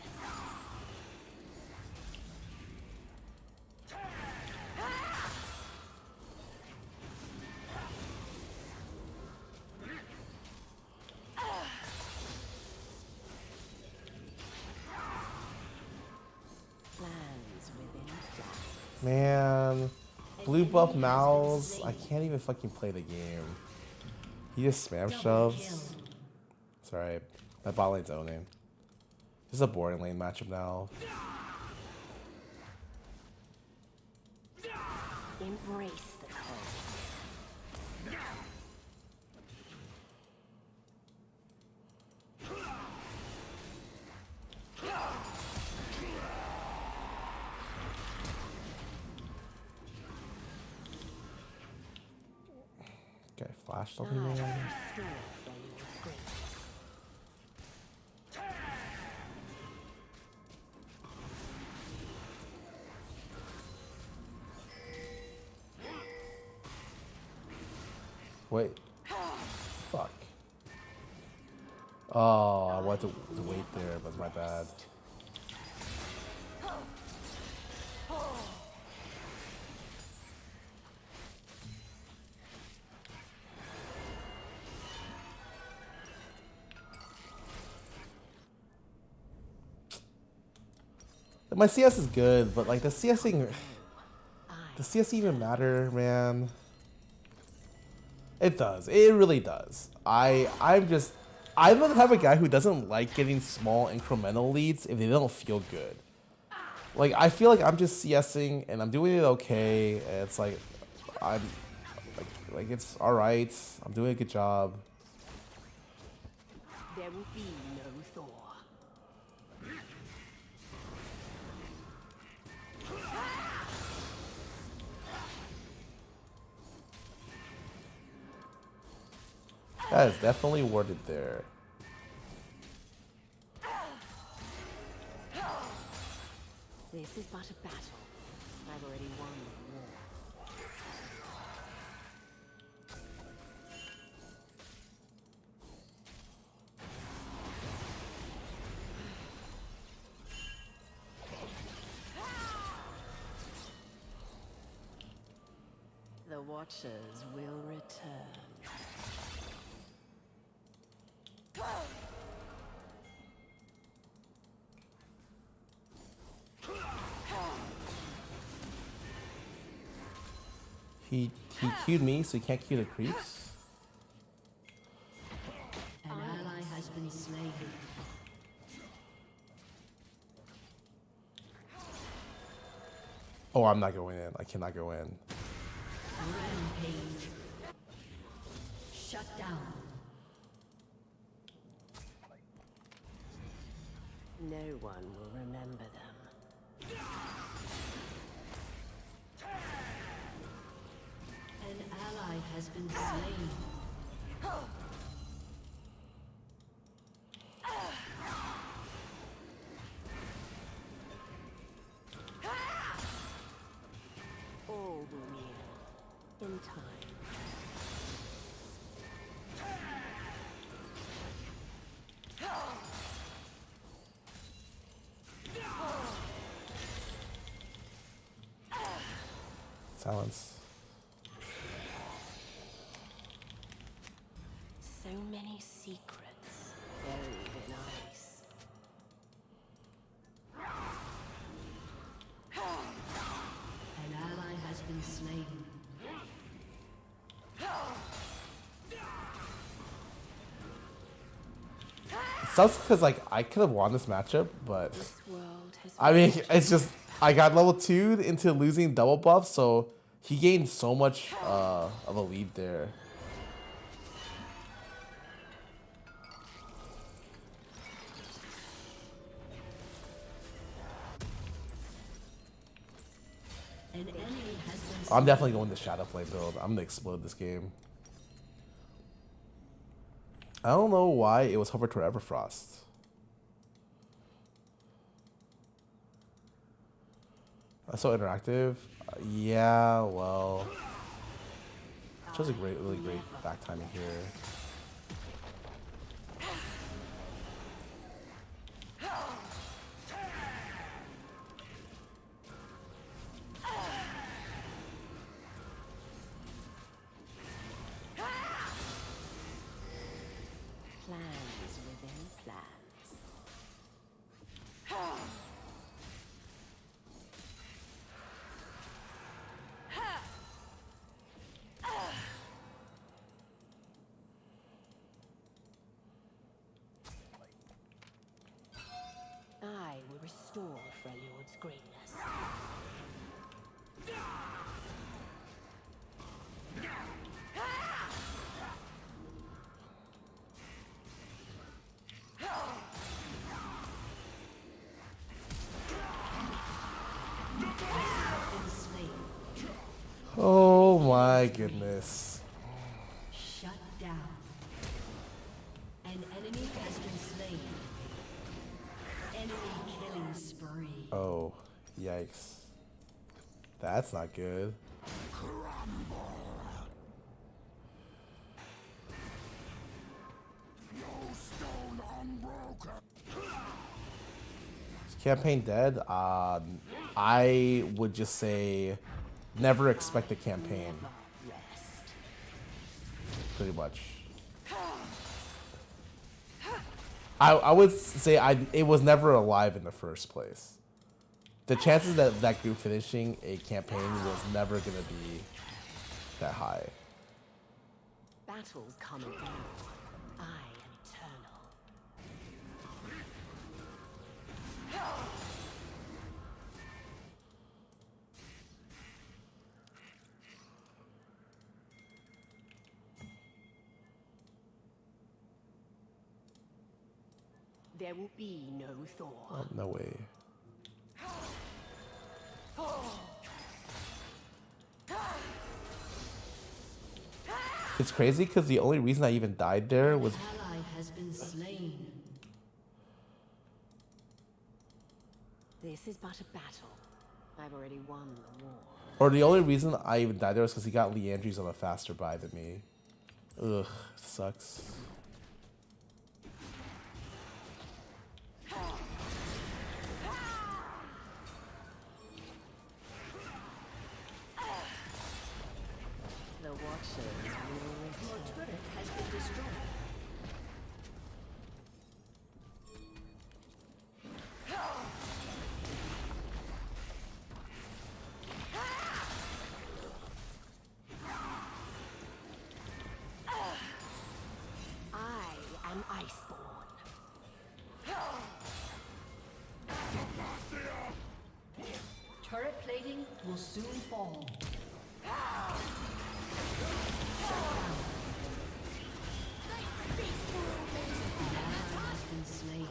Man, blue buff mouse. I can't even fucking play the game. He just spam shoves. It's alright. That bot lane's owning. This is a boring lane matchup now. Embrace the cold. Okay, flashed on me, man. Wait. Fuck. Oh, I wanted to wait there, but my bad. My CS is good, but like the CSing, does CS even matter, man? It does. It really does. I'm the type of guy who doesn't like getting small incremental leads if they don't feel good. Like I feel like I'm just CSing and I'm doing it okay. And it's like I'm like it's all right. I'm doing a good job. There will be no Thor. That is definitely worded there. This is but a battle. I've already won the war. The Watchers will return. He queued me, so he can't queue the creeps. An ally has been slain. Oh, I'm not going in. I cannot go in. Rampage. Shut down. No one will remember them. An ally has been slain. All will kneel in time. Silence. So many secrets buried in ice. An ally has been slain. It sucks because like I could have won this matchup, but This world has I mean it's just I got level 2 into losing double buff, so he gained so much of a lead there. An enemy has been I'm definitely going the Shadow Flame build. I'm gonna explode this game. I don't know why it was hover toward Everfrost. That's so interactive. Yeah, well, chose a really great back timing here. plans within plans. I will restore Freljord's greatness. Oh my goodness. shut down. An enemy has been slain. Enemy killing spree. Oh, yikes. That's not good. Is campaign dead? I would just say never expect a campaign. Pretty much. I would say it was never alive in the first place. The chances that that group finishing a campaign was never going to be that high. Battles come and go. I am eternal. There will be no Thor. Oh, no way. It's crazy because the only reason I even died there was Ally has been slain. This is but a battle. I've already won the war. or the only reason I even died there was because he got Leandries on a faster buy than me. Ugh, sucks. The Watchers will return. Your turret has been destroyed. I am Iceborn. Turret plating will soon fall. Has been slain.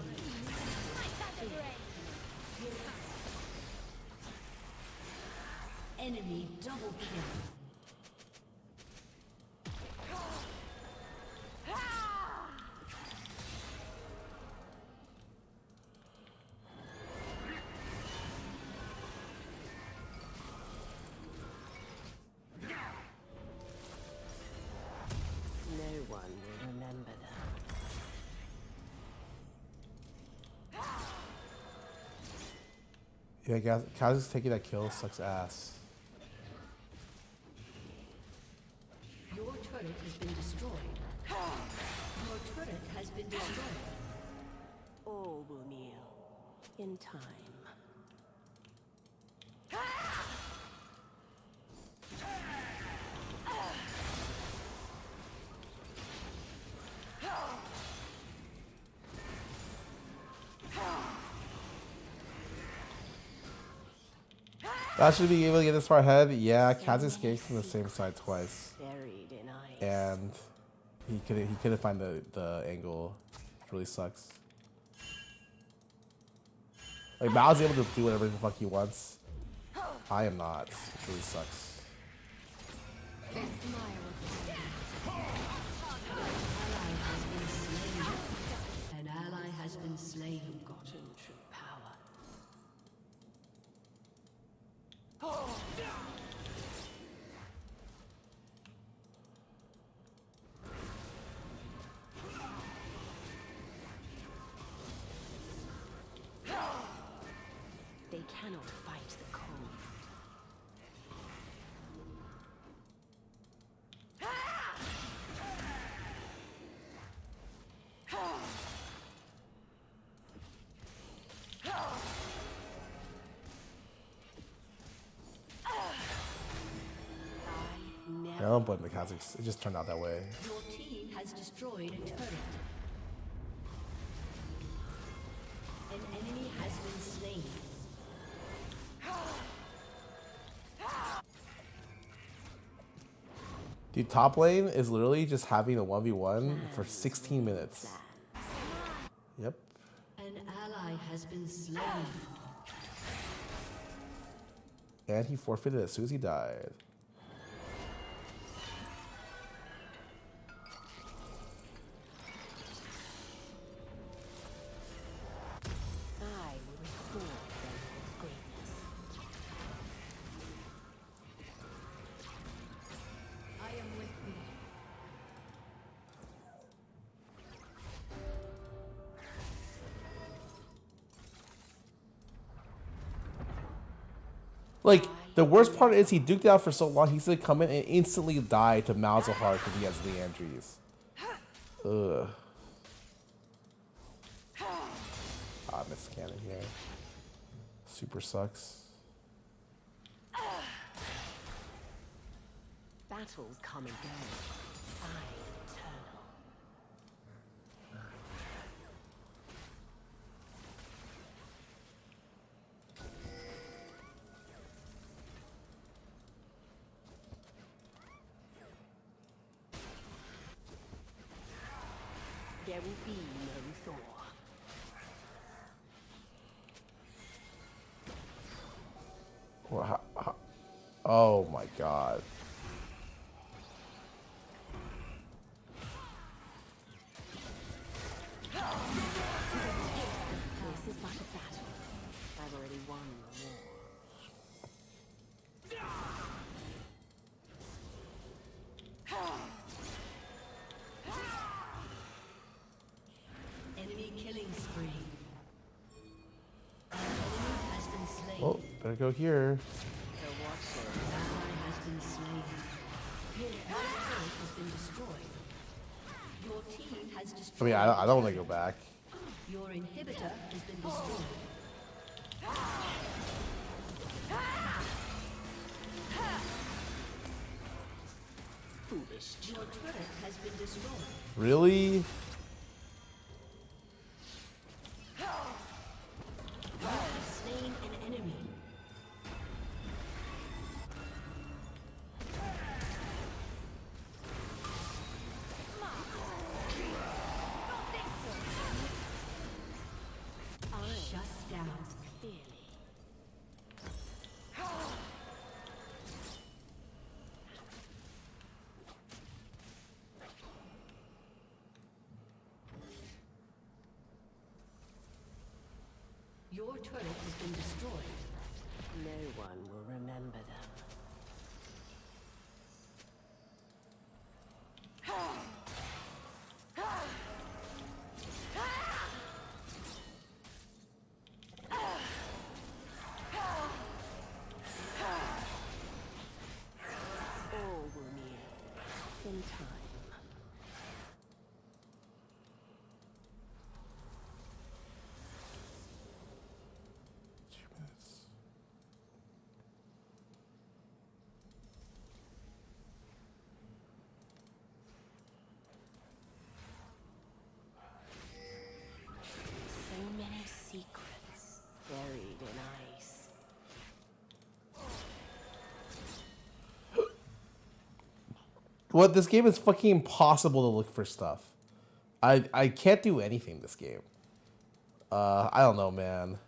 Enemy double kill. No one will remember that. Yeah, Kaz taking that kill sucks ass. been destroyed. Your turret has been destroyed. All will kneel in time. That should be able to get this far ahead. Yeah, Kaz escaped from the same side twice, Buried in ice. and he couldn't find the angle. It really sucks. Like Mao's able to do whatever the fuck he wants. I am not. It really sucks. An ally has been slain. Forgotten true power. They cannot fight the cold. I don't blame the Kazakhs. It just turned out that way. Your team has destroyed a turret. An enemy has been slain. Dude, top lane is literally just having a 1v1 for 16 minutes. Yep. An ally has been slain. And he forfeited as soon as he died. I will restore Denzel's greatness. I am with thee. Like, the worst part is he duked it out for so long, he's gonna come in and instantly die to Malzahar because he has Leandries. Ugh. Ah, missed cannon here. Super sucks. Battles come and go. I am eternal. There will be no Thor. Oh my god. This is but a battle. I've already won the war. Enemy killing spree. An enemy has been slain. Oh, better go here. An ally has been slain. Your turret has been destroyed. Your team has I destroyed. mean, I don't want to go back. Your inhibitor has been destroyed. Foolish. Your turret has been destroyed. Really? You have slain an enemy. Shut down. Clearly. Your turret has been destroyed. No one will remember them. All will kneel in time. What this game is fucking impossible to look for stuff. I can't do anything this game. I don't know, man.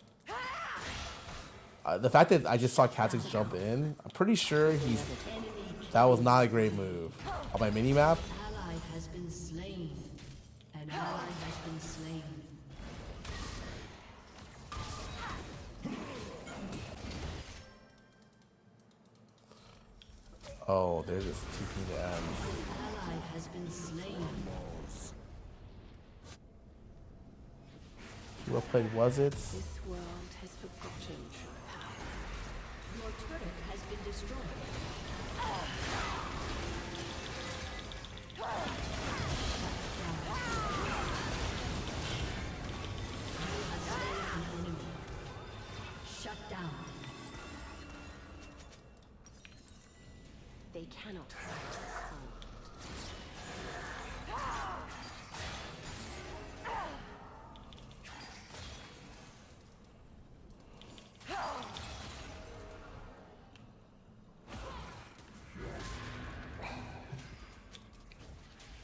The fact that I just saw Kha'Zix jump in, I'm pretty sure that was not a great move. On my mini map. Ally has been slain. An ally has been slain. Oh, they're just TPing the end. Ally has been slain. What play was it? This world has forgotten true power. Your turret has been destroyed. You have slain an enemy. Shut down. They cannot fight cold.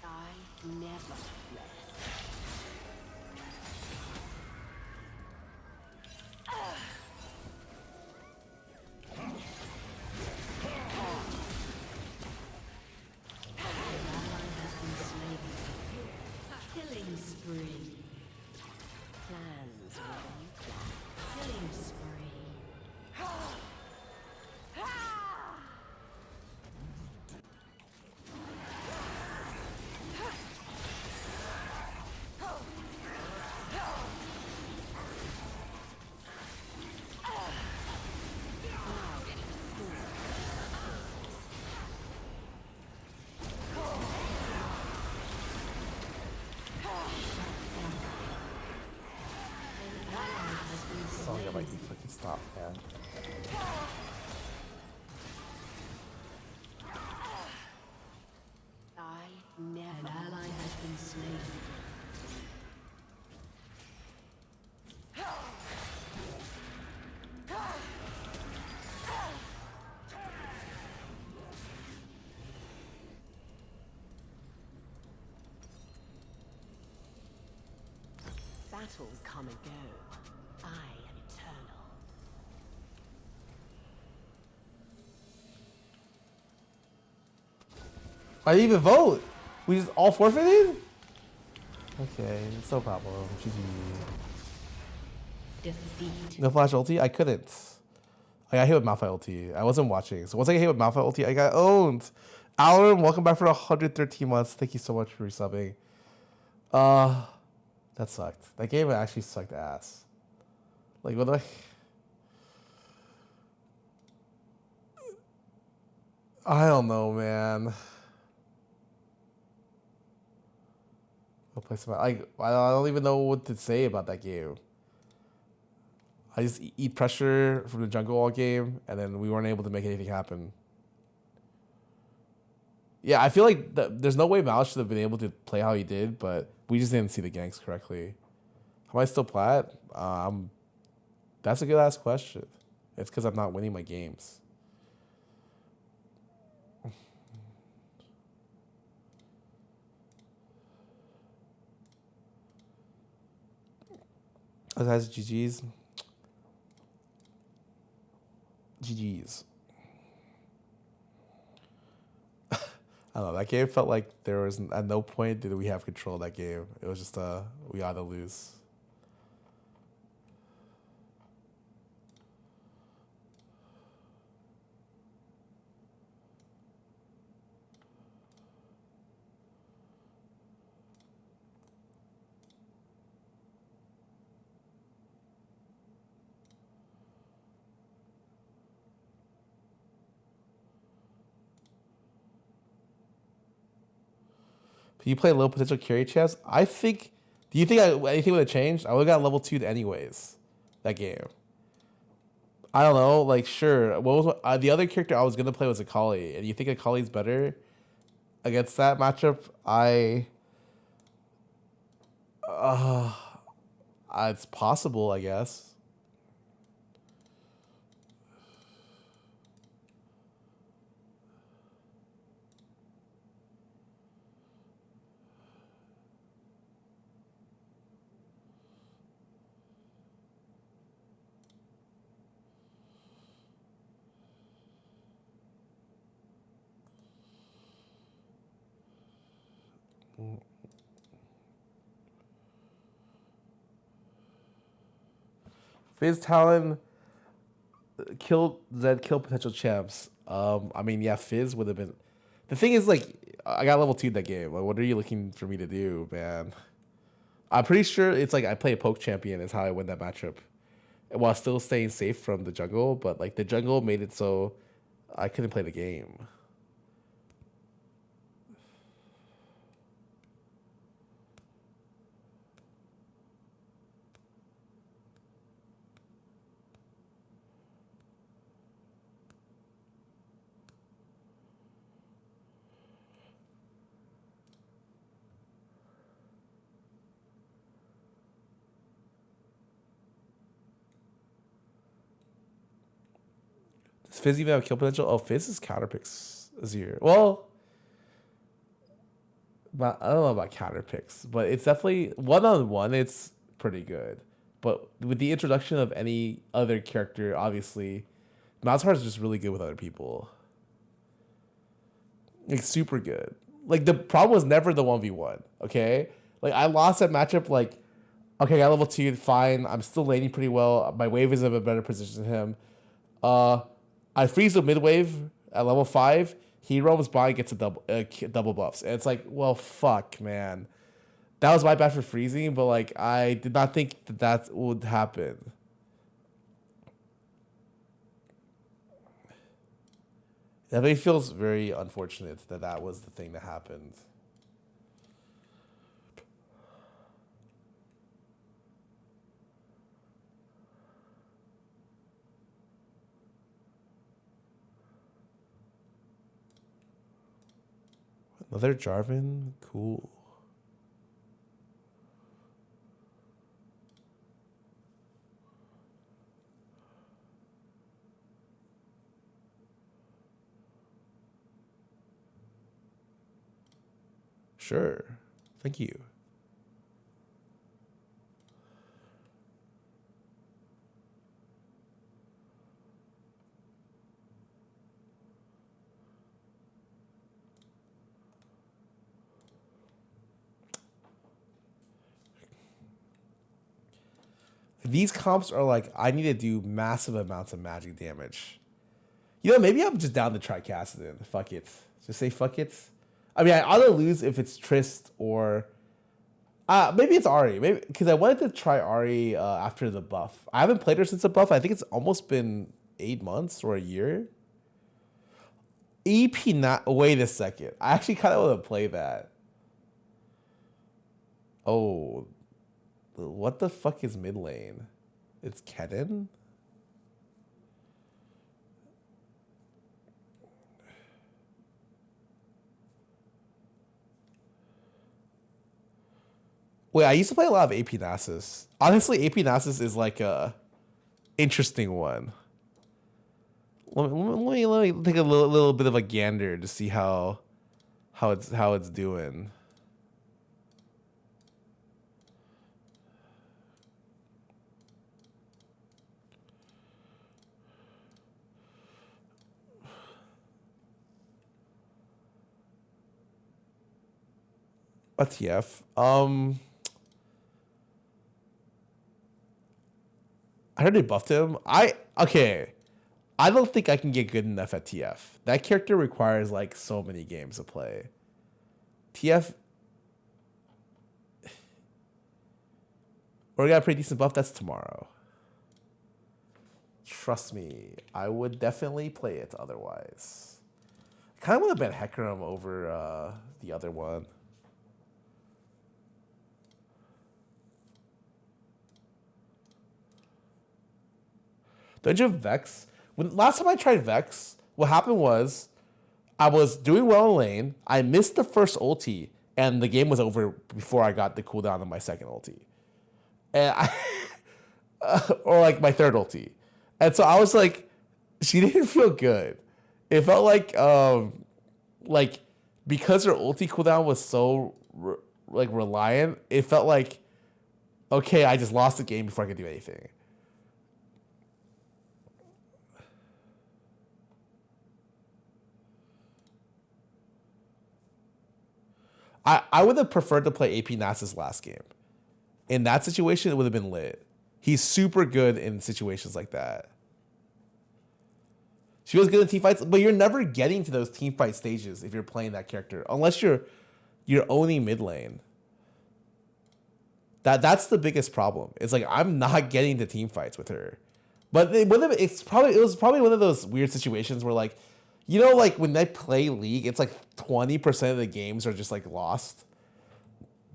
I never rest. Killing spree. Plans will you plan. Killing spree. Oh, yeah, like you fucking stop, man. An ally has been slain. Battles come and go. I am eternal. I didn't even vote. We just all forfeited? Okay, it's no problem. GG. Defeat. No flash ulti? I couldn't. I got hit with Malphite ulti. I wasn't watching. So once I get hit with Malphite ulti, I got owned. Alan, welcome back for 113 months. Thank you so much for resubbing. That sucked. That game actually sucked ass. Like, what do I don't know, man. I'll play some. I don't even know what to say about that game. I just eat pressure from the jungle all game, and then we weren't able to make anything happen. Yeah, I feel like there's no way Mal should have been able to play how he did, but we just didn't see the ganks correctly. Am I still plat? That's a good ass question. It's because I'm not winning my games. Oh, that's GG's. GG's. I don't know. That game felt like there was at no point did we have control of that game. It was just we ought to lose. You play low potential carry champs? I think. Do you think anything would have changed? I would have got level 2 anyways. That game. I don't know. Like, sure. What was the other character I was gonna play was Akali, and you think Akali's better against that matchup? It's possible, I guess. Fizz Talon kill potential champs. I mean, yeah, Fizz would have been. The thing is, like, I got level 2 that game. Like, what are you looking for me to do, man? I'm pretty sure it's like I play a poke champion is how I win that matchup, while still staying safe from the jungle. But like the jungle made it so I couldn't play the game. Does Fizz even have kill potential? Oh, Fizz is counterpicks Azir. Well, but I don't know about counterpicks, but it's definitely one-on-one. It's pretty good. But with the introduction of any other character, obviously, Malzahar is just really good with other people. Like, super good. Like, the problem was never the 1v1, okay? Like, I lost that matchup, like, okay, I got level 2, fine. I'm still laning pretty well. My wave is in a better position than him. I freeze the mid wave at level 5. He roams by and gets a double buffs. And it's like, well, fuck, man. That was my bad for freezing, but, like, I did not think that would happen. That really feels very unfortunate that was the thing that happened. Another Jarvan? Cool. Sure. Thank you. These comps are like, I need to do massive amounts of magic damage. You know, maybe I'm just down to try Kassadin. Fuck it. Just say fuck it. I mean, I ought to lose if it's Trist or... maybe it's Ahri. Maybe because I wanted to try Ahri after the buff. I haven't played her since the buff. I think it's almost been 8 months or a year. EP not... Wait a second. I actually kind of want to play that. Oh... What the fuck is mid lane? It's Kennen? Wait, I used to play a lot of AP Nasus. Honestly, AP Nasus is like a interesting one. Let me take a little bit of a gander to see how it's doing. A TF. I heard they buffed him. Okay. I don't think I can get good enough at TF. That character requires like so many games to play. TF. Or got a pretty decent buff. That's tomorrow. Trust me, I would definitely play it otherwise. I kind of want to bet Hecarim over the other one. Don't you have Vex? Last time I tried Vex, what happened was I was doing well in lane. I missed the first ulti, and the game was over before I got the cooldown on my second ulti. And or like my third ulti. And so I was like, she didn't feel good. It felt like because her ulti cooldown was so reliant, it felt like, okay, I just lost the game before I could do anything. I would have preferred to play AP Nasus last game. In that situation, it would have been lit. He's super good in situations like that. She was good in team fights, but you're never getting to those team fight stages if you're playing that character, unless you're owning mid lane. That's the biggest problem. It's like I'm not getting to team fights with her. But it was probably one of those weird situations where, like, you know, like when they play League, it's like 20% of the games are just like lost.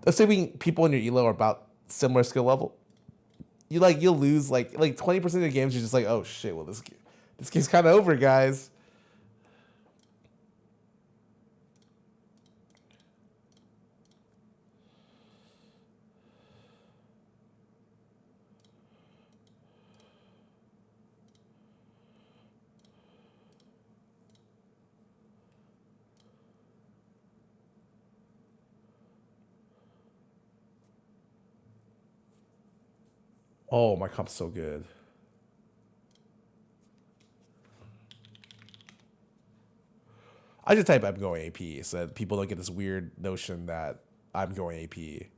Assuming people in your elo are about similar skill level, you'll lose like 20% of the games. You're just like, oh shit, well this game's kind of over, guys. Oh, my comp's so good. I just type I'm going AP so that people don't get this weird notion that I'm going AP. You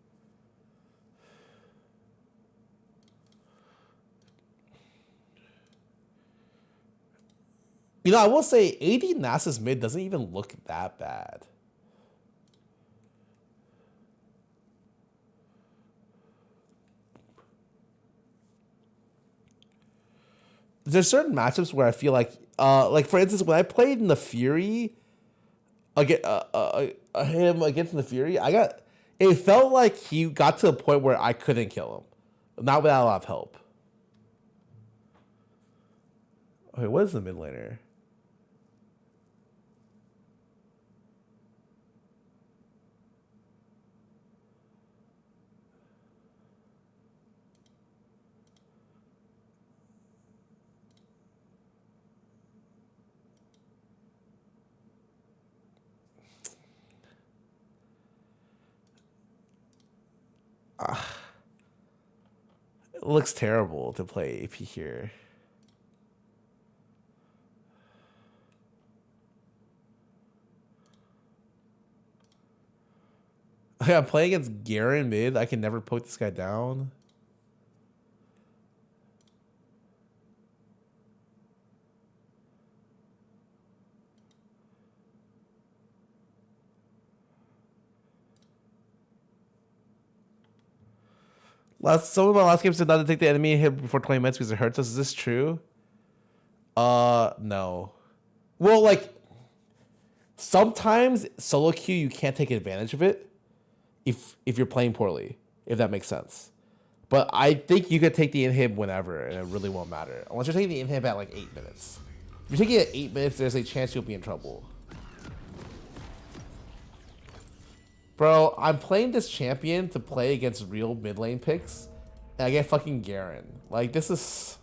know, I will say AD Nasus mid doesn't even look that bad. There's certain matchups where I feel like for instance, when I played in the Fury, him against the Fury, it felt like he got to a point where I couldn't kill him, not without a lot of help. Okay, what is the mid laner? It looks terrible to play AP here. I'm playing against Garen mid. I can never poke this guy down. Some of my last games did not detect the enemy hit before 20 minutes because it hurts us. Is this true? No. Well, like, sometimes solo queue you can't take advantage of it if you're playing poorly, if that makes sense. But I think you could take the inhib whenever and it really won't matter. Unless you're taking the inhib at like 8 minutes. If you're taking it at 8 minutes, there's a chance you'll be in trouble. Bro, I'm playing this champion to play against real mid lane picks, and I get fucking Garen. Like, this is...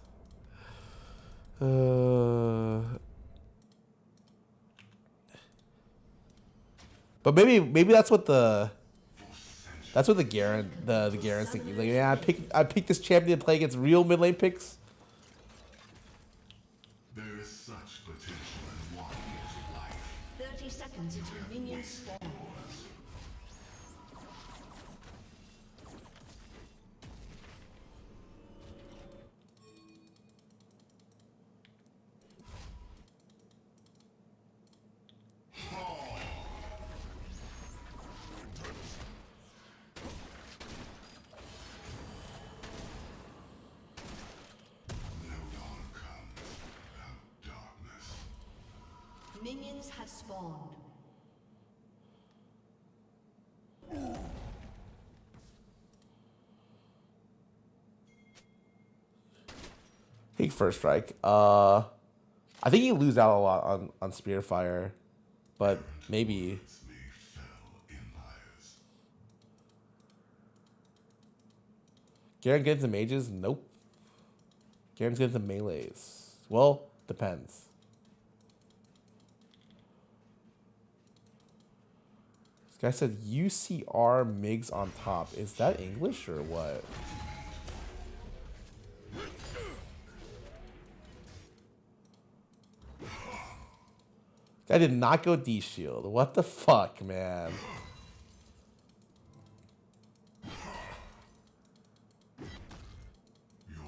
But maybe that's what the Garen the Garen's thinking. Like, yeah, I picked this champion to play against real mid lane picks. There is such potential in one life. 30 seconds until minions spawn. Minions have spawned. Take first strike. I think you lose out a lot on Spearfire, but maybe. Garen gets into mages? Nope. Garen's getting into melees. Well, depends. This guy said UCR Migs on top. Is that English or what? Guy did not go D shield. What the fuck, man? Your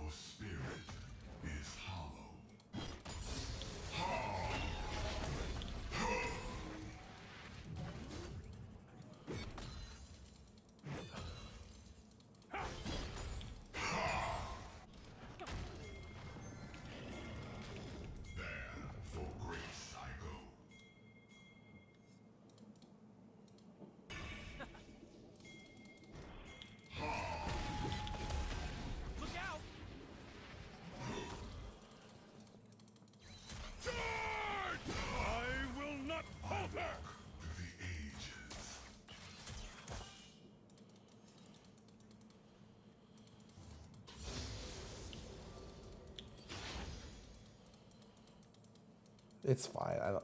It's fine. I don't.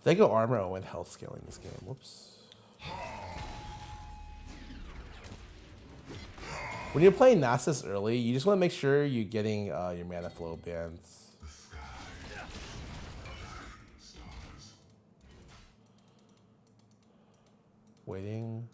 They go armor and health scaling this game. Whoops. When you're playing Nasus early, you just want to make sure you're getting your mana flow bands. Waiting.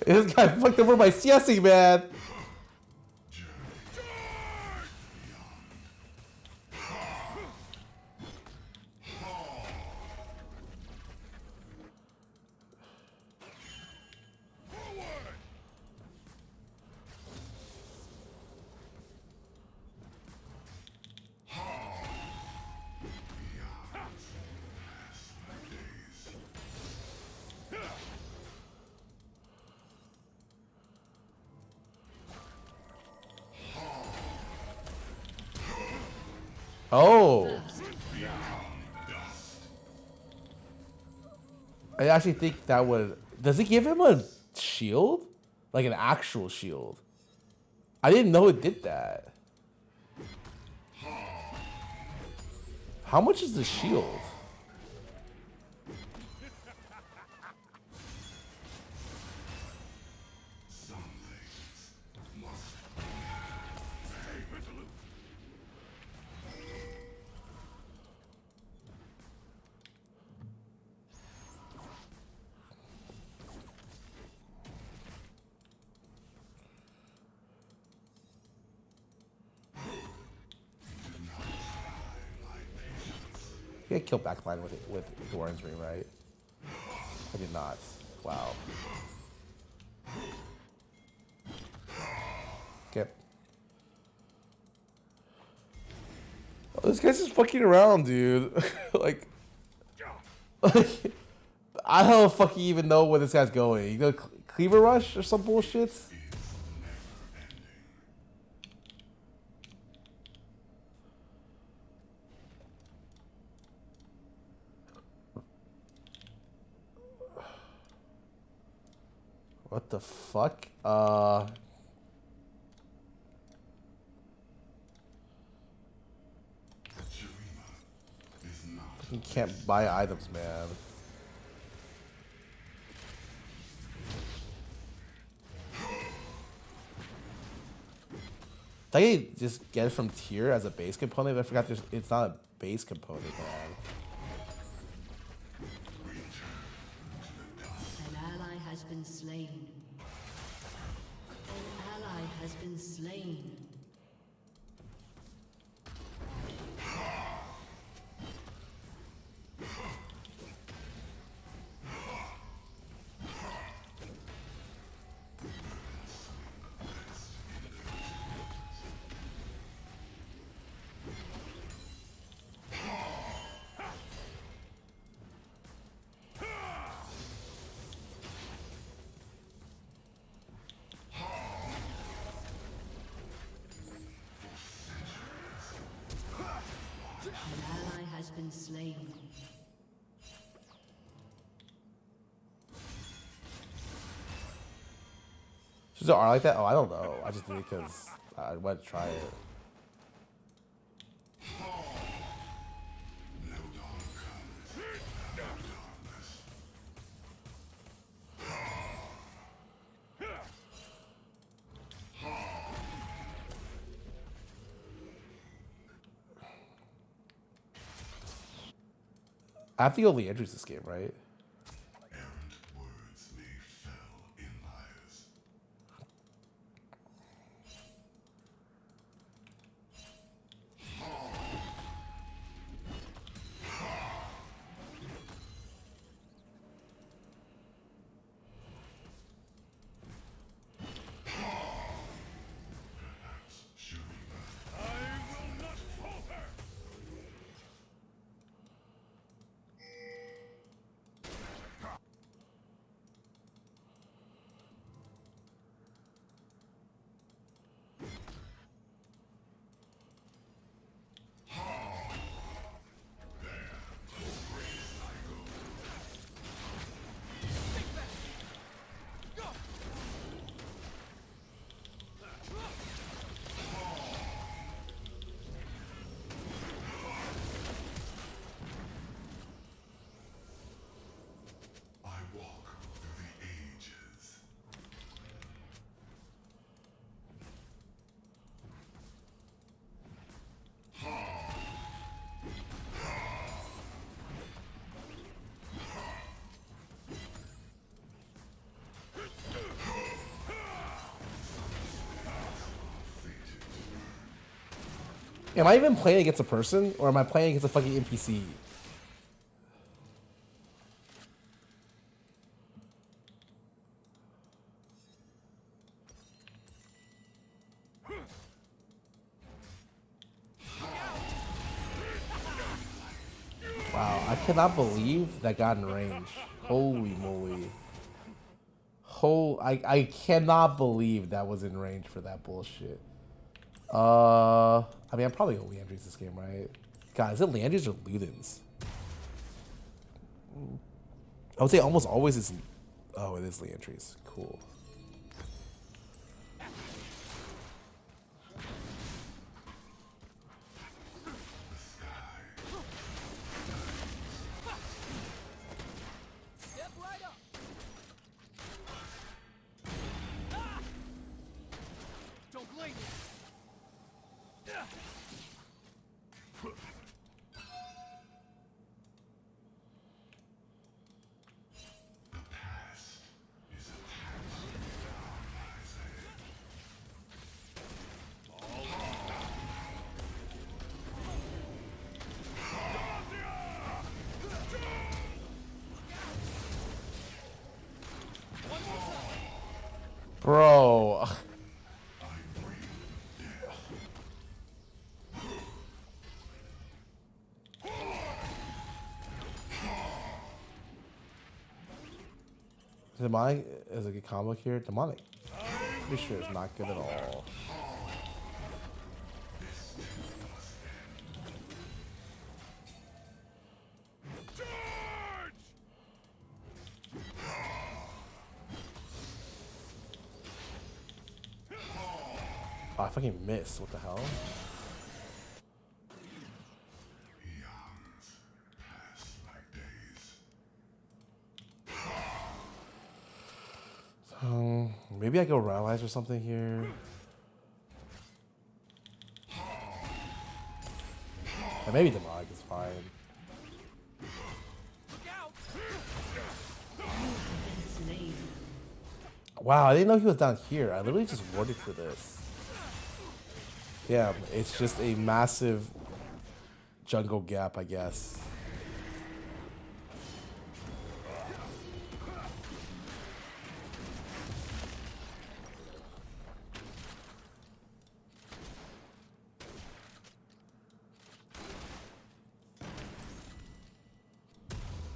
This guy fucked over my CSing, man. Oh. I actually think that would... Does it give him a shield? Like an actual shield? I didn't know it did that. How much is the shield? You got killed backline with Doran's Ring, right? I did not. Wow. Okay. Oh, this guy's just fucking around, dude. like, I don't fucking even know where this guy's going. You go Cleaver Rush or some bullshit? What the fuck? You can't buy items, man. I could just get it from tier as a base component, but I forgot it's not a base component, man. An ally has been slain. An ally has been slain. Been slain. Is there R like that? Oh, I don't know. I just did it because I wanted to try it. I have to go Leandry's this game, right? Errant words may fell in liars. Am I even playing against a person, or am I playing against a fucking NPC? Wow, I cannot believe that got in range. Holy moly. I cannot believe that was in range for that bullshit. I mean, I'm probably gonna Leandry's this game, right? God, is it Leandry's or Ludens? I would say almost always is. Oh, it is Leandry's. Cool. Bro. Demonic is a good combo here. Demonic, pretty sure it's not good at all. Oh, I fucking missed. What the hell? Maybe I go Rallies or something here. Or maybe Demonic is fine. Wow, I didn't know he was down here. I literally just warded for this. Yeah, it's just a massive jungle gap, I guess.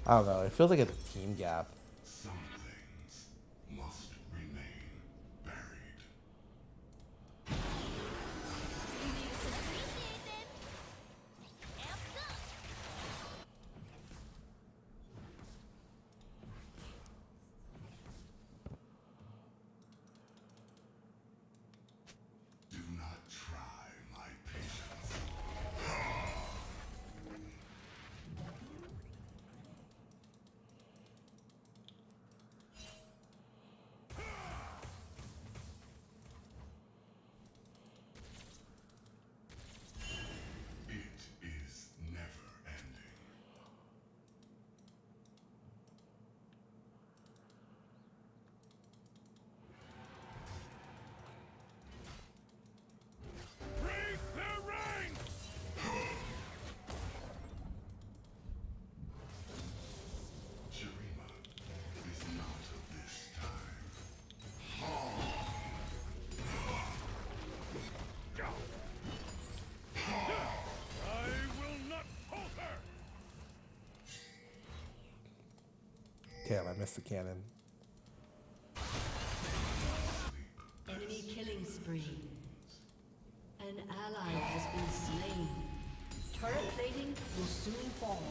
I don't know. It feels like a team gap. Some things must remain buried. Do not try my patience. I missed the cannon. Enemy killing spree. An ally has been slain. Turret plating will soon fall.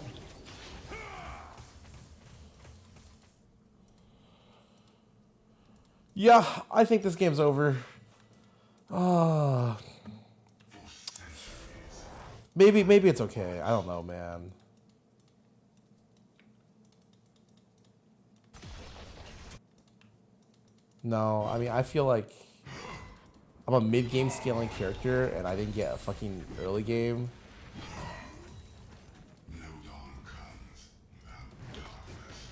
Yeah, I think this game's over. Maybe it's okay. I don't know, man. No, I mean, I feel like I'm a mid-game scaling character, and I didn't get a fucking early game. No dawn comes without darkness.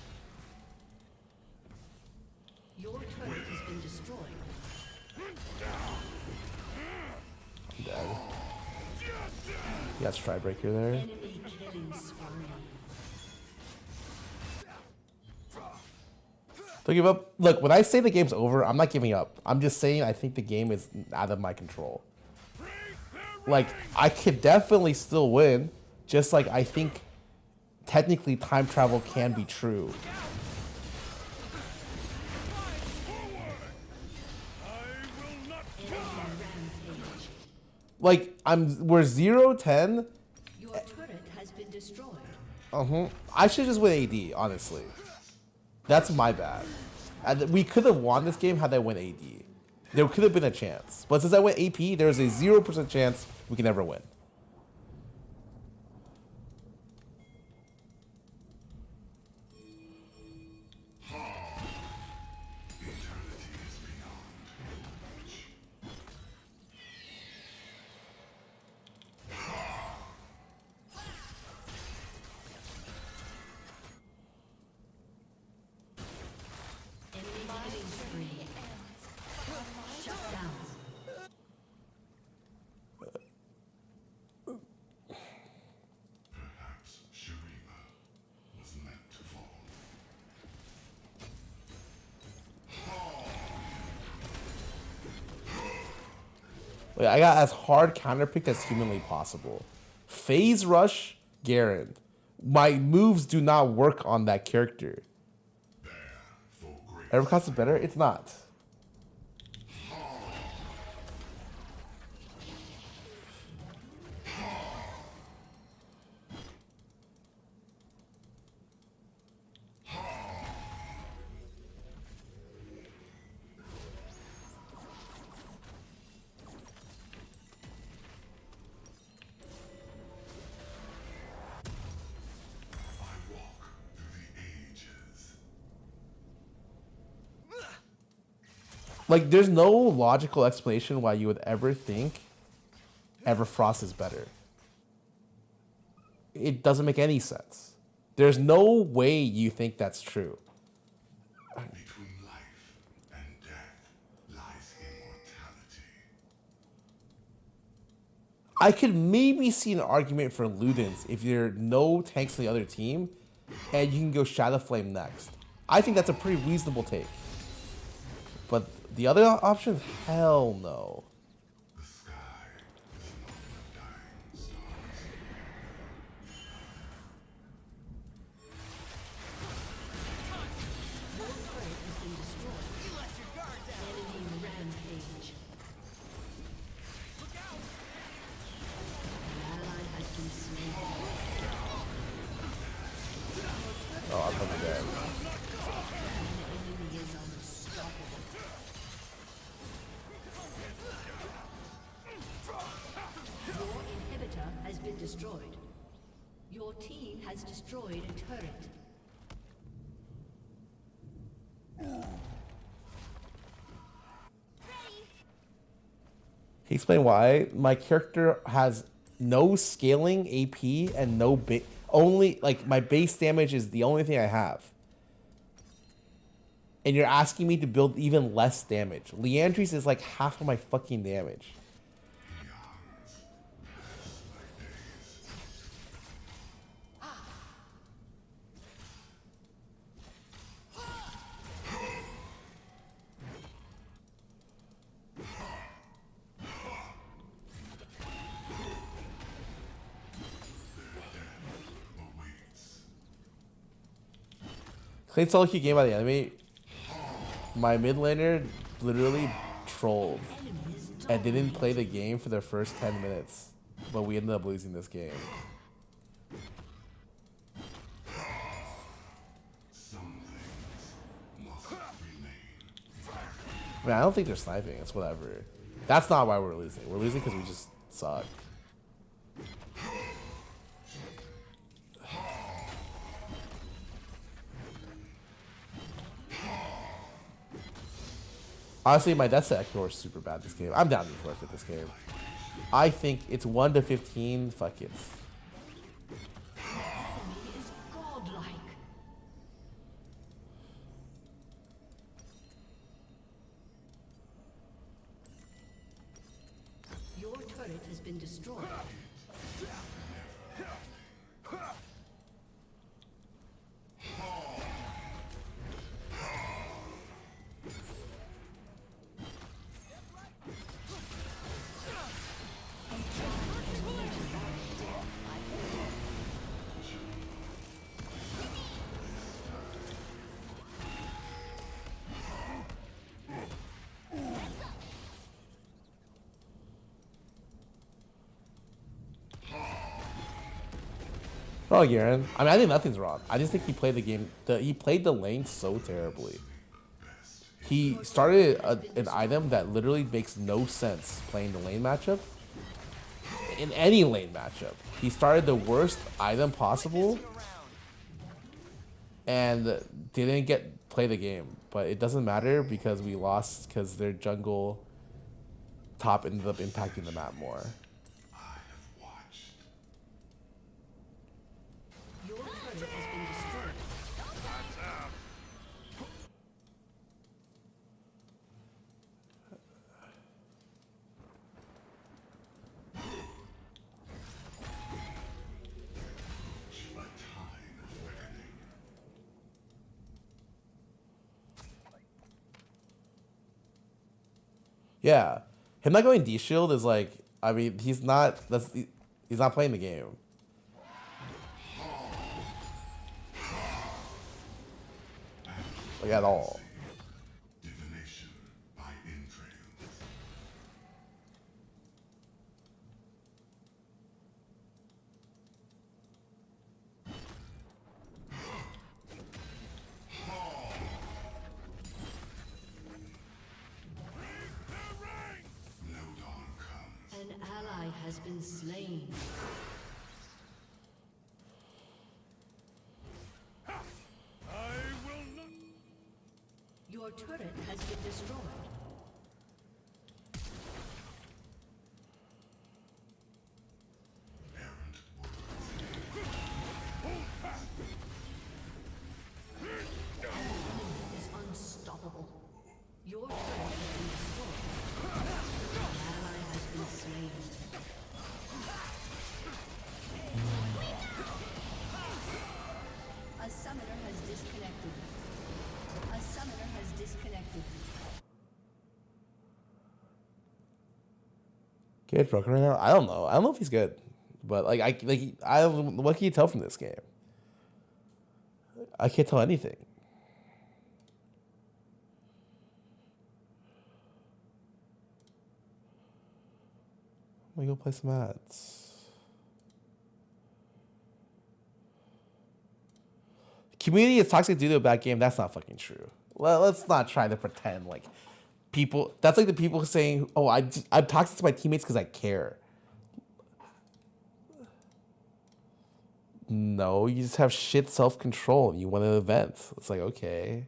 Your turret has been destroyed. I'm dead. He has Strybreaker there. Enemy killing spree. Don't give up. Look, when I say the game's over, I'm not giving up. I'm just saying I think the game is out of my control. Like, I could definitely still win, just like I think technically time travel can be true. Like, we're 0-10. Your turret has been destroyed. I should just win AD, honestly. That's my bad. And we could have won this game had I won AD. There could have been a chance. But since I went AP, there's a 0% chance we can never win. I got as hard counterpicked as humanly possible. Phase Rush, Garen. My moves do not work on that character. Evercost is better? It's not. Like, there's no logical explanation why you would ever think Everfrost is better. It doesn't make any sense. There's no way you think that's true. Between life and death lies immortality. I could maybe see an argument for Ludens if there are no tanks on the other team and you can go Shadow Flame next. I think that's a pretty reasonable take. But the other option, hell no. The sky is not for dying stars. Your turret has been destroyed. You let your guard down. Enemy rampage. Look out! An ally has been slain. Oh, I'm probably dead. Destroyed. Your team has destroyed a turret. He explained why my character has no scaling AP and no only like my base damage is the only thing I have. And you're asking me to build even less damage. Leandry's is like half of my fucking damage. Played solo queue game by the enemy. My mid laner literally trolled and didn't play the game for the first 10 minutes, but we ended up losing this game. I mean, I don't think they're sniping. It's whatever. That's not why we're losing. We're losing because we just suck. Honestly, my death set Ecuador is super bad this game. I'm down to forfeit this game. I think it's 1 to 15. Fuck it. Your turret has been destroyed. Oh, Garen. I mean, I think nothing's wrong. I just think he played the game. He played the lane so terribly. He started an item that literally makes no sense playing the lane matchup. In any lane matchup, he started the worst item possible and didn't play the game. But it doesn't matter because we lost because their jungle top ended up impacting the map more. Yeah, him not going D shield is like, I mean, he's not playing the game. Like at all. Divination by entrails. An ally has been slain. Your turret has been destroyed. Is unstoppable. Your turret has been destroyed. An ally has been slain. A summoner has disconnected. A summoner has disconnected. Gabe's broken right now. I don't know. I don't know if he's good, but what can you tell from this game? I can't tell anything. Let me go play some ads. Community is toxic due to a bad game. That's not fucking true. Well, let's not try to pretend like people. That's like the people saying, "Oh, I'm toxic to my teammates because I care." No, you just have shit self-control and you want an event. It's like, okay.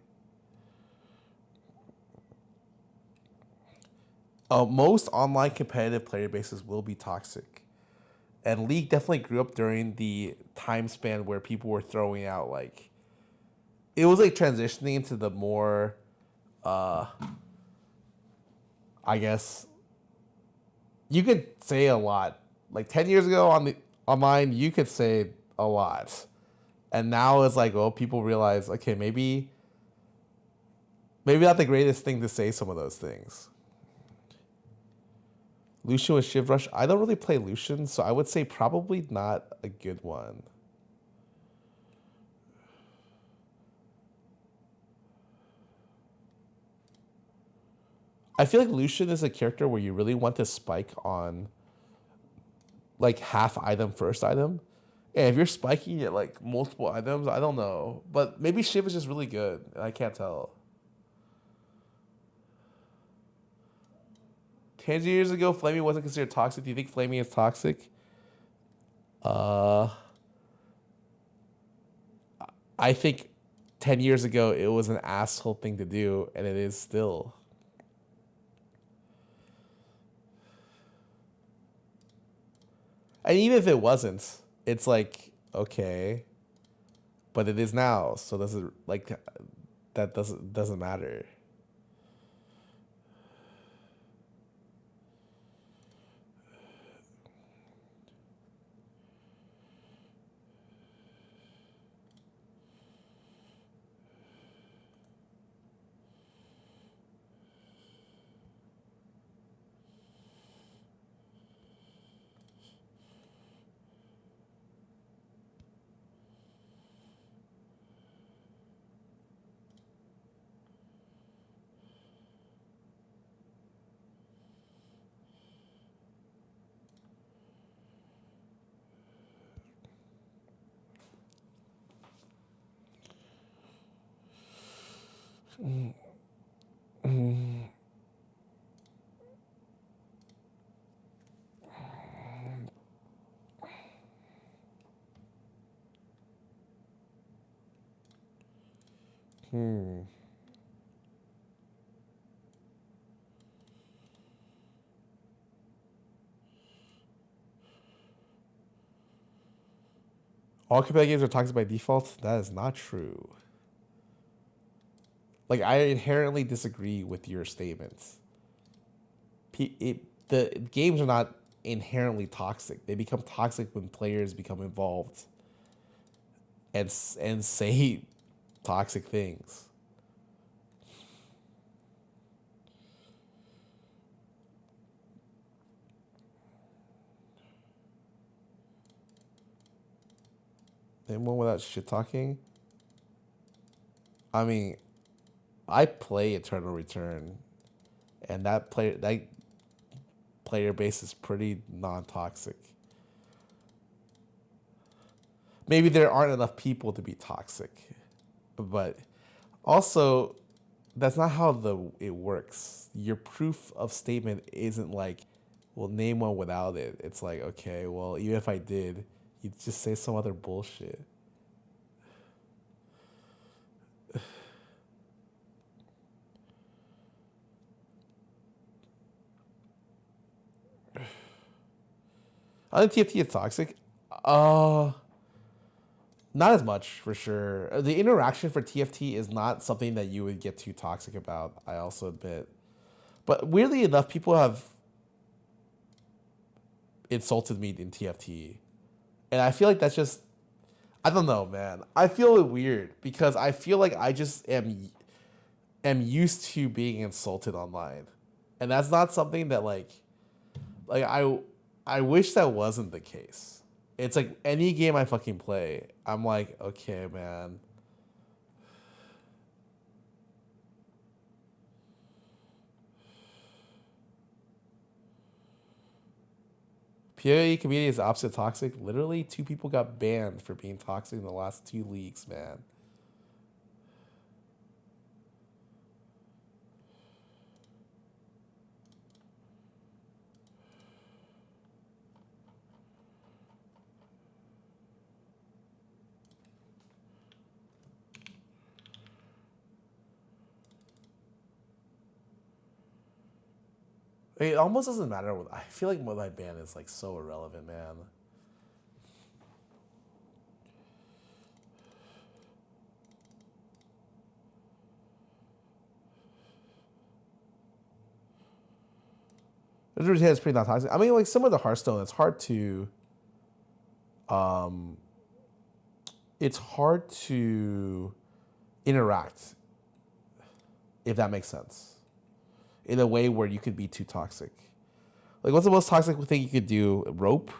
Most online competitive player bases will be toxic. And League definitely grew up during the time span where people were throwing out like, it was like transitioning into the more, I guess, you could say a lot. Like 10 years ago online, you could say a lot. And now it's like, well, people realize, okay, maybe not the greatest thing to say some of those things. Lucian with Shiv Rush. I don't really play Lucian, so I would say probably not a good one. I feel like Lucian is a character where you really want to spike on like half item, first item. And if you're spiking at like multiple items, I don't know. But maybe Shiv is just really good. I can't tell. 10 years ago, flaming wasn't considered toxic. Do you think flaming is toxic? I think 10 years ago it was an asshole thing to do, and it is still. And even if it wasn't, it's like, okay, but it is now, so does it, like, that doesn't matter. All competitive games are toxic by default? That is not true. Like, I inherently disagree with your statements. The games are not inherently toxic. They become toxic when players become involved and say toxic things. Anyone without shit talking? I mean, I play Eternal Return, and that player base is pretty non-toxic. Maybe there aren't enough people to be toxic, but also that's not how it works. Your proof of statement isn't like, well, name one without it. It's like, okay, well, even if I did, you'd just say some other bullshit. I think TFT is toxic. Not as much, for sure. The interaction for TFT is not something that you would get too toxic about, I also admit. But weirdly enough, people have insulted me in TFT. And I feel like that's just, I don't know, man. I feel weird because I feel like I just am used to being insulted online. And that's not something that like I wish that wasn't the case. It's like any game I fucking play, I'm like, okay, man. PoE community is opposite toxic. Literally, 2 people got banned for being toxic in the last 2 leagues, man. It almost doesn't matter. I feel like my ban is like so irrelevant, man. It's pretty not toxic. I mean, like some of the Hearthstone, it's hard to interact, if that makes sense, in a way where you could be too toxic. Like, what's the most toxic thing you could do? Rope?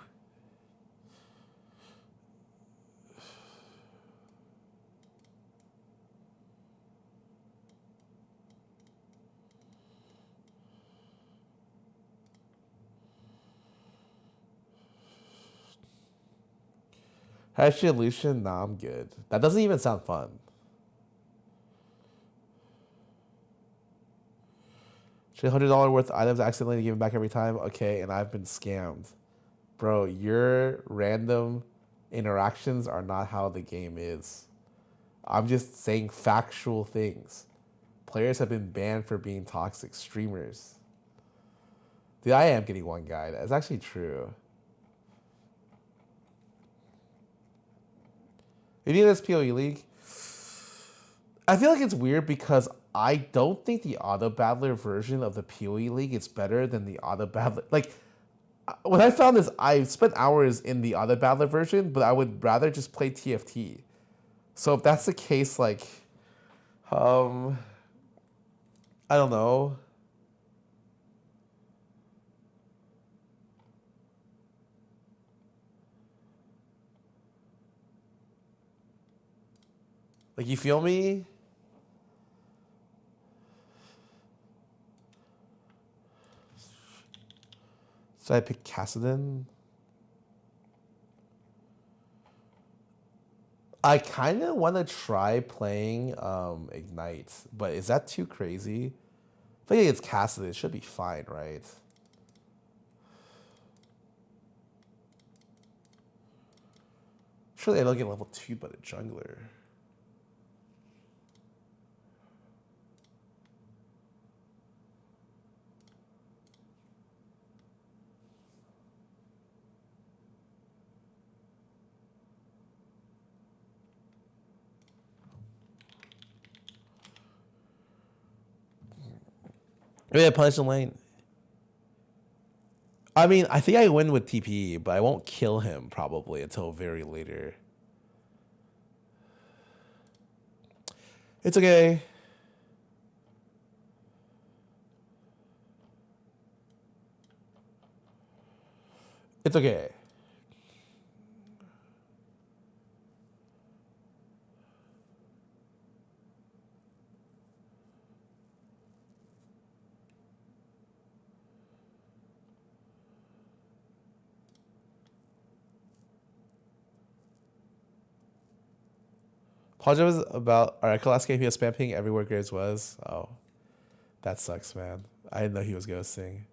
Resolution? Nah, I'm good. That doesn't even sound fun. Should $100 worth of items accidentally given back every time? Okay, and I've been scammed. Bro, your random interactions are not how the game is. I'm just saying factual things. Players have been banned for being toxic streamers. Dude, I am getting one guy. That's actually true. You need this PoE League? I feel like it's weird because I don't think the Auto Battler version of the PoE League is better than the Auto Battler. Like, when I found this, I spent hours in the Auto Battler version, but I would rather just play TFT. So if that's the case, like, I don't know. Like, you feel me? So I pick Kassadin. I kind of want to try playing Ignite, but is that too crazy? I think it's Kassadin. It should be fine, right? Surely I don't get level 2 but a jungler. Yeah, punish the lane. I mean, I think I win with TPE, but I won't kill him probably until very later. It's okay. It's okay. Apologize about our last game. He was spam ping everywhere Graves was. Oh, that sucks, man. I didn't know he was ghosting.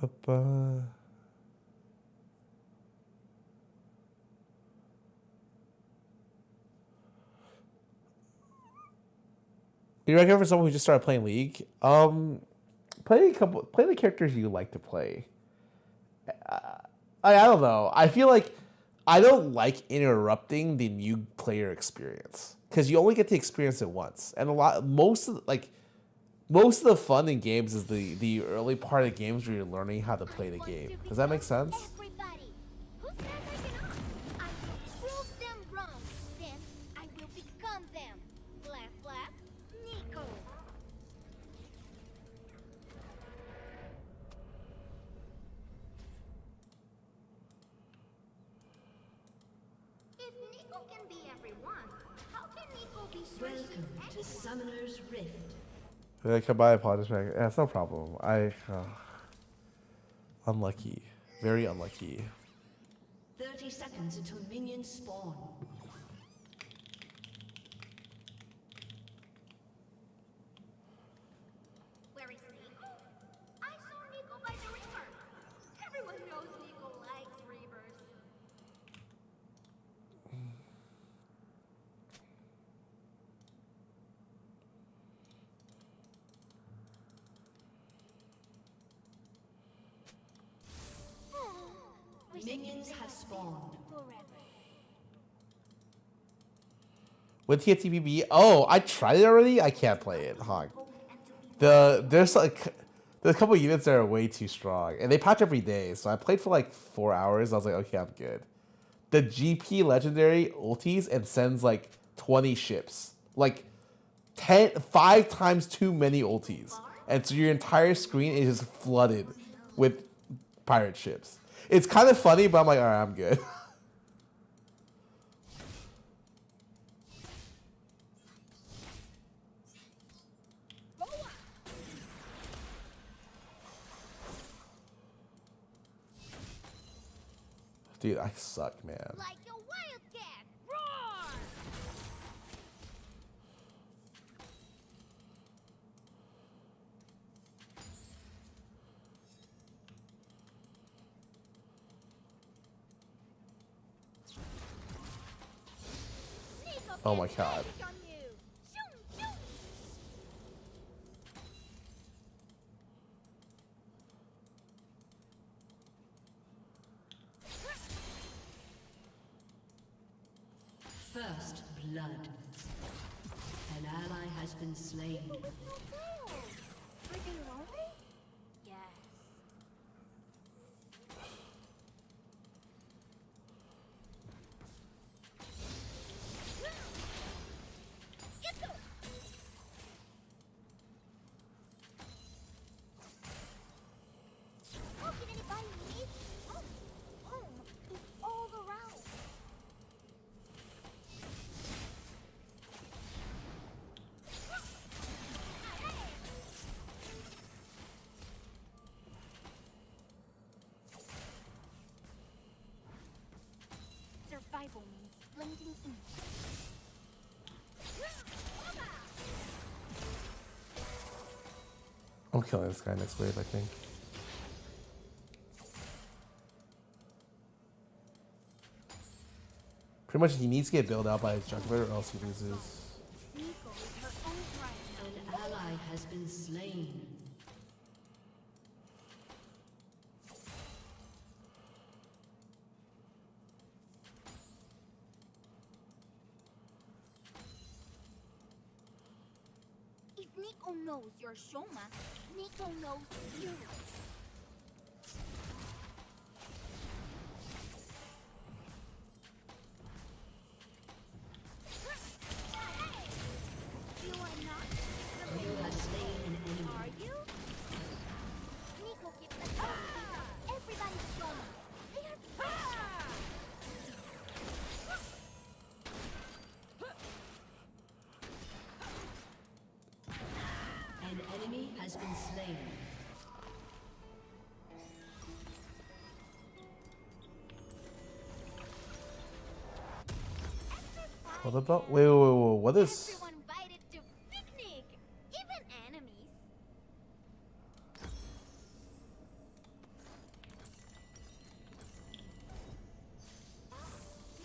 Ba-ba. You recommend for someone who just started playing League? Play the characters you like to play. I don't know. I feel like I don't like interrupting the new player experience because you only get to experience it once, and most of the fun in games is the early part of games where you're learning how to play the game. Does that make sense? Everybody. Who says I cannot? I will prove them wrong. Then I will become them. Laugh, Nico. If Nico can be everyone, how can Nico be Welcome to Summoner's Rift. I can buy a apologize back. Yeah, it's no problem. Unlucky. Very unlucky. 30 seconds until minions spawn. Where is Nico? I saw Nico by the river. Everyone knows Nico likes rivers. Minions have spawned. With TFTPB, oh, I tried it already. I can't play it. Hog. There's a couple units that are way too strong, and they patch every day. So I played for like 4 hours. I was like, okay, I'm good. The GP legendary ultis and sends like 20 ships, like 5 times too many ultis, and so your entire screen is just flooded with pirate ships. It's kind of funny, but I'm like, all right, I'm good. Dude, I suck, man. Like a wildcat. Roar! Oh my god. First blood. An ally has been slain. Are they lonely? Yes. Get them! How can anybody miss? Oh, home is all around. Survival means blending in. I'm killing this guy next wave, I think. Pretty much he needs to get bailed out by his juggler or else he loses. Nico is her own right. An ally has been slain. If Nico knows you're Shoma, Nico knows you. You are not. You have slain an enemy. Are you? Nico keeps us everybody's Shoma. They are An enemy has been slain. What about? Wait, what is? everyone invited to picnic, even enemies.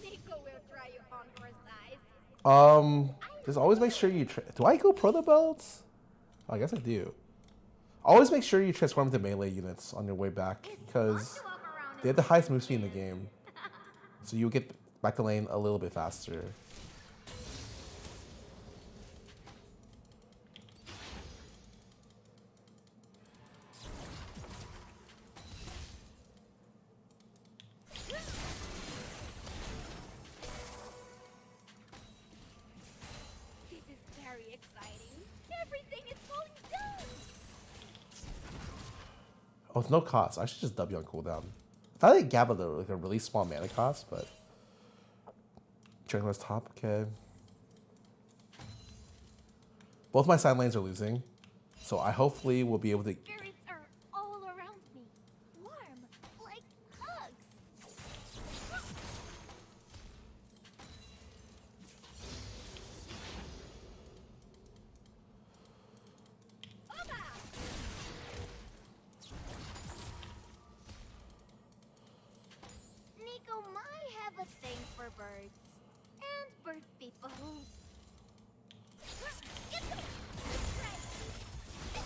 Nico will try you on for size. Just always make sure you. Do I go pro the belts? Oh, I guess I do. Always make sure you transform to melee units on your way back because they have the highest move speed in the game, so you get back to lane a little bit faster. This is very exciting. Everything is going down. Oh, it's no cost. I should just W on cooldown. I thought they gave like a really small mana cost, but Jungler's top, okay. Both my side lanes are losing, so I hopefully will be able to. Spirits are all around me. Warm, like hugs. Nico might have a thing for birds and bird people. Get them! Right. Go!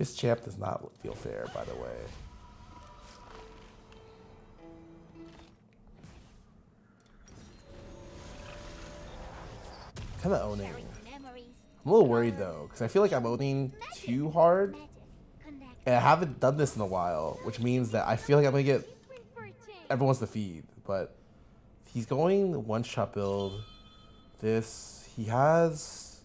This champ does not feel fair, by the way. Kind of owning. I'm a little worried though, because I feel like I'm owning too hard. And I haven't done this in a while, which means that I feel like I'm going to get everyone's to feed. But he's going one-shot build. This, he has...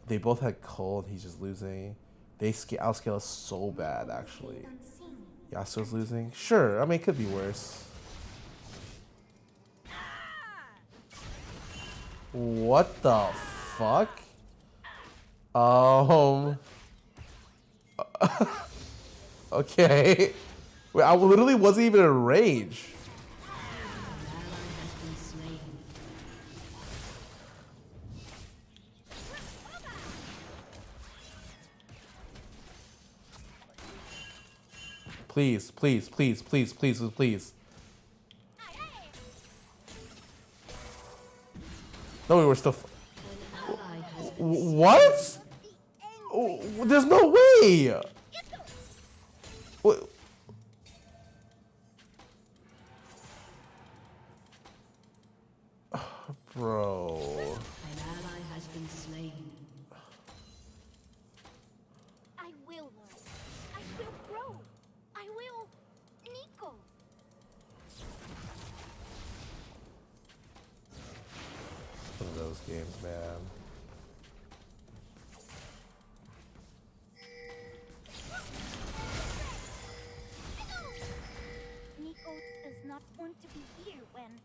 They both had cold, he's just losing. They outscale us so bad, actually. Yasuo's losing. Sure, I mean, it could be worse. What the fuck? Okay. Wait, I literally wasn't even in range. Please, please, please, please, please, please. No, we were still. What? Oh, there's no way. What? Bro. An ally has been slain. I will learn. I will grow. I will, Nico. One of those games, man. Nico is not going to be here when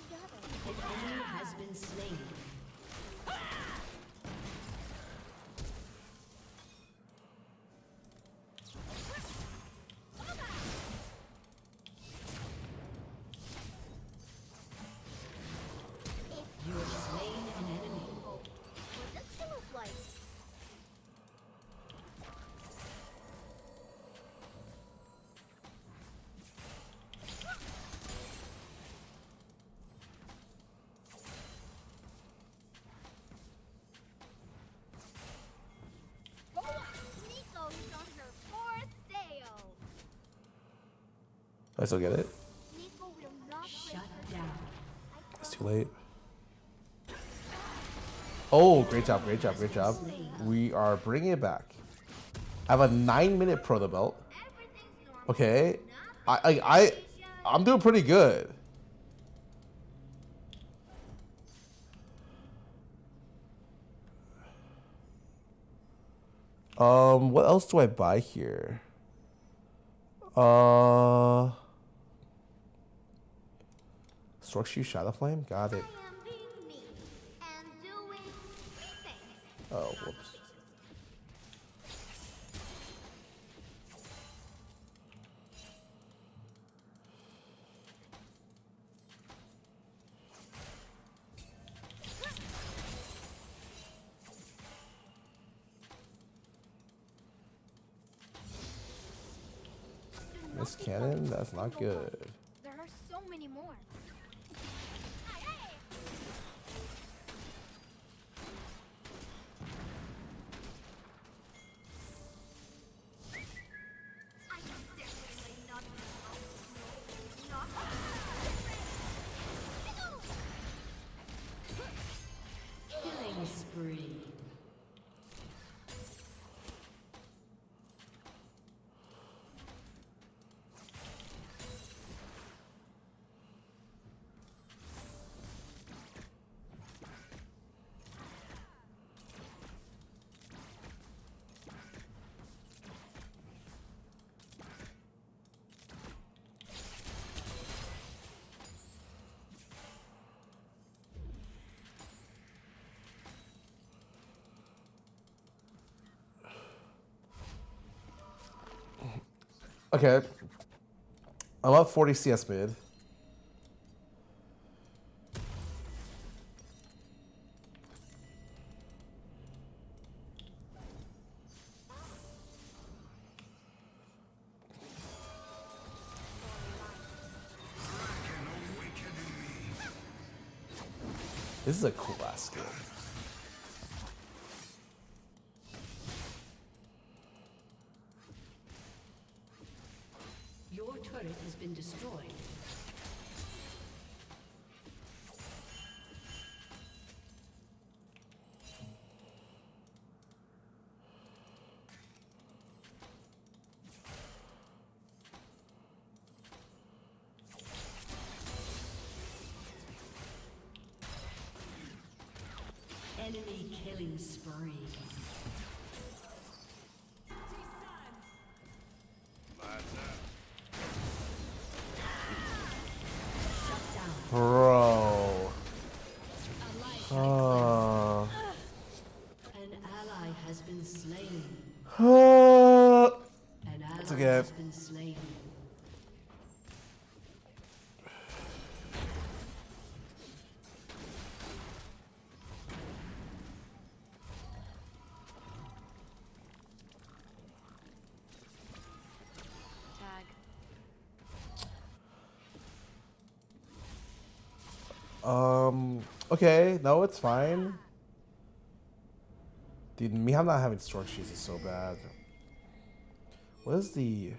the other. An enemy has been slain. You have slain an enemy. What does it look like? Nico is on her fourth day. I still get it. Nico will not Shut down. It's too late. Oh, great job, great job, great job. We are bringing it back. I have a 9-minute proto belt. Okay, I'm doing pretty good. What else do I buy here? Stork Shoe Shadow Flame? Got it. I am being me and doing things. Oh, whoops. Miss Cannon? That's not good. There are so many more. I am definitely not. Killing spree. Okay. I'm up 40 CS mid. This is a cool ass skill. Enemy killing spree. Shut down. Bro. An ally has been slain. An ally It's okay. has been slain. Tag. Okay, no, it's fine. Dude, me not having stork shoes is so bad. What is the...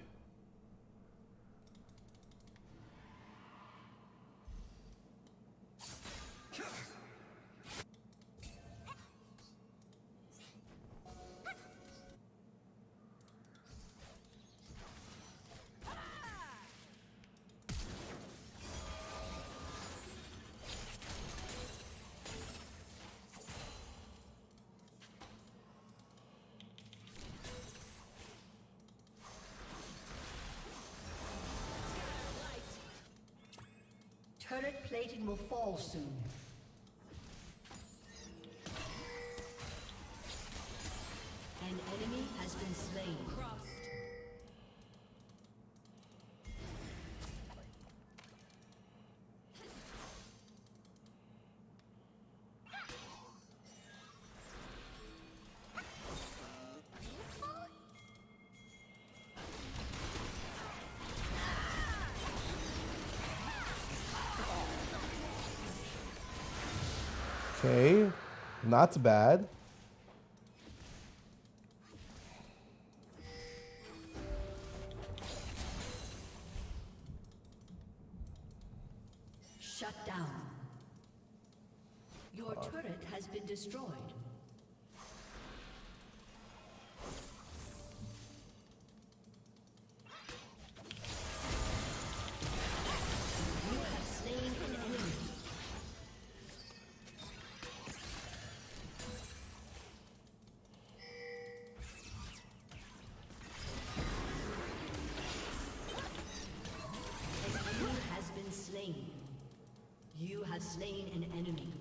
Turret plating will fall soon. An enemy has been slain. Okay, not bad. Shut down. Your turret has been destroyed. You have slain an enemy. An enemy has been slain. You have slain an enemy.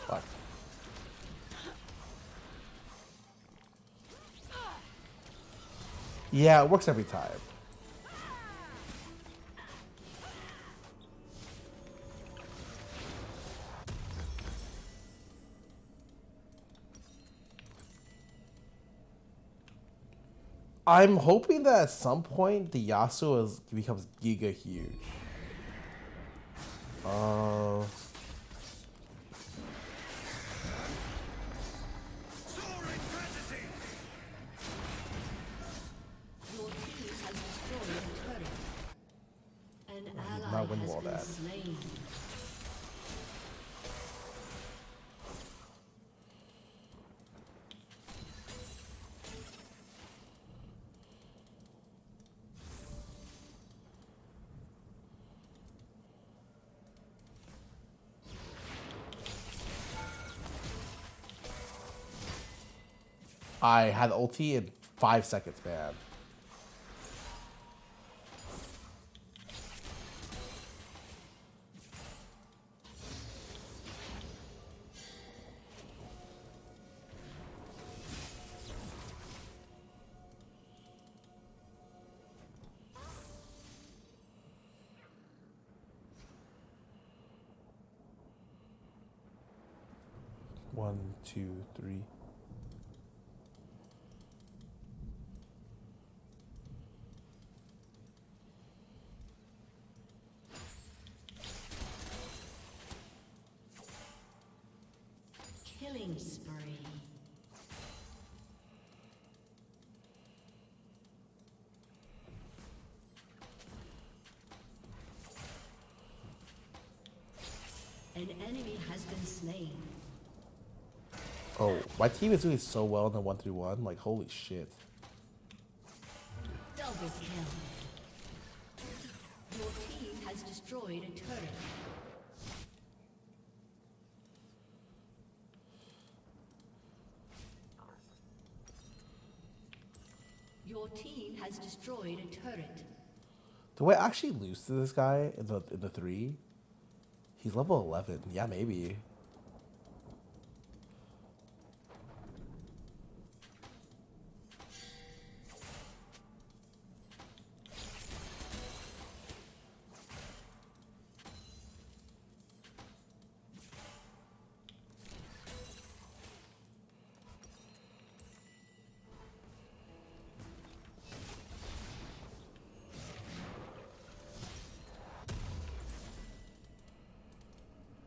Fuck. Yeah, it works every time. I'm hoping that at some point the Yasuo becomes giga huge. Your team has destroyed a turret. An not ally winning has all been that. slain. I had ulti in 5 seconds, man. One, two, three. Killing spree. An enemy has been slain. Oh, my team is doing so well in the 1-3-1. Like, holy shit. Double kill. Your team has destroyed a turret. Your team has destroyed a turret. Do I actually lose to this guy in the 3? He's level 11. Yeah, maybe.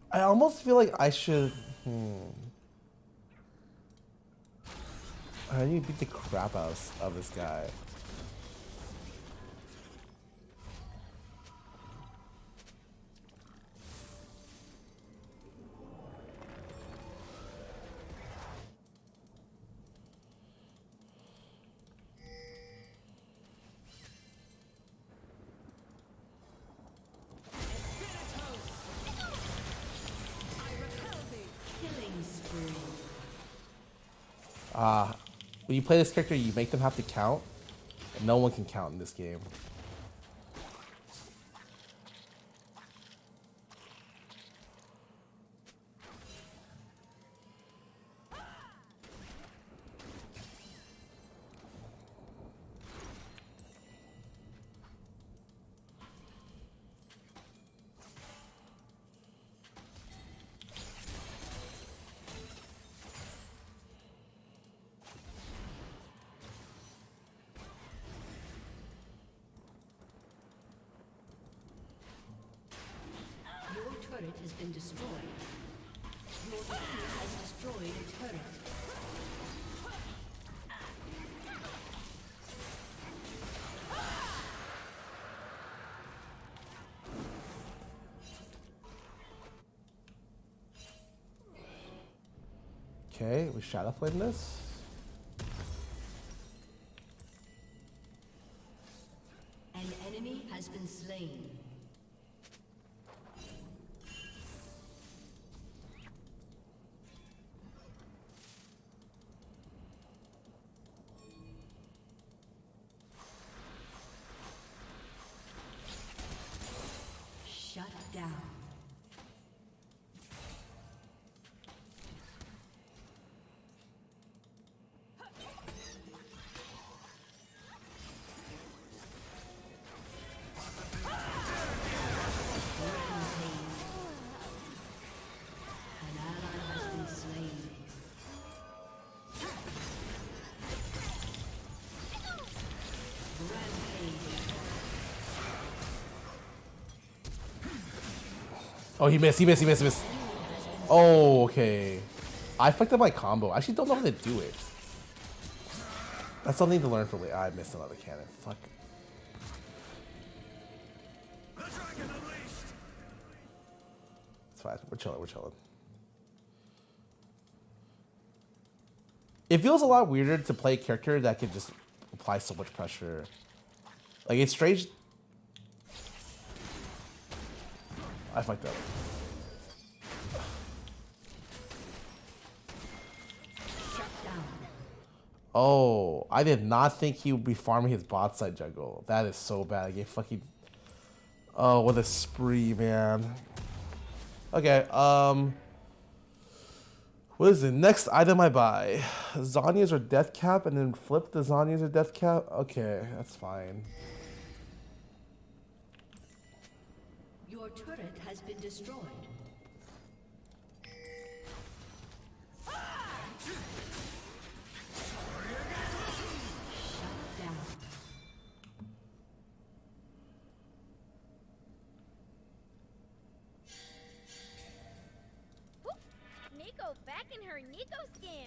I almost feel like I should. I need to beat the crap out of this guy. When you play this character, you make them have to count. And no one can count in this game. Turret has been destroyed. Your team has destroyed a turret. Okay, we shadow flame this. An enemy has been slain. Shut down. Oh, he missed. Oh, okay. I fucked up my combo. I actually don't know how to do it. That's something to learn for later. I missed another cannon. Fuck. It's fine. We're chilling. It feels a lot weirder to play a character that can just apply so much pressure. Like, it's strange. I fucked up. Oh, I did not think he would be farming his bot side jungle. That is so bad. I gave fucking. Oh, what a spree, man. Okay, what is the next item I buy? Zhonya's or death cap, and then flip the Zhonya's or death cap? Okay, that's fine. Your turret has been destroyed. Nico back in her Nico scan.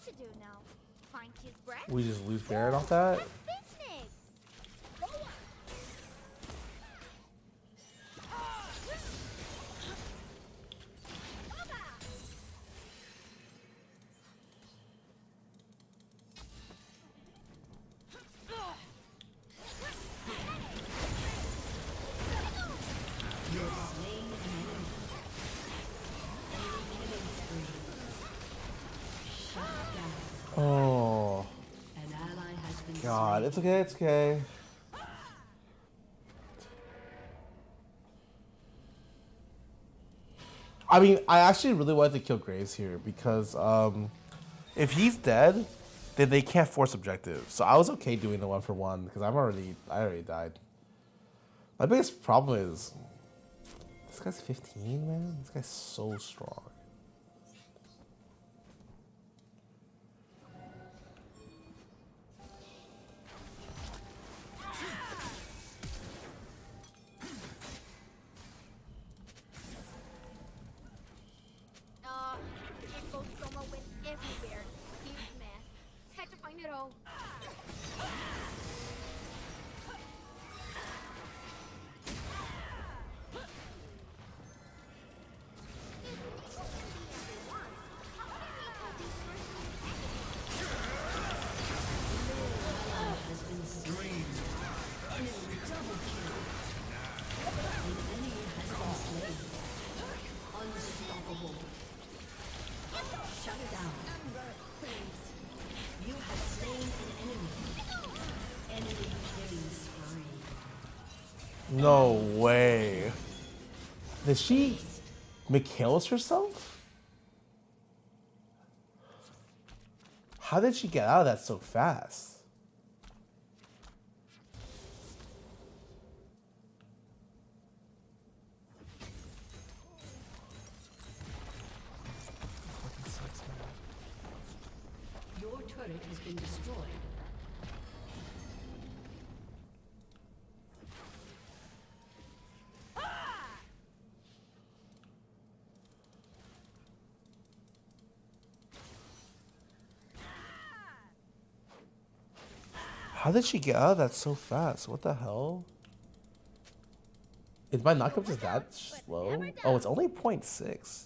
to do now? Find his breath? We just lose Baron off that? That's business! Oh. God, it's okay, it's okay. I mean, I actually really wanted to kill Graves here because if he's dead, then they can't force objectives. So I was okay doing the 1-for-1 because I already died. My biggest problem is this guy's 15, man. This guy's so strong. Info went everywhere. Huge mess. Had to find it all. No way. Did she McHale's herself? How did she get out of that so fast? Your turret has been destroyed. How did she get out of that so fast? What the hell? Is my knockup just that slow? Oh, it's only 0.6.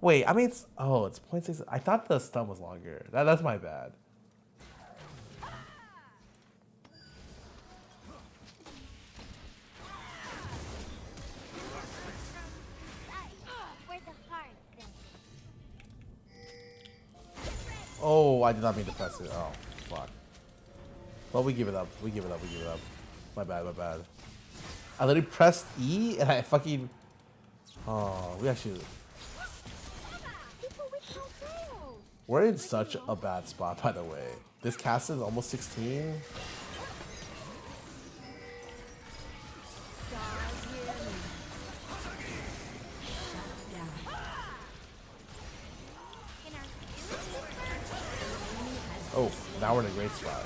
Wait, I mean, it's 0.6. I thought the stun was longer. That's my bad. Oh, I did not mean to press it. Oh, fuck. Well, we give it up. We give it up. We give it up. My bad, my bad. I literally pressed E and I fucking... Oh, we actually... We're in such a bad spot, by the way. This cast is almost 16. Oh, now we're in a great spot.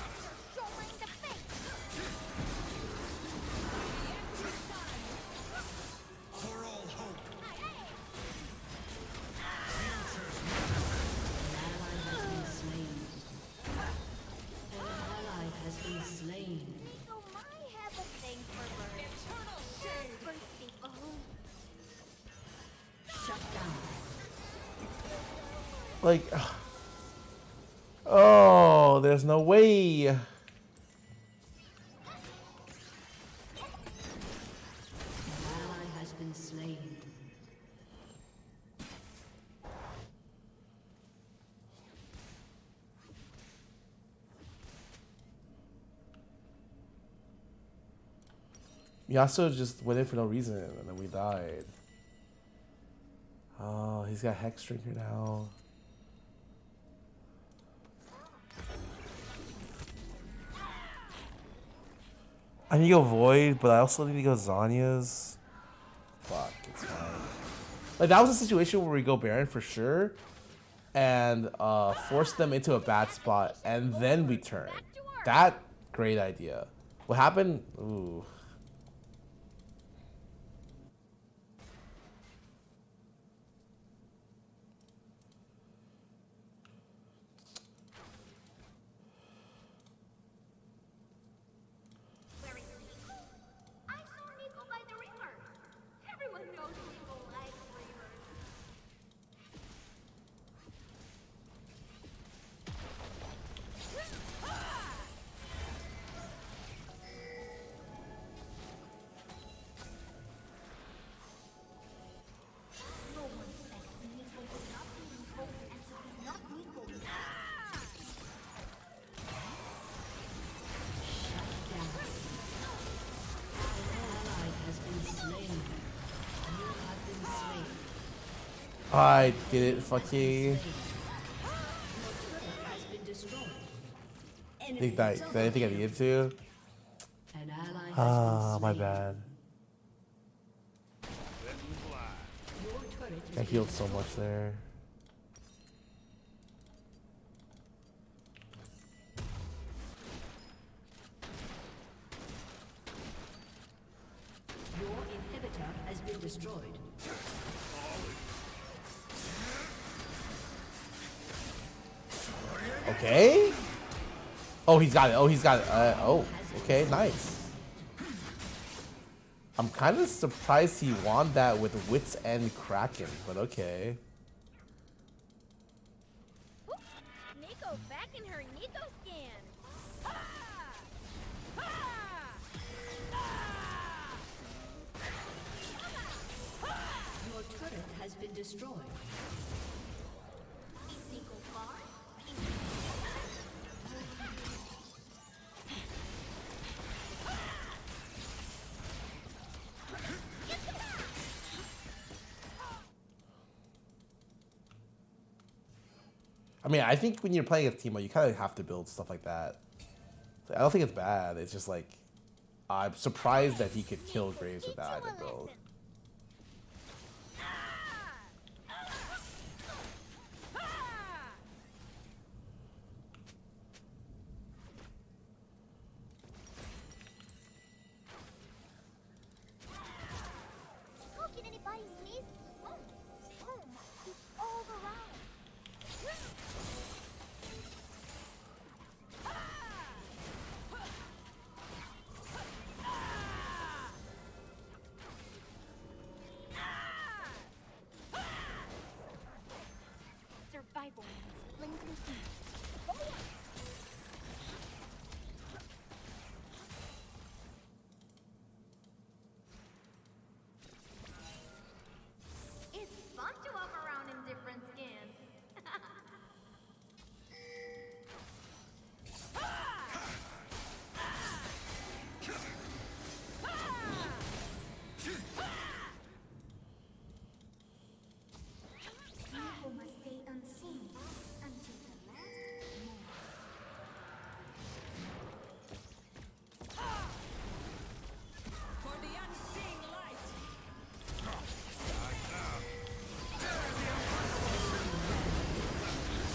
Like, oh, there's no way. Ally has been slain. Yasuo just went in for no reason, and then we died. Oh, he's got Hex Drinker now. I need to go Void, but I also need to go Zanya's. Fuck, it's fine. Like, that was a situation where we go Baron for sure, and force them into a bad spot, and then we turn. That, great idea. What happened? Ooh. I did it, fucking. Has been destroyed. Think that I think I needed to. An ally has Ah, been my slain. bad. Your turret I has healed so much there. Your inhibitor has been destroyed. Okay. Oh, he's got it. Oh, he's got it. Oh, okay, nice. I'm kind of surprised he won that with Wits End Kraken, but okay. Nico back in her Nico skin. Your turret has been destroyed. Nico far? I mean, I think when you're playing with Teemo, you kind of have to build stuff like that. I don't think it's bad. It's just like, I'm surprised that he could kill Graves with that item build. Go get anybody, miss. Boom. Boom. He's all around. Survival means blinking teeth. It's fun to walk around in different skins. People must stay unseen until the last moment. For the unseen light.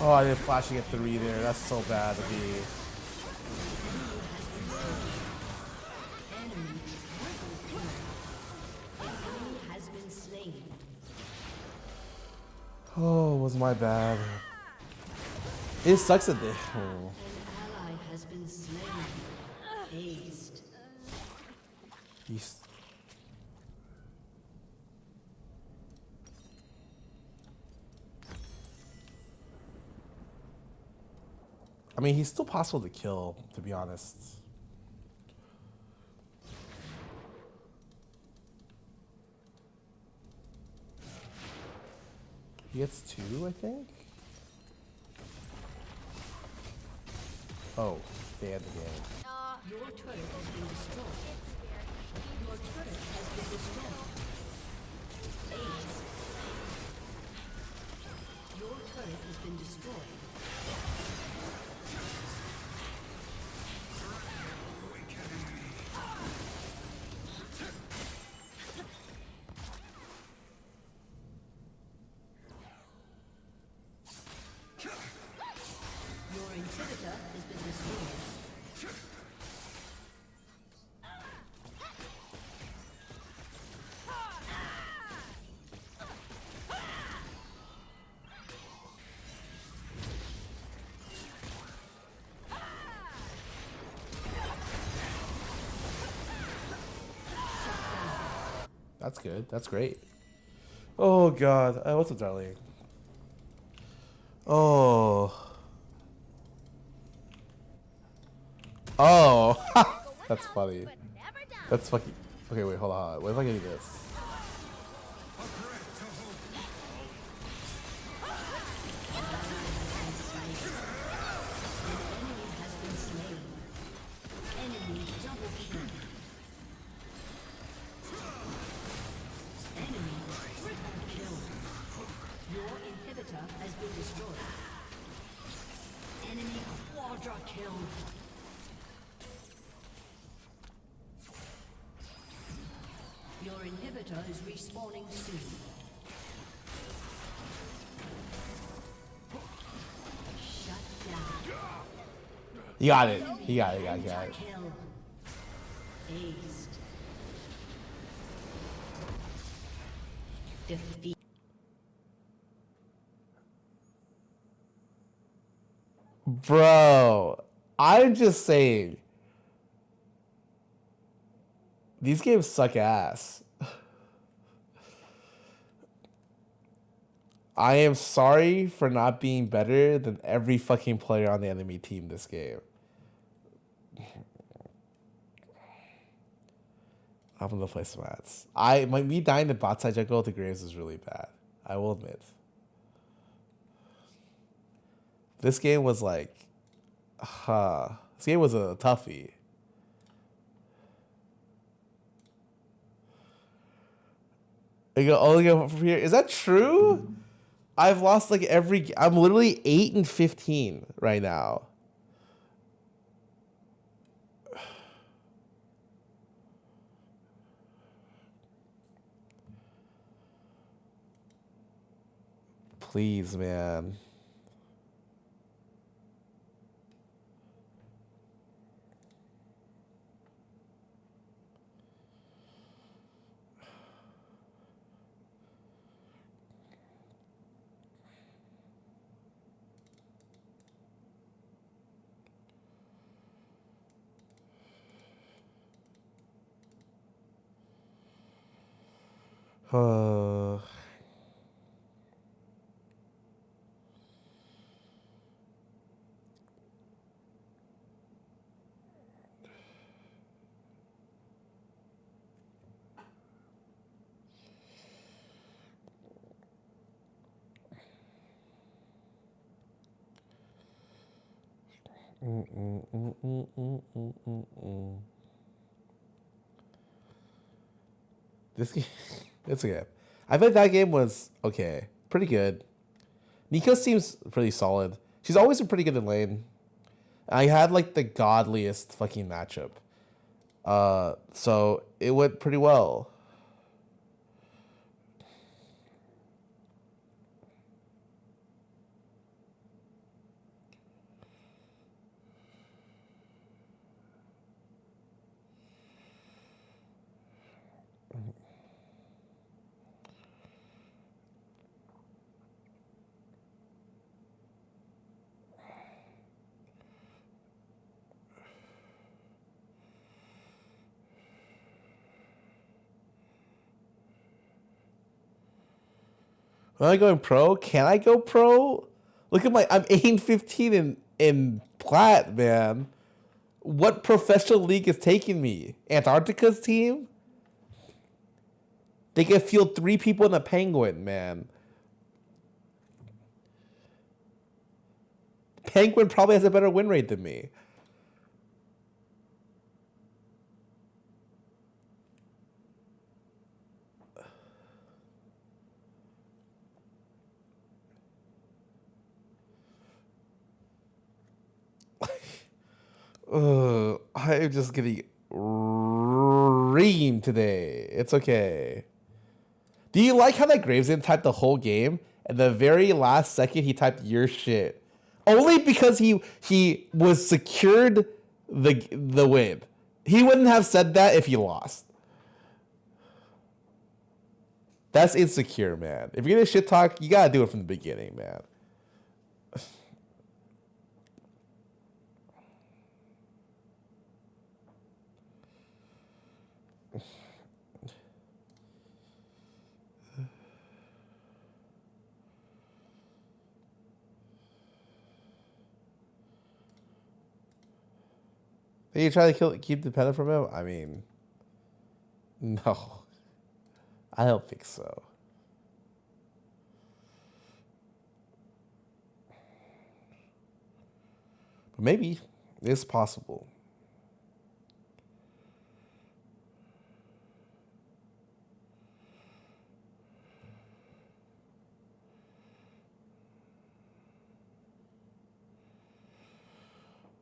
Oh, I did flashing at 3 there. That's so bad to be. Enemy has been slain. Oh, was my bad. It sucks that they. Oh. An ally has been slain. Aced. He's. I mean, he's still possible to kill, to be honest. He gets 2, I think? Oh, they had the game. Your turret has been destroyed. Your turret has been destroyed. Aced. Your turret has been destroyed. Your inhibitor has been destroyed. That's good. That's great. Oh, God. What's up, darling? Oh. Oh. That's funny. That's fucking. Okay, wait, hold on. What if I can do this? Enemy double kill. Enemy triple kill. Your inhibitor is respawning soon. Shut down. You got it. You got it. You got it. You got it. Kill. Aced. Defeat. Bro, I'm just saying. These games suck ass. I am sorry for not being better than every fucking player on the enemy team this game. I'm gonna play some ads. Me dying to bot side jungle to Graves is really bad. I will admit. This game was like, this game was a toughie. I go only go from here. Is that true? I've lost like I'm literally 8-15 right now. Please, man. This game, it's okay. I think that game was okay, pretty good. Nico seems pretty solid. She's always been pretty good in lane. I had like the godliest fucking matchup. So it went pretty well. Am I going pro? Can I go pro? Look at I'm 8-15 in plat, man. What professional league is taking me? Antarctica's team? They can field 3 people in a penguin, man. Penguin probably has a better win rate than me. I'm just getting reamed today. It's okay. Do you like how that Gravesend typed the whole game and the very last second he typed your shit? Only because he was secured the win. He wouldn't have said that if he lost. That's insecure, man. If you're gonna shit talk, you gotta do it from the beginning, man. Are you trying to keep the pennant from him? I mean, no. I don't think so. But maybe it's possible.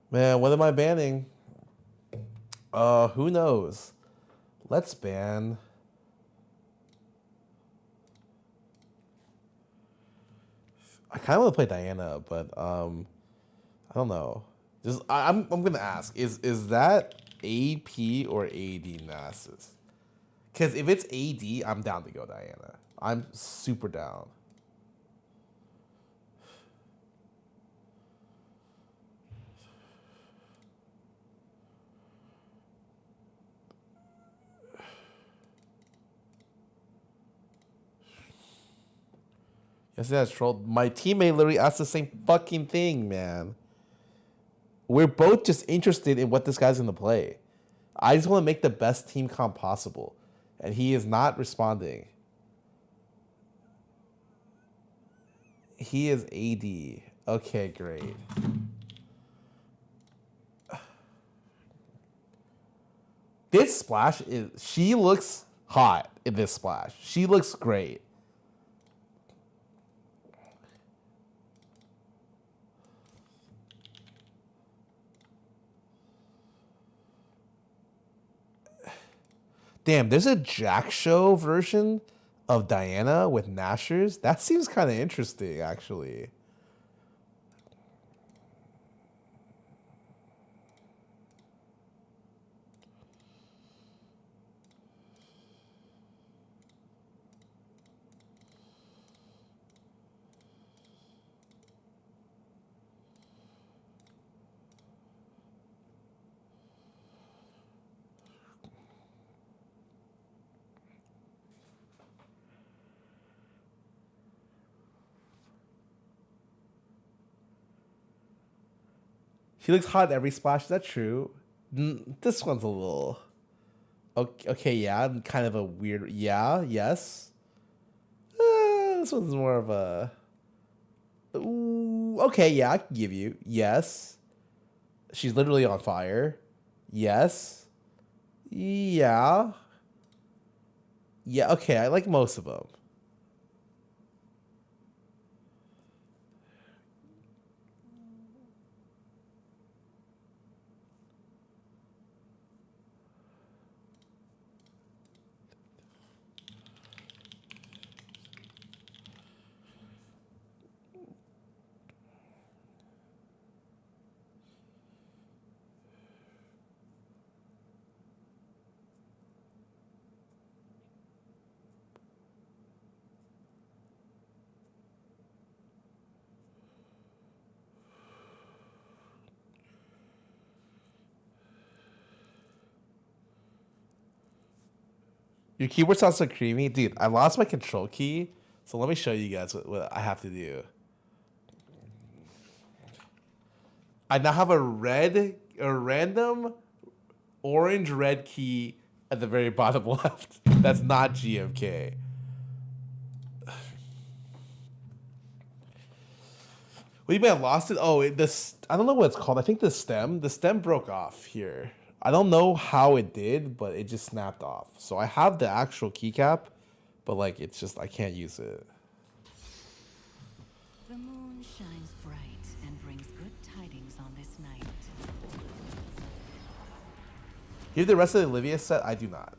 Man, what am I banning? Who knows? Let's ban I kind of want to play Diana, but I don't know. Just I'm gonna ask: is that AP or AD Nasus? Because if it's AD, I'm down to go Diana. I'm super down. Yes, that's trolled. My teammate literally asked the same fucking thing, man. We're both just interested in what this guy's gonna play. I just want to make the best team comp possible, and he is not responding. He is AD. Okay, great. This splash is. She looks hot in this splash. She looks great. Damn, there's a Jack Show version of Diana with Nashers. That seems kind of interesting, actually. She looks hot in every splash. Is that true? This one's a little... Okay, yeah, kind of a weird... Yeah, yes. This one's more of a... Ooh, okay, yeah, I can give you. Yes. She's literally on fire. Yes. Yeah. Yeah, okay, I like most of them. Your keyboard sounds so creamy. Dude, I lost my control key. So let me show you guys what I have to do. I now have a random orange red key at the very bottom left. That's not GMK. What do you mean I lost it? Oh, I don't know what it's called. I think the stem broke off here. I don't know how it did, but it just snapped off. So I have the actual keycap, but like it's just I can't use it. The moon shines bright and brings good tidings on this night. You have the rest of the Olivia set? I do not.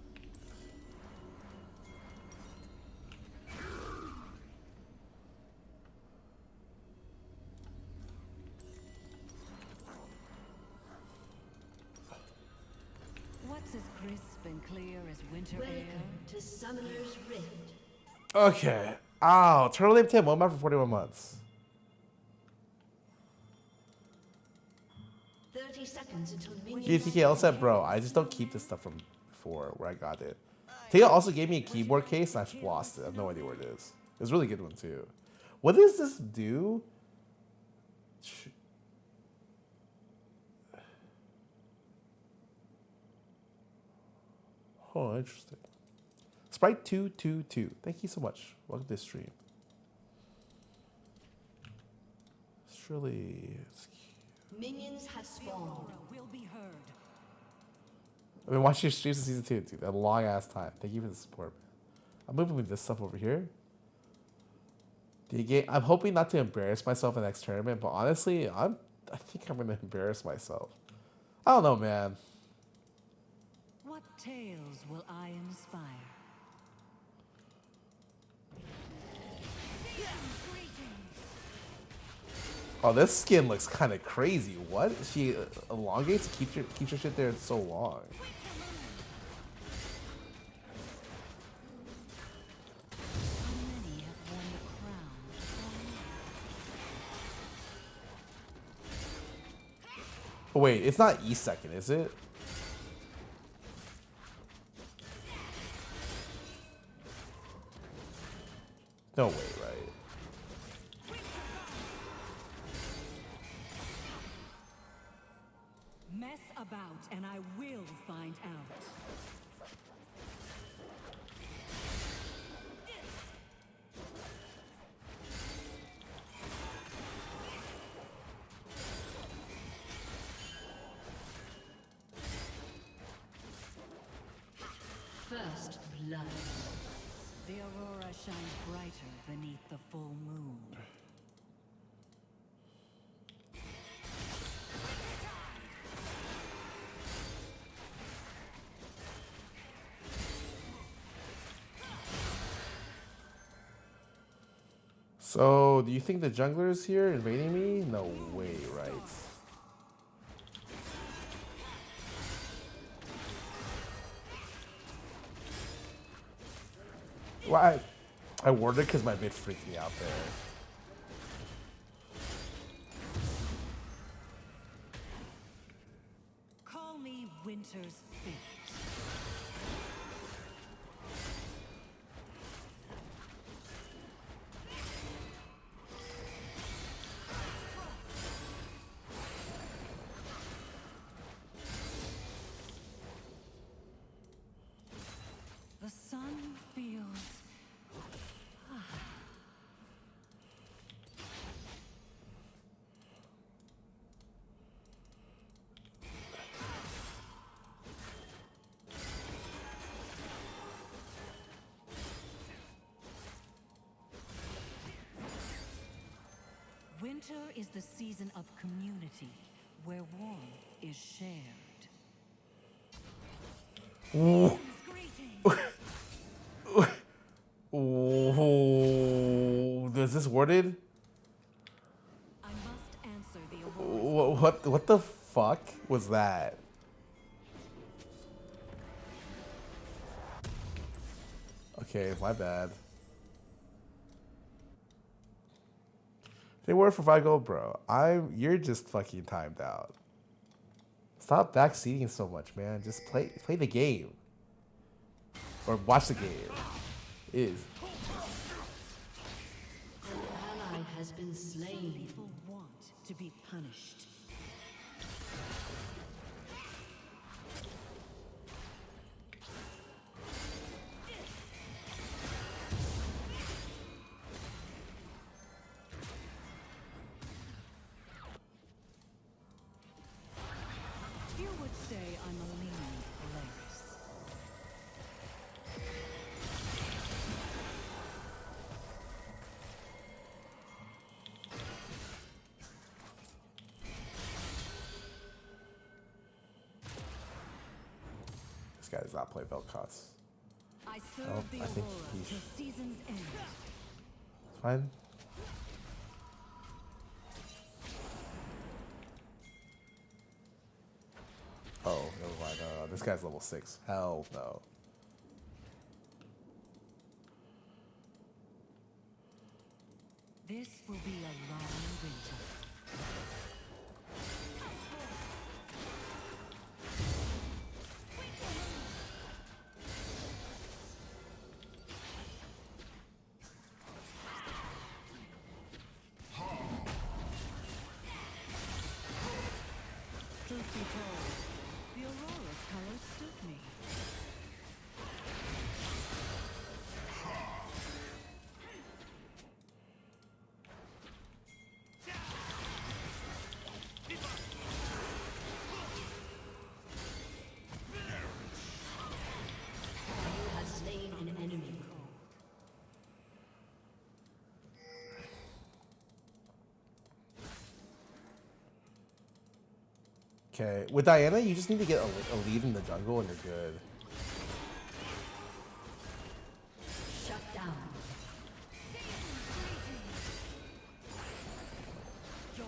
What's as crisp and clear as winter air? Welcome to Summoner's Rift. Okay. Ow. Turtle Name 10, 1 month for 41 months. 30 seconds until Dude, TKL said, bro, I just don't keep this stuff from before where I got it. TKL also gave me a keyboard case and I've lost it. I have no idea where it is. It's a really good one too. What does this do? Oh, interesting. Sprite 222. Thank you so much. Welcome to the stream. It's really... Minions have spawned. Will be heard. I've been watching your streams in season 2, dude. A long ass time. Thank you for the support, man. I'm moving with this stuff over here. I'm hoping not to embarrass myself in the next tournament, but honestly, I think I'm gonna embarrass myself. I don't know, man. What tales will I inspire? Oh, this skin looks kind of crazy. What? She elongates, keeps your shit there so long. Many have worn the crown for Oh, wait, it's not E-second, is it? No way, right? mess about, and I will find out. First blood. The aurora shines brighter beneath the full moon. So, do you think the jungler is here invading me? No way, right? Well, I worded because my mid freaked me out there. Call me Winter's Fate. The sun feels... Winter is the season of community, where warmth is shared. Oh, is this worded? I must answer the aurora. What the fuck was that? Okay, my bad. They were for 5 gold, bro. You're just fucking timed out. Stop backseating so much, man. Just play the game. Or watch the game. It is. An ally has been slain. People want to be punished. You would say I'm a lean Polaris. This guy does not play Vel'Koz. I serve Oh, the I think aurora he till season's end. Fine. Oh, never mind. This guy's level 6. Hell no. This will be a long winter. Truth be told, the aurora's colors suit me. You have slain an enemy. Okay, with Diana, you just need to get a lead in the jungle and you're good. Shut down. Your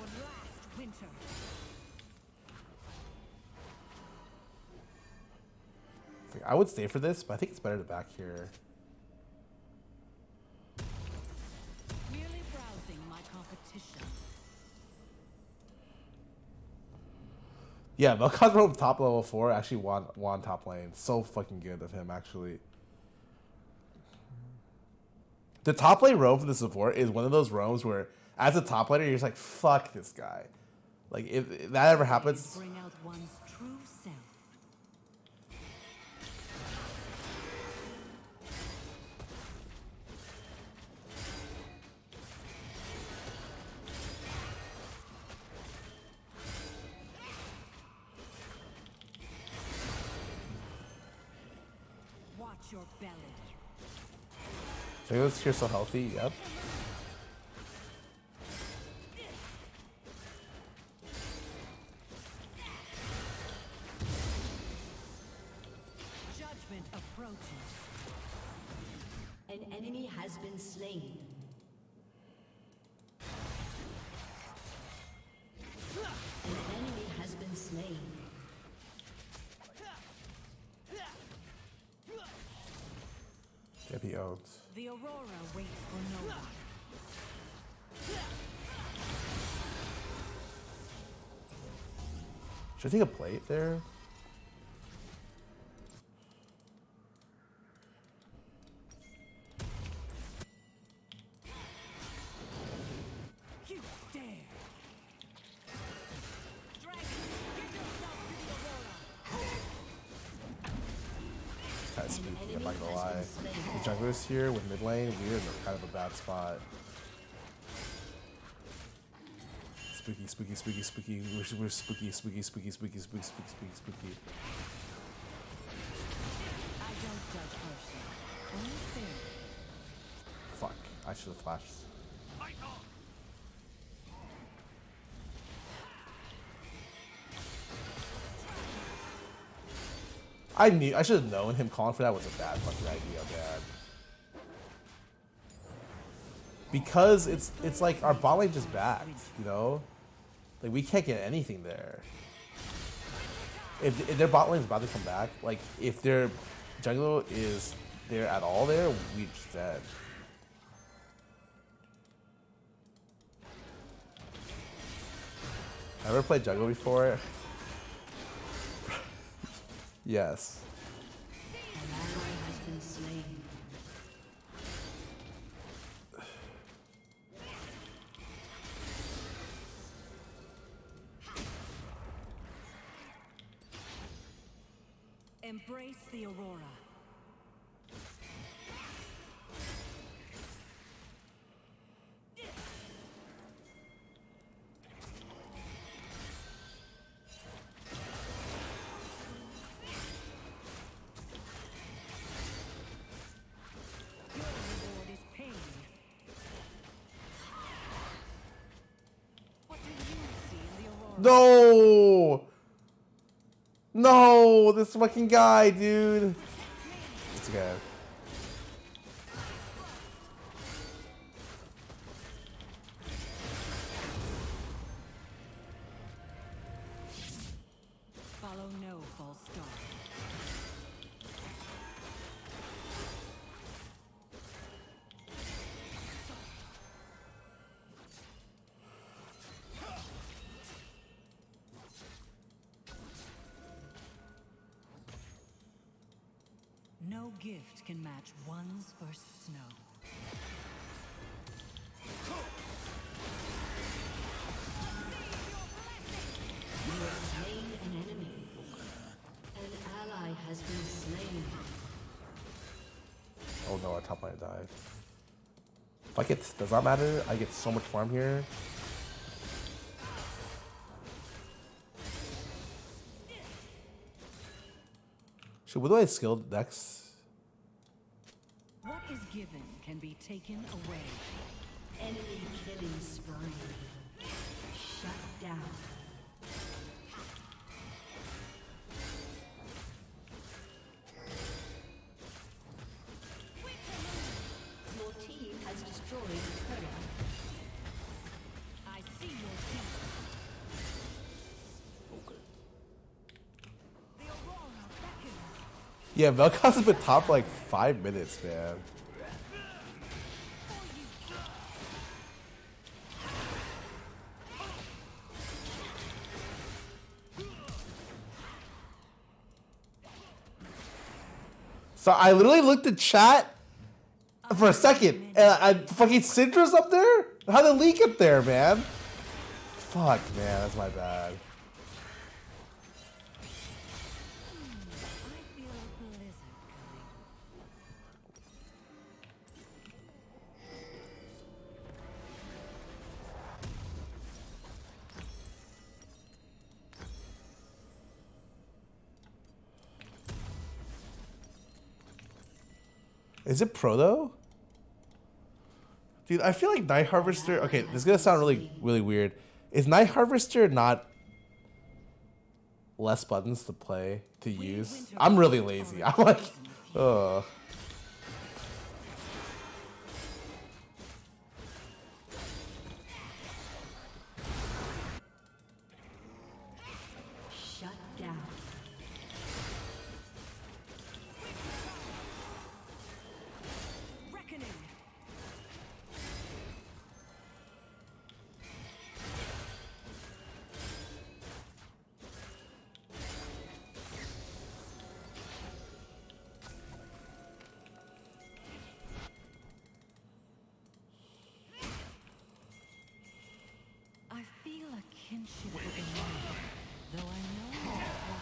I would stay for this, but I think it's better to back here. Merely browsing my competition. Yeah, Vel'Koz roam top level 4 actually won top lane. So fucking good of him, actually. The top lane roam for the support is one of those roams where, as a top laner, you're just like, fuck this guy. Like, if that ever happens... Bring out one's true self. Watch your belly. Jungler's here so healthy, yep. Judgment approaches. An enemy has been slain. An enemy has been slain. Yep, he owns. The Aurora waits for no one. Should I take a plate there? You dare! Dragon, give yourself to the Aurora! It's kind of spooky, I'm not gonna lie. The jungler's here with mid lane, we're in kind of a bad spot. Spooky, spooky, spooky, spooky. We're spooky, spooky, spooky, spooky, spooky, spooky, spooky, spooky. I don't judge person. Only fair. Fuck, I should have flashed. I should have known him calling for that was a bad fucking idea, man. Because it's like our bot lane just backed, you know? Like we can't get anything there. If their bot lane is about to come back, like if their jungler is there at all there, we just dead. Ever played jungle before? Yes. An ally has been slain. Embrace the Aurora. Your reward is pain. What do you see in the Aurora? No! No! This fucking guy, dude! It's okay. Follow no false start. No gift can match one's first snow. You have slain an enemy. An ally has been slain. Oh no, our top lane died. If I get, does not matter, I get so much farm here. Shit, what do I skill next? What is given can be taken away. Enemy killing spree. Shut down. Your team has destroyed a turret. I see your team. Okay. The Aurora beckons. Yeah, Vel'Koz has been top for like 5 minutes, man. So I literally looked at chat for a second, and I fucking Syndra's up there? How did Leak up there, man? Fuck, man, that's my bad. Is it pro though? Dude, I feel like Night Harvester. Okay, this is gonna sound really weird. Is Night Harvester not less buttons to play to use? I'm really lazy. I'm like, ugh. Shut down. Reckoning. I feel a kinship with the night, though I know not why.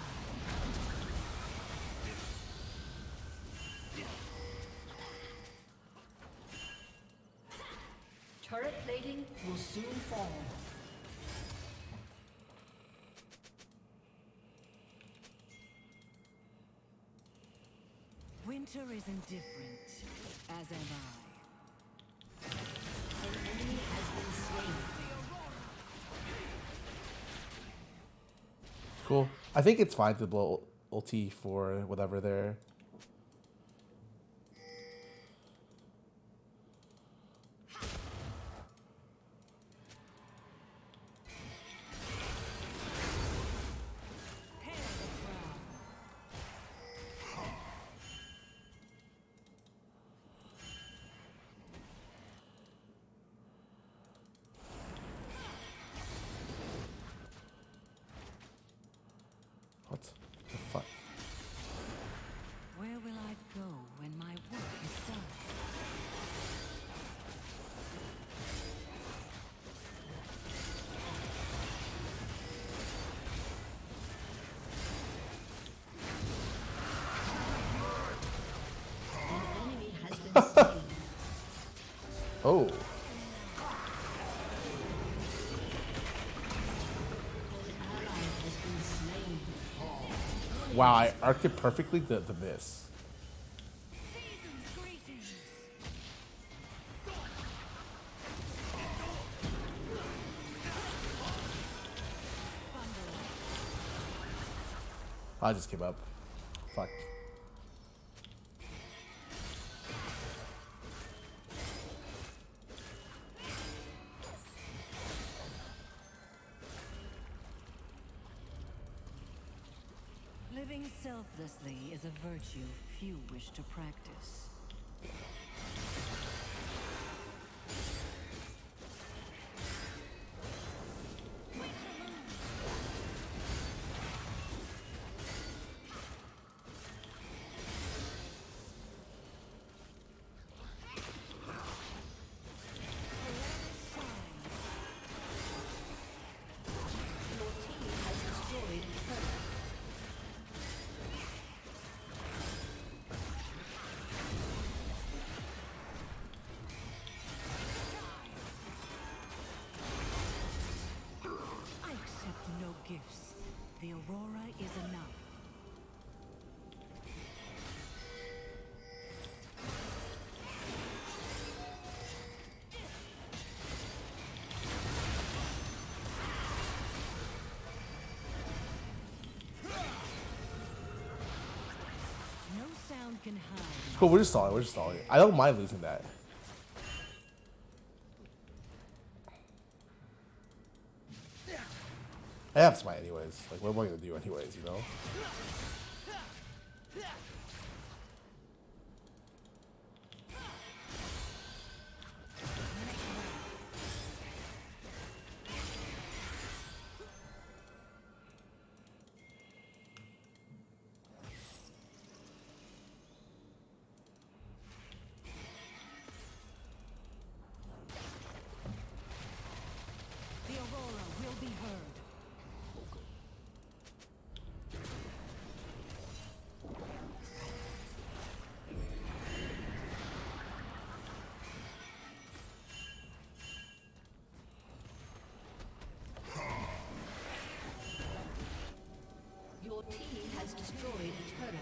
Turret plating will soon fall. Winter is indifferent, as am I. An enemy has been slain. Cool. I think it's fine to blow ulti for whatever there. What the fuck? Where will I go when my work is done? An enemy has been slain. Oh. Ally has been slain. Wow, I arced it perfectly to miss. I just came up. Fuck. Living selflessly is a virtue few wish to practice. Your team has destroyed a turret. I accept no gifts. The Aurora is enough. No sound can hide. Cool, we're just stalling. We're just stalling. I don't mind losing that. I have smite anyways. Like, what am I gonna do anyways, you know? has destroyed a turret.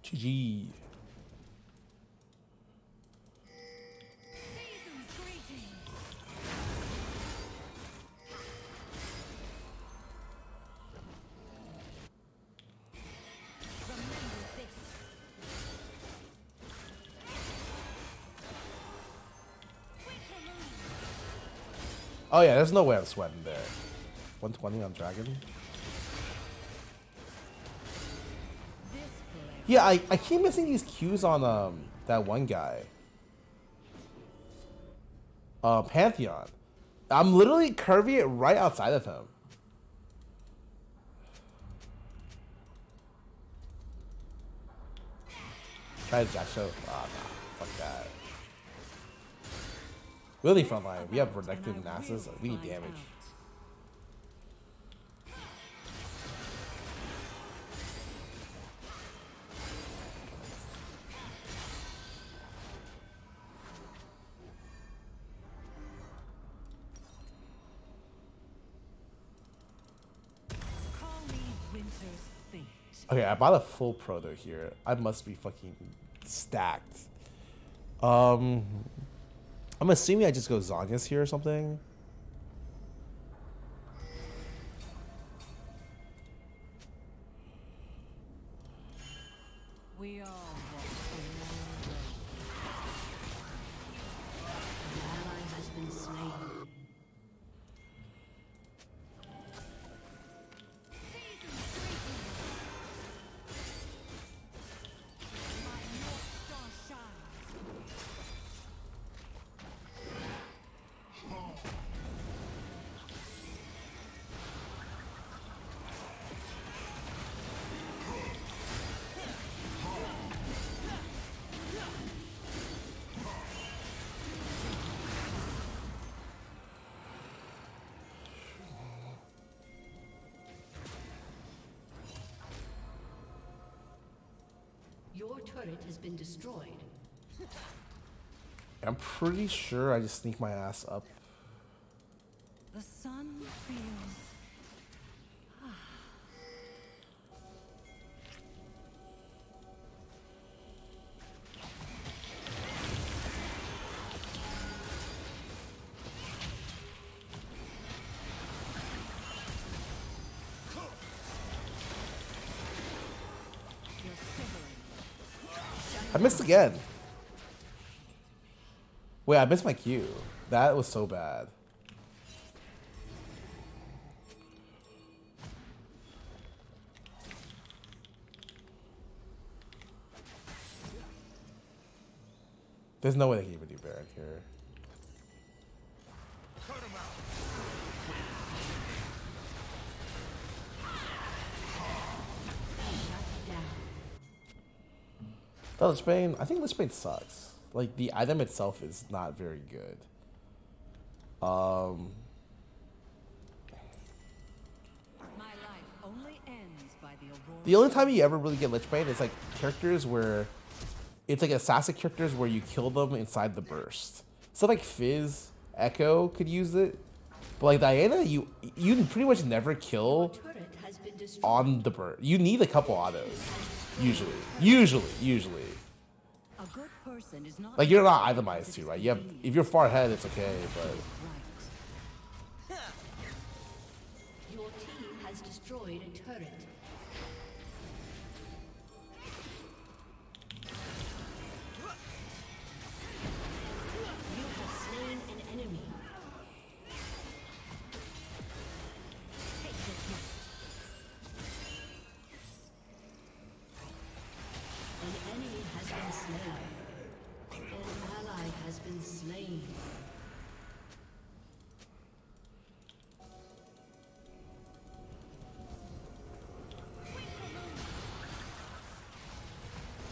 GG. Oh yeah, there's no way I'm sweating there. 120 on Dragon. Yeah, I keep missing these Qs on that one guy. Pantheon. I'm literally curving it right outside of him. Try to jack show. Ah, nah, fuck that. Really frontline. We have protected NASA's. We need damage. Okay, I bought a full proto here. I must be fucking stacked. I'm assuming I just go Zhonya's here or something. We all walk An ally has been slain. Your turret has been destroyed. I'm pretty sure I just sneak my ass up. The sun feels. I missed again. Wait, I missed my Q. That was so bad. There's no way they can even do Baron here. The Lich Bane, I think Lich Bane sucks. Like, the item itself is not very good. My life only ends by the aurora. The only time you ever really get Lich Bane is like characters where it's like assassin characters where you kill them inside the burst. So like Fizz, Echo could use it, but like Diana, you pretty much never kill on the burst. You need a couple autos, usually. A good person is not Like you're not itemized too, right? You have, if you're far ahead, it's okay, but. Your team has destroyed a turret. You have slain an enemy. Take this hit. An enemy has been slain. An ally has been slain.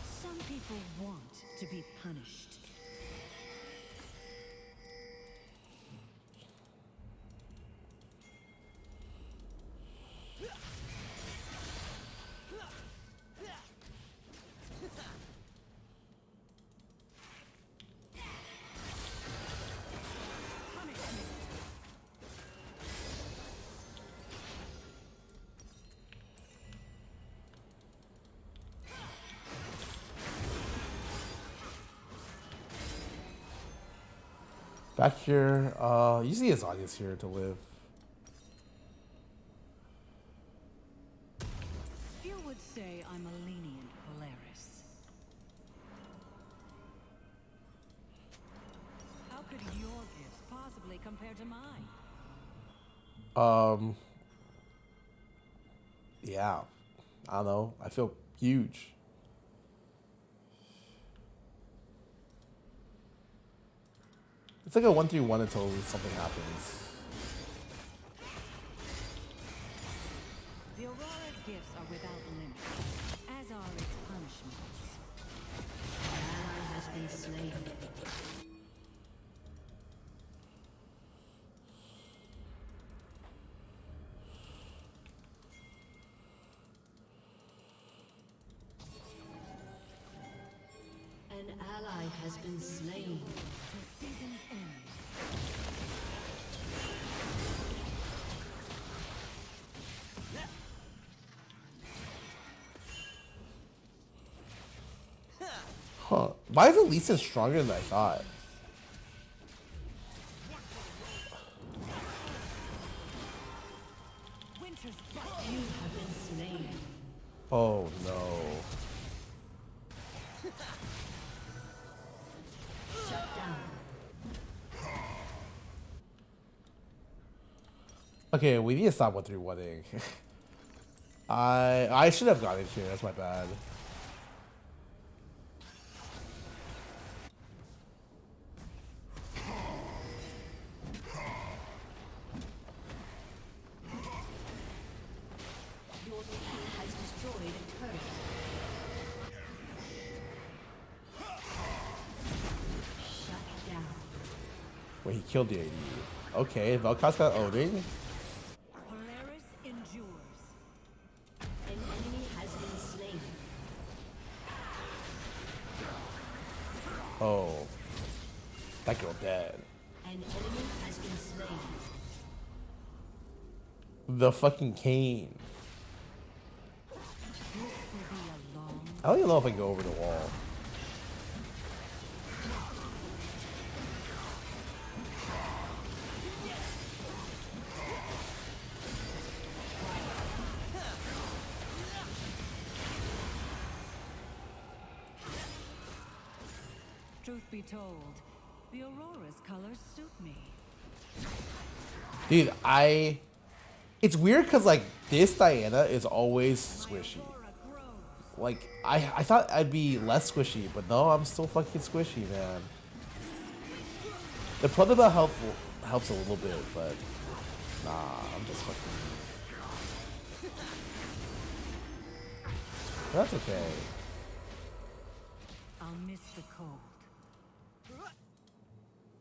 Some people want to be punished. Back here, usually Azania's here to live. Few would say I'm a lenient Polaris. How could your gifts possibly compare to mine? Yeah, I don't know. I feel huge. It's like a 1-3-1 until something happens. The Aurora's gifts are without limit, as are its punishments. An ally has been slain. An ally has been slain. The season's end. Huh. Why is Elisa stronger than I thought? Winter's You have been slain. Oh no. Shut down. Okay, we need to stop 1-3-1-ing. I should have gotten here. That's my bad. Your team has destroyed a turret. Shut down. Wait, he killed the AD. Okay, Vel'Koz got Odin. Polaris endures. An enemy has been slain. Oh. That girl dead. An enemy has been slain. The fucking cane. This will be a long I don't even know if I can go over the wall. Truth be told, the Aurora's colors suit me. Dude, it's weird because like this Diana is always squishy. Like I thought I'd be less squishy, but no, I'm still fucking squishy, man. The protocol helps a little bit, but nah, I'm just fucking. That's okay. I'll miss the cold.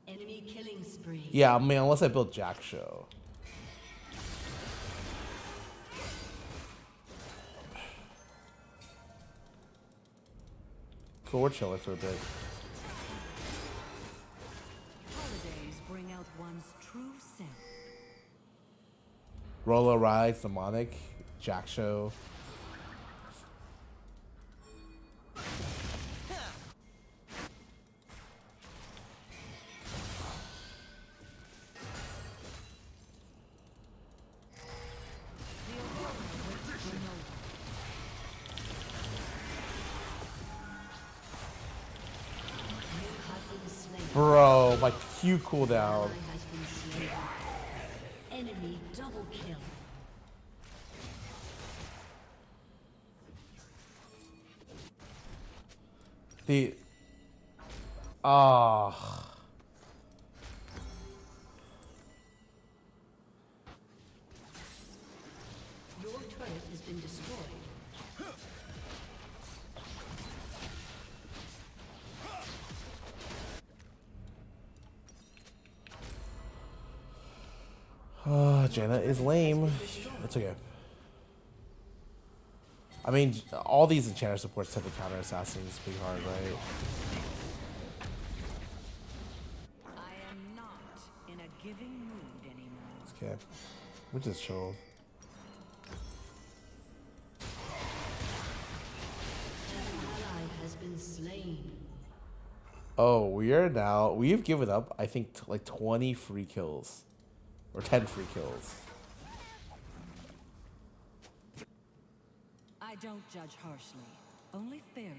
Enemy killing spree. Yeah, I mean, unless I build Jack Show. Cool, we're chilling for a bit. Holidays bring out one's true self. Rolo Rides, Demonic, Jack Show. Bro, my Q cooldown. Has been slain. Enemy double kill. The ah. Your turret has been destroyed. Jaina is lame. It's okay. I mean, all these enchanter supports tend to counter assassins pretty hard, right? I am not in a giving mood anymore. Okay. We're just chill. An ally has been slain. Oh, we've given up, I think, like 20 free kills. Or 10 free kills. I don't judge harshly, only fairly.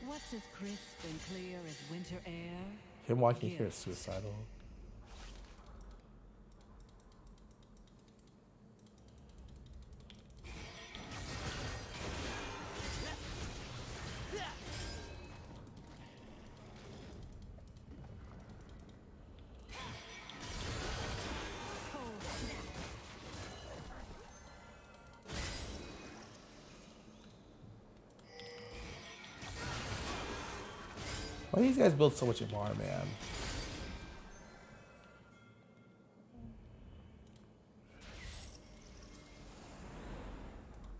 What's as crisp and clear as winter air? Him walking here is suicidal. Why do these guys build so much MR, man?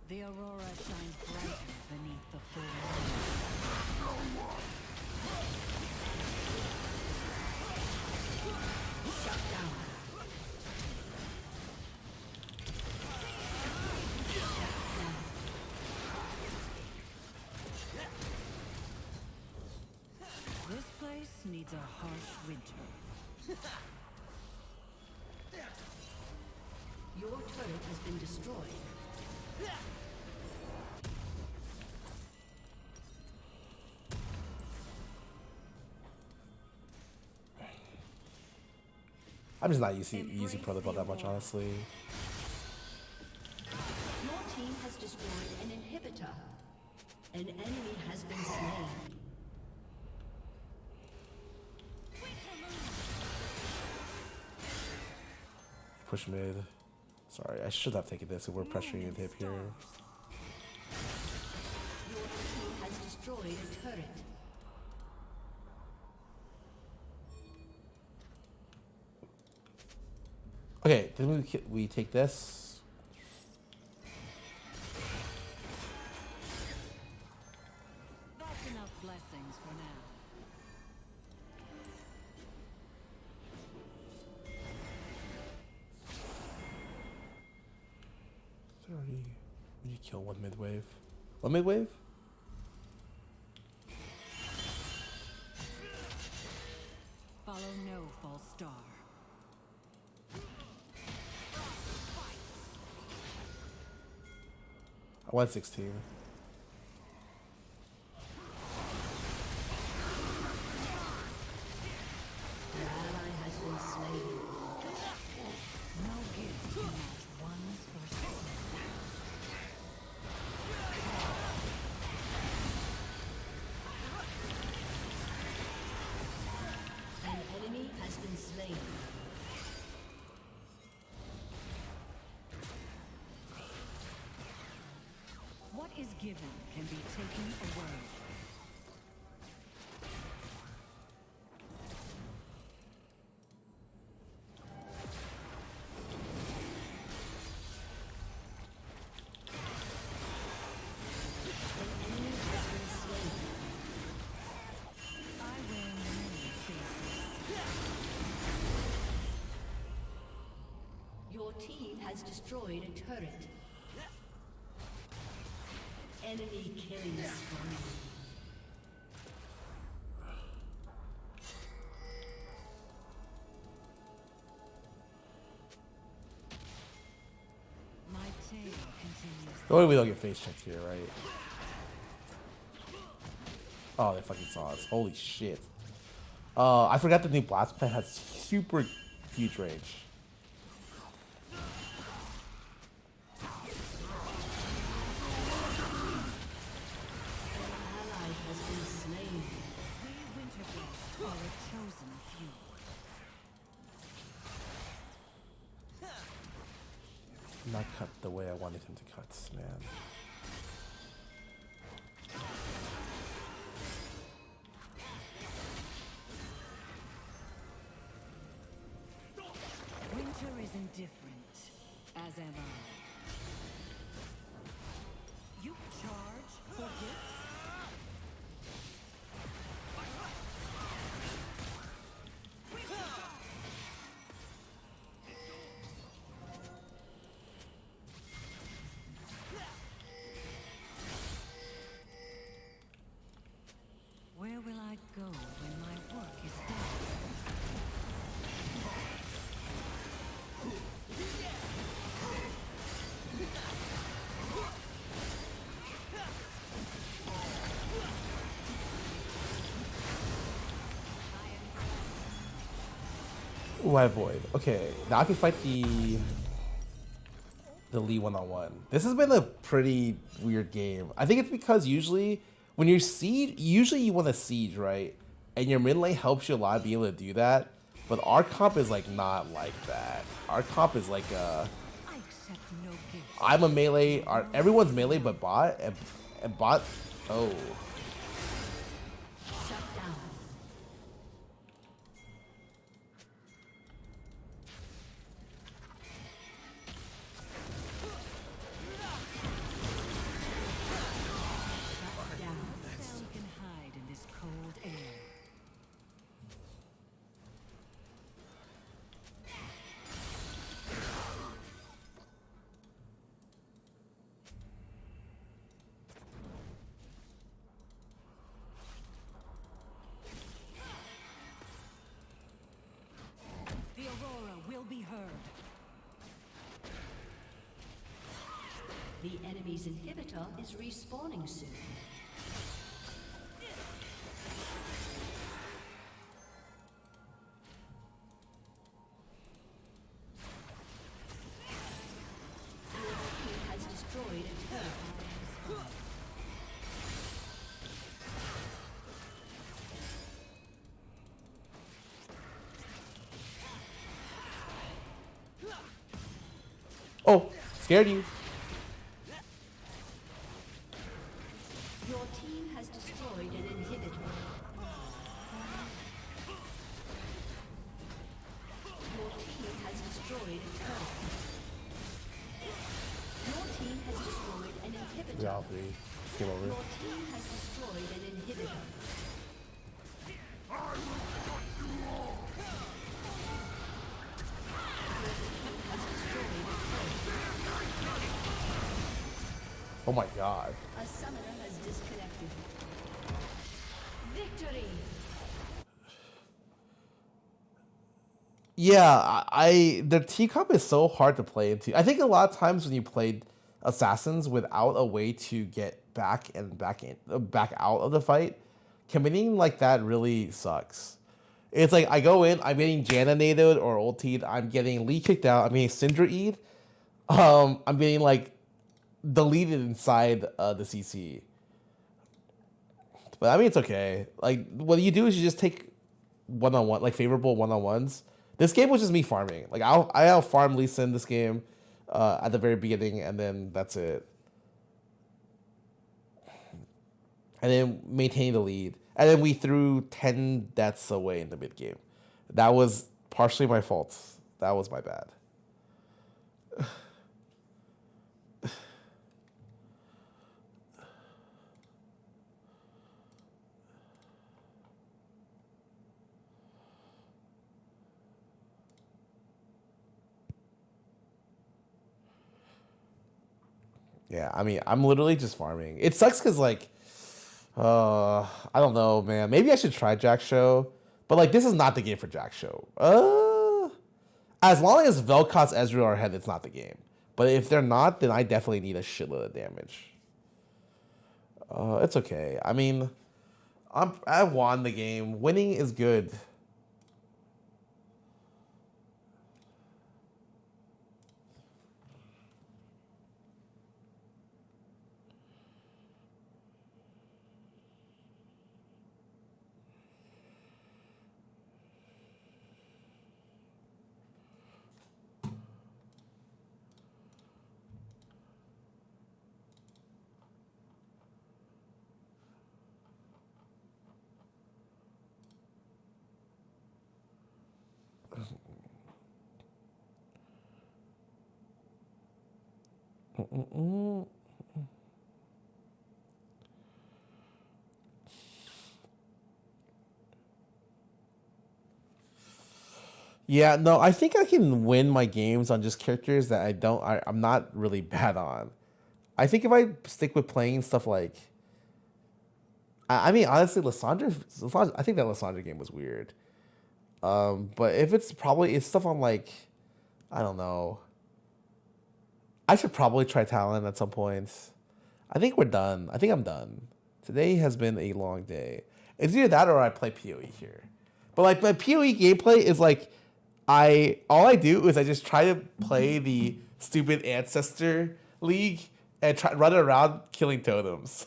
The aurora shines brighter beneath the full moon. Shut down. This place needs a harsh winter. Your turret has been destroyed. I'm just not using protocol that much, honestly. Your team has destroyed an inhibitor. An enemy has been slain. Push mid. Sorry, I should have taken this if we're pressuring a hip here. Your team has destroyed a turret. Okay, then we take this. That's enough blessings for now. 30. We need to kill one mid wave. One mid wave? Follow no false star. I went 16. Your ally has been slain. No gift can match one's first love. An enemy has been slain. What is given can be taken away. Your team has destroyed a turret. Enemy killing spree. My tale continues. The way we don't get face checked here, right? Oh, they fucking saw us. Holy shit. I forgot the new blast plant has super huge range. Not cut the way I wanted him to cut, man. Winter is indifferent, as am I. You charge for gifts? Ooh, I avoid. Okay, now I can fight the Lee one-on-one. This has been a pretty weird game. I think it's because usually when you're siege, usually you want to siege, right? And your mid lane helps you a lot being able to do that. But our comp is like not like that. Our comp is like I'm a melee. Everyone's melee but bot and bot. Oh. The enemy's inhibitor is respawning soon. Your team has destroyed a turret. Oh, scared you. Your team has destroyed an inhibitor. Your team has destroyed a turret. Your team has destroyed an inhibitor. Yeah, three. Get over Your it. team has destroyed an inhibitor. Oh my god. A summoner has disconnected. Victory! Yeah, the teacup is so hard to play into. I think a lot of times when you played assassins without a way to get back out of the fight, committing like that really sucks. It's like I go in, I'm getting Janinated or ultied, I'm getting Lee kicked out, I'm getting Syndra'd, I'm getting like deleted inside the CC. But I mean, it's okay. Like what you do is you just take one-on-one, like favorable one-on-ones. This game was just me farming. Like I'll farm Lee Sin this game at the very beginning, and then that's it. And then maintain the lead. And then we threw 10 deaths away in the mid game. That was partially my fault. That was my bad. Yeah, I mean, I'm literally just farming. It sucks because, like, I don't know, man. Maybe I should try Jack Show. But, like, this is not the game for Jack Show. As long as Vel'Koz, Ezreal are ahead, it's not the game. But if they're not, then I definitely need a shitload of damage. It's okay. I mean, I won the game. Winning is good. Yeah, no, I think I can win my games on just characters that I'm not really bad on. I think if I stick with playing stuff like, I mean, honestly, Lissandra, I think that Lissandra game was weird. But if it's stuff on like, I don't know. I should probably try Talon at some point. I think we're done. I think I'm done. Today has been a long day. It's either that or I play PoE here. But like my PoE gameplay is like, all I do is I just try to play the stupid ancestor league and try run around killing totems.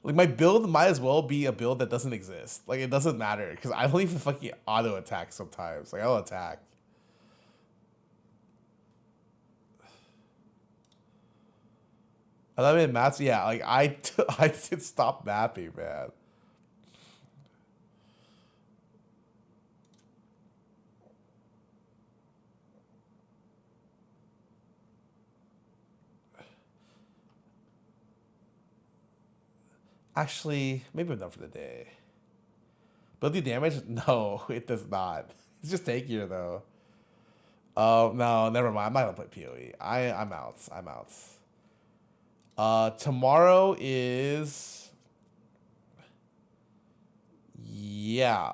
Like my build might as well be a build that doesn't exist. Like it doesn't matter because I don't even fucking auto attack sometimes. Like I'll attack. I mean, maps. Yeah, like I did stop mapping, man. Actually, maybe I'm done for the day. But the damage? No, it does not. It's just tankier though. Oh no, never mind. I'm not gonna play PoE. I'm out. I'm out. Tomorrow is yeah.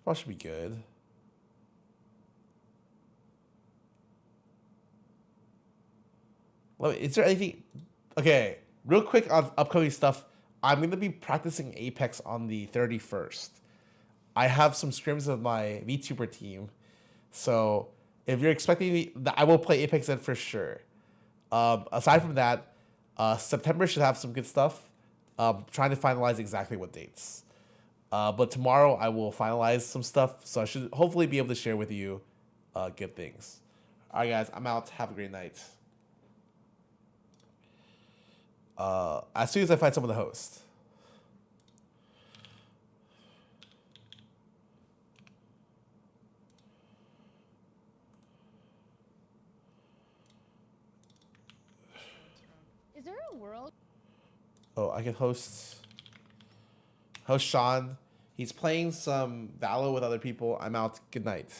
Probably should be good. Is there anything? Okay. Real quick on upcoming stuff, I'm going to be practicing Apex on the 31st. I have some scrims with my VTuber team. So if you're expecting me, I will play Apex then for sure. Aside from that, September should have some good stuff. Trying to finalize exactly what dates. But tomorrow I will finalize some stuff. So I should hopefully be able to share with you good things. All right, guys, I'm out. Have a great night. As soon as I find someone to host. Is there a world? Oh, I can host Sean. He's playing some Valo with other people. I'm out. Good night.